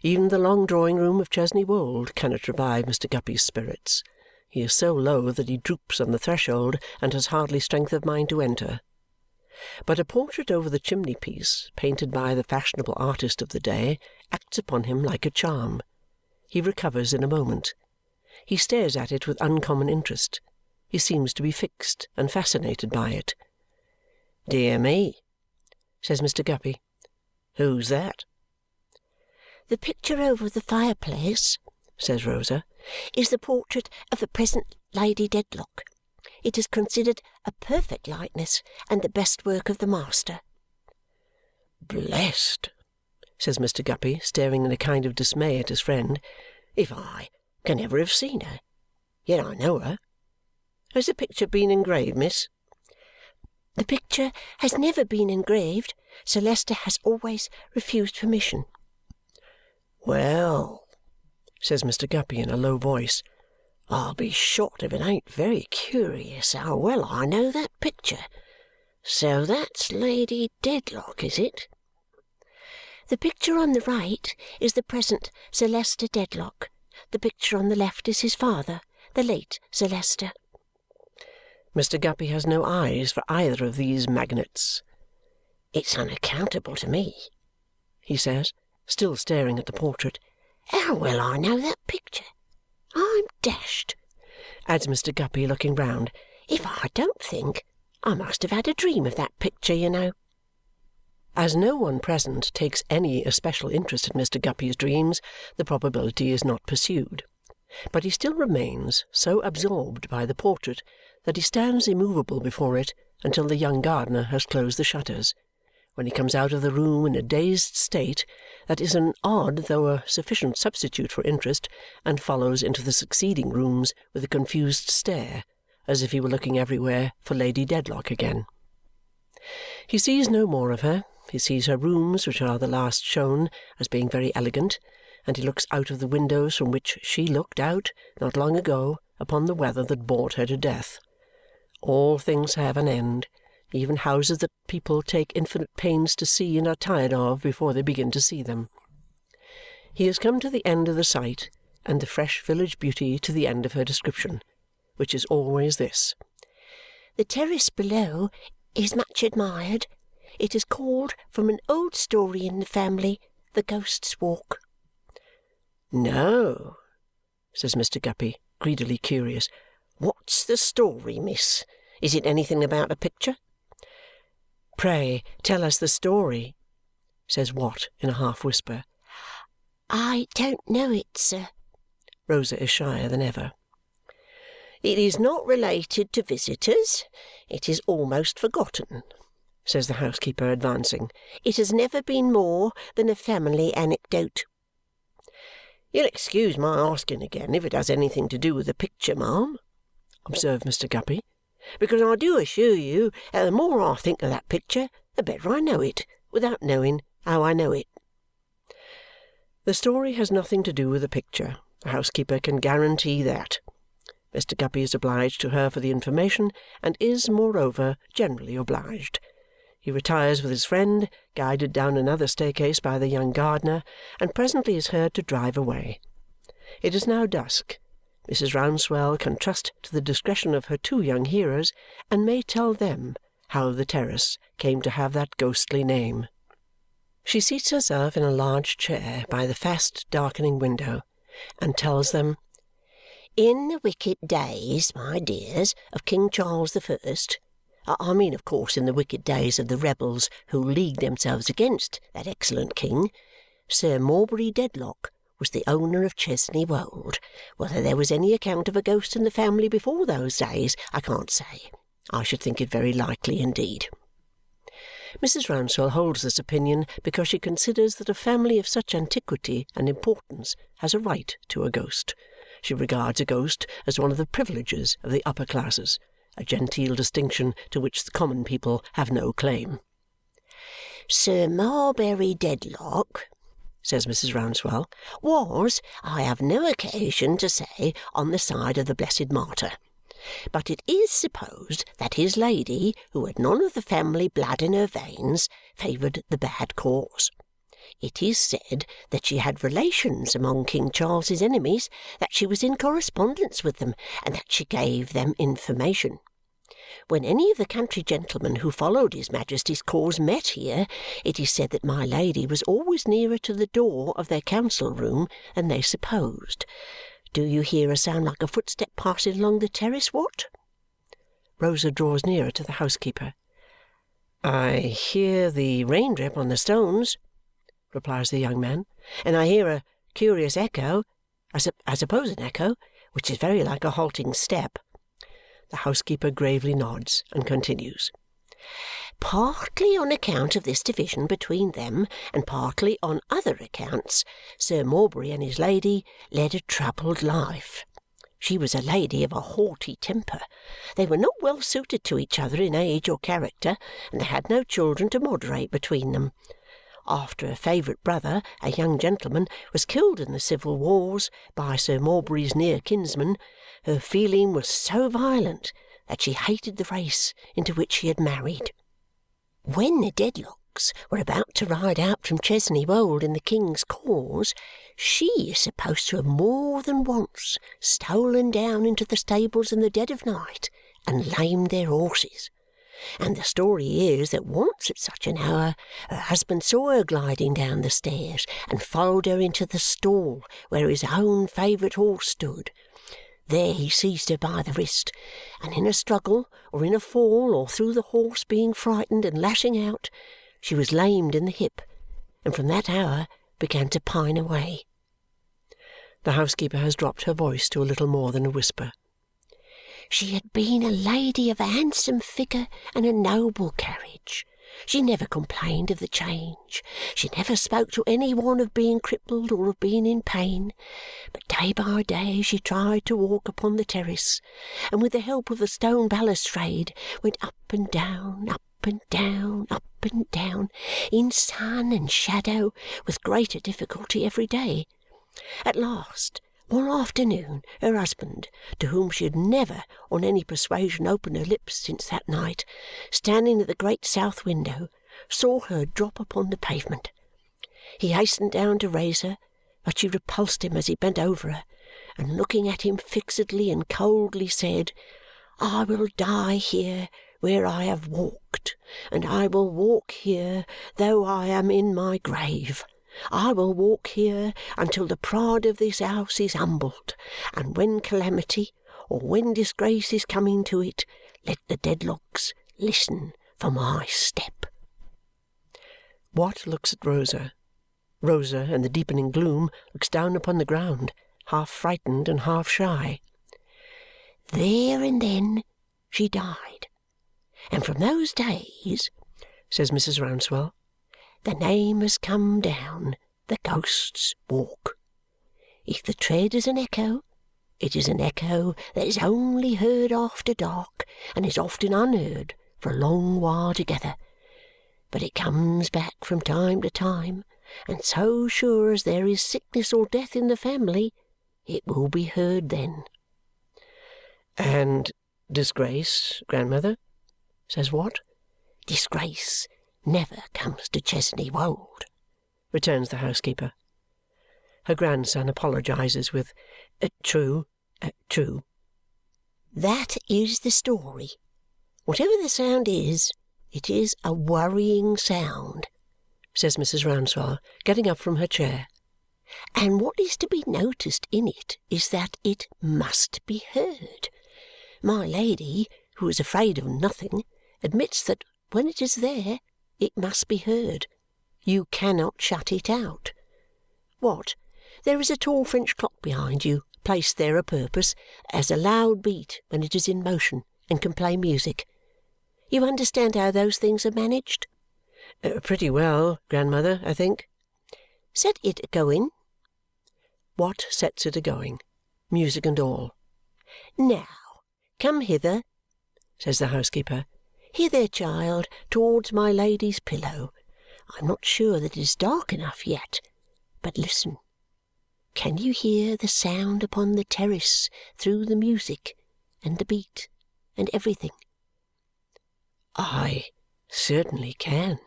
A: Even the long drawing-room of Chesney Wold cannot revive Mr. Guppy's spirits. He is so low that he droops on the threshold and has hardly strength of mind to enter. But a portrait over the chimney-piece, painted by the fashionable artist of the day, acts upon him like a charm. He recovers in a moment. He stares at it with uncommon interest. He seems to be fixed and fascinated by it. "Dear me," says Mr. Guppy. "Who's that?"
D: The picture over the fireplace," says Rosa, "is the portrait of the present Lady Dedlock. It is considered a perfect likeness and the best work of the master."
C: "Blessed,"
A: says Mr. Guppy, staring in a kind of dismay at his friend,
C: "if I can ever have seen her. Yet I know her. Has the picture been engraved, miss?"
D: "The picture has never been engraved. Sir Leicester has always refused permission."
C: "Well,"
A: says Mr. Guppy in a low voice,
C: "I'll be shot if it ain't very curious how well I know that picture. So that's Lady Dedlock, is it?"
D: "The picture on the right is the present Sir Leicester Dedlock. The picture on the left is his father, the late Sir Leicester."
A: Mr. Guppy has no eyes for either of these magnates.
C: "It's unaccountable to me,"
A: he says, still staring at the portrait.
C: "How well I know that picture. I'm dashed,"
A: adds Mr. Guppy, looking round,
C: "if I don't think I must have had a dream of that picture, you know."
A: As no one present takes any especial interest in Mr. Guppy's dreams, the probability is not pursued. But he still remains so absorbed by the portrait that he stands immovable before it until the young gardener has closed the shutters, when he comes out of the room in a dazed state that is an odd though a sufficient substitute for interest, and follows into the succeeding rooms with a confused stare, as if he were looking everywhere for Lady Dedlock again. He sees no more of her. He sees her rooms, which are the last shown, as being very elegant, and he looks out of the windows from which she looked out, not long ago, upon the weather that bored her to death. All things have an end, even houses that people take infinite pains to see and are tired of before they begin to see them. He has come to the end of the sight, and the fresh village beauty to the end of her description, which is always this:
D: The terrace below is much admired. It is called, from an old story in the family, the Ghost's Walk."
C: "No," says Mr. Guppy, greedily curious. "What's the story, miss? Is it anything about a picture?" "Pray tell us the story," says Watt in a half-whisper.
D: "I don't know it, sir."
C: Rosa is shyer than ever.
B: "It is not related to visitors. It is almost forgotten," says the housekeeper, advancing. "It has never been more than a family anecdote." "You'll excuse my asking again if it has anything to do with the picture, ma'am," observed Mr. Guppy, "because I do assure you that the more I think of that picture, the better I know it, without knowing how I know it." The story has nothing to do with the picture. The housekeeper can guarantee that. Mr. Guppy is obliged to her for the information, and is, moreover, generally obliged. He retires with his friend, guided down another staircase by the young gardener, and presently is heard to drive away. It is now dusk. Mrs. Rouncewell can trust to the discretion of her two young hearers, and may tell them how the terrace came to have that ghostly name. She seats herself in a large chair by the fast darkening window, and tells them, "In the wicked days, my dears, of King Charles the First, I mean, of course, in the wicked days of the rebels who leagued themselves against that excellent king, Sir Morbury Dedlock was the owner of Chesney Wold. Whether there was any account of a ghost in the family before those days, I can't say. I should think it very likely indeed." Mrs. Rouncewell holds this opinion because she considers that a family of such antiquity and importance has a right to a ghost. She regards a ghost as one of the privileges of the upper classes, a genteel distinction to which the common people have no claim. "Sir Morbury Dedlock," says Mrs. Rouncewell, "was, I have no occasion to say, on the side of the blessed martyr. But it is supposed that his lady, who had none of the family blood in her veins, favoured the bad cause. It is said that she had relations among King Charles's enemies, that she was in correspondence with them, and that she gave them information. When any of the country gentlemen who followed his Majesty's cause met here, it is said that my lady was always nearer to the door of their council-room than they supposed. Do you hear a sound like a footstep passing along the terrace, Watt?" Rosa draws nearer to the housekeeper.
C: "I hear the raindrip on the stones," replies the young man, "and I hear a curious echo, I suppose an echo, which is very like a halting step." The housekeeper gravely nods and continues. "Partly on account of this division between them, and partly on other accounts, Sir Morbury and his lady led a troubled life. She was a lady of a haughty temper. They were not well suited to each other in age or character, and they had no children to moderate between them. After a favourite brother, a young gentleman, was killed in the civil wars by Sir Morbury's near kinsman, her feeling was so violent that she hated the race into which she had married. When the Dedlocks were about to ride out from Chesney Wold in the king's cause, she is supposed to have more than once stolen down into the stables in the dead of night and lamed their horses. And the story is that once at such an hour her husband saw her gliding down the stairs and followed her into the stall where his own favourite horse stood. There he seized her by the wrist, and in a struggle, or in a fall, or through the horse being frightened and lashing out, she was lamed in the hip, and from that hour began to pine away." The housekeeper has dropped her voice to a little more than a whisper. "She had been a lady of a handsome figure and a noble carriage. She never complained of the change. She never spoke to any one of being crippled or of being in pain. But day by day she tried to walk upon the terrace, and with the help of the stone balustrade went up and down, up and down, up and down, in sun and shadow, with greater difficulty every day. At last, one afternoon, her husband, to whom she had never on any persuasion opened her lips since that night, standing at the great south window, saw her drop upon the pavement. He hastened down to raise her, but she repulsed him as he bent over her, and looking at him fixedly and coldly said,
D: I will die here where I have walked, and I will walk here though I am in my grave. I will walk here until the pride of this house is humbled, and when calamity or when disgrace is coming to it, let the Dedlocks listen for my step."
A: Watt looks at Rosa. Rosa, in the deepening gloom, looks down upon the ground, half frightened and half shy.
D: "There and then she died, and from those days," says Mrs. Rouncewell, "the name has come down, the Ghost's Walk. If the tread is an echo, it is an echo that is only heard after dark and is often unheard for a long while together. But it comes back from time to time, and so sure as there is sickness or death in the family, it will be heard then."
A: "And disgrace, grandmother?" says Watt.
D: "Disgrace never comes to Chesney Wold,"
A: returns the housekeeper. Her grandson apologizes with, "True, true."
D: "That is the story. Whatever the sound is, it is a worrying sound," says Mrs. Rouncewell, getting up from her chair. "And what is to be noticed in it is that it must be heard. My Lady, who is afraid of nothing, admits that when it is there, it must be heard. You cannot shut it out. What, there is a tall French clock behind you, placed there a purpose, as a loud beat when it is in motion and can play music. You understand how those things are managed?"
A: "Pretty well, grandmother, I think."
D: "Set it a-going."
A: Watt sets it a-going, music and all.
D: "Now, come hither," says the housekeeper. "Hither, child, towards my Lady's pillow. I am not sure that it is dark enough yet, but listen. Can you hear the sound upon the terrace through the music and the beat and everything?"
A: "I certainly can."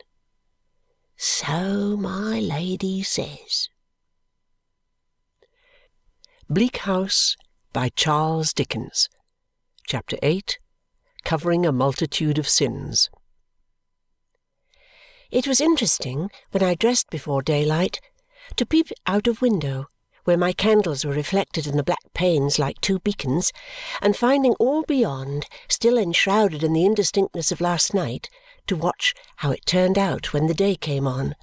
D: "So my Lady says."
A: Bleak House by Charles Dickens. Chapter 8. Covering a Multitude of Sins.
B: It was interesting, when I dressed before daylight, to peep out of window, where my candles were reflected in the black panes like two beacons, and finding all beyond still enshrouded in the indistinctness of last night, to watch how it turned out when the day came on.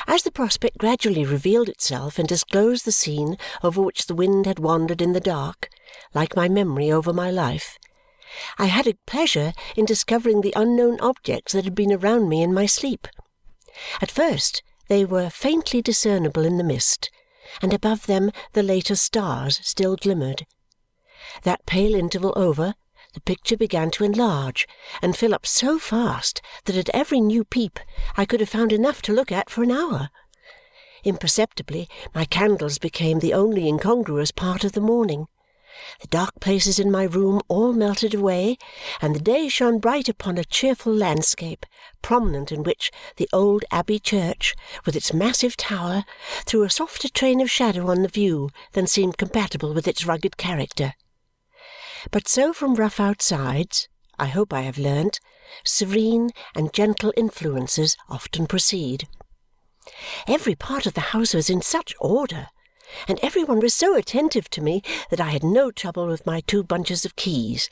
B: As the prospect gradually revealed itself and disclosed the scene over which the wind had wandered in the dark, like my memory over my life, I had a pleasure in discovering the unknown objects that had been around me in my sleep. At first they were faintly discernible in the mist, and above them the later stars still glimmered. That pale interval over, the picture began to enlarge and fill up so fast that at every new peep I could have found enough to look at for an hour. Imperceptibly my candles became the only incongruous part of the morning. The dark places in my room all melted away, and the day shone bright upon a cheerful landscape, prominent in which the old abbey church, with its massive tower, threw a softer train of shadow on the view than seemed compatible with its rugged character. But so from rough outsides, I hope I have learnt, serene and gentle influences often proceed. Every part of the house was in such order, and every one was so attentive to me, that I had no trouble with my 2 bunches of keys,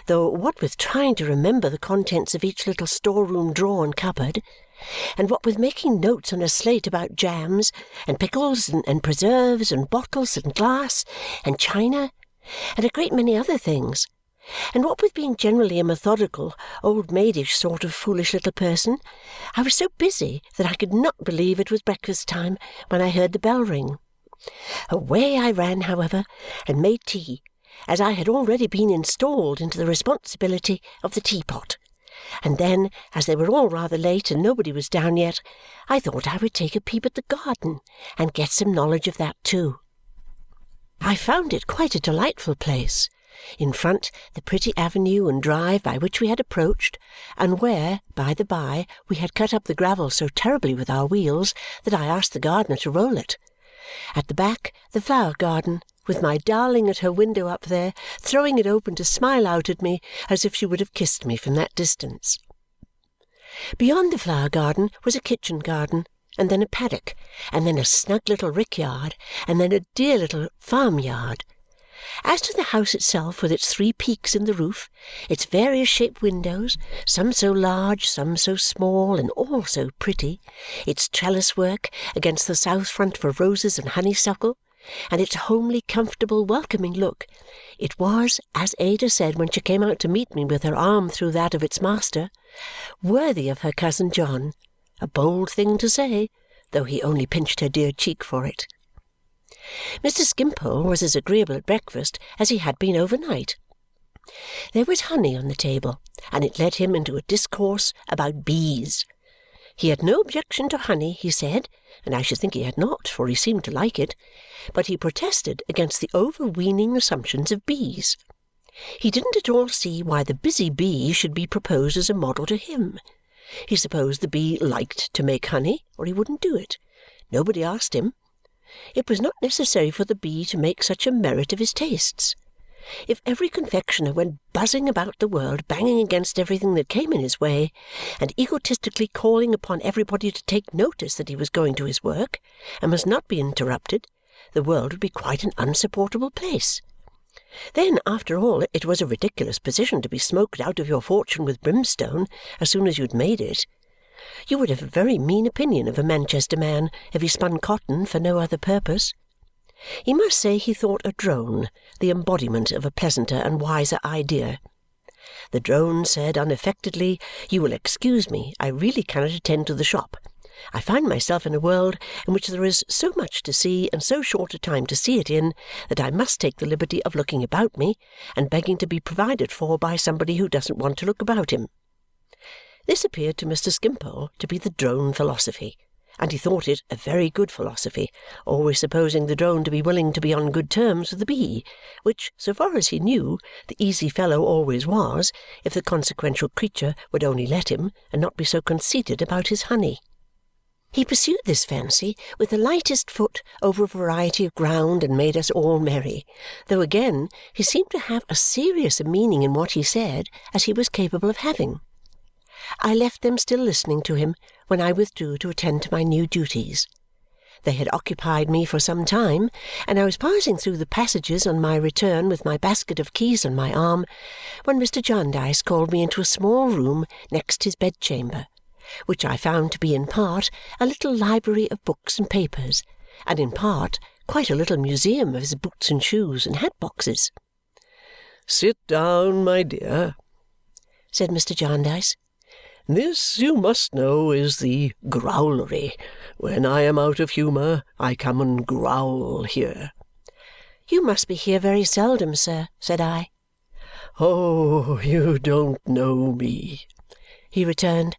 B: though what with trying to remember the contents of each little store-room drawer and cupboard, and what with making notes on a slate about jams and pickles and preserves and bottles and glass and china and a great many other things, and what with being generally a methodical, old-maidish sort of foolish little person, I was so busy that I could not believe it was breakfast time when I heard the bell ring. Away I ran, however, and made tea, as I had already been installed into the responsibility of the teapot. And then, as they were all rather late and nobody was down yet, I thought I would take a peep at the garden and get some knowledge of that too. I found it quite a delightful place. In front, the pretty avenue and drive by which we had approached, and where, by the by, we had cut up the gravel so terribly with our wheels that I asked the gardener to roll it. At the back, the flower garden, with my darling at her window up there, throwing it open to smile out at me as if she would have kissed me from that distance. Beyond the flower garden was a kitchen garden, and then a paddock, and then a snug little rickyard, and then a dear little farmyard. As to the house itself, with its 3 peaks in the roof, its various shaped windows, some so large, some so small, and all so pretty, its trellis work against the south front for roses and honeysuckle, and its homely, comfortable, welcoming look, it was, as Ada said when she came out to meet me with her arm through that of its master, worthy of her cousin John, a bold thing to say, though he only pinched her dear cheek for it. Mr. Skimpole was as agreeable at breakfast as he had been overnight. There was honey on the table, and it led him into a discourse about bees. He had no objection to honey, he said, and I should think he had not, for he seemed to like it, but he protested against the overweening assumptions of bees. He didn't at all see why the busy bee should be proposed as a model to him. He supposed the bee liked to make honey, or he wouldn't do it. Nobody asked him. It was not necessary for the bee to make such a merit of his tastes. If every confectioner went buzzing about the world, banging against everything that came in his way, and egotistically calling upon everybody to take notice that he was going to his work, and must not be interrupted, the world would be quite an unsupportable place. Then, after all, it was a ridiculous position to be smoked out of your fortune with brimstone as soon as you'd made it. You would have a very mean opinion of a Manchester man if he spun cotton for no other purpose. He must say he thought a drone the embodiment of a pleasanter and wiser idea. The drone said unaffectedly, "You will excuse me, I really cannot attend to the shop. I find myself in a world in which there is so much to see and so short a time to see it in that I must take the liberty of looking about me and begging to be provided for by somebody who doesn't want to look about him." This appeared to Mr. Skimpole to be the drone philosophy, and he thought it a very good philosophy, always supposing the drone to be willing to be on good terms with the bee, which, so far as he knew, the easy fellow always was, if the consequential creature would only let him and not be so conceited about his honey. He pursued this fancy with the lightest foot over a variety of ground and made us all merry, though again he seemed to have as serious a meaning in what he said as he was capable of having. I left them still listening to him when I withdrew to attend to my new duties. They had occupied me for some time, and I was passing through the passages on my return with my basket of keys on my arm when Mr. Jarndyce called me into a small room next his bedchamber, which I found to be in part a little library of books and papers, and in part quite a little museum of his boots and shoes and hat-boxes.
C: "Sit down, my dear,"
B: said Mr. Jarndyce.
C: "This, you must know, is the growlery. When I am out of humour, I come and growl here."
B: "You must be here very seldom, sir," said I.
C: "Oh, you don't know me," he returned.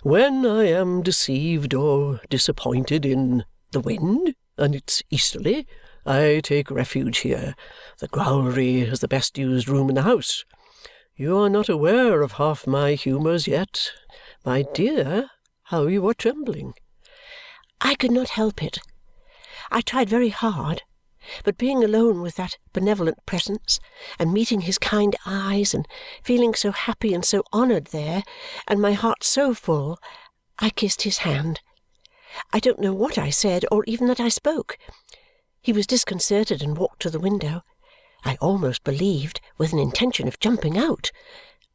C: "When I am deceived or disappointed in the wind, and it's easterly, I take refuge here. The growlery is the best used room in the house. You are not aware of half my humours yet. My dear, how you are trembling!"
B: I could not help it. I tried very hard, but being alone with that benevolent presence, and meeting his kind eyes, and feeling so happy and so honoured there, and my heart so full, I kissed his hand. I don't know what I said, or even that I spoke. He was disconcerted and walked to the window, I almost believed with an intention of jumping out,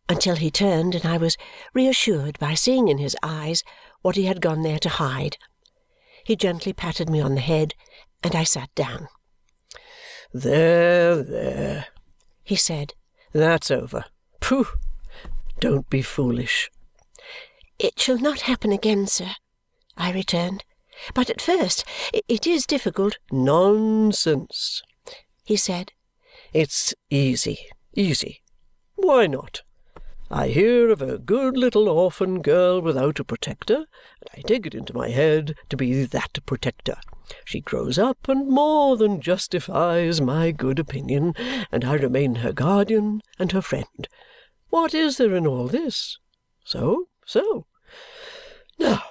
B: until he turned, and I was reassured by seeing in his eyes what he had gone there to hide. He gently patted me on the head, and I sat down.
C: "There, there,"
B: he said.
C: "That's over. Pooh! Don't be foolish."
B: "It shall not happen again, sir," I returned. "But at first it is difficult."
C: "Nonsense,"
B: he said.
C: "It's easy, easy. Why not? I hear of a good little orphan girl without a protector, and I take it into my head to be that protector. She grows up and more than justifies my good opinion, and I remain her guardian and her friend. What is there in all this? So. Now,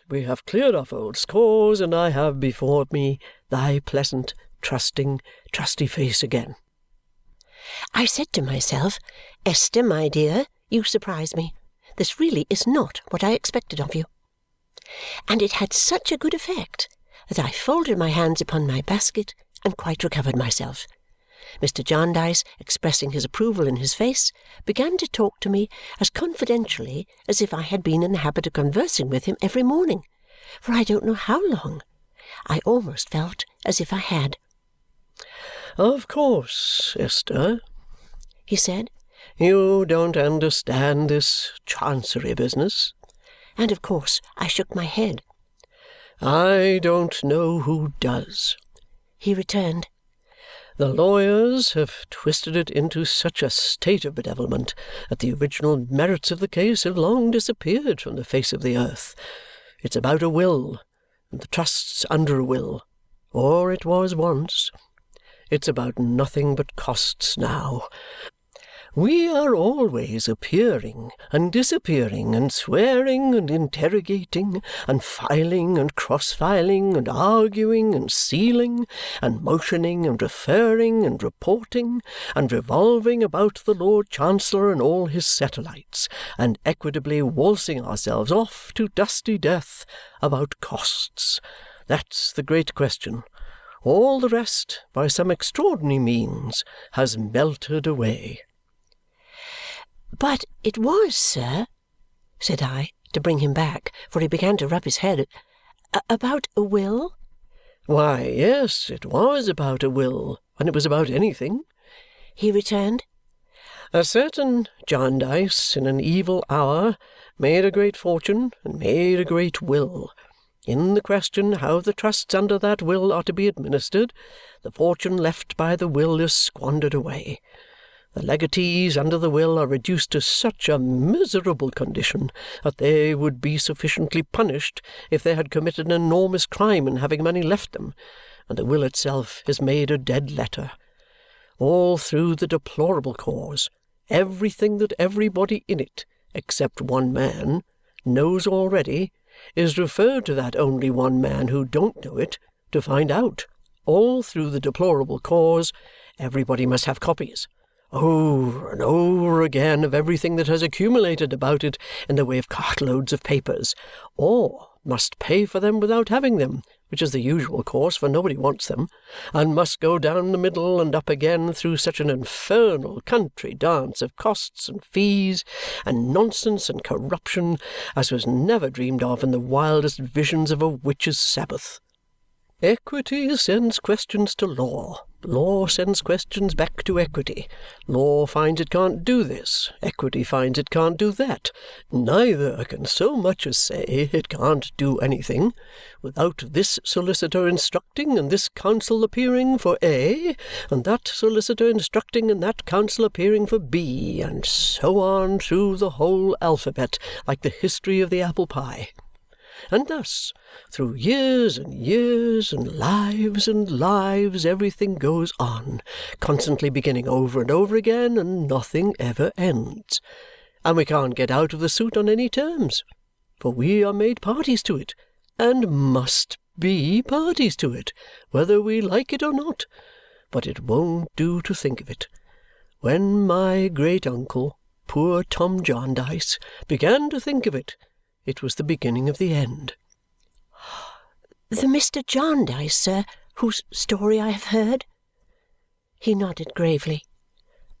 C: we have cleared off old scores, and I have before me thy pleasant trusting, trusty face again.
B: I said to myself, "Esther, my dear, you surprise me. This really is not what I expected of you." And it had such a good effect that I folded my hands upon my basket and quite recovered myself. Mr. Jarndyce, expressing his approval in his face, began to talk to me as confidentially as if I had been in the habit of conversing with him every morning, for I don't know how long. I almost felt as if I had.
C: "Of course, Esther,"
B: he said,
C: "you don't understand this Chancery business."
B: And of course I shook my head.
C: "I don't know who does,"
B: he returned.
C: "The lawyers have twisted it into such a state of bedevilment that the original merits of the case have long disappeared from the face of the earth. It's about a will, and the trust's under a will, or it was once. It's about nothing but costs now. We are always appearing and disappearing and swearing and interrogating and filing and cross-filing and arguing and sealing and motioning and referring and reporting and revolving about the Lord Chancellor and all his satellites and equitably waltzing ourselves off to dusty death about costs. That's the great question. All the rest, by some extraordinary means, has melted away."
B: "But it was, sir," said I, to bring him back, for he began to rub his head, "about a will?"
C: "Why, yes, it was about a will, when it was about anything,"
B: he returned.
C: "A certain Jarndyce, in an evil hour, made a great fortune and made a great will. In the question how the trusts under that will are to be administered, the fortune left by the will is squandered away. The legatees under the will are reduced to such a miserable condition that they would be sufficiently punished if they had committed an enormous crime in having money left them, and the will itself is made a dead letter. All through the deplorable cause, everything that everybody in it, except one man, knows already, is referred to that only one man who don't know it to find out. All through the deplorable cause, everybody must have copies, over and over again, of everything that has accumulated about it in the way of cartloads of papers, or must pay for them without having them, which is the usual course, for nobody wants them, and must go down the middle and up again through such an infernal country dance of costs and fees and nonsense and corruption as was never dreamed of in the wildest visions of a witch's Sabbath. Equity sends questions to law. Law sends questions back to equity. Law finds it can't do this. Equity finds it can't do that. Neither can so much as say it can't do anything, without this solicitor instructing and this counsel appearing for A, and that solicitor instructing and that counsel appearing for B, and so on through the whole alphabet, like the history of the apple pie. And thus, through years and years and lives, everything goes on, constantly beginning over and over again, and nothing ever ends. And we can't get out of the suit on any terms, for we are made parties to it, and must be parties to it, whether we like it or not. But it won't do to think of it. When my great-uncle, poor Tom Jarndyce, began to think of it, it was the beginning of the end."
B: "The Mr. Jarndyce, sir, whose story I have heard?" He nodded gravely.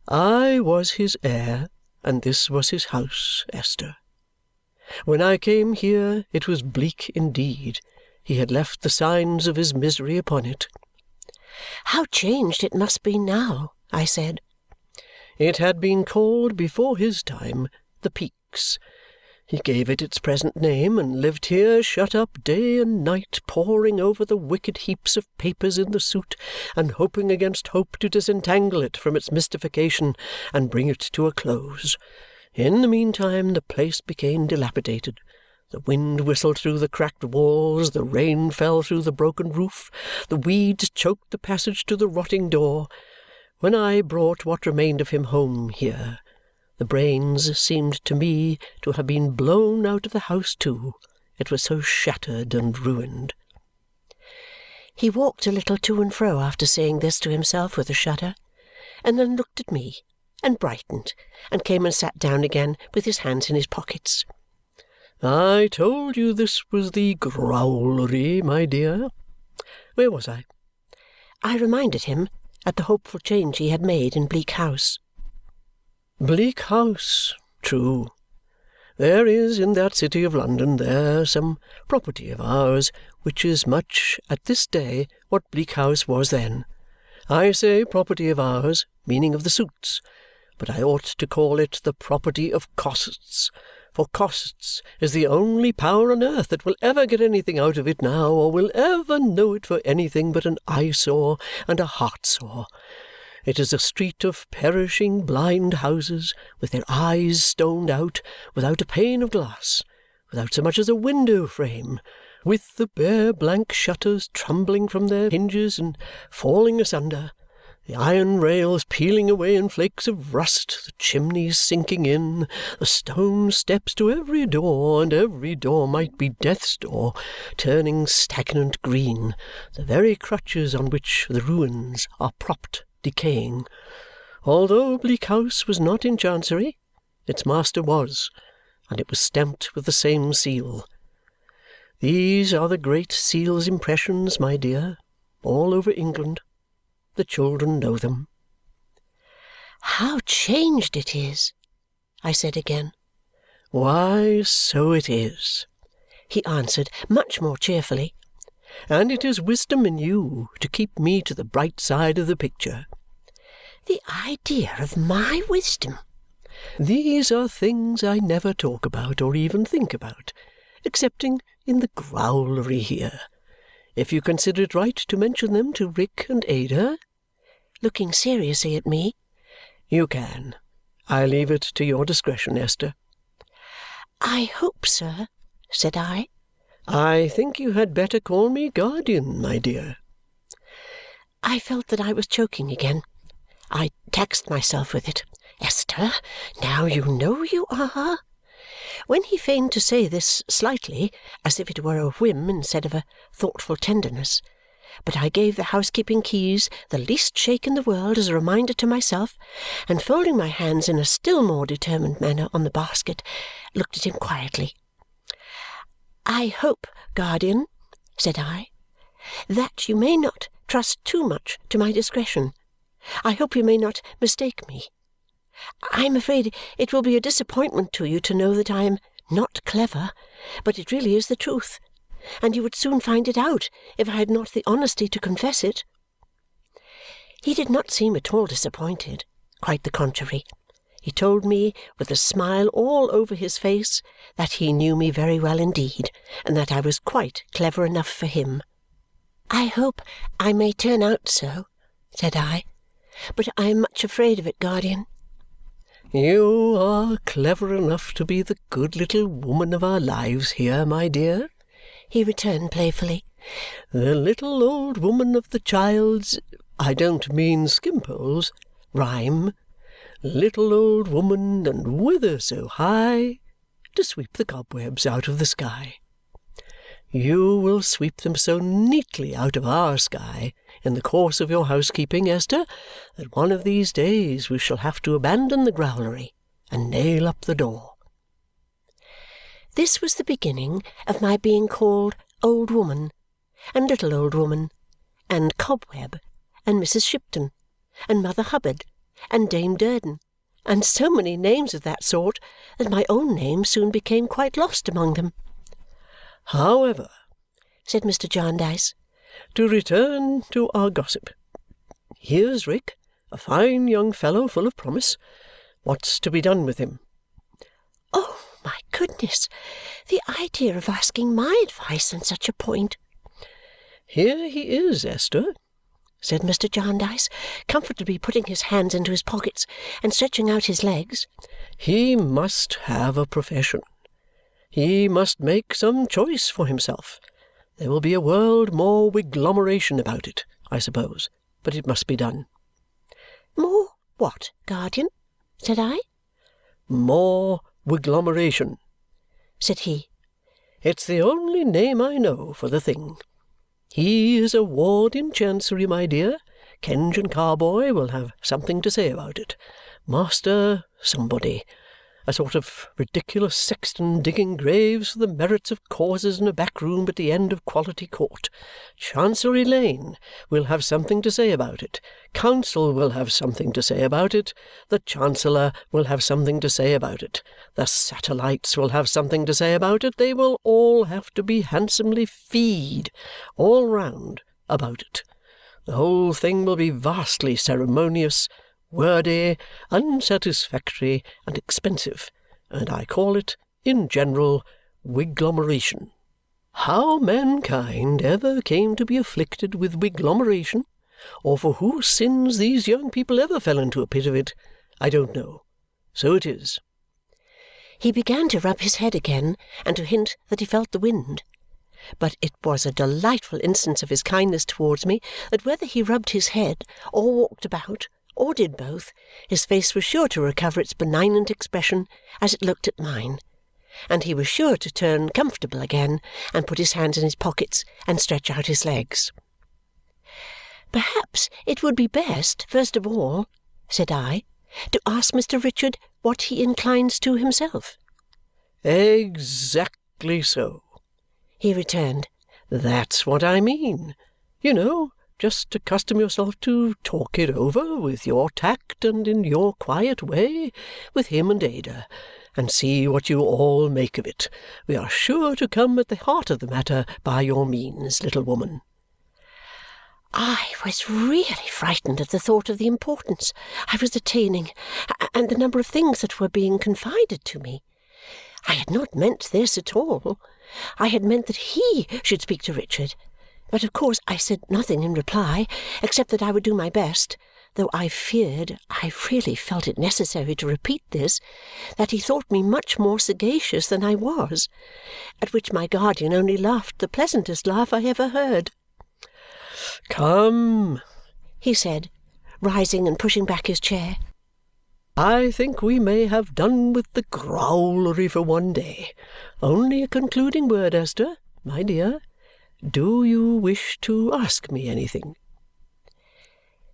C: "I was his heir, and this was his house, Esther. When I came here, it was bleak indeed. He had left the signs of his misery upon it."
B: "How changed it must be now!" I said.
C: "It had been called before his time the Peaks. He gave it its present name and lived here shut up day and night, poring over the wicked heaps of papers in the suit and hoping against hope to disentangle it from its mystification and bring it to a close. In the meantime the place became dilapidated. The wind whistled through the cracked walls, the rain fell through the broken roof, the weeds choked the passage to the rotting door. When I brought what remained of him home here, the brains seemed to me to have been blown out of the house too. It was so shattered and ruined."
B: He walked a little to and fro after saying this to himself with a shudder, and then looked at me, and brightened, and came and sat down again with his hands in his pockets.
C: I told you this was the growlery, my dear. Where was I?
B: I reminded him at the hopeful change he had made in Bleak House.
C: Bleak House, true. There is in that city of London there some property of ours which is much at this day what Bleak House was then. I say property of ours, meaning of the suits, but I ought to call it the property of Cossets, for Cossets is the only power on earth that will ever get anything out of it now, or will ever know it for anything but an eyesore and a heartsore. It is a street of perishing blind houses, with their eyes stoned out, without a pane of glass, without so much as a window frame, with the bare blank shutters trembling from their hinges and falling asunder, the iron rails peeling away in flakes of rust, the chimneys sinking in, the stone steps to every door, and every door might be death's door, turning stagnant green, the very crutches on which the ruins are propped decaying. Although Bleak House was not in Chancery, its master was, and it was stamped with the same seal. These are the Great Seal's impressions, my dear, all over England. The children know them.
B: How changed it is, I said again.
C: Why, so it is,
B: he answered much more cheerfully.
C: And it is wisdom in you to keep me to the bright side of the picture.
B: The idea of my wisdom!
C: These are things I never talk about or even think about, excepting in the growlery here. If you consider it right to mention them to Rick and Ada,
B: looking seriously at me,
C: you can. I leave it to your discretion, Esther.
B: I hope, sir, said I.
C: I think you had better call me guardian, my dear.
B: I felt that I was choking again. I taxed myself with it. Esther, now you know you are. When he feigned to say this slightly, as if it were a whim instead of a thoughtful tenderness, but I gave the housekeeping keys the least shake in the world as a reminder to myself, and folding my hands in a still more determined manner on the basket, looked at him quietly. I hope, guardian, said I, that you may not trust too much to my discretion. I hope you may not mistake me. I am afraid it will be a disappointment to you to know that I am not clever, but it really is the truth, and you would soon find it out if I had not the honesty to confess it. He did not seem at all disappointed. Quite the contrary. He told me, with a smile all over his face, that he knew me very well indeed, and that I was quite clever enough for him. I hope I may turn out so, said I, but I am much afraid of it, guardian.
C: You are clever enough to be the good little woman of our lives here, my dear,
B: he returned playfully.
C: The little old woman of the child's, I don't mean Skimpole's, rhyme. Little old woman, and whither so high? To sweep the cobwebs out of the sky. You will sweep them so neatly out of our sky in the course of your housekeeping, Esther, that one of these days we shall have to abandon the growlery and nail up the door.
B: This was the beginning of my being called old woman, and little old woman, and cobweb, and Mrs. Shipton, and Mother Hubbard, and Dame Durden, and so many names of that sort that my own name soon became quite lost among them.
C: However,
B: said Mr. Jarndyce,
C: to return to our gossip. Here's Rick, a fine young fellow full of promise. What's to be done with him?
B: Oh, my goodness! The idea of asking my advice on such a point!
C: Here he is, Esther,
B: said Mr. Jarndyce, comfortably putting his hands into his pockets and stretching out his legs.
C: He must have a profession. He must make some choice for himself. There will be a world more wiglomeration about it, I suppose, but it must be done.
B: More what, guardian? Said I.
C: More wiglomeration,
B: said he.
C: It's the only name I know for the thing. He is a ward in Chancery, my dear. Kenge and Carboy will have something to say about it. Master somebody. A sort of ridiculous sexton digging graves for the merits of causes in a back room at the end of Quality Court. Chancery Lane will have something to say about it. Council will have something to say about it. The Chancellor will have something to say about it. The satellites will have something to say about it. They will all have to be handsomely feed, all round, about it. The whole thing will be vastly ceremonious, wordy, unsatisfactory, and expensive, and I call it, in general, wiglomeration. How mankind ever came to be afflicted with wiglomeration, or for whose sins these young people ever fell into a pit of it, I don't know. So it is.
B: He began to rub his head again and to hint that he felt the wind. But it was a delightful instance of his kindness towards me that whether he rubbed his head or walked about or did both, his face was sure to recover its benignant expression as it looked at mine, and he was sure to turn comfortable again and put his hands in his pockets and stretch out his legs. "Perhaps it would be best, first of all," said I, "to ask Mr. Richard what he inclines to himself."
C: "Exactly so," he returned. "That's what I mean. You know, just accustom yourself to talk it over, with your tact and in your quiet way, with him and Ada, and see what you all make of it. We are sure to come at the heart of the matter by your means, little woman."
B: I was really frightened at the thought of the importance I was attaining and the number of things that were being confided to me. I had not meant this at all. I had meant that he should speak to Richard. But of course I said nothing in reply, except that I would do my best, though I feared, I really felt it necessary to repeat this, that he thought me much more sagacious than I was, at which my guardian only laughed the pleasantest laugh I ever heard.
C: "Come," he said,
B: rising and pushing back his chair.
C: "I think we may have done with the growlery for one day. Only a concluding word, Esther, my dear. Do you wish to ask me anything?"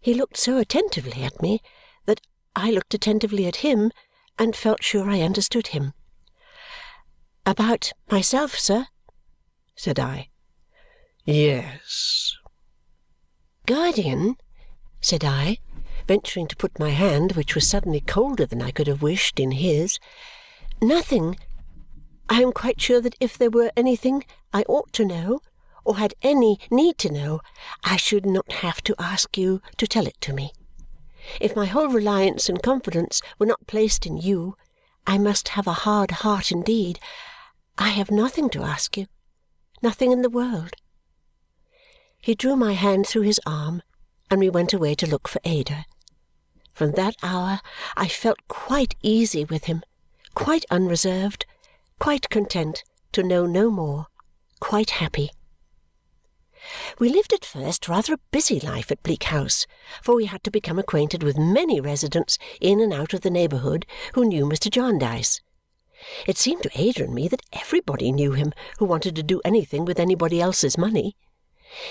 B: He looked so attentively at me that I looked attentively at him and felt sure I understood him. "About myself, sir?" said I.
C: "Yes."
B: "Guardian," said I, venturing to put my hand, which was suddenly colder than I could have wished, in his, "nothing. I am quite sure that if there were anything I ought to know, or had any need to know, I should not have to ask you to tell it to me. If my whole reliance and confidence were not placed in you, I must have a hard heart indeed. I have nothing to ask you, nothing in the world." He drew my hand through his arm, and we went away to look for Ada. From that hour I felt quite easy with him, quite unreserved, quite content to know no more, quite happy. We lived at first rather a busy life at Bleak House, for we had to become acquainted with many residents in and out of the neighbourhood who knew Mr. Jarndyce. It seemed to Ada and me that everybody knew him who wanted to do anything with anybody else's money.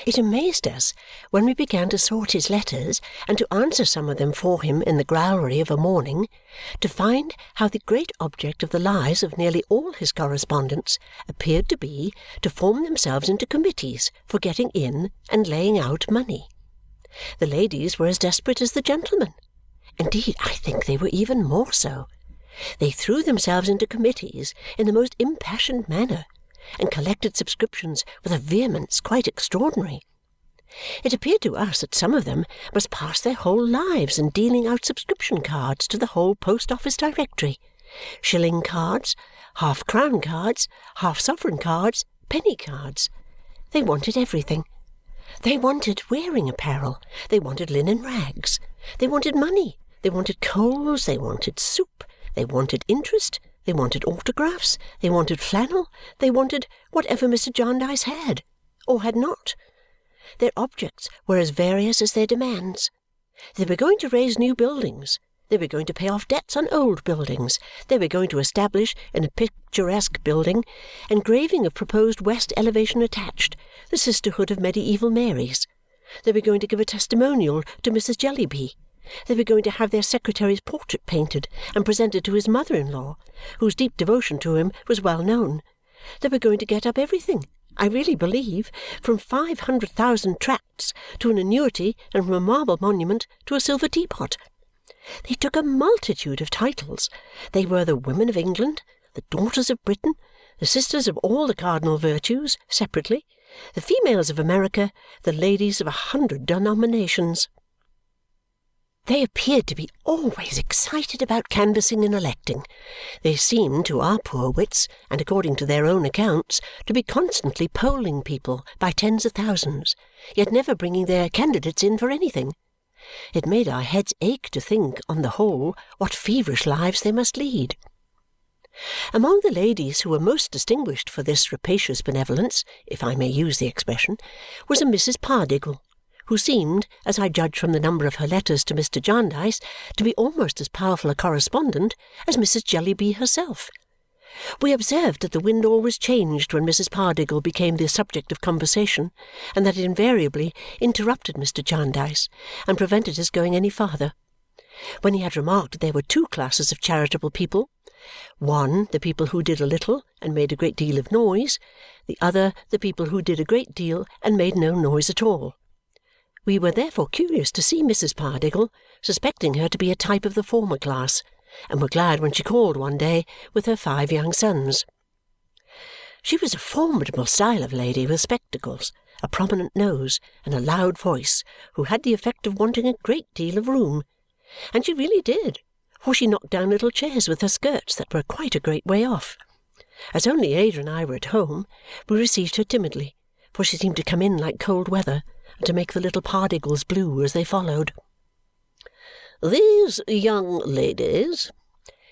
B: It amazed us when we began to sort his letters and to answer some of them for him in the growlery of a morning, to find how the great object of the lives of nearly all his correspondents appeared to be to form themselves into committees for getting in and laying out money. The ladies were as desperate as the gentlemen. Indeed, I think they were even more so. They threw themselves into committees in the most impassioned manner, and collected subscriptions with a vehemence quite extraordinary. It appeared to us that some of them must pass their whole lives in dealing out subscription cards to the whole post-office directory, shilling cards, half-crown cards, half-sovereign cards, penny cards. They wanted everything. They wanted wearing apparel. They wanted linen rags. They wanted money. They wanted coals. They wanted soup. They wanted interest. They wanted autographs, they wanted flannel, they wanted whatever Mr. Jarndyce had, or had not. Their objects were as various as their demands. They were going to raise new buildings, They were going to pay off debts on old buildings. They were going to establish, in a picturesque building, engraving of proposed west elevation attached, the Sisterhood of Mediaeval Marys. They were going to give a testimonial to Mrs. Jellyby. They were going to have their secretary's portrait painted and presented to his mother-in-law, whose deep devotion to him was well known. They were going to get up everything, I really believe, from 500,000 tracts to an annuity, and from a marble monument to a silver teapot. They took a multitude of titles. They were the women of England, the daughters of Britain, the sisters of all the cardinal virtues, separately, the females of America, the ladies of 100 denominations. They appeared to be always excited about canvassing and electing. They seemed, to our poor wits, and according to their own accounts, to be constantly polling people by tens of thousands, yet never bringing their candidates in for anything. It made our heads ache to think, on the whole, what feverish lives they must lead. Among the ladies who were most distinguished for this rapacious benevolence, if I may use the expression, was a Mrs. Pardiggle, who seemed, as I judged from the number of her letters to Mr. Jarndyce, to be almost as powerful a correspondent as Mrs. Jellyby herself. We observed that the wind always changed when Mrs. Pardiggle became the subject of conversation, and that it invariably interrupted Mr. Jarndyce and prevented his going any farther. When he had remarked that there were two classes of charitable people, one, the people who did a little and made a great deal of noise, the other, the people who did a great deal and made no noise at all. We were therefore curious to see Mrs. Pardiggle, suspecting her to be a type of the former class, and were glad when she called one day with her 5 young sons. She was a formidable style of lady, with spectacles, a prominent nose, and a loud voice, who had the effect of wanting a great deal of room. And she really did, for she knocked down little chairs with her skirts that were quite a great way off. As only Ada and I were at home, we received her timidly, for she seemed to come in like cold weather, and to make the little Pardiggles blue as they followed. "These young ladies,"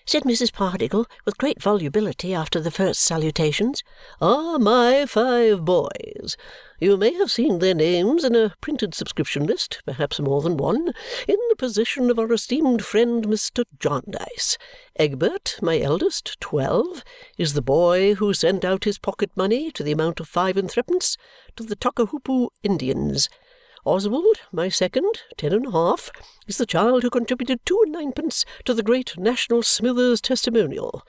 B: said Mrs. Pardiggle with great volubility after the first salutations, "are my 5 boys. You may have seen their names in a printed subscription list, perhaps more than one, in the possession of our esteemed friend Mr. Jarndyce. Egbert, my eldest, 12, is the boy who sent out his pocket money to the amount of 5 and threepence to the Tockahoopo Indians. Oswald, my second, 10 and a half, is the child who contributed 2 and ninepence to the great National Smithers Testimonial.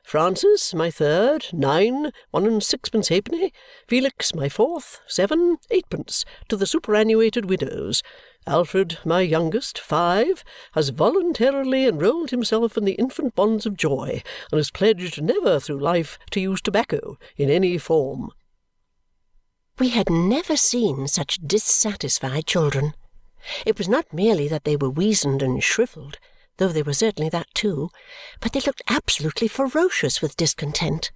B: Francis, my third, 9, 1 and sixpence halfpenny. Felix, my fourth, 7, 8pence to the superannuated widows. Alfred, my youngest, 5, has voluntarily enrolled himself in the infant bonds of joy and is pledged never through life to use tobacco in any form." We had never seen such dissatisfied children. It was not merely that they were weazened and shrivelled, though they were certainly that too, but they looked absolutely ferocious with discontent.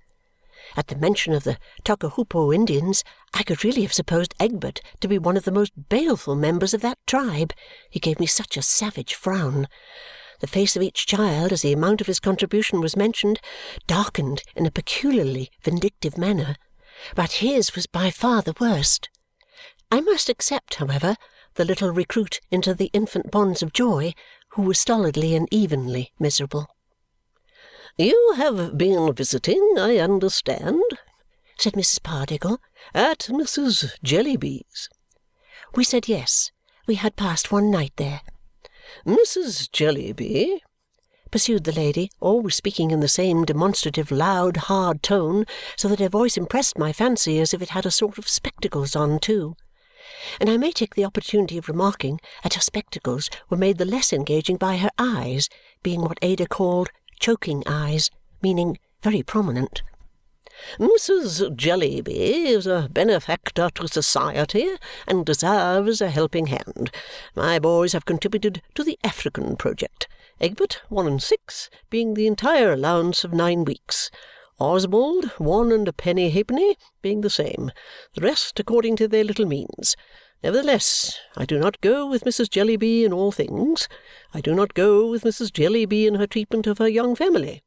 B: At the mention of the Tockahoopo Indians, I could really have supposed Egbert to be one of the most baleful members of that tribe. He gave me such a savage frown. The face of each child, as the amount of his contribution was mentioned, darkened in a peculiarly vindictive manner, but his was by far the worst. I must except, however, the little recruit into the infant bonds of joy, who was stolidly and evenly miserable. "You have been visiting, I understand," said Mrs. Pardiggle, "at Mrs. Jellyby's." We said yes, we had passed one night there. "Mrs. Jellyby," pursued the lady, always speaking in the same demonstrative loud hard tone, so that her voice impressed my fancy as if it had a sort of spectacles on too. And I may take the opportunity of remarking that her spectacles were made the less engaging by her eyes, being what Ada called choking eyes, meaning very prominent. "Mrs. Jellyby is a benefactor to society and deserves a helping hand. My boys have contributed to the African project, Egbert 1 and 6 being the entire allowance of 9 weeks. Oswald 1 and a penny halfpenny being the same, the rest according to their little means. Nevertheless, I do not go with Mrs. Jellyby in all things. I do not go with Mrs. Jellyby in her treatment of her young family.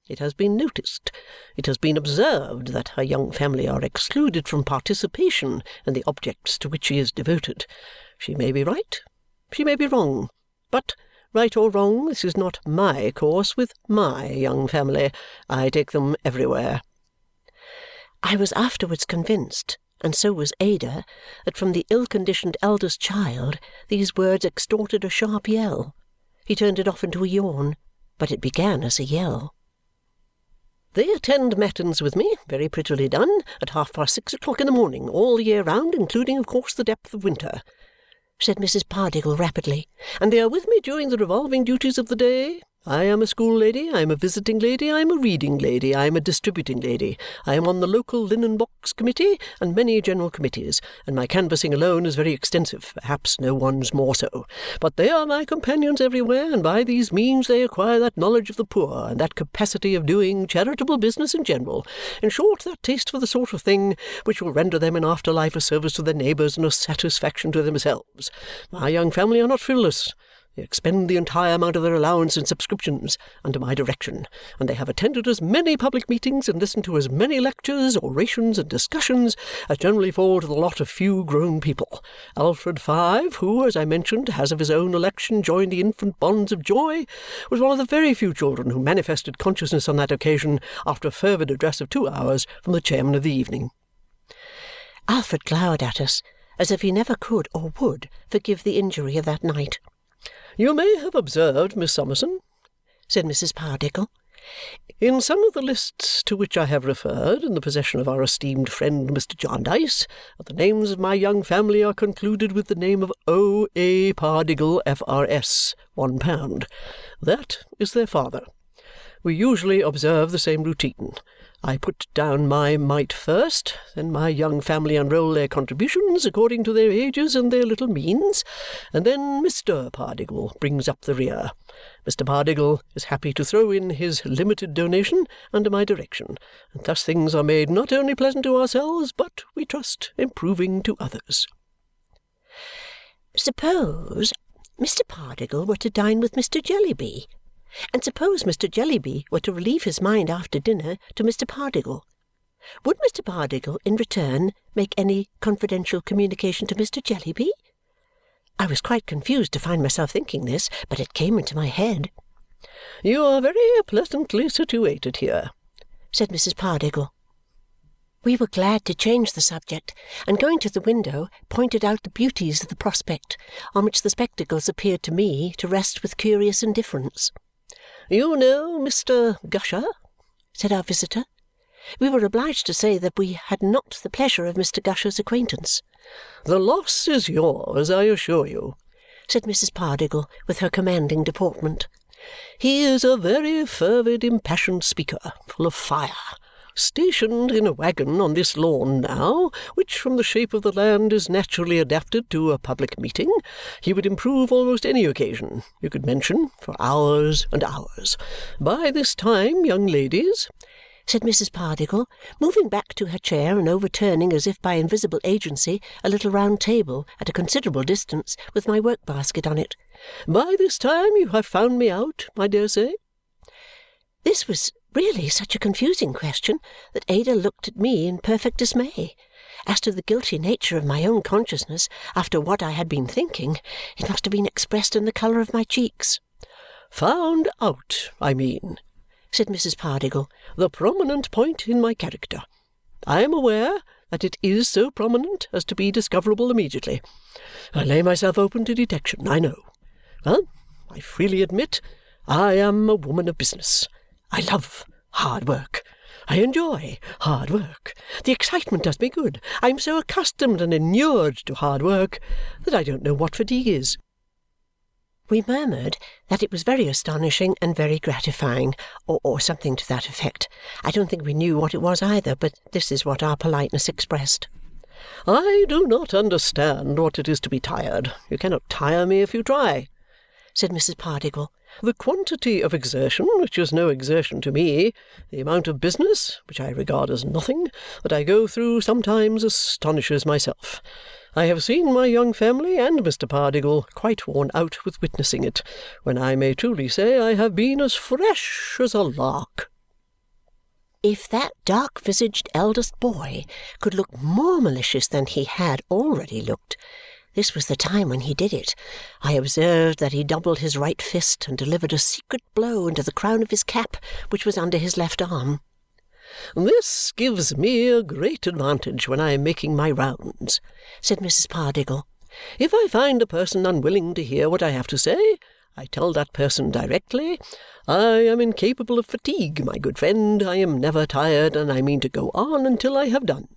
B: It has been noticed, it has been observed that her young family are excluded from participation in the objects to which she is devoted. She may be right, she may be wrong, but
C: right or wrong, this is not my course with my young family. I take them everywhere."
B: I was afterwards convinced, and so was Ada, that from the ill-conditioned eldest child these words extorted a sharp yell. He turned it off into a yawn, but it began as a yell.
C: "They attend matins with me, very prettily done, at 6:30 in the morning, all the year round, including, of course, the depth of winter,"
B: said Mrs. Pardiggle rapidly.
C: "and they are with me during the revolving duties of the day. I am a school lady, I am a visiting lady, I am a reading lady, I am a distributing lady, I am on the local linen box committee and many general committees, and my canvassing alone is very extensive, perhaps no one's more so. But they are my companions everywhere, and by these means they acquire that knowledge of the poor and that capacity of doing charitable business in general, in short, that taste for the sort of thing which will render them in after life a service to their neighbours and a satisfaction to themselves. My young family are not frivolous. They expend the entire amount of their allowance in subscriptions under my direction, and they have attended as many public meetings and listened to as many lectures, orations, and discussions as generally fall to the lot of few grown people. Alfred Five, who, as I mentioned, has of his own election joined the infant bonds of joy, was one of the very few children who manifested consciousness on that occasion after a fervid address of 2 hours from the chairman of the evening."
B: Alfred glowered at us as if he never could or would forgive the injury of that night.
C: "You may have observed, Miss Summerson," said Mrs. Pardiggle, "in some of the lists to which I have referred, in the possession of our esteemed friend Mr. Jarndyce, that the names of my young family are concluded with the name of O. A. Pardiggle, F.R.S., £1. That is their father. We usually observe the same routine. I put down my mite first, then my young family unroll their contributions according to their ages and their little means, and then Mr. Pardiggle brings up the rear. Mr. Pardiggle is happy to throw in his limited donation under my direction, and thus things are made not only pleasant to ourselves, but, we trust, improving to others."
B: "Suppose Mr. Pardiggle were to dine with Mr. Jellyby, and suppose Mr. Jellyby were to relieve his mind after dinner to Mr. Pardiggle. Would Mr. Pardiggle, in return, make any confidential communication to Mr. Jellyby?" I was quite confused to find myself thinking this, but it came into my head.
C: "You are very pleasantly situated here," said Mrs. Pardiggle.
B: We were glad to change the subject, and going to the window, pointed out the beauties of the prospect, on which the spectacles appeared to me to rest with curious indifference.
C: "You know Mr. Gusher?"
B: said our visitor. We were obliged to say that we had not the pleasure of Mr. Gusher's acquaintance.
C: "The loss is yours, I assure you,"
B: said Mrs. Pardiggle with her commanding deportment.
C: "He is a very fervid, impassioned speaker, full of fire. Stationed in a waggon on this lawn now, which from the shape of the land is naturally adapted to a public meeting, he would improve almost any occasion you could mention for hours and hours. By this time, young ladies,"
B: said Mrs. Pardiggle, moving back to her chair and overturning as if by invisible agency a little round table at a considerable distance with my work-basket on it,
C: "by this time you have found me out, I dare say?"
B: This was really such a confusing question that Ada looked at me in perfect dismay. As to the guilty nature of my own consciousness, after what I had been thinking, it must have been expressed in the colour of my cheeks.
C: "Found out, I mean," said Mrs. Pardiggle, "the prominent point in my character. I am aware that it is so prominent as to be discoverable immediately. I lay myself open to detection, I know. Well, I freely admit I am a woman of business. I love hard work. I enjoy hard work. The excitement does me good. I am so accustomed and inured to hard work that I don't know what fatigue is."
B: We murmured that it was very astonishing and very gratifying, or something to that effect. I don't think we knew what it was either, but this is what our politeness expressed.
C: "I do not understand what it is to be tired. You cannot tire me if you try," said Mrs. Pardiggle. "The quantity of exertion, which is no exertion to me, the amount of business, which I regard as nothing, that I go through sometimes astonishes myself. I have seen my young family and Mr. Pardiggle quite worn out with witnessing it, when I may truly say I have been as fresh as a lark."
B: If that dark-visaged eldest boy could look more malicious than he had already looked, This was the time when he did it. I observed that he doubled his right fist and delivered a secret blow into the crown of his cap, which was under his left arm.
C: "This gives me a great advantage when I am making my rounds," said Mrs. Pardiggle. "If I find a person unwilling to hear what I have to say, I tell that person directly, 'I am incapable of fatigue, my good friend. I am never tired, and I mean to go on until I have done.'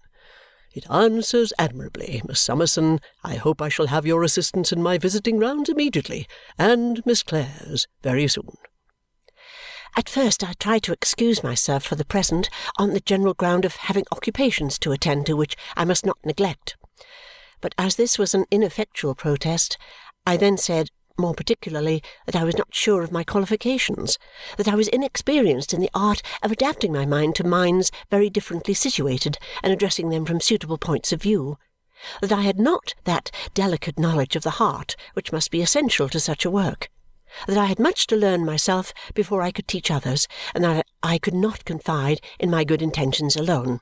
C: It answers admirably. Miss Summerson, I hope I shall have your assistance in my visiting rounds immediately, and Miss Clare's very soon."
B: At first I tried to excuse myself for the present on the general ground of having occupations to attend to which I must not neglect. But as this was an ineffectual protest, I then said, more particularly, that I was not sure of my qualifications, that I was inexperienced in the art of adapting my mind to minds very differently situated and addressing them from suitable points of view, that I had not that delicate knowledge of the heart which must be essential to such a work, that I had much to learn myself before I could teach others, and that I could not confide in my good intentions alone.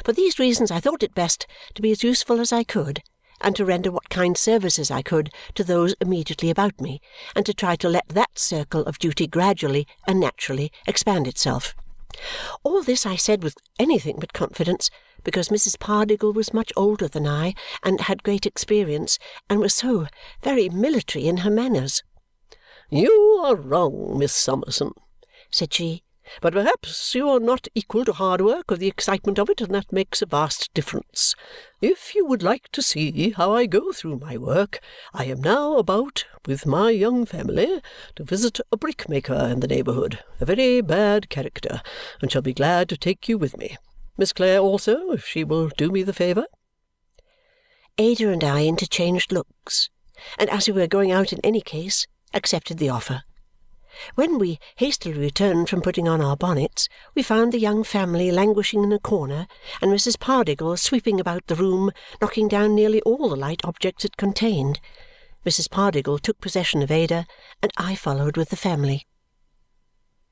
B: For these reasons I thought it best to be as useful as I could, and to render what kind services I could to those immediately about me, and to try to let that circle of duty gradually and naturally expand itself. All this I said with anything but confidence, because Mrs. Pardiggle was much older than I, and had great experience, and was so very military in her manners.
C: "You are wrong, Miss Summerson,"
B: said she.
C: "But perhaps you are not equal to hard work or the excitement of it, and that makes a vast difference. If you would like to see how I go through my work, I am now about, with my young family, to visit a brickmaker in the neighbourhood, a very bad character, and shall be glad to take you with me. Miss Clare also, if she will do me the favour."
B: Ada and I interchanged looks, and as we were going out in any case, accepted the offer. When we hastily returned from putting on our bonnets, we found the young family languishing in a corner and Mrs. Pardiggle sweeping about the room, knocking down nearly all the light objects it contained. Mrs. Pardiggle took possession of Ada, and I followed with the family.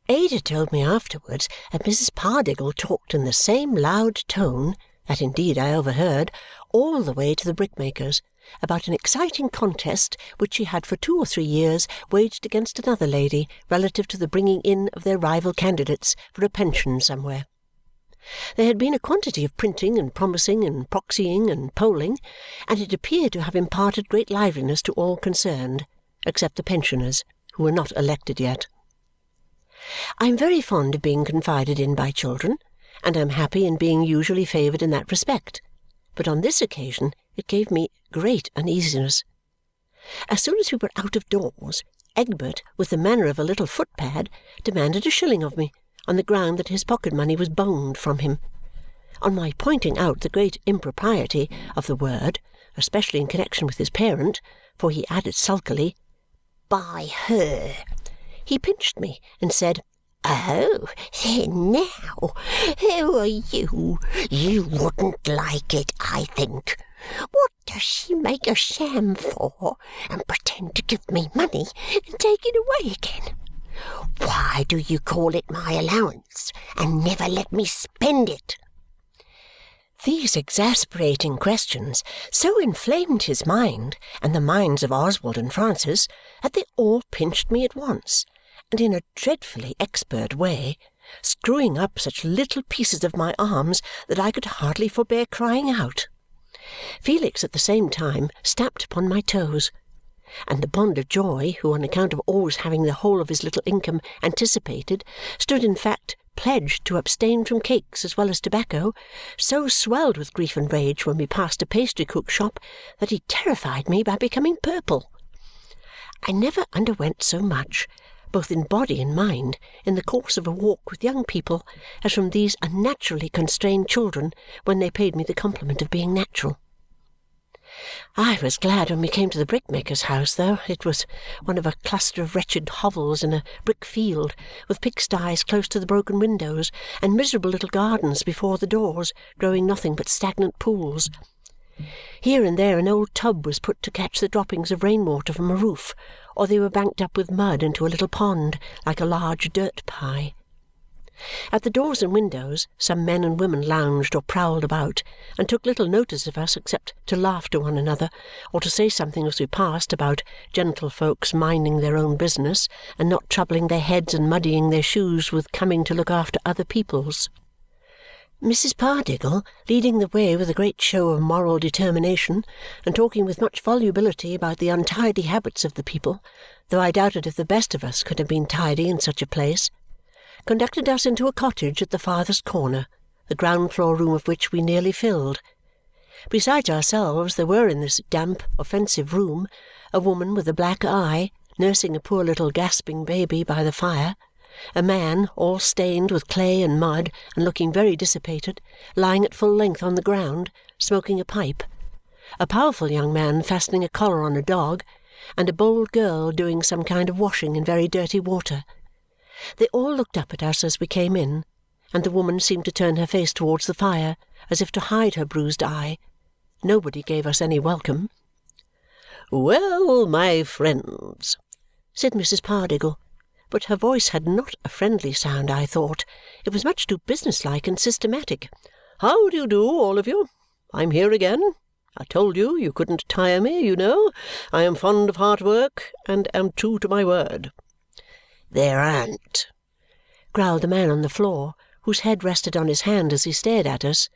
B: Ada told me afterwards that Mrs. Pardiggle talked in the same loud tone that indeed I overheard all the way to the brickmaker's about an exciting contest which she had for 2 or 3 years waged against another lady relative to the bringing in of their rival candidates for a pension somewhere. There had been a quantity of printing and promising and proxying and polling, and it appeared to have imparted great liveliness to all concerned, except the pensioners, who were not elected yet. I am very fond of being confided in by children, and am happy in being usually favoured in that respect, but on this occasion it gave me great uneasiness. As soon as we were out of doors, Egbert, with the manner of a little footpad, demanded a shilling of me, on the ground that his pocket-money was boned from him. On my pointing out the great impropriety of the word, especially in connexion with his parent, for he added sulkily, "by her," he pinched me and said, "Oh, then now, who are you? You wouldn't like it, I think. What does she make a sham for, and pretend to give me money and take it away again? Why do you call it my allowance, and never let me spend it?" These exasperating questions so inflamed his mind and the minds of Oswald and Francis that they all pinched me at once, and in a dreadfully expert way, screwing up such little pieces of my arms that I could hardly forbear crying out. Felix at the same time stamped upon my toes, and the Bond of Joy, who on account of always having the whole of his little income anticipated, stood in fact pledged to abstain from cakes as well as tobacco, so swelled with grief and rage when we passed a pastry-cook's shop that he terrified me by becoming purple. I never underwent so much, both in body and mind, in the course of a walk with young people as from these unnaturally constrained children when they paid me the compliment of being natural. I was glad when we came to the brickmaker's house, though. It was one of a cluster of wretched hovels in a brick field, with pigsties close to the broken windows, and miserable little gardens before the doors, growing nothing but stagnant pools. Here and there an old tub was put to catch the droppings of rain-water from a roof, or they were banked up with mud into a little pond like a large dirt pie. At the doors and windows some men and women lounged or prowled about and took little notice of us except to laugh to one another or to say something as we passed about gentlefolks minding their own business and not troubling their heads and muddying their shoes with coming to look after other people's. Mrs. Pardiggle, leading the way with a great show of moral determination and talking with much volubility about the untidy habits of the people, though I doubted if the best of us could have been tidy in such a place, conducted us into a cottage at the farthest corner, the ground-floor room of which we nearly filled. Besides ourselves, there were in this damp, offensive room a woman with a black eye nursing a poor little gasping baby by the fire, a man, all stained with clay and mud and looking very dissipated, lying at full length on the ground, smoking a pipe, a powerful young man fastening a collar on a dog, and a bold girl doing some kind of washing in very dirty water. They all looked up at us as we came in, and the woman seemed to turn her face towards the fire, as if to hide her bruised eye. Nobody gave us any welcome.
C: "Well, my friends,"
B: said Mrs. Pardiggle, but her voice had not a friendly sound, I thought. It was much too businesslike and systematic.
C: "How do you do, all of you? I'm here again. I told you you couldn't tire me, you know. I am fond of hard work, and am true to my word."
B: "There an't," growled the man on the floor, whose head rested on his hand as he stared at us,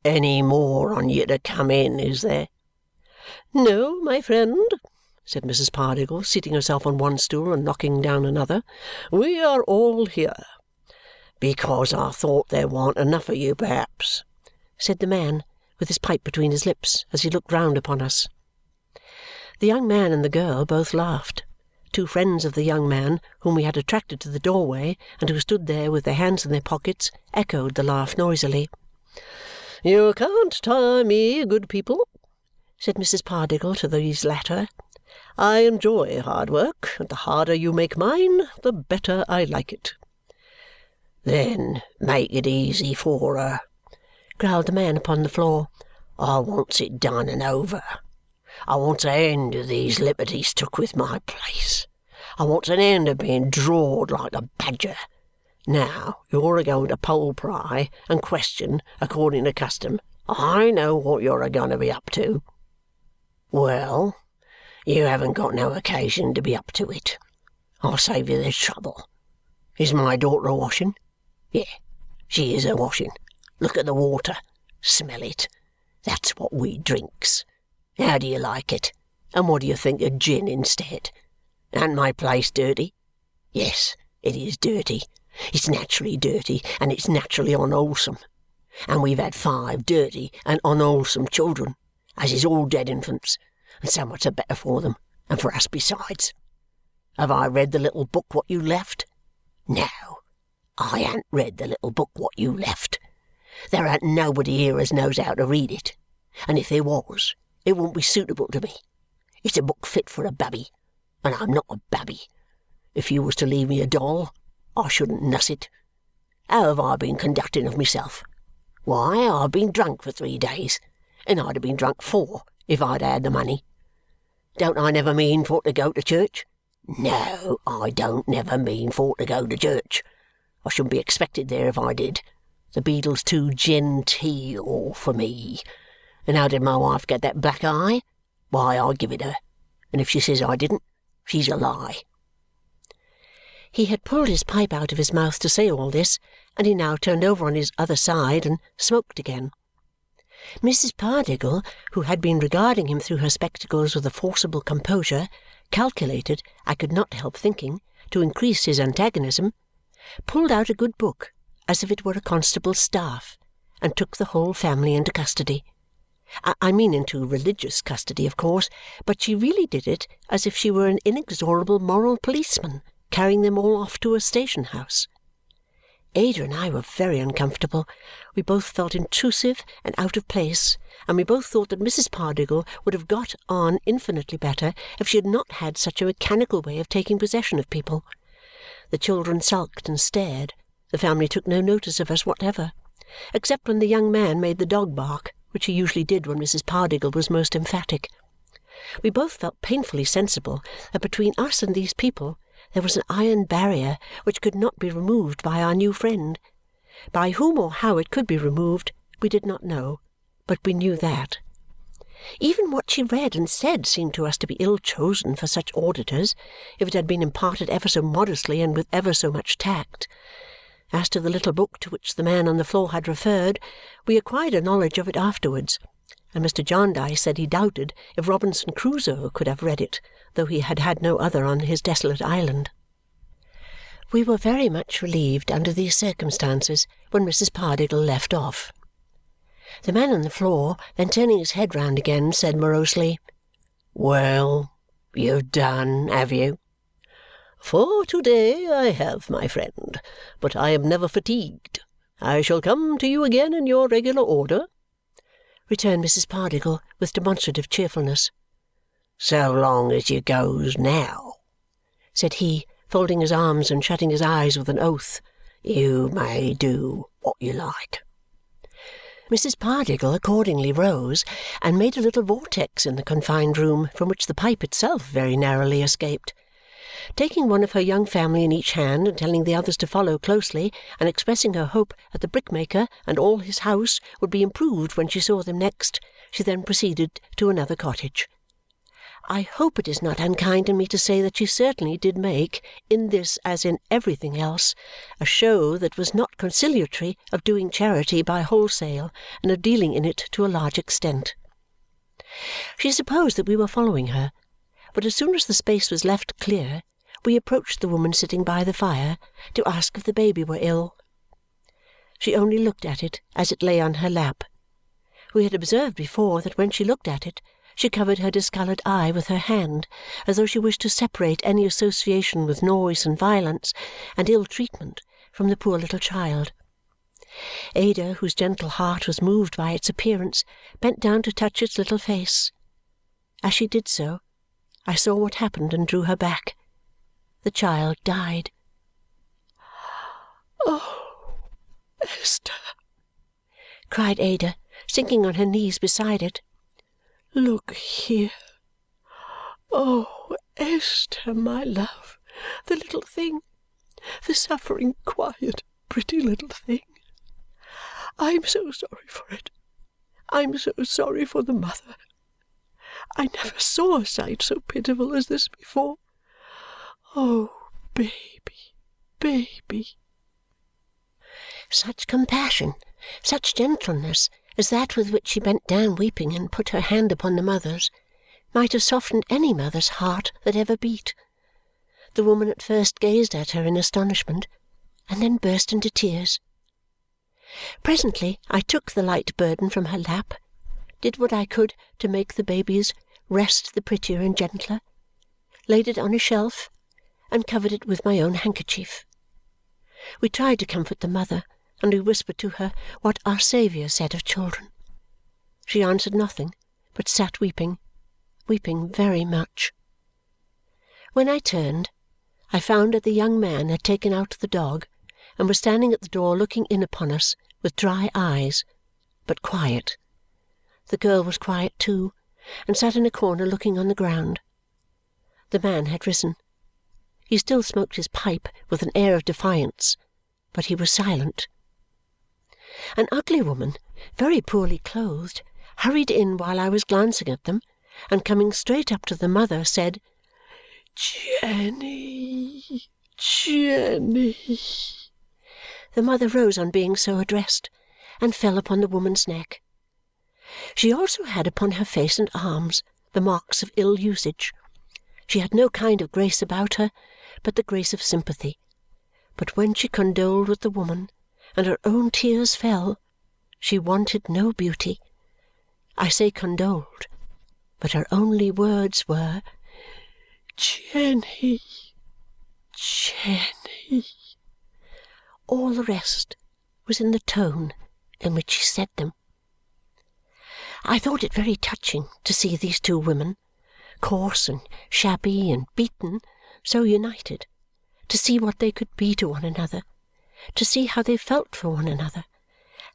B: "any more on you to come in, is there?"
C: "No, my friend," said Mrs. Pardiggle, seating herself on one stool and knocking down another. "We are all here."
B: "Because I thought there warn't enough of you, perhaps," said the man, with his pipe between his lips, as he looked round upon us. The young man and the girl both laughed. Two friends of the young man, whom we had attracted to the doorway and who stood there with their hands in their pockets, echoed the laugh noisily.
C: "You can't tire me, good people,"
B: said Mrs. Pardiggle to these latter.
C: "I enjoy hard work, and the harder you make mine, the better I like it."
B: "Then make it easy for her," growled the man upon the floor. "I wants it done and over. I wants an end of these liberties took with my place. I wants an end of being drawed like a badger. Now, you're a-going to poll pry and question according to custom. I know what you're a-going to be up to. Well, you haven't got no occasion to be up to it. I'll save you the trouble. Is my daughter a-washing? Yeah, she is a-washing. Look at the water. Smell it. That's what we drinks. How do you like it? And what do you think of gin instead? Ain't my place dirty? Yes, it is dirty. It's naturally dirty, and it's naturally unwholesome. And we've had 5 dirty and unwholesome children, as is all dead infants, and so much the better for them, and for us besides. Have I read the little book what you left? No, I ain't read the little book what you left. There ain't nobody here as knows how to read it, and if there was, it wouldn't be suitable to me. It's a book fit for a babby, and I'm not a babby. If you was to leave me a doll, I shouldn't nuss it. How have I been conducting of myself? Why, I've been drunk for 3 days, and I'd have been drunk 4 if I'd had the money. Don't I never mean for to go to church? No, I don't never mean for to go to church. I shouldn't be expected there if I did. The beadle's too genteel for me. And how did my wife get that black eye? Why, I give it her, and if she says I didn't, she's a lie." He had pulled his pipe out of his mouth to say all this, and he now turned over on his other side and smoked again. Mrs. Pardiggle, who had been regarding him through her spectacles with a forcible composure, calculated, I could not help thinking, to increase his antagonism, pulled out a good book, as if it were a constable's staff, and took the whole family into custody. I mean into religious custody, of course, but she really did it as if she were an inexorable moral policeman, carrying them all off to a station-house. Ada and I were very uncomfortable. We both felt intrusive and out of place, and we both thought that Mrs. Pardiggle would have got on infinitely better if she had not had such a mechanical way of taking possession of people. The children sulked and stared. The family took no notice of us whatever, except when the young man made the dog bark, which he usually did when Mrs. Pardiggle was most emphatic. We both felt painfully sensible that between us and these people there was an iron barrier which could not be removed by our new friend. By whom or how it could be removed, we did not know, but we knew that. Even what she read and said seemed to us to be ill chosen for such auditors, if it had been imparted ever so modestly and with ever so much tact. As to the little book to which the man on the floor had referred, we acquired a knowledge of it afterwards, and Mr. Jarndyce said he doubted if Robinson Crusoe could have read it, though he had had no other on his desolate island. We were very much relieved under these circumstances when Mrs. Pardiggle left off. The man on the floor, then turning his head round again, said morosely, "Well, you've done, have you?" "For to-day I have, my friend, but I am never fatigued. I shall come to you again in your regular order," returned Mrs. Pardiggle with demonstrative cheerfulness. "So long as you goes now," said he, folding his arms and shutting his eyes with an oath, "you may do what you like." Mrs. Pardiggle accordingly rose and made a little vortex in the confined room from which the pipe itself very narrowly escaped. Taking one of her young family in each hand and telling the others to follow closely, and expressing her hope that the brickmaker and all his house would be improved when she saw them next, she then proceeded to another cottage. I hope it is not unkind in me to say that she certainly did make, in this as in everything else, a show that was not conciliatory of doing charity by wholesale and of dealing in it to a large extent. She supposed that we were following her, but as soon as the space was left clear, we approached the woman sitting by the fire to ask if the baby were ill. She only looked at it as it lay on her lap. We had observed before that when she looked at it, she covered her discoloured eye with her hand, as though she wished to separate any association with noise and violence and ill treatment from the poor little child. Ada, whose gentle heart was moved by its appearance, bent down to touch its little face. As she did so, I saw what happened and drew her back. The child died.
C: "Oh, Esther!"
B: cried Ada, sinking on her knees beside it.
C: "Look here! Oh, Esther, my love, the little thing, the suffering, quiet, pretty little thing. I'm so sorry for it. I'm so sorry for the mother. I never saw a sight so pitiful as this before. Oh, baby, baby!"
B: Such compassion, such gentleness as that with which she bent down weeping and put her hand upon the mother's, might have softened any mother's heart that ever beat. The woman at first gazed at her in astonishment, and then burst into tears. Presently I took the light burden from her lap, did what I could to make the baby's rest the prettier and gentler, laid it on a shelf, and covered it with my own handkerchief. We tried to comfort the mother, and we whispered to her what our Saviour said of children. She answered nothing, but sat weeping, weeping very much. When I turned, I found that the young man had taken out the dog and was standing at the door looking in upon us with dry eyes, but quiet. The girl was quiet too, and sat in a corner looking on the ground. The man had risen. He still smoked his pipe with an air of defiance, but he was silent. An ugly woman, very poorly clothed, hurried in while I was glancing at them, and coming straight up to the mother, said, "Jenny, Jenny!" The mother rose on being so addressed, and fell upon the woman's neck. She also had upon her face and arms the marks of ill usage. She had no kind of grace about her, but the grace of sympathy. But when she condoled with the woman, and her own tears fell, she wanted no beauty. I say condoled, but her only words were, "Jenny, Jenny." All the rest was in the tone in which she said them. I thought it very touching to see these two women, coarse and shabby and beaten, so united, to see what they could be to one another, to see how they felt for one another,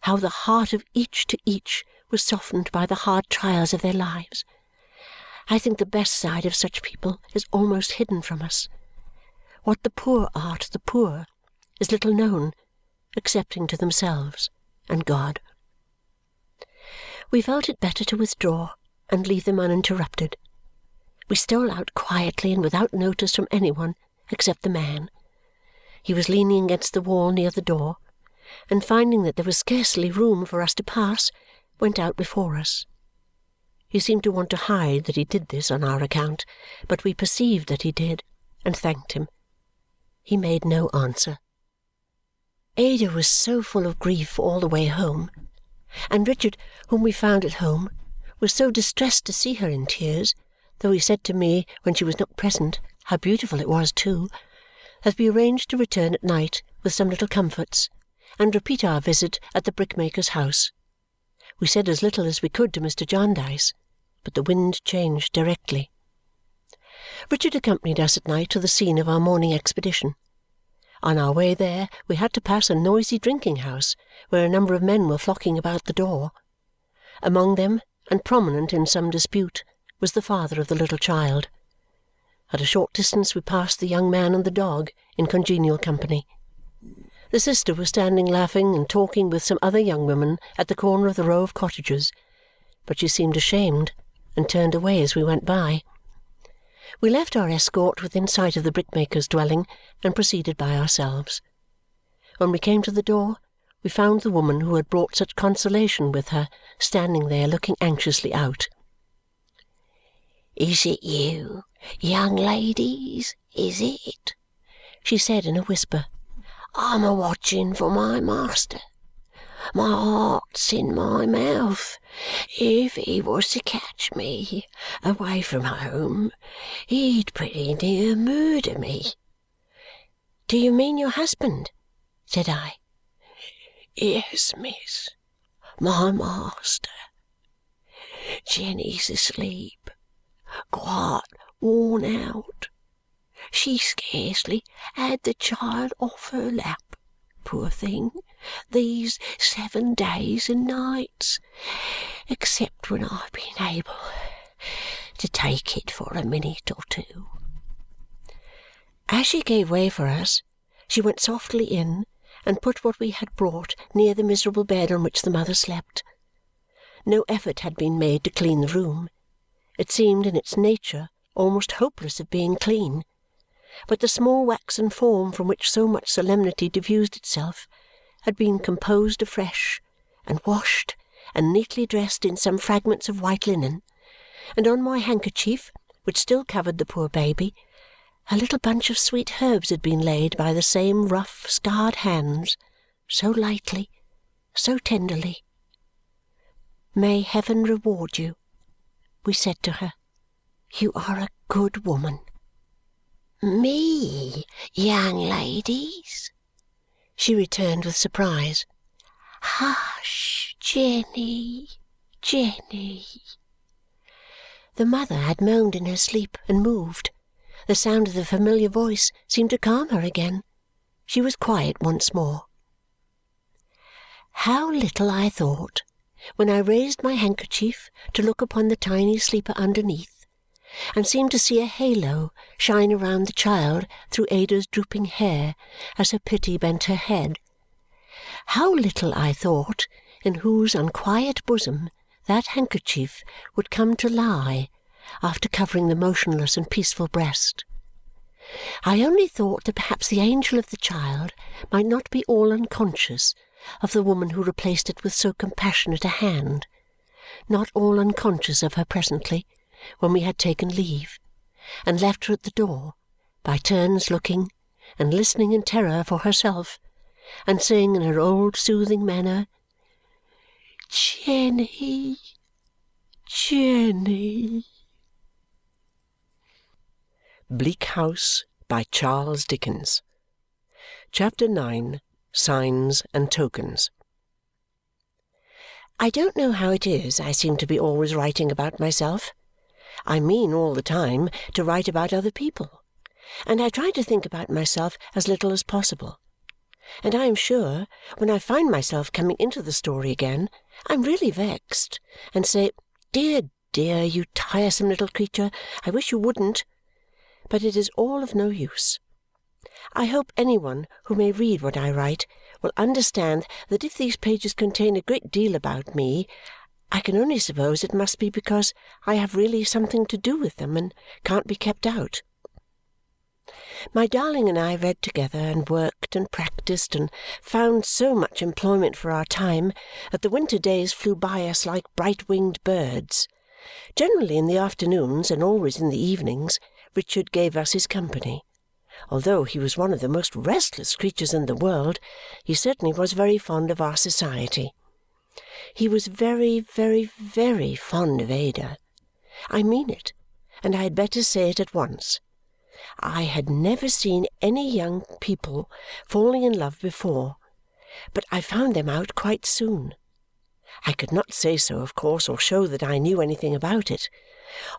B: how the heart of each to each was softened by the hard trials of their lives. I think the best side of such people is almost hidden from us. what the poor are to the poor is little known, excepting to themselves and God. We felt it better to withdraw and leave them uninterrupted. We stole out quietly and without notice from any one except the man. He was leaning against the wall near the door, and finding that there was scarcely room for us to pass, went out before us. He seemed to want to hide that he did this on our account, but we perceived that he did, and thanked him. He made no answer. Ada was so full of grief all the way home, and Richard, whom we found at home, was so distressed to see her in tears, though he said to me, when she was not present, how beautiful it was too, that we arranged to return at night with some little comforts, and repeat our visit at the brickmaker's house. We said as little as we could to Mr. Jarndyce, but the wind changed directly. Richard accompanied us at night to the scene of our morning expedition. On our way there we had to pass a noisy drinking-house where a number of men were flocking about the door. Among them, and prominent in some dispute, was the father of the little child. At a short distance we passed the young man and the dog in congenial company. The sister was standing laughing and talking with some other young women at the corner of the row of cottages, but she seemed ashamed and turned away as we went by. We left our escort within sight of the brickmaker's dwelling and proceeded by ourselves. When we came to the door, we found the woman who had brought such consolation with her standing there looking anxiously out.
D: "Is it you, young ladies, is it?" she said in a whisper. "I'm a-watching for my master. My heart's in my mouth. If he was to catch me away from home, he'd pretty near murder me."
B: "Do you mean your husband?" said I.
D: "Yes, miss, my master. Jenny's asleep, quite worn out. She scarcely had the child off her lap, poor thing, these 7 days and nights, except when I've been able to take it for a minute or two."
B: As she gave way for us, she went softly in and put what we had brought near the miserable bed on which the mother slept. No effort had been made to clean the room. It seemed in its nature almost hopeless of being clean, but the small waxen form from which so much solemnity diffused itself had been composed afresh, and washed, and neatly dressed in some fragments of white linen, and on my handkerchief, which still covered the poor baby, a little bunch of sweet herbs had been laid by the same rough, scarred hands, so lightly, so tenderly. "May heaven reward you," we said to her. "You are a good woman."
D: "Me, young ladies?"
B: she returned with surprise.
D: "Hush, Jenny, Jenny."
B: The mother had moaned in her sleep and moved. The sound of the familiar voice seemed to calm her again. She was quiet once more. How little I thought, when I raised my handkerchief to look upon the tiny sleeper underneath, and seemed to see a halo shine around the child through Ada's drooping hair as her pity bent her head, how little I thought in whose unquiet bosom that handkerchief would come to lie after covering the motionless and peaceful breast. I only thought that perhaps the angel of the child might not be all unconscious of the woman who replaced it with so compassionate a hand, not all unconscious of her presently, when we had taken leave, and left her at the door, by turns looking and listening in terror for herself, and saying in her old soothing manner, "Jenny, Jenny."
A: Bleak House by Charles Dickens. Chapter 9. Signs and Tokens.
B: I don't know how it is I seem to be always writing about myself. I mean all the time to write about other people, and I try to think about myself as little as possible. And I am sure, when I find myself coming into the story again, I am really vexed, and say, "Dear, dear, you tiresome little creature, I wish you wouldn't." But it is all of no use. I hope any one who may read what I write will understand that if these pages contain a great deal about me, I can only suppose it must be because I have really something to do with them and can't be kept out. My darling and I read together and worked and practised and found so much employment for our time that the winter days flew by us like bright-winged birds. Generally in the afternoons and always in the evenings, Richard gave us his company. Although he was one of the most restless creatures in the world, he certainly was very fond of our society. He was very, very, very fond of Ada. I mean it, and I had better say it at once. I had never seen any young people falling in love before, but I found them out quite soon. I could not say so, of course, or show that I knew anything about it.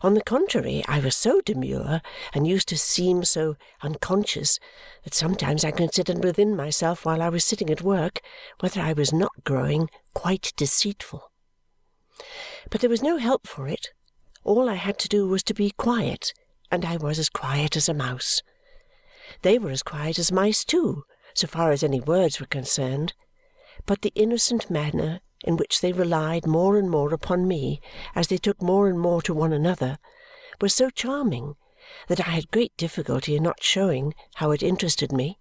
B: On the contrary, I was so demure and used to seem so unconscious that sometimes I considered within myself while I was sitting at work whether I was not growing quite deceitful. But there was no help for it. All I had to do was to be quiet, and I was as quiet as a mouse. They were as quiet as mice too, so far as any words were concerned, but the innocent manner in which they relied more and more upon me as they took more and more to one another was so charming that I had great difficulty in not showing how it interested me.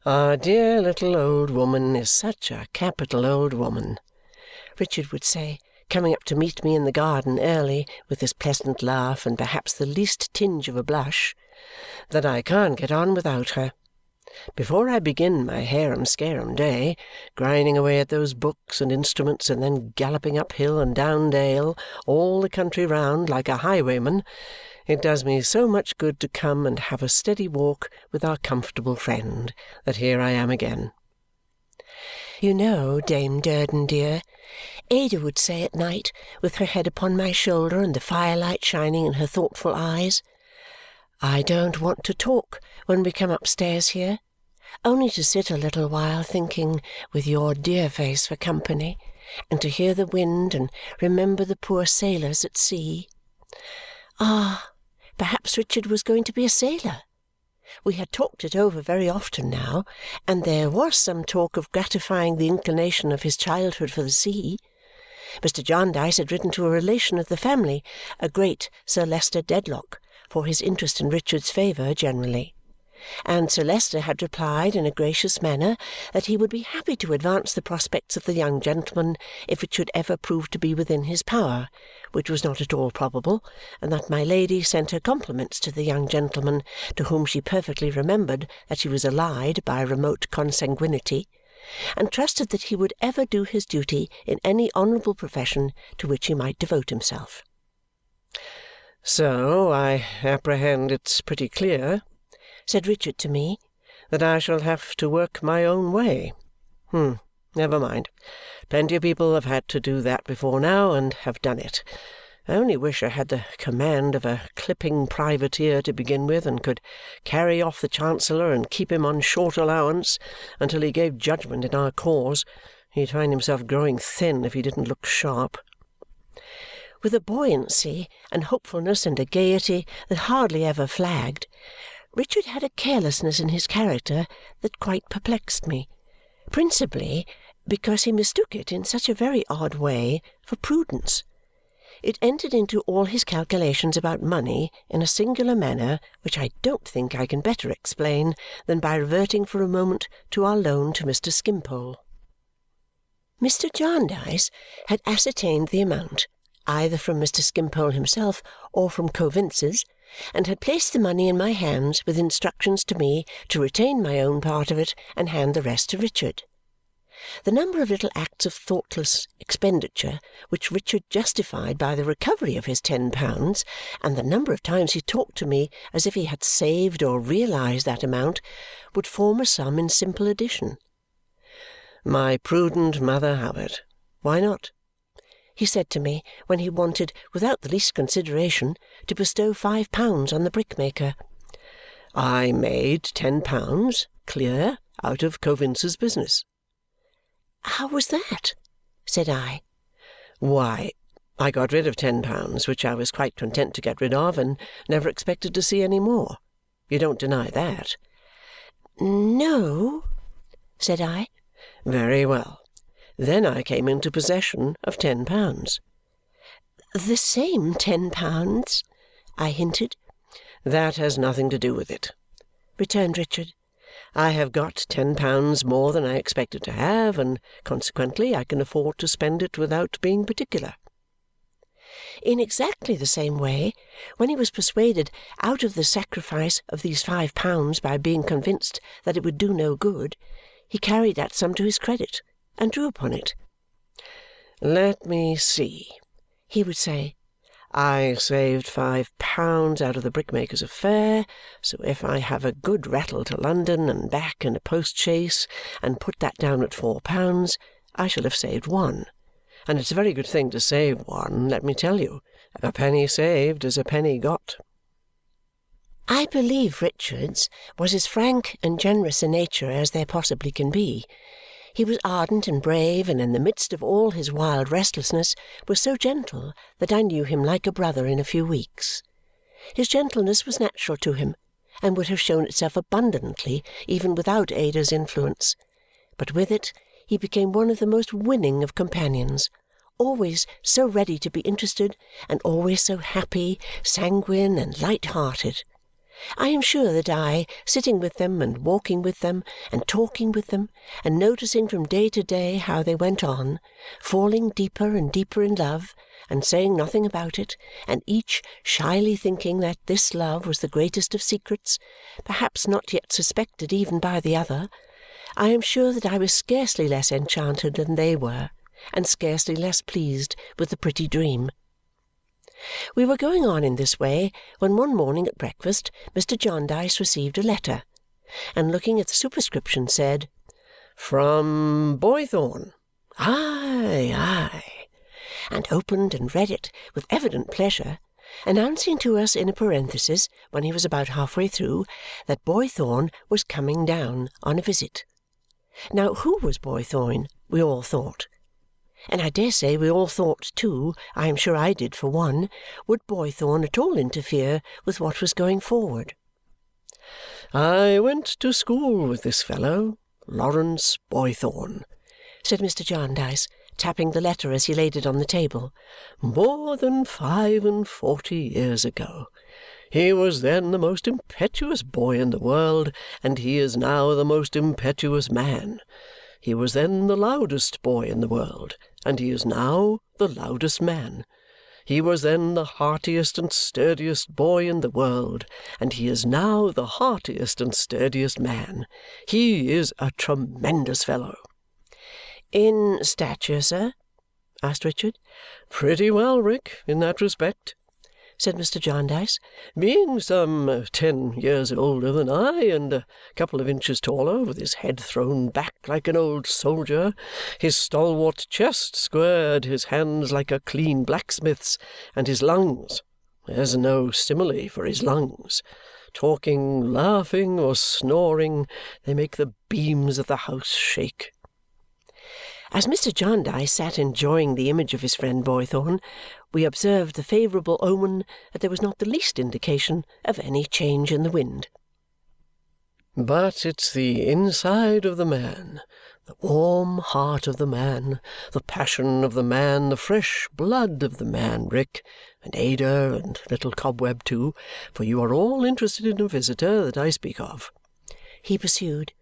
A: "Our dear little old woman is such a capital old woman,"
B: Richard would say, coming up to meet me in the garden early with his pleasant laugh and perhaps the least tinge of a blush,
A: "that I can't get on without her. Before I begin my harum-scarum day, grinding away at those books and instruments and then galloping up hill and down dale, all the country round, like a highwayman, it does me so much good to come and have a steady walk with our comfortable friend that here I am again."
B: "You know, Dame Durden, dear," Ada would say at night, with her head upon my shoulder and the firelight shining in her thoughtful eyes, "I don't want to talk when we come upstairs here, only to sit a little while thinking, with your dear face for company, and to hear the wind and remember the poor sailors at sea." Ah, perhaps Richard was going to be a sailor. We had talked it over very often now, and there was some talk of gratifying the inclination of his childhood for the sea. Mr. Jarndyce had written to a relation of the family, a great Sir Leicester Dedlock, for his interest in Richard's favour generally, and Sir Leicester had replied in a gracious manner that he would be happy to advance the prospects of the young gentleman if it should ever prove to be within his power, which was not at all probable, and that my Lady sent her compliments to the young gentleman, to whom she perfectly remembered that she was allied by remote consanguinity, and trusted that he would ever do his duty in any honourable profession to which he might devote himself.
A: "So I apprehend it's pretty clear,"
B: said Richard to me,
A: "that I shall have to work my own way. Never mind. Plenty of people have had to do that before now, and have done it. I only wish I had the command of a clipping privateer to begin with, and could carry off the Chancellor and keep him on short allowance until he gave judgment in our cause. He'd find himself growing thin if he didn't look sharp."
B: With a buoyancy and hopefulness and a gaiety that hardly ever flagged, Richard had a carelessness in his character that quite perplexed me, principally because he mistook it in such a very odd way for prudence. It entered into all his calculations about money in a singular manner which I don't think I can better explain than by reverting for a moment to our loan to Mr. Skimpole. Mr. Jarndyce had ascertained the amount, either from Mr. Skimpole himself or from Coavinses, and had placed the money in my hands with instructions to me to retain my own part of it and hand the rest to Richard. The number of little acts of thoughtless expenditure which Richard justified by the recovery of his £10, and the number of times he talked to me as if he had saved or realized that amount, would form a sum in simple addition.
A: "My prudent Mother Hubbard, why not?"
B: he said to me when he wanted, without the least consideration, to bestow £5 on the brickmaker.
A: "I made £10 clear out of Coavinses' business."
B: "How was that?" said I.
A: "Why, I got rid of £10, which I was quite content to get rid of and never expected to see any more.
C: You don't deny that?"
B: "No," said I.
C: "Very well. Then I came into possession of £10."
B: "The same £10?" I hinted.
C: "That has nothing to do with it,"
B: returned Richard.
C: "I have got £10 more than I expected to have, and consequently I can afford to spend it without being particular."
B: In exactly the same way, when he was persuaded out of the sacrifice of these £5 by being convinced that it would do no good, he carried that sum to his credit and drew upon it.
C: "Let me see," he would say. "I saved £5 out of the brickmaker's affair, so if I have a good rattle to London and back in a post-chaise and put that down at £4, I shall have saved one. And it's a very good thing to save one, let me tell you. A penny saved is a penny got."
B: I believe Richard's was as frank and generous a nature as there possibly can be. He was ardent and brave, and in the midst of all his wild restlessness was so gentle that I knew him like a brother in a few weeks. His gentleness was natural to him, and would have shown itself abundantly even without Ada's influence. But with it he became one of the most winning of companions, always so ready to be interested, and always so happy, sanguine, and light-hearted. I am sure that I, sitting with them and walking with them and talking with them and noticing from day to day how they went on, falling deeper and deeper in love and saying nothing about it, and each shyly thinking that this love was the greatest of secrets, perhaps not yet suspected even by the other, I am sure that I was scarcely less enchanted than they were, and scarcely less pleased with the pretty dream. We were going on in this way when one morning at breakfast Mr. Jarndyce received a letter, and looking at the superscription said,
C: "From Boythorn."
B: "Aye, aye," and opened and read it with evident pleasure, announcing to us in a parenthesis when he was about half-way through that Boythorn was coming down on a visit. Now who was Boythorn, we all thought. And I dare say we all thought too, I am sure I did for one, would Boythorn at all interfere with what was going forward?
C: "I went to school with this fellow, Lawrence Boythorn,"
B: said Mr. Jarndyce, tapping the letter as he laid it on the table,
C: "more than 45 years ago. He was then the most impetuous boy in the world, and he is now the most impetuous man. He was then the loudest boy in the world, and he is now the loudest man. He was then the heartiest and sturdiest boy in the world, and he is now the heartiest and sturdiest man. He is a tremendous fellow."
B: "In stature, sir?" asked Richard.
C: "Pretty well, Rick, in that respect,"
B: said Mr. Jarndyce.
C: "Being some 10 years older than I, and a couple of inches taller, with his head thrown back like an old soldier, his stalwart chest squared, his hands like a clean blacksmith's, and his lungs, there's no simile for his lungs, talking, laughing, or snoring, they make the beams of the house shake."
B: As Mr. Jarndyce sat enjoying the image of his friend Boythorn, we observed the favourable omen that there was not the least indication of any change in the wind.
C: "But it's the inside of the man, the warm heart of the man, the passion of the man, the fresh blood of the man, Rick, and Ada, and little Cobweb too, for you are all interested in a visitor that I speak of," he pursued.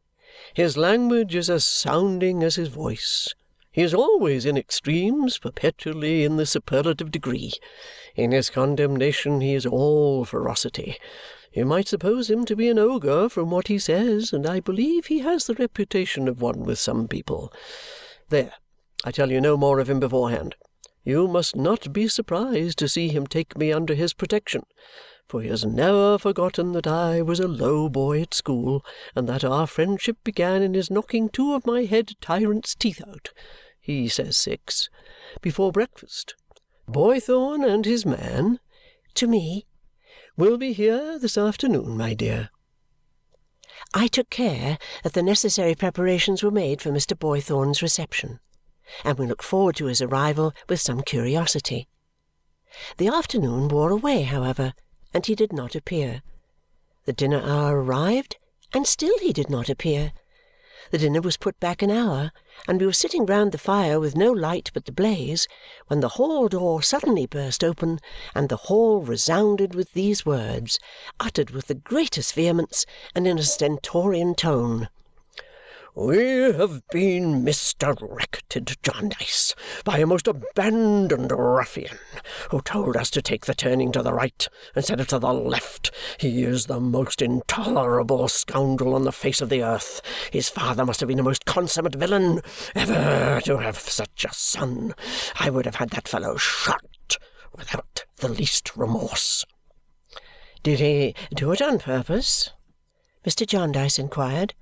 C: "His language is as sounding as his voice. He is always in extremes, perpetually in the superlative degree. In his condemnation he is all ferocity. You might suppose him to be an ogre from what he says, and I believe he has the reputation of one with some people. There, I tell you no more of him beforehand. You must not be surprised to see him take me under his protection, for he has never forgotten that I was a low boy at school, and that our friendship began in his knocking 2 of my head tyrant's teeth out, he says 6, before breakfast. Boythorn and his man," to me, "will be here this afternoon, my dear."
B: I took care that the necessary preparations were made for Mr. Boythorn's reception, and we looked forward to his arrival with some curiosity. The afternoon wore away, however, and he did not appear. The dinner hour arrived, and still he did not appear. The dinner was put back an hour, and we were sitting round the fire with no light but the blaze, when the hall door suddenly burst open, and the hall resounded with these words, uttered with the greatest vehemence and in a stentorian tone.
C: "We have been misdirected, Jarndyce, by a most abandoned ruffian who told us to take the turning to the right instead of to the left. He is the most intolerable scoundrel on the face of the earth. His father must have been a most consummate villain, ever to have such a son. I would have had that fellow shot without the least remorse."
B: "Did he do it on purpose?" Mr. Jarndyce inquired.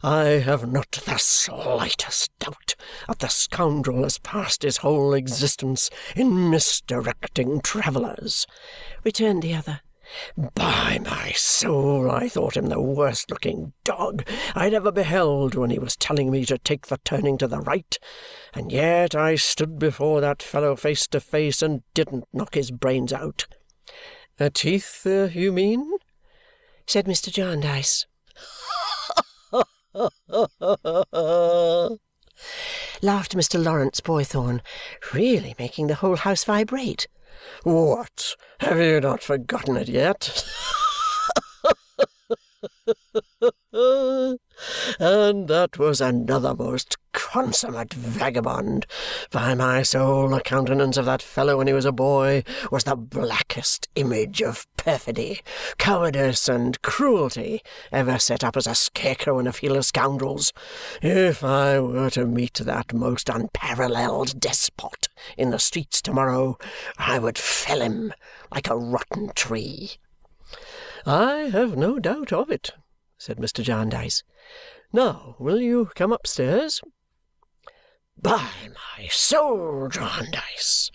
C: "I have not the slightest doubt that the scoundrel has passed his whole existence in misdirecting travellers,"
B: returned the other.
C: "By my soul, I thought him the worst-looking dog I had ever beheld when he was telling me to take the turning to the right, and yet I stood before that fellow face to face and didn't knock his brains out."
A: "Teeth, you mean?"
B: said Mr. Jarndyce. Laughed Mr. Lawrence Boythorn, really making the whole house vibrate.
C: "What, have you not forgotten it yet?" "And that was another most consummate vagabond. By my soul, the countenance of that fellow when he was a boy was the blackest image of perfidy, cowardice, and cruelty ever set up as a scarecrow in a field of scoundrels. If I were to meet that most unparalleled despot in the streets to-morrow, I would fell him like a rotten tree."
A: "I have no doubt of it," said Mr. Jarndyce. "Now, will you come upstairs?"
C: "By my soul, Jarndyce,"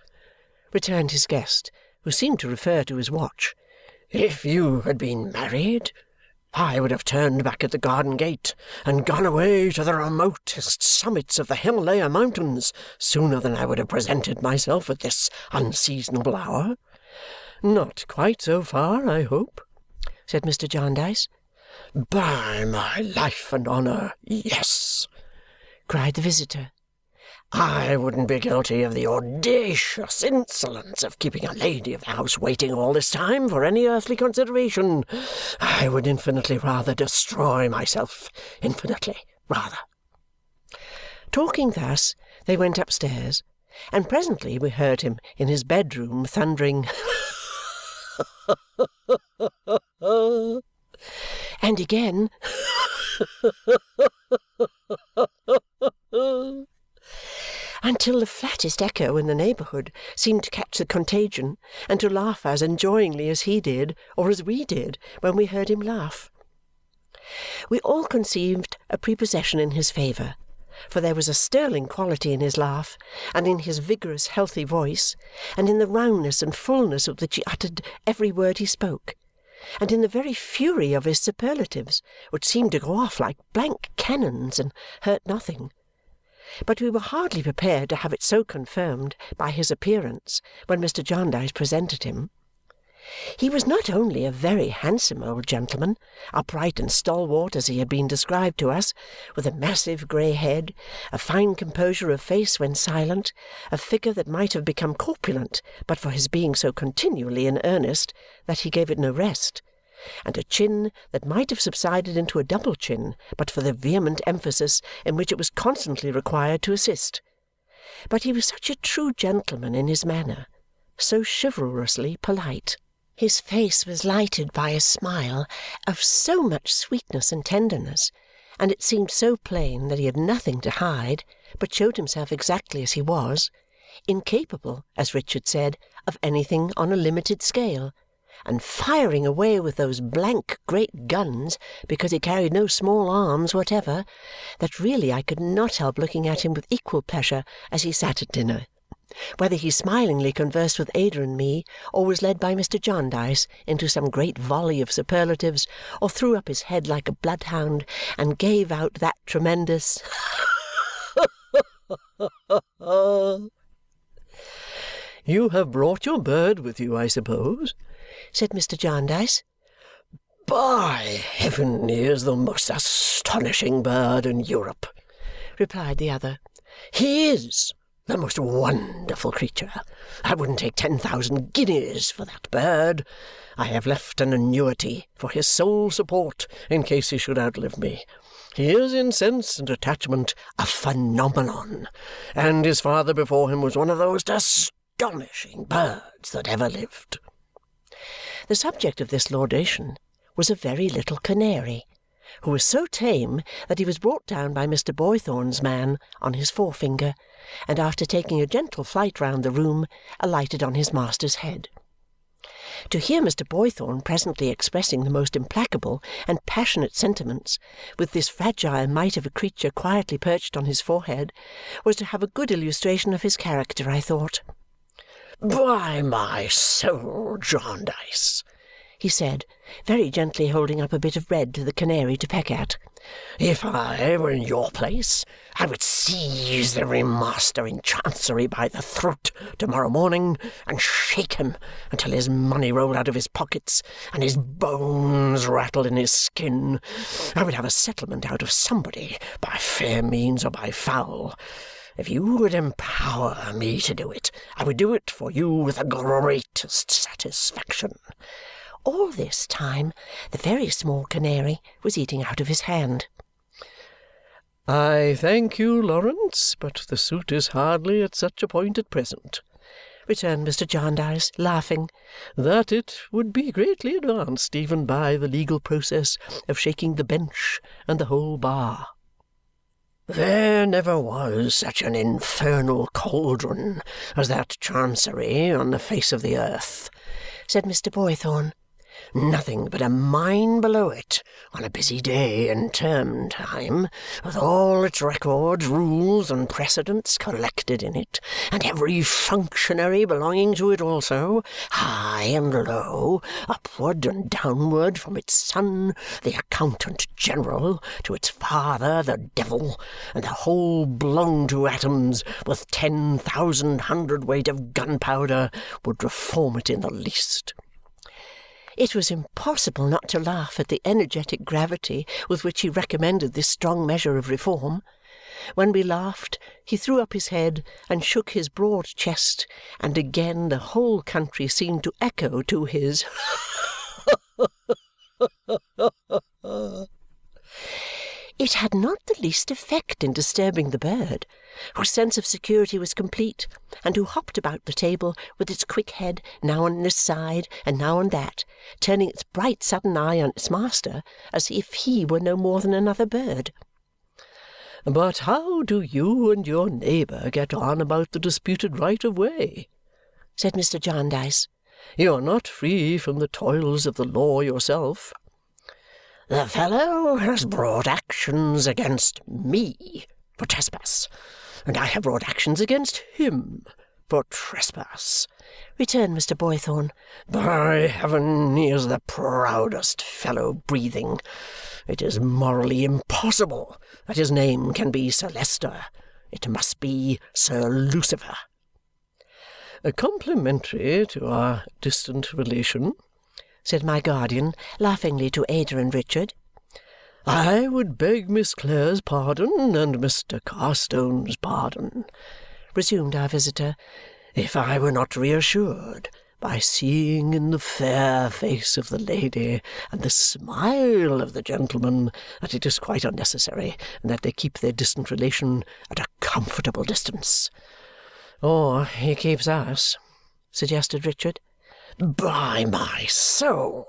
B: returned his guest, who seemed to refer to his watch,
C: "if you had been married, I would have turned back at the garden gate and gone away to the remotest summits of the Himalaya mountains sooner than I would have presented myself at this unseasonable hour."
A: "Not quite so far, I hope,"
B: said Mr. Jarndyce.
C: "By my life and honour, yes!"
B: cried the visitor.
C: "I wouldn't be guilty of the audacious insolence of keeping a lady of the house waiting all this time for any earthly consideration. I would infinitely rather destroy myself, infinitely rather."
B: Talking thus, they went upstairs, and presently we heard him in his bedroom thundering, and again, until the flattest echo in the neighbourhood seemed to catch the contagion and to laugh as enjoyingly as he did, or as we did, when we heard him laugh. We all conceived a prepossession in his favour, for there was a sterling quality in his laugh, and in his vigorous healthy voice, and in the roundness and fullness with which he uttered every word he spoke, and in the very fury of his superlatives, which seemed to go off like blank cannons and hurt nothing. But we were hardly prepared to have it so confirmed by his appearance when Mr. Jarndyce presented him. He was not only a very handsome old gentleman, upright and stalwart as he had been described to us, with a massive grey head, a fine composure of face when silent, a figure that might have become corpulent but for his being so continually in earnest that he gave it no rest, and a chin that might have subsided into a double chin but for the vehement emphasis in which it was constantly required to assist. But he was such a true gentleman in his manner, so chivalrously polite. His face was lighted by a smile of so much sweetness and tenderness, and it seemed so plain that he had nothing to hide, but showed himself exactly as he was, incapable, as Richard said, of anything on a limited scale, and firing away with those blank great guns because he carried no small arms whatever, that really I could not help looking at him with equal pleasure as he sat at dinner, whether he smilingly conversed with Ada and me, or was led by Mr. Jarndyce into some great volley of superlatives, or threw up his head like a bloodhound and gave out that tremendous
A: "You have brought your bird with you, I suppose?"
B: said Mr. Jarndyce.
C: "By heaven, he is the most astonishing bird in Europe," replied the other. "He is the most wonderful creature. I wouldn't take 10,000 guineas for that bird. I have left an annuity for his sole support in case he should outlive me. He is in sense and attachment a phenomenon, and his father before him was one of the most astonishing birds that ever lived."
B: The subject of this laudation was a very little canary, who was so tame that he was brought down by Mr. Boythorn's man on his forefinger, and after taking a gentle flight round the room, alighted on his master's head. To hear Mr. Boythorn presently expressing the most implacable and passionate sentiments, with this fragile mite of a creature quietly perched on his forehead, was to have a good illustration of his character, I thought.
C: "By my soul, Jarndyce," he said, very gently holding up a bit of bread to the canary to peck at, "if I were in your place, I would seize the ringmaster in Chancery by the throat to-morrow morning and shake him until his money rolled out of his pockets and his bones rattled in his skin. I would have a settlement out of somebody, by fair means or by foul. If you would empower me to do it, I would do it for you with the greatest satisfaction."
B: All this time the very small canary was eating out of his hand.
C: "I thank you, Lawrence, but the suit is hardly at such a point at present," returned Mr. Jarndyce, laughing, "that it would be greatly advanced even by the legal process of shaking the bench and the whole bar." "There never was such an infernal cauldron as that Chancery on the face of the earth,"
B: said Mr. Boythorn.
C: "Nothing but a mine below it on a busy day in term time, with all its records, rules, and precedents collected in it, and every functionary belonging to it also, high and low, upward and downward, from its son, the accountant general, to its father, the devil, and the whole blown to atoms with 10,000 hundredweight of gunpowder, would reform it in the least."
B: It was impossible not to laugh at the energetic gravity with which he recommended this strong measure of reform. When we laughed, he threw up his head and shook his broad chest, and again the whole country seemed to echo to his It had not the least effect in disturbing the bird, whose sense of security was complete, and who hopped about the table with its quick head now on this side and now on that, turning its bright sudden eye on its master as if he were no more than another bird.
C: "But how do you and your neighbour get on about the disputed right of way?"
B: said Mr. Jarndyce.
C: "You are not free from the toils of the law yourself."
E: "The fellow has brought actions against me for trespass, and I have brought actions against him for trespass,"
B: returned Mr. Boythorn.
E: "By heaven, he is the proudest fellow breathing. It is morally impossible that his name can be Sir Leicester. It must be Sir Lucifer."
C: "Complimentary to our distant relation,"
B: said my guardian, laughingly to Ada and Richard.
C: "I would beg Miss Clare's pardon and Mr. Carstone's pardon," resumed our visitor, "if I were not reassured by seeing in the fair face of the lady and the smile of the gentleman that it is quite unnecessary, and that they keep their distant relation at a comfortable distance."
B: "Or he keeps us," suggested Richard.
E: "By my soul!"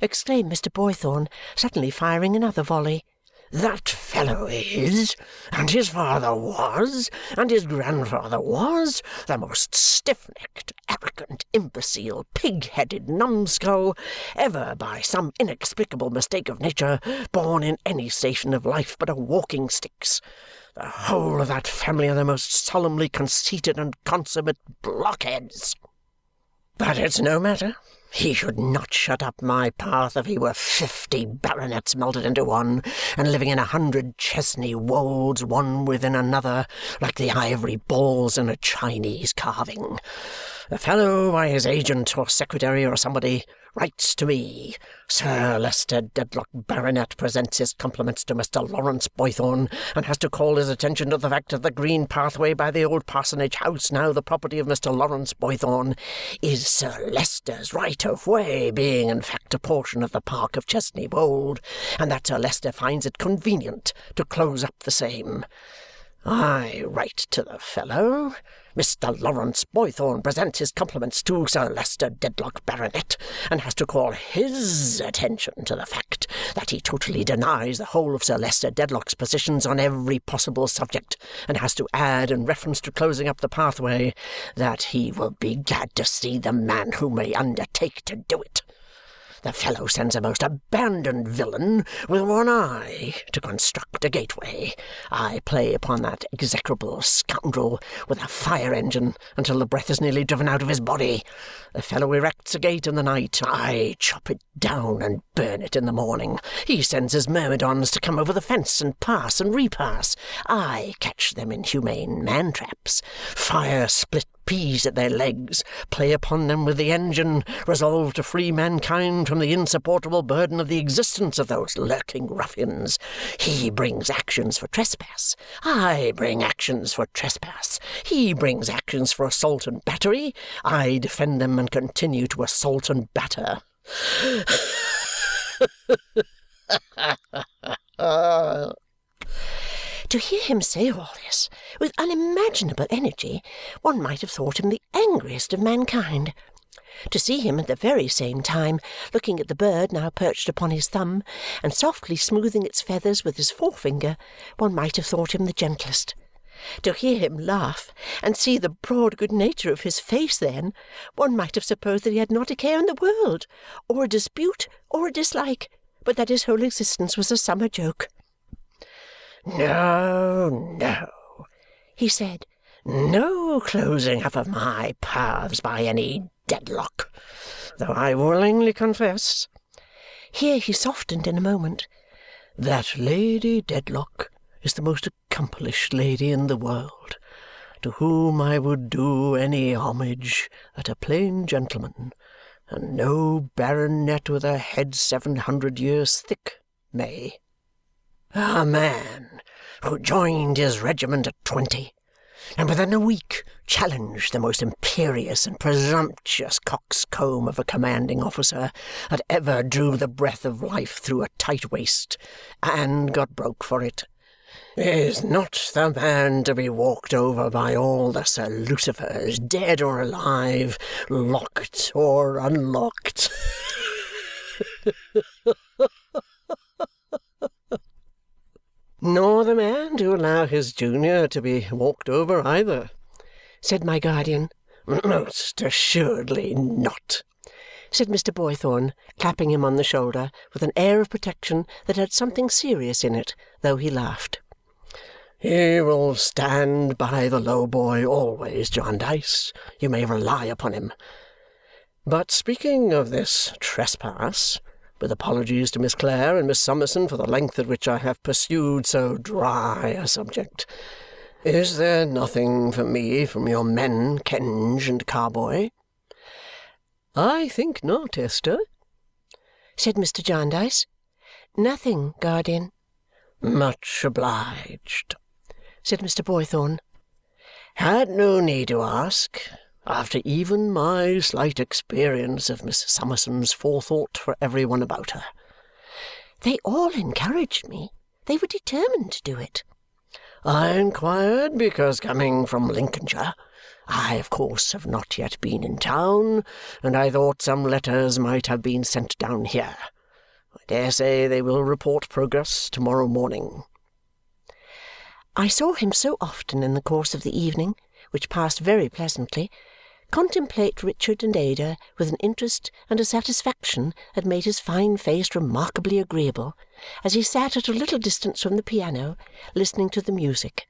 B: exclaimed Mr. Boythorn, suddenly firing another volley.
E: "That fellow is, and his father was, and his grandfather was, the most stiff-necked, arrogant, imbecile, pig-headed numbskull ever, by some inexplicable mistake of nature, born in any station of life but a walking-sticks. The whole of that family are the most solemnly conceited and consummate blockheads. But it's no matter. He should not shut up my path if he were 50 baronets melted into one, and living in 100 Chesney wolds, one within another, like the ivory balls in a Chinese carving. The fellow, by his agent or secretary or somebody, writes to me, 'Sir Leicester Dedlock, Baronet, presents his compliments to Mr. Lawrence Boythorn, and has to call his attention to the fact that the green pathway by the old parsonage house, now the property of Mr. Lawrence Boythorn, is Sir Leicester's right of way, being in fact a portion of the park of Chesney Wold, and that Sir Leicester finds it convenient to close up the same.' I write to the fellow, 'Mr. Lawrence Boythorn presents his compliments to Sir Leicester Dedlock, Baronet,' and has to call his attention to the fact that he totally denies the whole of Sir Leicester Dedlock's positions on every possible subject, and has to add, in reference to closing up the pathway, that he will be glad to see the man who may undertake to do it. The fellow sends a most abandoned villain with one eye to construct a gateway. I play upon that execrable scoundrel with a fire-engine until the breath is nearly driven out of his body. The fellow erects a gate in the night. I chop it down and burn it in the morning. He sends his myrmidons to come over the fence and pass and repass. I catch them in humane man-traps, fire split peas at their legs, play upon them with the engine, resolve to free mankind from the insupportable burden of the existence of those lurking ruffians. He brings actions for trespass. I bring actions for trespass. He brings actions for assault and battery. I defend them and continue to assault and batter.
B: To hear him say all this with unimaginable energy, one might have thought him the angriest of mankind. To see him at the very same time looking at the bird now perched upon his thumb and softly smoothing its feathers with his forefinger, one might have thought him the gentlest. To hear him laugh and see the broad good nature of his face then, one might have supposed that he had not a care in the world, or a dispute, or a dislike, but that his whole existence was a summer joke.
E: "No, no," he said, "no closing up of my paths by any Dedlock, though I willingly confess,"
B: here he softened in a moment,
E: "that Lady Dedlock is the most accomplished lady in the world, to whom I would do any homage that a plain gentleman, and no baronet with a head 700 years thick, may. A man who joined his regiment at 20, and within a week challenged the most imperious and presumptuous coxcomb of a commanding officer that ever drew the breath of life through a tight waist, and got broke for it, is not the man to be walked over by all the Sir Lucifers, dead or alive, locked or unlocked." "Nor the man to allow his junior to be walked over either," said my guardian. "Most assuredly not," said Mr. Boythorn, clapping him on the shoulder with an air of protection that had something serious in it, though he laughed. "He will stand by the low boy always, Jarndyce. You may rely upon him. But speaking of this trespass, with apologies to Miss Clare and Miss Summerson for the length at which I have pursued so dry a subject, is there nothing for me from your men, Kenge and Carboy?" "I think not, Esther," said Mr. Jarndyce. "Nothing, guardian." "Much obliged," said Mr. Boythorn. "Had no need to ask, after even my slight experience of Miss Summerson's forethought for every one about her."
B: "They all encouraged me. They were determined to do it."
E: "I inquired because, coming from Lincolnshire, I, of course, have not yet been in town, and I thought some letters might have been sent down here. I dare say they will report progress to-morrow morning." I saw him so often in the course of the evening, which passed very pleasantly, contemplate Richard and Ada with an interest and a satisfaction that made his fine face remarkably agreeable, as he sat at a little distance from the piano, listening to the music.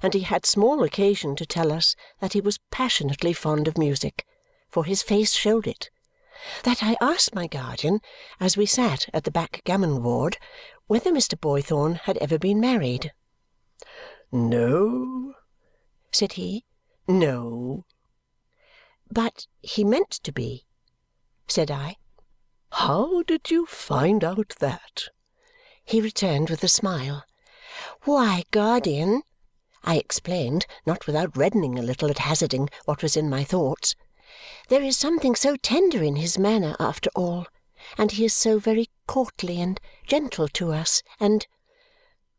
E: And he had small occasion to tell us that he was passionately fond of music, for his face showed it, that I asked my guardian, as we sat at the backgammon board, whether Mr. Boythorn had ever been married. "No," said he, "no."
B: But he meant to be, said I.
C: How did you find out that?
B: He returned with a smile. Why, guardian, I explained, not without reddening a little at hazarding what was in my thoughts, there is something so tender in his manner after all, and he is so very courtly and gentle to us, and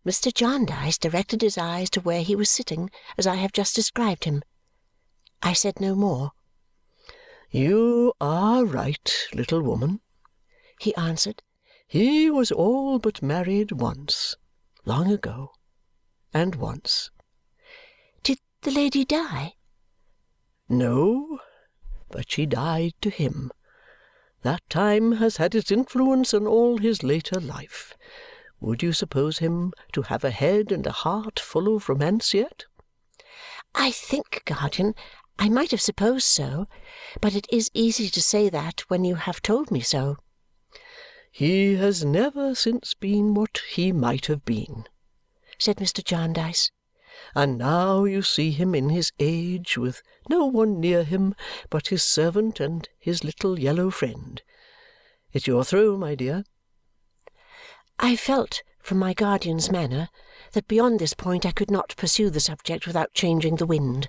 B: Mr. Jarndyce directed his eyes to where he was sitting, as I have just described him. I said no more.
C: You are right, little woman, he answered. He was all but married once, long ago, and once.
B: Did the lady die?
C: No, but she died to him. That time has had its influence on all his later life. Would you suppose him to have a head and a heart full of romance yet?
B: I think, guardian, I might have supposed so, but it is easy to say that when you have told me so.
C: He has never since been what he might have been,
B: said Mr. Jarndyce.
C: And now you see him in his age, with no one near him but his servant and his little yellow friend. It's your throw, my dear.
B: I felt, from my guardian's manner, that beyond this point I could not pursue the subject without changing the wind.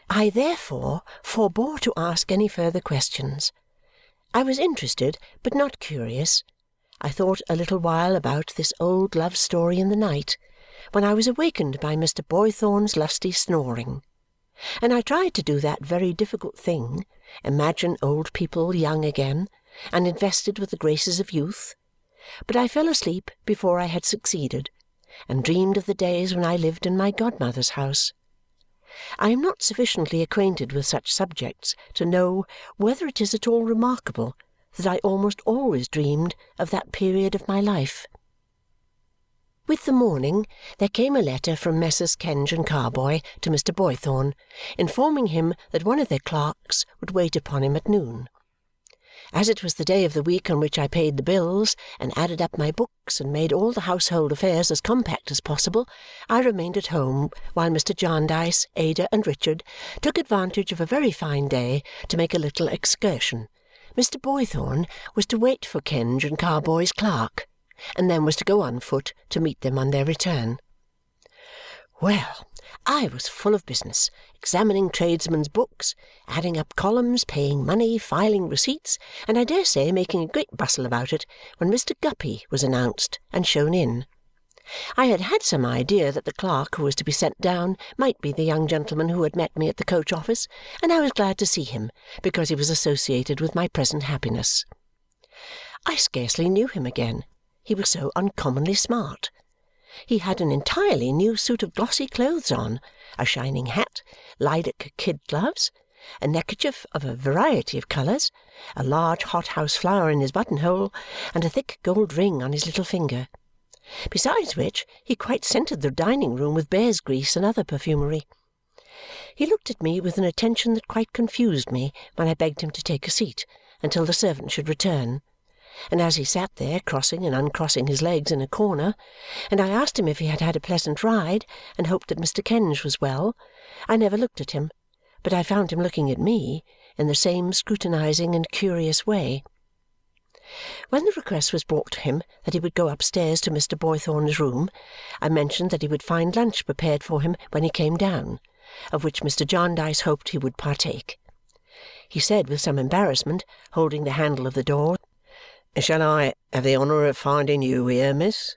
B: I therefore forbore to ask any further questions. I was interested, but not curious. I thought a little while about this old love story in the night, when I was awakened by Mr. Boythorn's lusty snoring. And I tried to do that very difficult thing, imagine old people young again, and invested with the graces of youth. But I fell asleep before I had succeeded, and dreamed of the days when I lived in my godmother's house. I am not sufficiently acquainted with such subjects to know whether it is at all remarkable that I almost always dreamed of that period of my life. With the morning there came a letter from Messrs. Kenge and Carboy to Mr. Boythorn, informing him that one of their clerks would wait upon him at noon. As it was the day of the week on which I paid the bills and added up my books and made all the household affairs as compact as possible, I remained at home while Mr. Jarndyce, Ada, and Richard took advantage of a very fine day to make a little excursion. Mr. Boythorn was to wait for Kenge and Carboy's clerk, and then was to go on foot to meet them on their return. Well, I was full of business, examining tradesmen's books, adding up columns, paying money, filing receipts, and I dare say making a great bustle about it, when Mr. Guppy was announced and shown in. I had had some idea that the clerk who was to be sent down might be the young gentleman who had met me at the coach office, and I was glad to see him, because he was associated with my present happiness. I scarcely knew him again, he was so uncommonly smart. He had an entirely new suit of glossy clothes on, a shining hat, lilac kid gloves, a neckerchief of a variety of colours, a large hothouse flower in his buttonhole, and a thick gold ring on his little finger. Besides which, he quite scented the dining-room with bear's grease and other perfumery. He looked at me with an attention that quite confused me when I begged him to take a seat until the servant should return. And as he sat there, crossing and uncrossing his legs in a corner, and I asked him if he had had a pleasant ride and hoped that Mr. Kenge was well, I never looked at him, but I found him looking at me in the same scrutinizing and curious way. When the request was brought to him that he would go upstairs to Mr. Boythorn's room, I mentioned that he would find lunch prepared for him when he came down, of which Mr. Jarndyce hoped he would partake. He said with some embarrassment, holding the handle of the door, "Shall I have the honour of finding you here, miss?"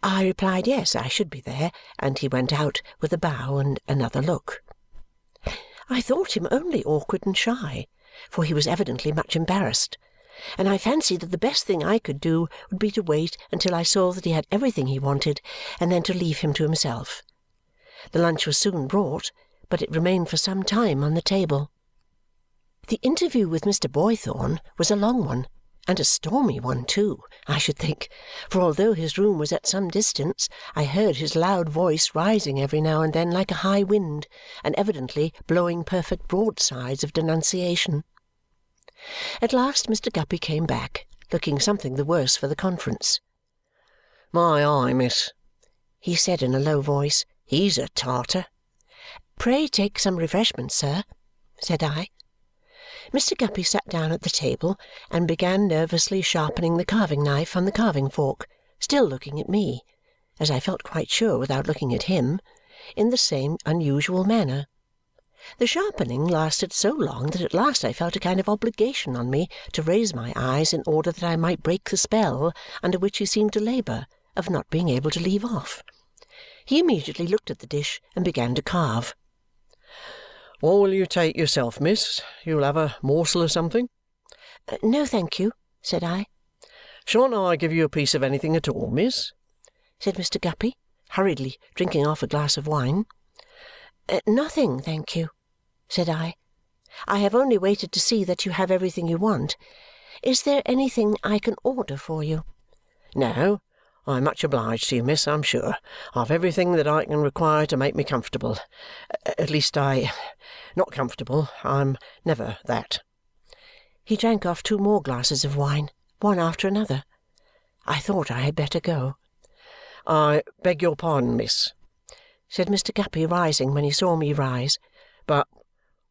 B: I replied yes, I should be there, and he went out with a bow and another look. I thought him only awkward and shy, for he was evidently much embarrassed, and I fancied that the best thing I could do would be to wait until I saw that he had everything he wanted, and then to leave him to himself. The lunch was soon brought, but it remained for some time on the table. The interview with Mr. Boythorn was a long one, and a stormy one too, I should think, for although his room was at some distance, I heard his loud voice rising every now and then like a high wind, and evidently blowing perfect broadsides of denunciation. At last Mr. Guppy came back, looking something the worse for the conference. "My eye, miss," he said in a low voice, "he's a Tartar." "Pray take some refreshment, sir," said I. Mr. Guppy sat down at the table and began nervously sharpening the carving knife on the carving fork, still looking at me, as I felt quite sure without looking at him, in the same unusual manner. The sharpening lasted so long that at last I felt a kind of obligation on me to raise my eyes in order that I might break the spell under which he seemed to labour, of not being able to leave off. He immediately looked at the dish and began to carve.
C: "What will you take yourself, miss? You'll have a morsel of something?"
B: No, thank you, said I.
C: "Shan't I give you a piece of anything at all, miss?"
B: said Mr. Guppy, hurriedly drinking off a glass of wine. Nothing, thank you, said I. I have only waited to see that you have everything you want. Is there anything I can order for you?
C: No, I'm much obliged to you, miss, I'm sure. I've everything that I can require to make me comfortable. At least not comfortable. I'm never that."
B: He drank off 2 more glasses of wine, one after another. I thought I had better go.
C: "I beg your pardon, miss,"
B: said Mr. Guppy, rising when he saw me rise,
C: "but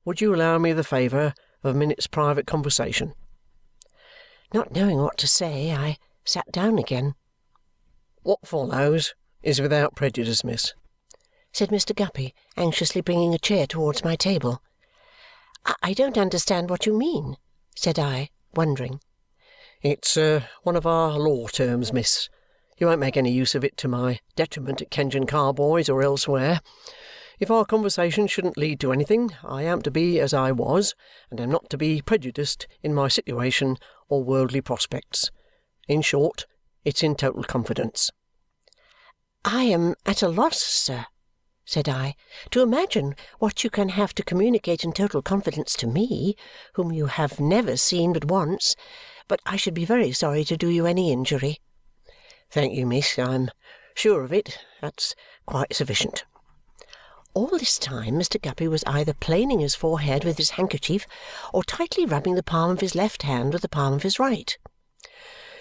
C: would you allow me the favour of a minute's private conversation?"
B: Not knowing what to say, I sat down again.
C: "What follows is without prejudice, miss,"
B: said Mr. Guppy, anxiously bringing a chair towards my table. I don't understand what you mean," said I, wondering.
C: "It's one of our law terms, miss. You won't make any use of it to my detriment at Kenge and Carboy's or elsewhere. If our conversation shouldn't lead to anything, I am to be as I was, and am not to be prejudiced in my situation or worldly prospects. In short, it's in total confidence."
B: "I am at a loss, sir," said I, "to imagine what you can have to communicate in total confidence to me, whom you have never seen but once, but I should be very sorry to do you any injury."
C: "Thank you, miss. I'm sure of it. That's quite sufficient."
B: All this time Mr. Guppy was either planing his forehead with his handkerchief or tightly rubbing the palm of his left hand with the palm of his right.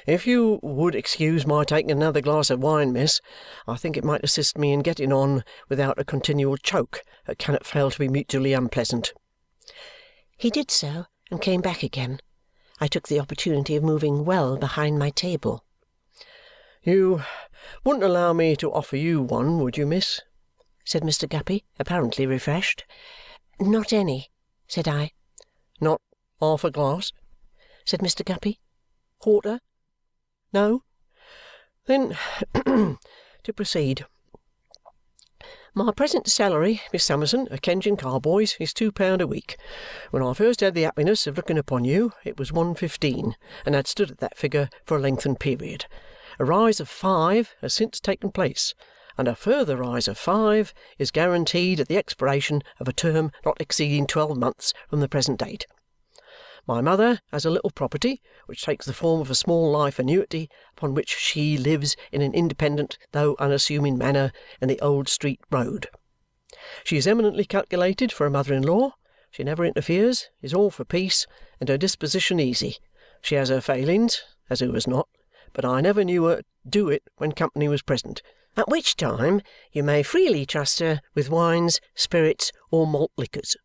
C: "If you would excuse my taking another glass of wine, miss, I think it might assist me in getting on without a continual choke that cannot fail to be mutually unpleasant."
B: He did so and came back again. I took the opportunity of moving well behind my table.
C: "You wouldn't allow me to offer you one, would you, miss?"
B: said Mr. Guppy, apparently refreshed. "Not any," said I.
C: "Not half a glass?"
B: said Mr. Guppy.
C: "Quarter? No? Then, to proceed. My present salary, Miss Summerson, at Kenge and Carboy's, is £2 a week. When I first had the happiness of looking upon you, it was £1.15, and had stood at that figure for a lengthened period. A rise of 5 has since taken place, and a further rise of 5 is guaranteed at the expiration of a term not exceeding 12 months from the present date. My mother has a little property, which takes the form of a small life annuity, upon which she lives in an independent though unassuming manner in the Old Street Road. She is eminently calculated for a mother-in-law. She never interferes, is all for peace, and her disposition easy. She has her failings, as who has not, but I never knew her do it when company was present, at which time you may freely trust her with wines, spirits, or malt liquors.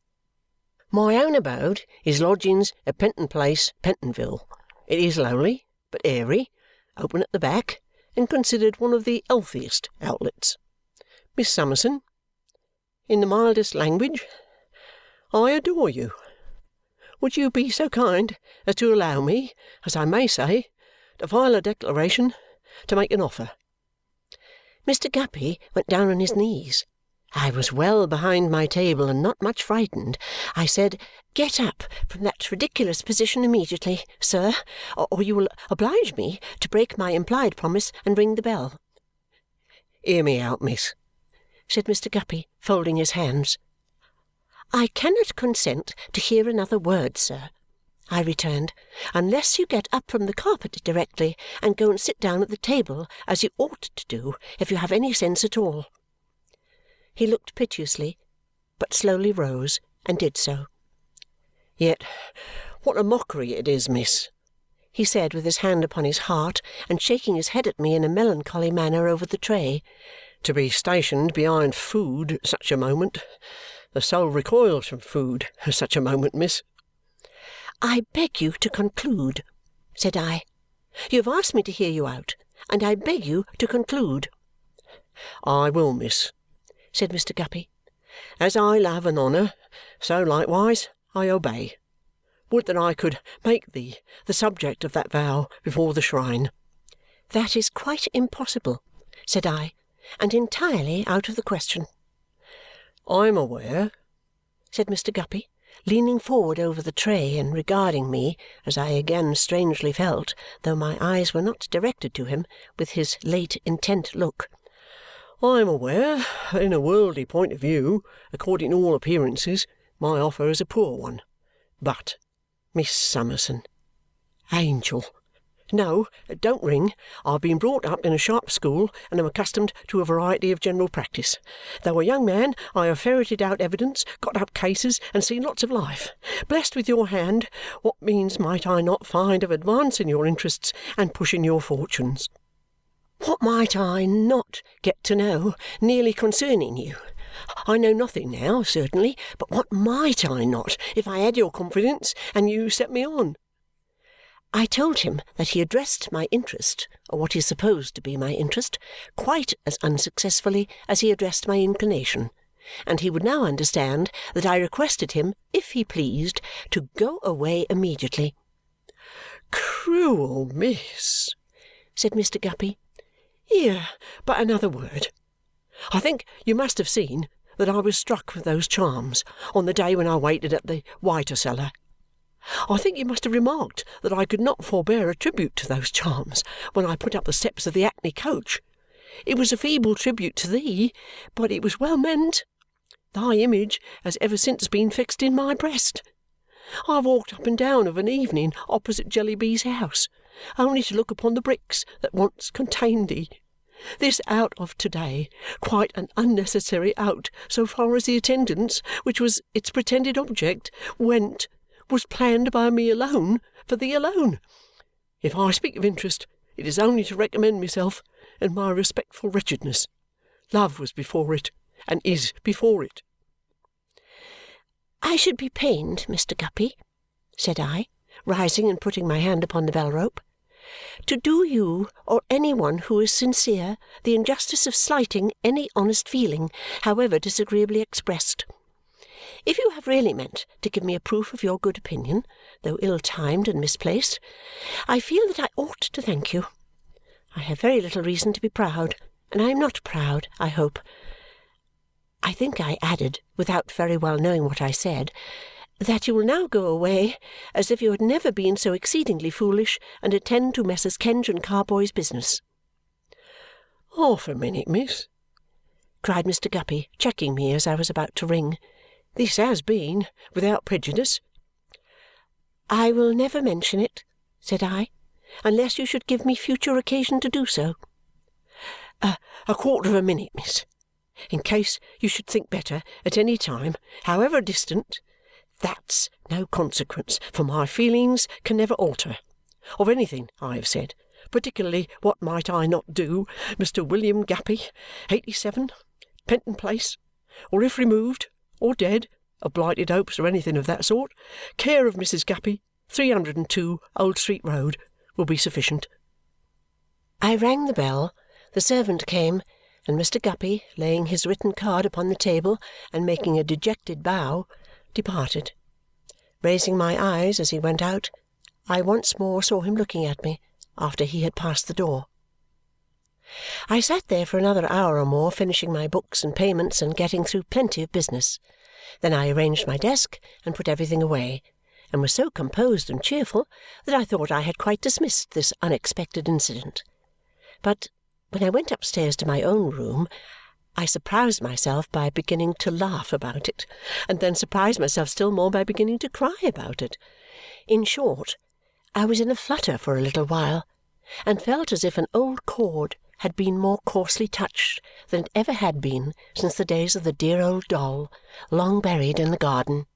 C: My own abode is lodgings at Penton Place, Pentonville. It is lowly, but airy, open at the back, and considered one of the healthiest outlets. Miss Summerson, in the mildest language, I adore you. Would you be so kind as to allow me, as I may say, to file a declaration, to make an offer?" Mr. Guppy went down on his knees. I was well behind my table and not much frightened. I said, "Get up from that ridiculous position immediately, sir, or you will oblige me to break my implied promise and ring the bell." "Hear me out, miss,"
B: said Mr. Guppy, folding his hands. "I cannot consent to hear another word, sir," I returned, "unless you get up from the carpet directly and go and sit down at the table as you ought to do if you have any sense at all." He looked piteously, but slowly rose and did so.
C: "Yet what a mockery it is, miss,"
B: he said with his hand upon his heart and shaking his head at me in a melancholy manner over the tray,
C: "to be stationed behind food at such a moment. The soul recoils from food at such a moment, miss."
B: "I beg you to conclude," said I. "You have asked me to hear you out, and I beg you to conclude."
C: "I will, miss,"
B: said Mr. Guppy.
C: "As I love and honour, so likewise I obey. Would that I could make thee the subject of that vow before the shrine."
B: "That is quite impossible," said I, "and entirely out of the question."
C: "I am aware,"
B: said Mr. Guppy, leaning forward over the tray and regarding me, as I again strangely felt, though my eyes were not directed to him, with his late intent look,
C: "I am aware that in a worldly point of view, according to all appearances, my offer is a poor one. But, Miss Summerson, angel, no, don't ring. I've been brought up in a sharp school and am accustomed to a variety of general practice. Though a young man, I have ferreted out evidence, got up cases, and seen lots of life. Blessed with your hand, what means might I not find of advancing your interests and pushing your fortunes?"
B: "What might I not get to know nearly concerning you? I know nothing now, certainly, but what might I not if I had your confidence and you set me on?" I told him that he addressed my interest, or what he supposed to be my interest, quite as unsuccessfully as he addressed my inclination, and he would now understand that I requested him, if he pleased, to go away immediately.
C: "Cruel miss,"
B: said Mr. Guppy.
C: "Here, but another word. I think you must have seen that I was struck with those charms on the day when I waited at the Whiter Cellar. I think you must have remarked that I could not forbear a tribute to those charms when I put up the steps of the hackney coach. It was a feeble tribute to thee, but it was well meant. Thy image has ever since been fixed in my breast. I have walked up and down of an evening opposite Jellyby's house, only to look upon the bricks that once contained thee. This out of to-day, quite an unnecessary out so far as the attendance, which was its pretended object, went, was planned by me alone, for thee alone. If I speak of interest, it is only to recommend myself and my respectful wretchedness. Love was before it, and is before it."
B: "I should be pained, Mr. Guppy," said I, rising and putting my hand upon the bell-rope, "to do you or any one who is sincere the injustice of slighting any honest feeling, however disagreeably expressed. If you have really meant to give me a proof of your good opinion, though ill-timed and misplaced, I feel that I ought to thank you. I have very little reason to be proud, and I am not proud, I hope. I think I added, without very well knowing what I said, that you will now go away as if you had never been so exceedingly foolish and attend to Messrs. Kenge and Carboy's business."
C: "Half a minute, miss,"
B: cried Mr. Guppy, checking me as I was about to ring. "This has been without prejudice." "I will never mention it," said I, "unless you should give me future occasion to do so."
C: A quarter of a minute, miss. In case you should think better at any time, however distant, that's no consequence, for my feelings can never alter. Of anything I have said, particularly what might I not do, Mr. William Guppy, 87, Penton Place, or if removed, or dead, of blighted hopes or anything of that sort, care of Mrs. Guppy, 302 Old Street Road, will be sufficient."
B: I rang the bell, the servant came, and Mr. Guppy, laying his written card upon the table and making a dejected bow, departed. Raising my eyes as he went out, I once more saw him looking at me after he had passed the door. I sat there for another hour or more, finishing my books and payments and getting through plenty of business. Then I arranged my desk and put everything away, and was so composed and cheerful that I thought I had quite dismissed this unexpected incident. But when I went upstairs to my own room, I surprised myself by beginning to laugh about it, and then surprised myself still more by beginning to cry about it. In short, I was in a flutter for a little while, and felt as if an old chord had been more coarsely touched than it ever had been since the days of the dear old doll, long buried in the garden.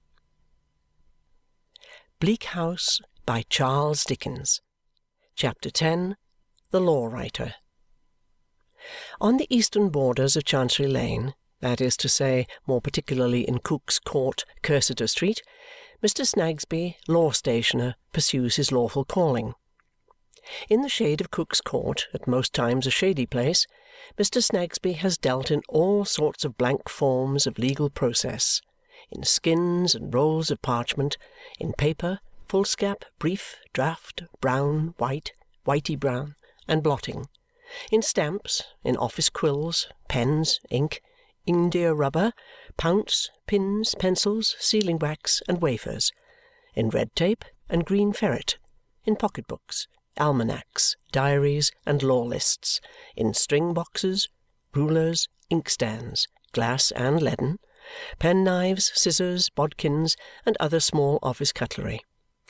A: Bleak House by Charles Dickens. Chapter 10. The Law Writer. On the eastern borders of Chancery Lane, that is to say, more particularly in Cook's Court, Cursitor Street, Mr. Snagsby, law stationer, pursues his lawful calling. In the shade of Cook's Court, at most times a shady place, Mr. Snagsby has dealt in all sorts of blank forms of legal process, in skins and rolls of parchment, in paper, foolscap, brief, draft, brown, white, whitey brown, and blotting, in stamps, in office quills, pens, ink, india rubber, pounce, pins, pencils, sealing wax, and wafers, in red tape and green ferret, in pocket-books, almanacs, diaries, and law lists, in string boxes, rulers, inkstands, glass and leaden, penknives, scissors, bodkins, and other small office cutlery.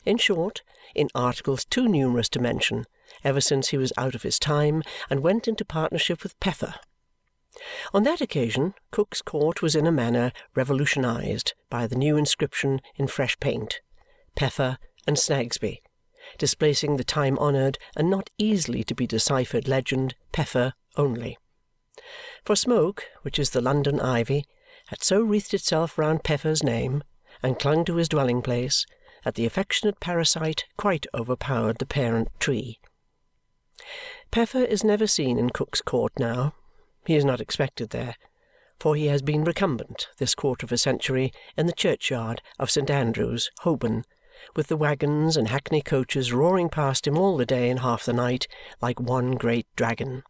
A: In short, in articles too numerous to mention, ever since he was out of his time and went into partnership with Peffer. On that occasion, Cook's Court was in a manner revolutionized by the new inscription in fresh paint, Peffer and Snagsby, displacing the time-honoured and not easily to be deciphered legend Peffer only. For smoke, which is the London ivy, had so wreathed itself round Peffer's name and clung to his dwelling-place that the affectionate parasite quite overpowered the parent tree. Peffer is never seen in Cook's Court now. He is not expected there, for he has been recumbent this quarter of a century in the churchyard of St. Andrew's, Holborn, with the waggons and hackney coaches roaring past him all the day and half the night like one great dragon.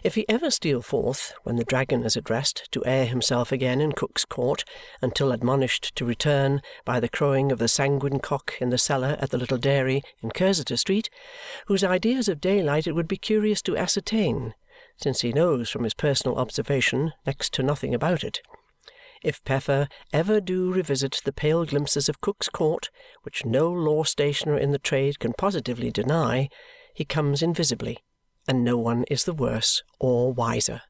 A: If he ever steal forth, when the dragon is at rest, to air himself again in Cook's Court, until admonished to return by the crowing of the sanguine cock in the cellar at the little dairy in Cursitor Street, whose ideas of daylight it would be curious to ascertain, since he knows from his personal observation next to nothing about it. If Peffer ever do revisit the pale glimpses of Cook's Court, which no law stationer in the trade can positively deny, he comes invisibly, and no one is the worse or wiser.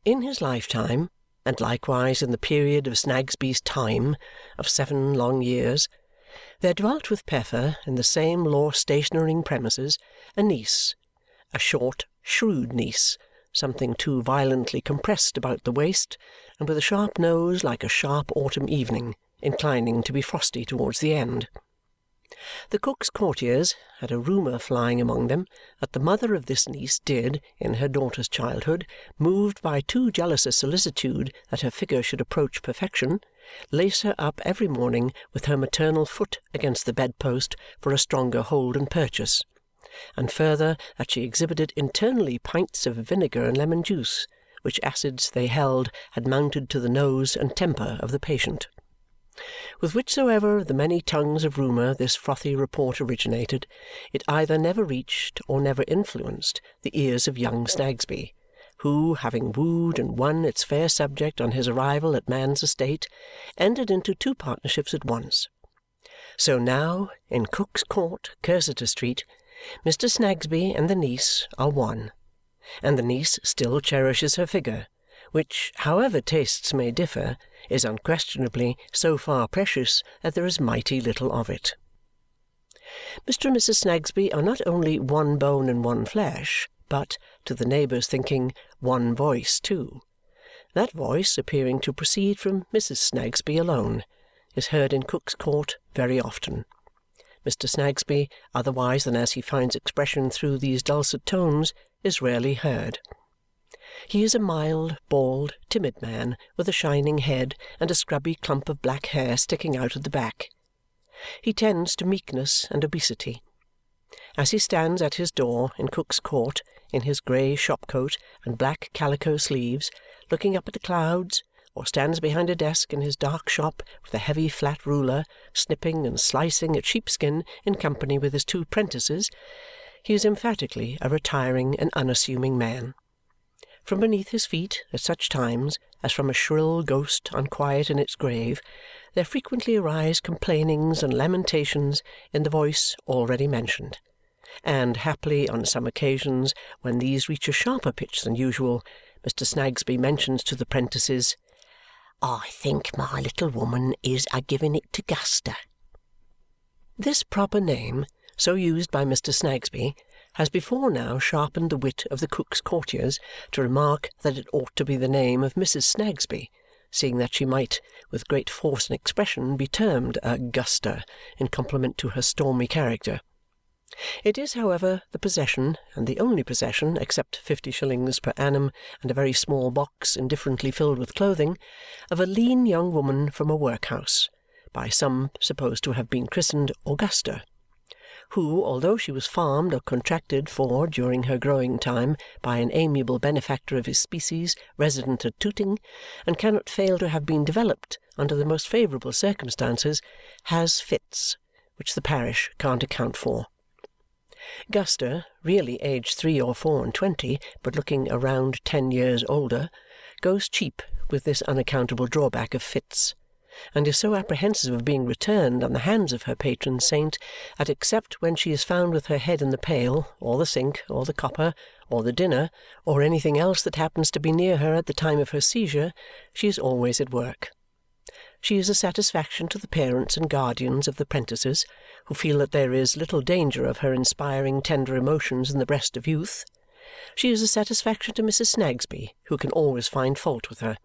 A: In his lifetime, and likewise in the period of Snagsby's time, of 7 long years, there dwelt with Peffer in the same law stationering premises a niece, a short, shrewd niece, something too violently compressed about the waist, and with a sharp nose like a sharp autumn evening, inclining to be frosty towards the end. The Cook's courtiers had a rumour flying among them that the mother of this niece did, in her daughter's childhood, moved by too jealous a solicitude that her figure should approach perfection, lace her up every morning with her maternal foot against the bedpost for a stronger hold and purchase, and further that she exhibited internally pints of vinegar and lemon juice, which acids they held had mounted to the nose and temper of the patient. With whichsoever of the many tongues of rumour this frothy report originated, it either never reached or never influenced the ears of young Snagsby, who, having wooed and won its fair subject on his arrival at man's estate, entered into 2 partnerships at once. So now, in Cook's Court, Cursitor Street, Mr. Snagsby and the niece are one, and the niece still cherishes her figure, which, however tastes may differ, is unquestionably so far precious that there is mighty little of it. Mr. and Mrs. Snagsby are not only one bone and one flesh, but, to the neighbours' thinking, one voice too. That voice, appearing to proceed from Mrs. Snagsby alone, is heard in Cook's Court very often. Mr. Snagsby, otherwise than as he finds expression through these dulcet tones, is rarely heard. He is a mild, bald, timid man with a shining head and a scrubby clump of black hair sticking out at the back. He tends to meekness and obesity. As he stands at his door in Cook's Court, in his grey shop-coat and black calico sleeves, looking up at the clouds, or stands behind a desk in his dark shop with a heavy flat ruler, snipping and slicing at sheepskin in company with his 2 prentices, he is emphatically a retiring and unassuming man. From beneath his feet, at such times, as from a shrill ghost unquiet in its grave, there frequently arise complainings and lamentations in the voice already mentioned, and haply on some occasions, when these reach a sharper pitch than usual, Mr. Snagsby mentions to the prentices, "I think my little woman is a-giving it to guster." This proper name, so used by Mr. Snagsby, has before now sharpened the wit of the Cook's courtiers to remark that it ought to be the name of Mrs. Snagsby, seeing that she might, with great force and expression, be termed Augusta in compliment to her stormy character. It is, however, the possession, and the only possession, except 50 shillings per annum and a very small box indifferently filled with clothing, of a lean young woman from a workhouse, by some supposed to have been christened Augusta, who, although she was farmed or contracted for during her growing time by an amiable benefactor of his species resident at Tooting, and cannot fail to have been developed under the most favourable circumstances, has fits, which the parish can't account for. Guster, really aged 3 or 4 and 20, but looking a round 10 years older, goes cheap with this unaccountable drawback of fits, and is so apprehensive of being returned on the hands of her patron saint that except when she is found with her head in the pail, or the sink, or the copper, or the dinner, or anything else that happens to be near her at the time of her seizure, she is always at work. She is a satisfaction to the parents and guardians of the 'prentices, who feel that there is little danger of her inspiring tender emotions in the breast of youth. She is a satisfaction to Mrs. Snagsby, who can always find fault with her.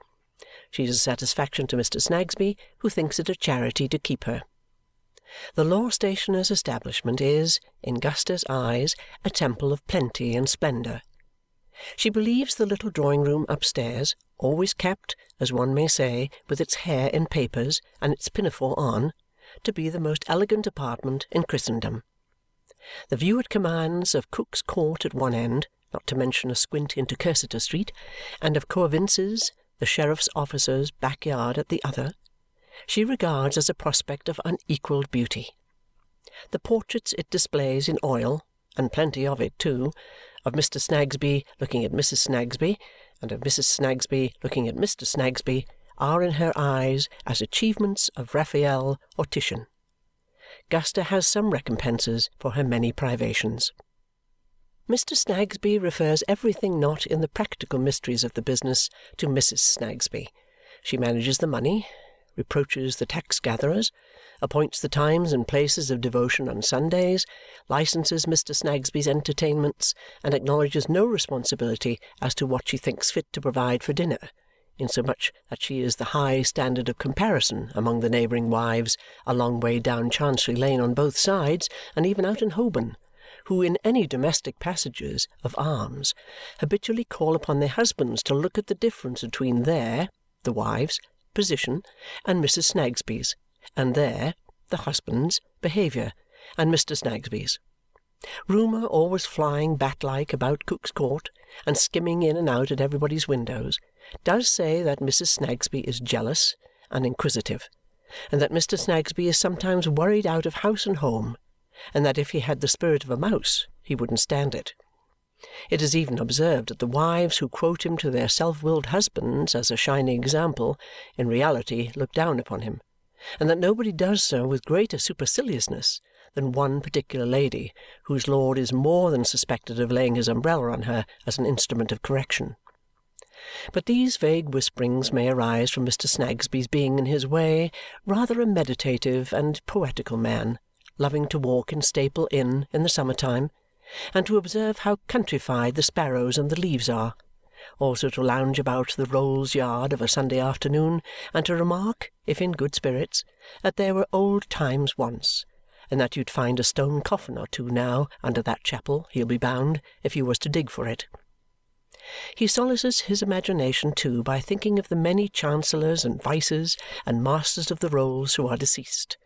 A: She is a satisfaction to Mr. Snagsby, who thinks it a charity to keep her. The law stationer's establishment is, in Guster's eyes, a temple of plenty and splendour. She believes the little drawing-room upstairs, always kept, as one may say, with its hair in papers and its pinafore on, to be the most elegant apartment in Christendom. The view it commands of Cook's Court at one end, not to mention a squint into Cursitor Street, and of Coavinses, the sheriff's officer's backyard at the other, she regards as a prospect of unequalled beauty. The portraits it displays in oil, and plenty of it too, of Mr. Snagsby looking at Mrs. Snagsby, and of Mrs. Snagsby looking at Mr. Snagsby, are in her eyes as achievements of Raphael or Titian. Guster has some recompenses for her many privations. Mr. Snagsby refers everything not in the practical mysteries of the business to Mrs. Snagsby. She manages the money, reproaches the tax-gatherers, appoints the times and places of devotion on Sundays, licenses Mr. Snagsby's entertainments, and acknowledges no responsibility as to what she thinks fit to provide for dinner, insomuch that she is the high standard of comparison among the neighbouring wives a long way down Chancery Lane on both sides, and even out in Holborn, who in any domestic passages of arms habitually call upon their husbands to look at the difference between their, the wives', position and Mrs. Snagsby's, and their, the husband's, behaviour, and Mr. Snagsby's. Rumour, always flying bat-like about Cook's Court and skimming in and out at everybody's windows, does say that Mrs. Snagsby is jealous and inquisitive, and that Mr. Snagsby is sometimes worried out of house and home, and that if he had the spirit of a mouse he wouldn't stand it. It is even observed that the wives who quote him to their self-willed husbands as a shining example in reality look down upon him, and that nobody does so with greater superciliousness than one particular lady whose lord is more than suspected of laying his umbrella on her as an instrument of correction. But these vague whisperings may arise from Mr. Snagsby's being in his way rather a meditative and poetical man, loving to walk in Staple Inn in the summer-time, and to observe how countrified the sparrows and the leaves are, also to lounge about the Rolls Yard of a Sunday afternoon, and to remark, if in good spirits, that there were old times once, and that you'd find a stone coffin or two now under that chapel, he'll be bound, if you was to dig for it. He solaces his imagination, too, by thinking of the many chancellors and vices and masters of the rolls who are deceased,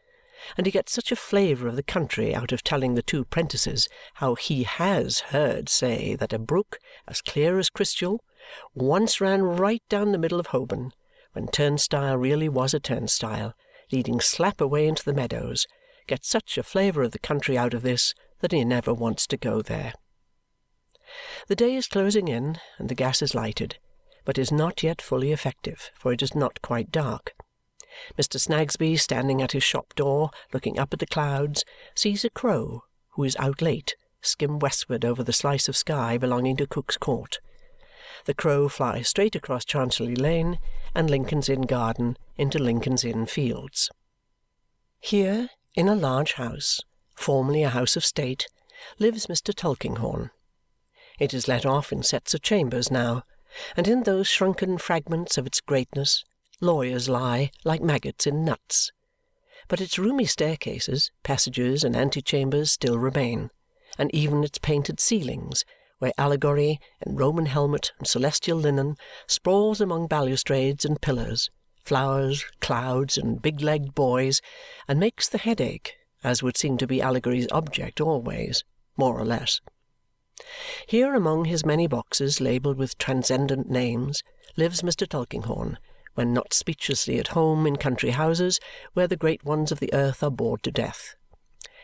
A: and he gets such a flavour of the country out of telling the 2 'prentices how he has heard say that a brook as clear as crystal once ran right down the middle of Holborn, when turnstile really was a turnstile, leading slap away into the meadows, gets such a flavour of the country out of this that he never wants to go there. The day is closing in, and the gas is lighted, but is not yet fully effective, for it is not quite dark. Mr. Snagsby, standing at his shop door, looking up at the clouds, sees a crow, who is out late, skim westward over the slice of sky belonging to Cook's Court. The crow flies straight across Chancery Lane and Lincoln's Inn Garden into Lincoln's Inn Fields. Here, in a large house, formerly a house of state, lives Mr. Tulkinghorn. It is let off in sets of chambers now, and in those shrunken fragments of its greatness lawyers lie like maggots in nuts. But its roomy staircases, passages, and antechambers still remain, and even its painted ceilings, where allegory and Roman helmet and celestial linen sprawls among balustrades and pillars, flowers, clouds, and big-legged boys, and makes the head ache, as would seem to be allegory's object always, more or less. Here among his many boxes labelled with transcendent names lives Mr. Tulkinghorn, when not speechlessly at home in country houses where the great ones of the earth are bored to death.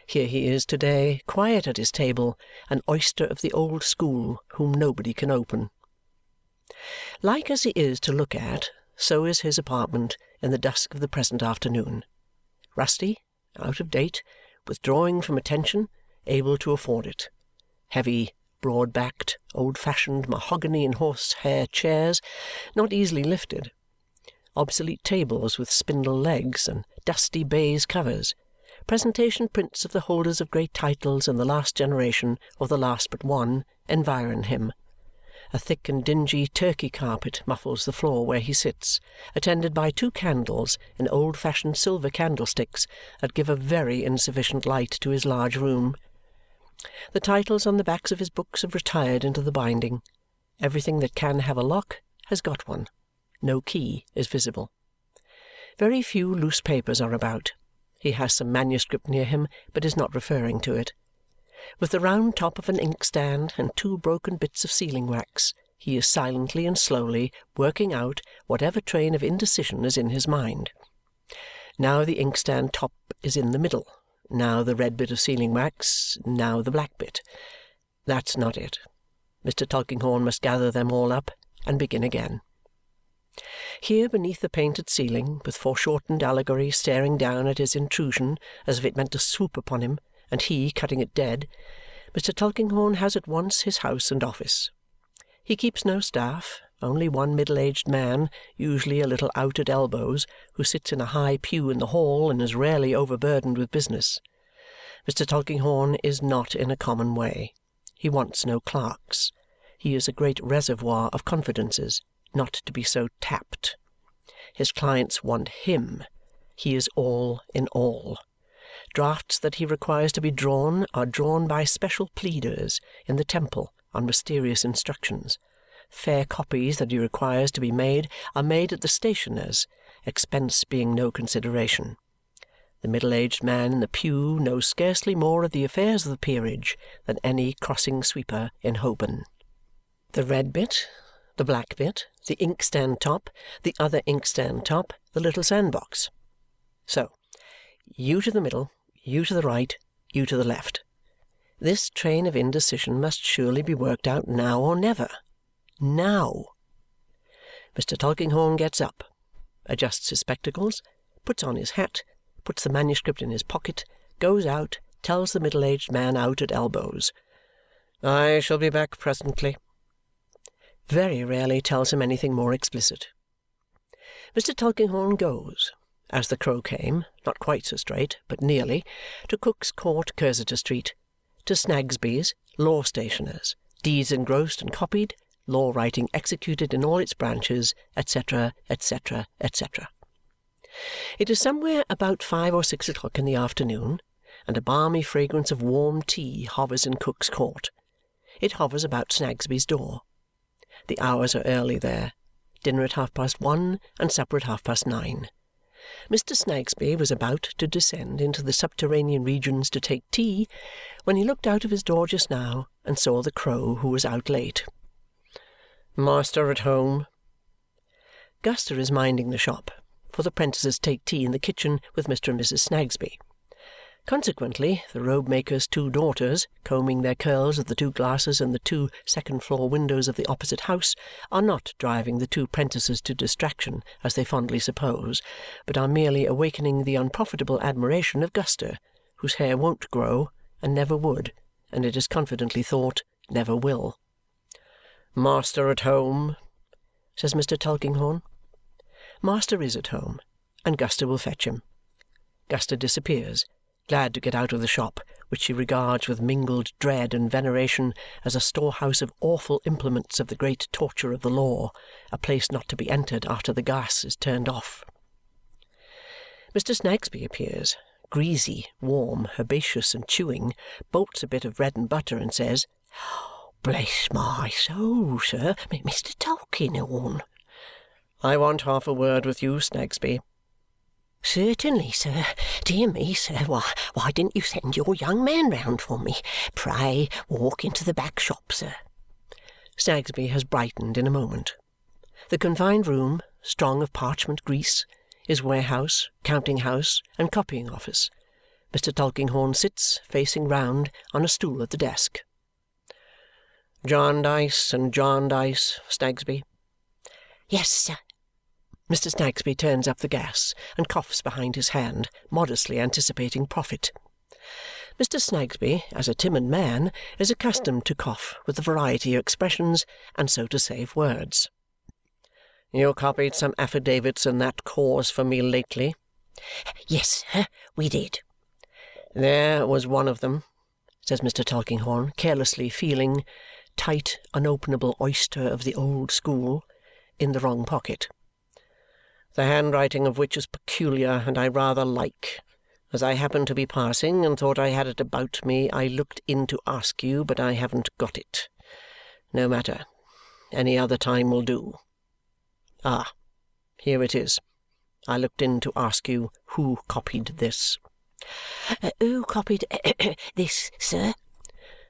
A: Here he is to-day, quiet at his table, an oyster of the old school whom nobody can open. Like as he is to look at, so is his apartment in the dusk of the present afternoon. Rusty, out of date, withdrawing from attention, able to afford it. Heavy, broad-backed, old-fashioned mahogany and horsehair chairs, not easily lifted. Obsolete tables with spindle legs and dusty baize covers. Presentation prints of the holders of great titles in the last generation or the last but one environ him. A thick and dingy Turkey carpet muffles the floor where he sits, attended by 2 candles in old-fashioned silver candlesticks that give a very insufficient light to his large room. The titles on the backs of his books have retired into the binding. Everything that can have a lock has got one. No key is visible. Very few loose papers are about. He has some manuscript near him, but is not referring to it. With the round top of an inkstand and 2 broken bits of sealing-wax, he is silently and slowly working out whatever train of indecision is in his mind. Now the inkstand top is in the middle, now the red bit of sealing-wax, now the black bit. That's not it. Mr. Tulkinghorn must gather them all up and begin again. Here beneath the painted ceiling, with foreshortened allegory staring down at his intrusion as if it meant to swoop upon him, and he cutting it dead, Mr. Tulkinghorn has at once his house and office. He keeps no staff, only one middle-aged man, usually a little out at elbows, who sits in a high pew in the hall and is rarely overburdened with business. Mr. Tulkinghorn is not in a common way. He wants no clerks. He is a great reservoir of confidences, not to be so tapped. His clients want him. He is all in all. Drafts that he requires to be drawn are drawn by special pleaders in the Temple on mysterious instructions. Fair copies that he requires to be made are made at the stationer's, expense being no consideration. The middle-aged man in the pew knows scarcely more of the affairs of the peerage than any crossing sweeper in Holborn. The red bit, the black bit, the inkstand top, the other inkstand top, the little sandbox. So, you to the middle, you to the right, you to the left. This train of indecision must surely be worked out now or never. Now. Mr. Tulkinghorn gets up, adjusts his spectacles, puts on his hat, puts the manuscript in his pocket, goes out, tells the middle-aged man out at elbows, "I shall be back presently." Very rarely tells him anything more explicit. Mr. Tulkinghorn goes, as the crow came, not quite so straight, but nearly, to Cook's Court, Cursitor Street, to Snagsby's, law stationers, deeds engrossed and copied, law writing executed in all its branches, etc., etc., etc. It is somewhere about 5 or 6 o'clock in the afternoon, and a balmy fragrance of warm tea hovers in Cook's Court. It hovers about Snagsby's door. The hours are early there, dinner at 1:30 and supper at 9:30. Mr. Snagsby was about to descend into the subterranean regions to take tea when he looked out of his door just now and saw the crow, who was out late. "Master at home?" Guster is minding the shop, for the 'prentices take tea in the kitchen with Mr. and Mrs. Snagsby. Consequently, the robe-maker's 2 daughters, combing their curls at the 2 glasses in the 2 second-floor windows of the opposite house, are not driving the 2 'prentices to distraction, as they fondly suppose, but are merely awakening the unprofitable admiration of Guster, whose hair won't grow, and never would, and it is confidently thought never will. "Master at home?" says Mr. Tulkinghorn. Master is at home, and Guster will fetch him. Guster disappears, glad to get out of the shop, which she regards with mingled dread and veneration as a storehouse of awful implements of the great torture of the law, a place not to be entered after the gas is turned off. Mr. Snagsby appears, greasy, warm, herbaceous, and chewing, bolts a bit of bread and butter, and says, "Bless my soul, sir, Mr. Tulkinghorn." "I want half a word with you, Snagsby."
D: "Certainly, sir. Dear me, sir, why didn't you send your young man round for me? Pray walk into the back shop, sir."
A: Snagsby has brightened in a moment. The confined room, strong of parchment grease, is warehouse, counting-house, and copying office. Mr. Tulkinghorn sits, facing round, on a stool at the desk. "Jarndyce and Jarndyce, Snagsby?"
D: "Yes, sir."
A: Mr. Snagsby turns up the gas and coughs behind his hand, modestly anticipating profit. Mr. Snagsby, as a timid man, is accustomed to cough with a variety of expressions, and so to save words. "You copied some affidavits in that cause for me lately?"
D: "Yes, sir, we did."
A: "There was one of them," says Mr. Tulkinghorn, carelessly feeling, tight, unopenable oyster of the old school, in the wrong pocket, "the handwriting of which is peculiar, and I rather like. As I happened to be passing and thought I had it about me, I looked in to ask you, but I haven't got it. No matter. Any other time will do. Ah, here it is. I looked in to ask you who copied this."
D: "Who copied this, sir?"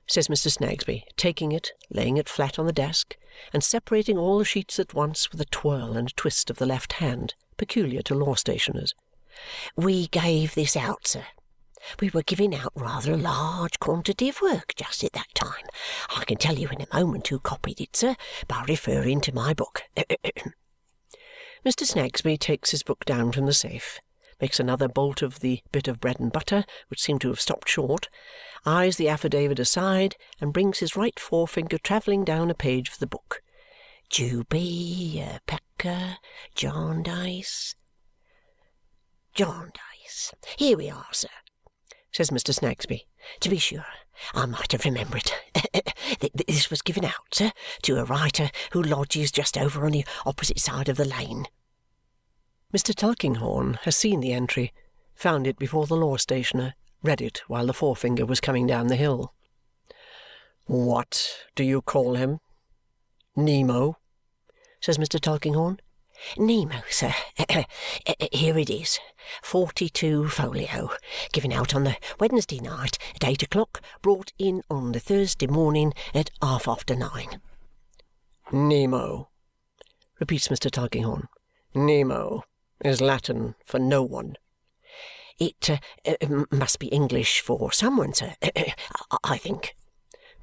A: says Mr. Snagsby, taking it, laying it flat on the desk, and separating all the sheets at once with a twirl and a twist of the left hand, peculiar to law stationers.
D: "We gave this out, sir. We were giving out rather a large quantity of work just at that time. I can tell you in a moment who copied it, sir, by referring to my book."
A: Mr. Snagsby takes his book down from the safe, makes another bolt of the bit of bread and butter, which seemed to have stopped short, eyes the affidavit aside, and brings his right forefinger travelling down a page of the book.
D: "Juby, Packer, Jarndyce. Jarndyce. Here we are, sir,"
A: says Mr. Snagsby.
D: "To be sure, I might have remembered. This was given out, sir, to a writer who lodges just over on the opposite side of the lane."
A: Mr. Tulkinghorn has seen the entry, found it before the law stationer, read it while the forefinger was coming down the hill. "What do you call him? Nemo?" says Mr. Tulkinghorn.
D: "Nemo, sir. Here it is. 42 folio. Given out on the Wednesday night at 8 o'clock. Brought in on the Thursday morning at 9:30.
A: "Nemo," repeats Mr. Tulkinghorn. "Nemo is Latin for no one."
D: "It must be English for someone, sir, I think."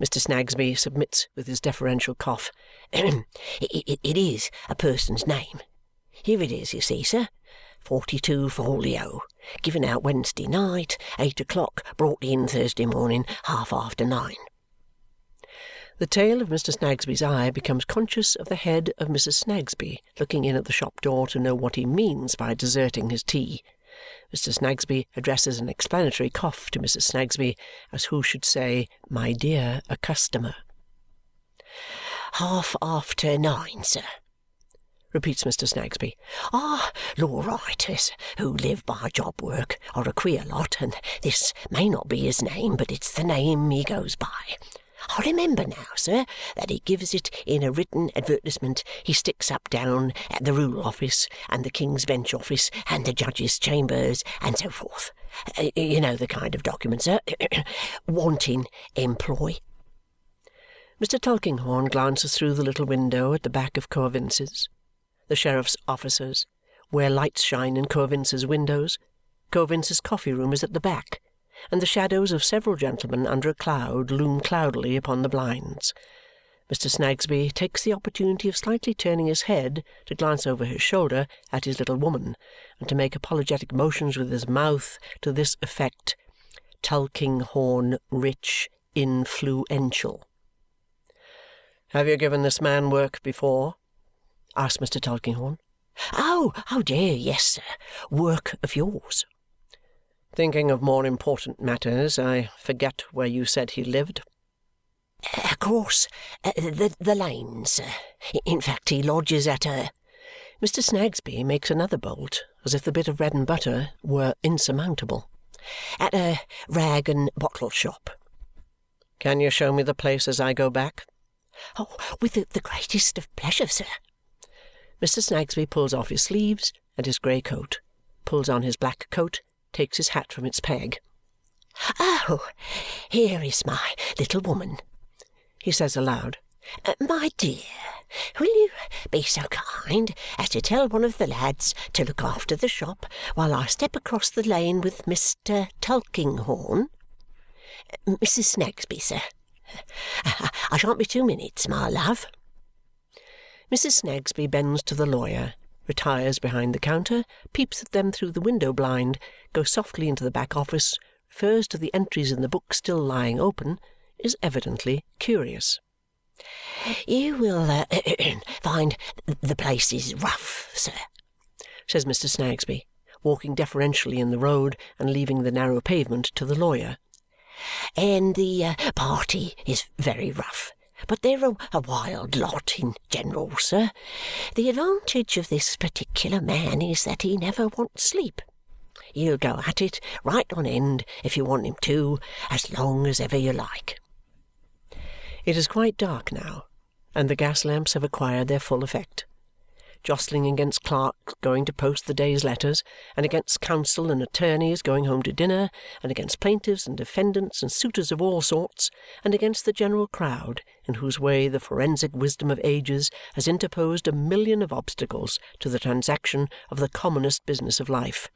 A: Mr. Snagsby submits with his deferential cough.
D: It is a person's name. Here it is, you see, sir. 42 folio. Given out Wednesday night, 8 o'clock. Brought in Thursday morning, 9:30.
A: The tail of Mr. Snagsby's eye becomes conscious of the head of Mrs. Snagsby, looking in at the shop door to know what he means by deserting his tea. Mr. Snagsby addresses an explanatory cough to Mrs. Snagsby, as who should say, "My dear, a customer."
D: 9:30, sir,
A: repeats Mr. Snagsby.
D: Law writers who live by job work are a queer lot, and this may not be his name, but it's the name he goes by. I remember now, sir, that he gives it in a written advertisement he sticks up down at the Rule Office and the King's Bench Office and the Judges' Chambers and so forth. You know the kind of document, sir. Wanting employ.
A: Mr. Tulkinghorn glances through the little window at the back of Coavinses, the sheriff's officers, where lights shine in Coavinses' windows. Coavinses' coffee-room is at the back, and the shadows of several gentlemen under a cloud loom cloudily upon the blinds. Mr. Snagsby takes the opportunity of slightly turning his head to glance over his shoulder at his little woman and to make apologetic motions with his mouth to this effect: "Tulkinghorn rich, influential." "Have you given this man work before?" asked Mr. Tulkinghorn.
D: Oh dear, yes, sir. Work of yours."
A: Thinking of more important matters, I forget where you said he lived.
B: Across the lane, sir. In fact, he lodges at a... Mr. Snagsby makes another bolt, as if the bit of bread and butter were insurmountable. At a rag and bottle shop.
A: Can you show me the place as I go back?
B: Oh, with the greatest of pleasure, sir.
A: Mr. Snagsby pulls off his sleeves and his grey coat, pulls on his black coat, takes his hat from its peg.
B: "Oh, here is my little woman," he says aloud. "My dear, will you be so kind as to tell one of the lads to look after the shop while I step across the lane with Mr. Tulkinghorn? Mrs. Snagsby, sir. I shan't be 2 minutes, my love."
A: Mrs. Snagsby bends to the lawyer, retires behind the counter, peeps at them through the window blind, goes softly into the back office, refers to the entries in the book still lying open, is evidently curious.
B: "You will find the place is rough, sir,"
A: says Mr. Snagsby, walking deferentially in the road and leaving the narrow pavement to the lawyer.
B: "And the party is very rough. But they're a wild lot in general, sir. The advantage of this particular man is that he never wants sleep. He'll go at it right on end if you want him to, as long as ever you like."
A: It is quite dark now, and the gas lamps have acquired their full effect. Jostling against clerks going to post the day's letters, and against counsel and attorneys going home to dinner, and against plaintiffs and defendants and suitors of all sorts, and against the general crowd, in whose way the forensic wisdom of ages has interposed 1,000,000 of obstacles to the transaction of the commonest business of life.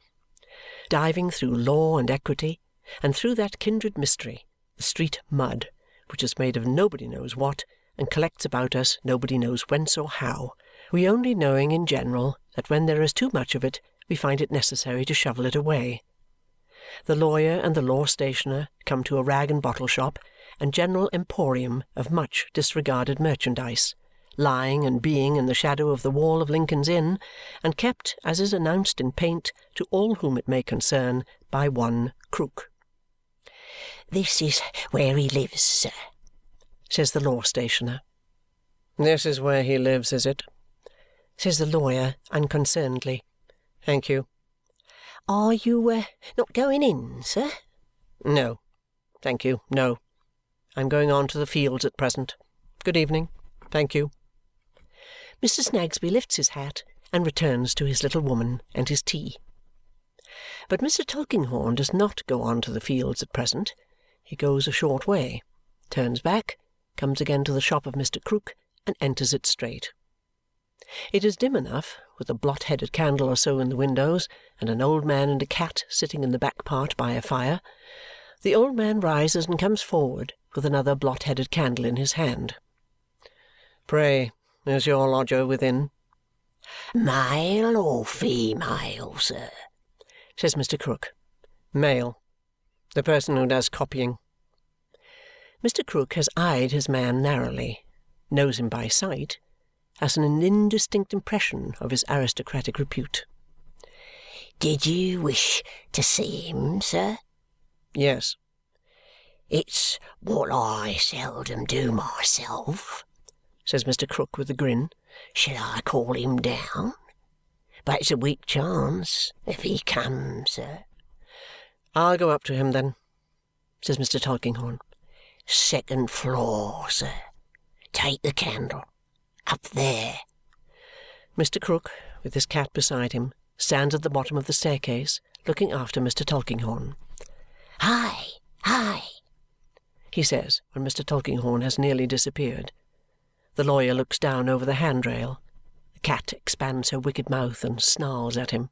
A: Diving through law and equity, and through that kindred mystery, the street mud, which is made of nobody knows what, and collects about us nobody knows whence or how, we only knowing in general that when there is too much of it we find it necessary to shovel it away. The lawyer and the law stationer come to a rag and bottle shop and general emporium of much disregarded merchandise, lying and being in the shadow of the wall of Lincoln's Inn, and kept, as is announced in paint to all whom it may concern, by one Krook.
B: "This is where he lives, sir," says the law stationer.
A: "This is where he lives, is it?"
B: says the lawyer unconcernedly.
A: "Thank you."
B: "Are you not going in, sir?"
A: "No, thank you, no. I'm going on to the fields at present. Good evening. Thank you."
B: Mr. Snagsby lifts his hat and returns to his little woman and his tea.
A: But Mr. Tulkinghorn does not go on to the fields at present. He goes a short way, turns back, comes again to the shop of Mr. Krook, and enters it straight. It is dim enough, with a blot-headed candle or so in the windows, and an old man and a cat sitting in the back part by a fire. The old man rises and comes forward with another blot-headed candle in his hand. "Pray, is your lodger within?"
B: "Male or female, sir?"
A: says Mr. Krook. "Male. The person who does copying." Mr. Krook has eyed his man narrowly, knows him by sight, has an indistinct impression of his aristocratic repute.
B: "Did you wish to see him, sir?"
A: "Yes."
B: "It's what I seldom do myself," says Mr. Krook with a grin. "Shall I call him down? But it's a weak chance if he comes, sir."
A: "I'll go up to him, then," says Mr. Tulkinghorn.
B: "Second floor, sir. Take the candle. Up there."
A: Mr. Krook, with his cat beside him, stands at the bottom of the staircase, looking after Mr. Tulkinghorn.
B: "Hi, hi,"
A: he says when Mr. Tulkinghorn has nearly disappeared. The lawyer looks down over the handrail. The cat expands her wicked mouth and snarls at him.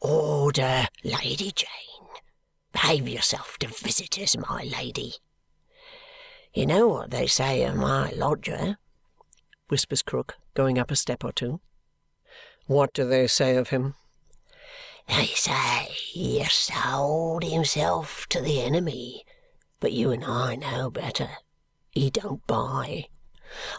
B: "Order, Lady Jane. Behave yourself to visitors, my lady. You know what they say of my lodger?"
A: whispers Krook, going up a step or two. "What do they say of him?"
B: "They say he has sold himself to the enemy, but you and I know better. He don't buy.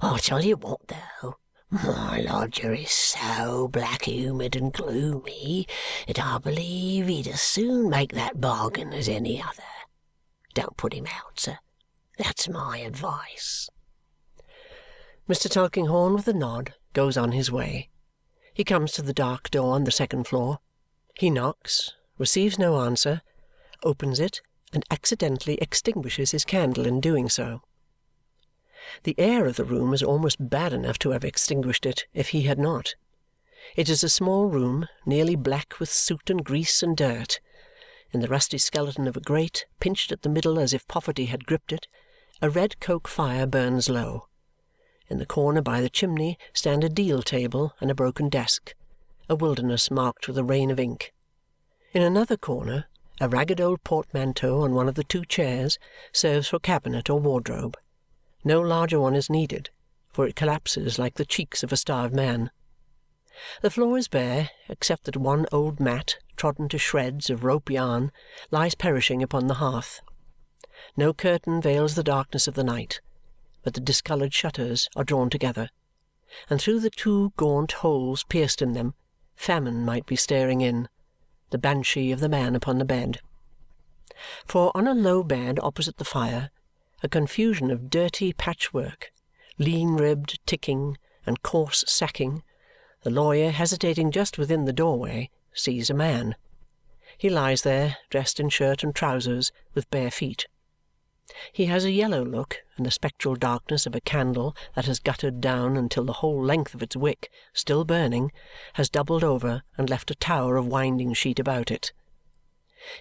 B: I'll tell you what, though,
D: My lodger is so black-humoured and gloomy that I believe he'd as soon make that bargain as any other. Don't put him out, sir. That's my advice."
A: Mr. Tulkinghorn, with a nod, goes on his way. He comes to the dark door on the second floor. He knocks, receives no answer, opens it, and accidentally extinguishes his candle in doing so. The air of the room is almost bad enough to have extinguished it if he had not. It is a small room, nearly black with soot and grease and dirt. In the rusty skeleton of a grate, pinched at the middle as if poverty had gripped it, a red coke fire burns low. In the corner by the chimney stand a deal table and a broken desk, a wilderness marked with a rain of ink. In another corner, a ragged old portmanteau on one of the two chairs serves for cabinet or wardrobe. No larger one is needed, for it collapses like the cheeks of a starved man. The floor is bare, except that one old mat, trodden to shreds of rope yarn, lies perishing upon the hearth. No curtain veils the darkness of the night, but the discoloured shutters are drawn together, and through the two gaunt holes pierced in them, famine might be staring in, the banshee of the man upon the bed. For on a low bed opposite the fire, a confusion of dirty patchwork, lean-ribbed ticking, and coarse sacking, the lawyer, hesitating just within the doorway, sees a man. He lies there, dressed in shirt and trousers, with bare feet. He has a yellow look, and the spectral darkness of a candle that has guttered down until the whole length of its wick, still burning, has doubled over and left a tower of winding sheet about it.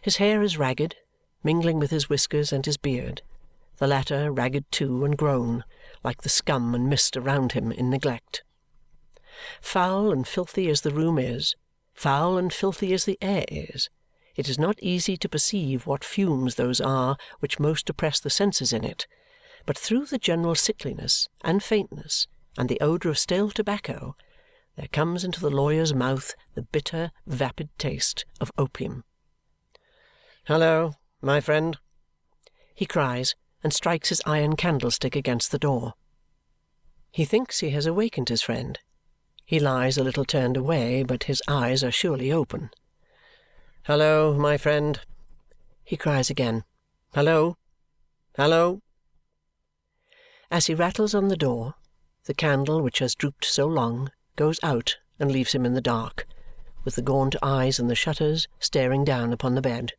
A: His hair is ragged, mingling with his whiskers and his beard, the latter ragged too and grown, like the scum and mist around him in neglect. Foul and filthy as the room is, foul and filthy as the air is, it is not easy to perceive what fumes those are which most oppress the senses in it, but through the general sickliness and faintness and the odour of stale tobacco there comes into the lawyer's mouth the bitter, vapid taste of opium. "Hello, my friend!" he cries, and strikes his iron candlestick against the door. He thinks he has awakened his friend. He lies a little turned away, but his eyes are surely open. "Hello, my friend!" he cries again. "Hello! Hello!" As he rattles on the door, the candle which has drooped so long goes out and leaves him in the dark, with the gaunt eyes and the shutters staring down upon the bed.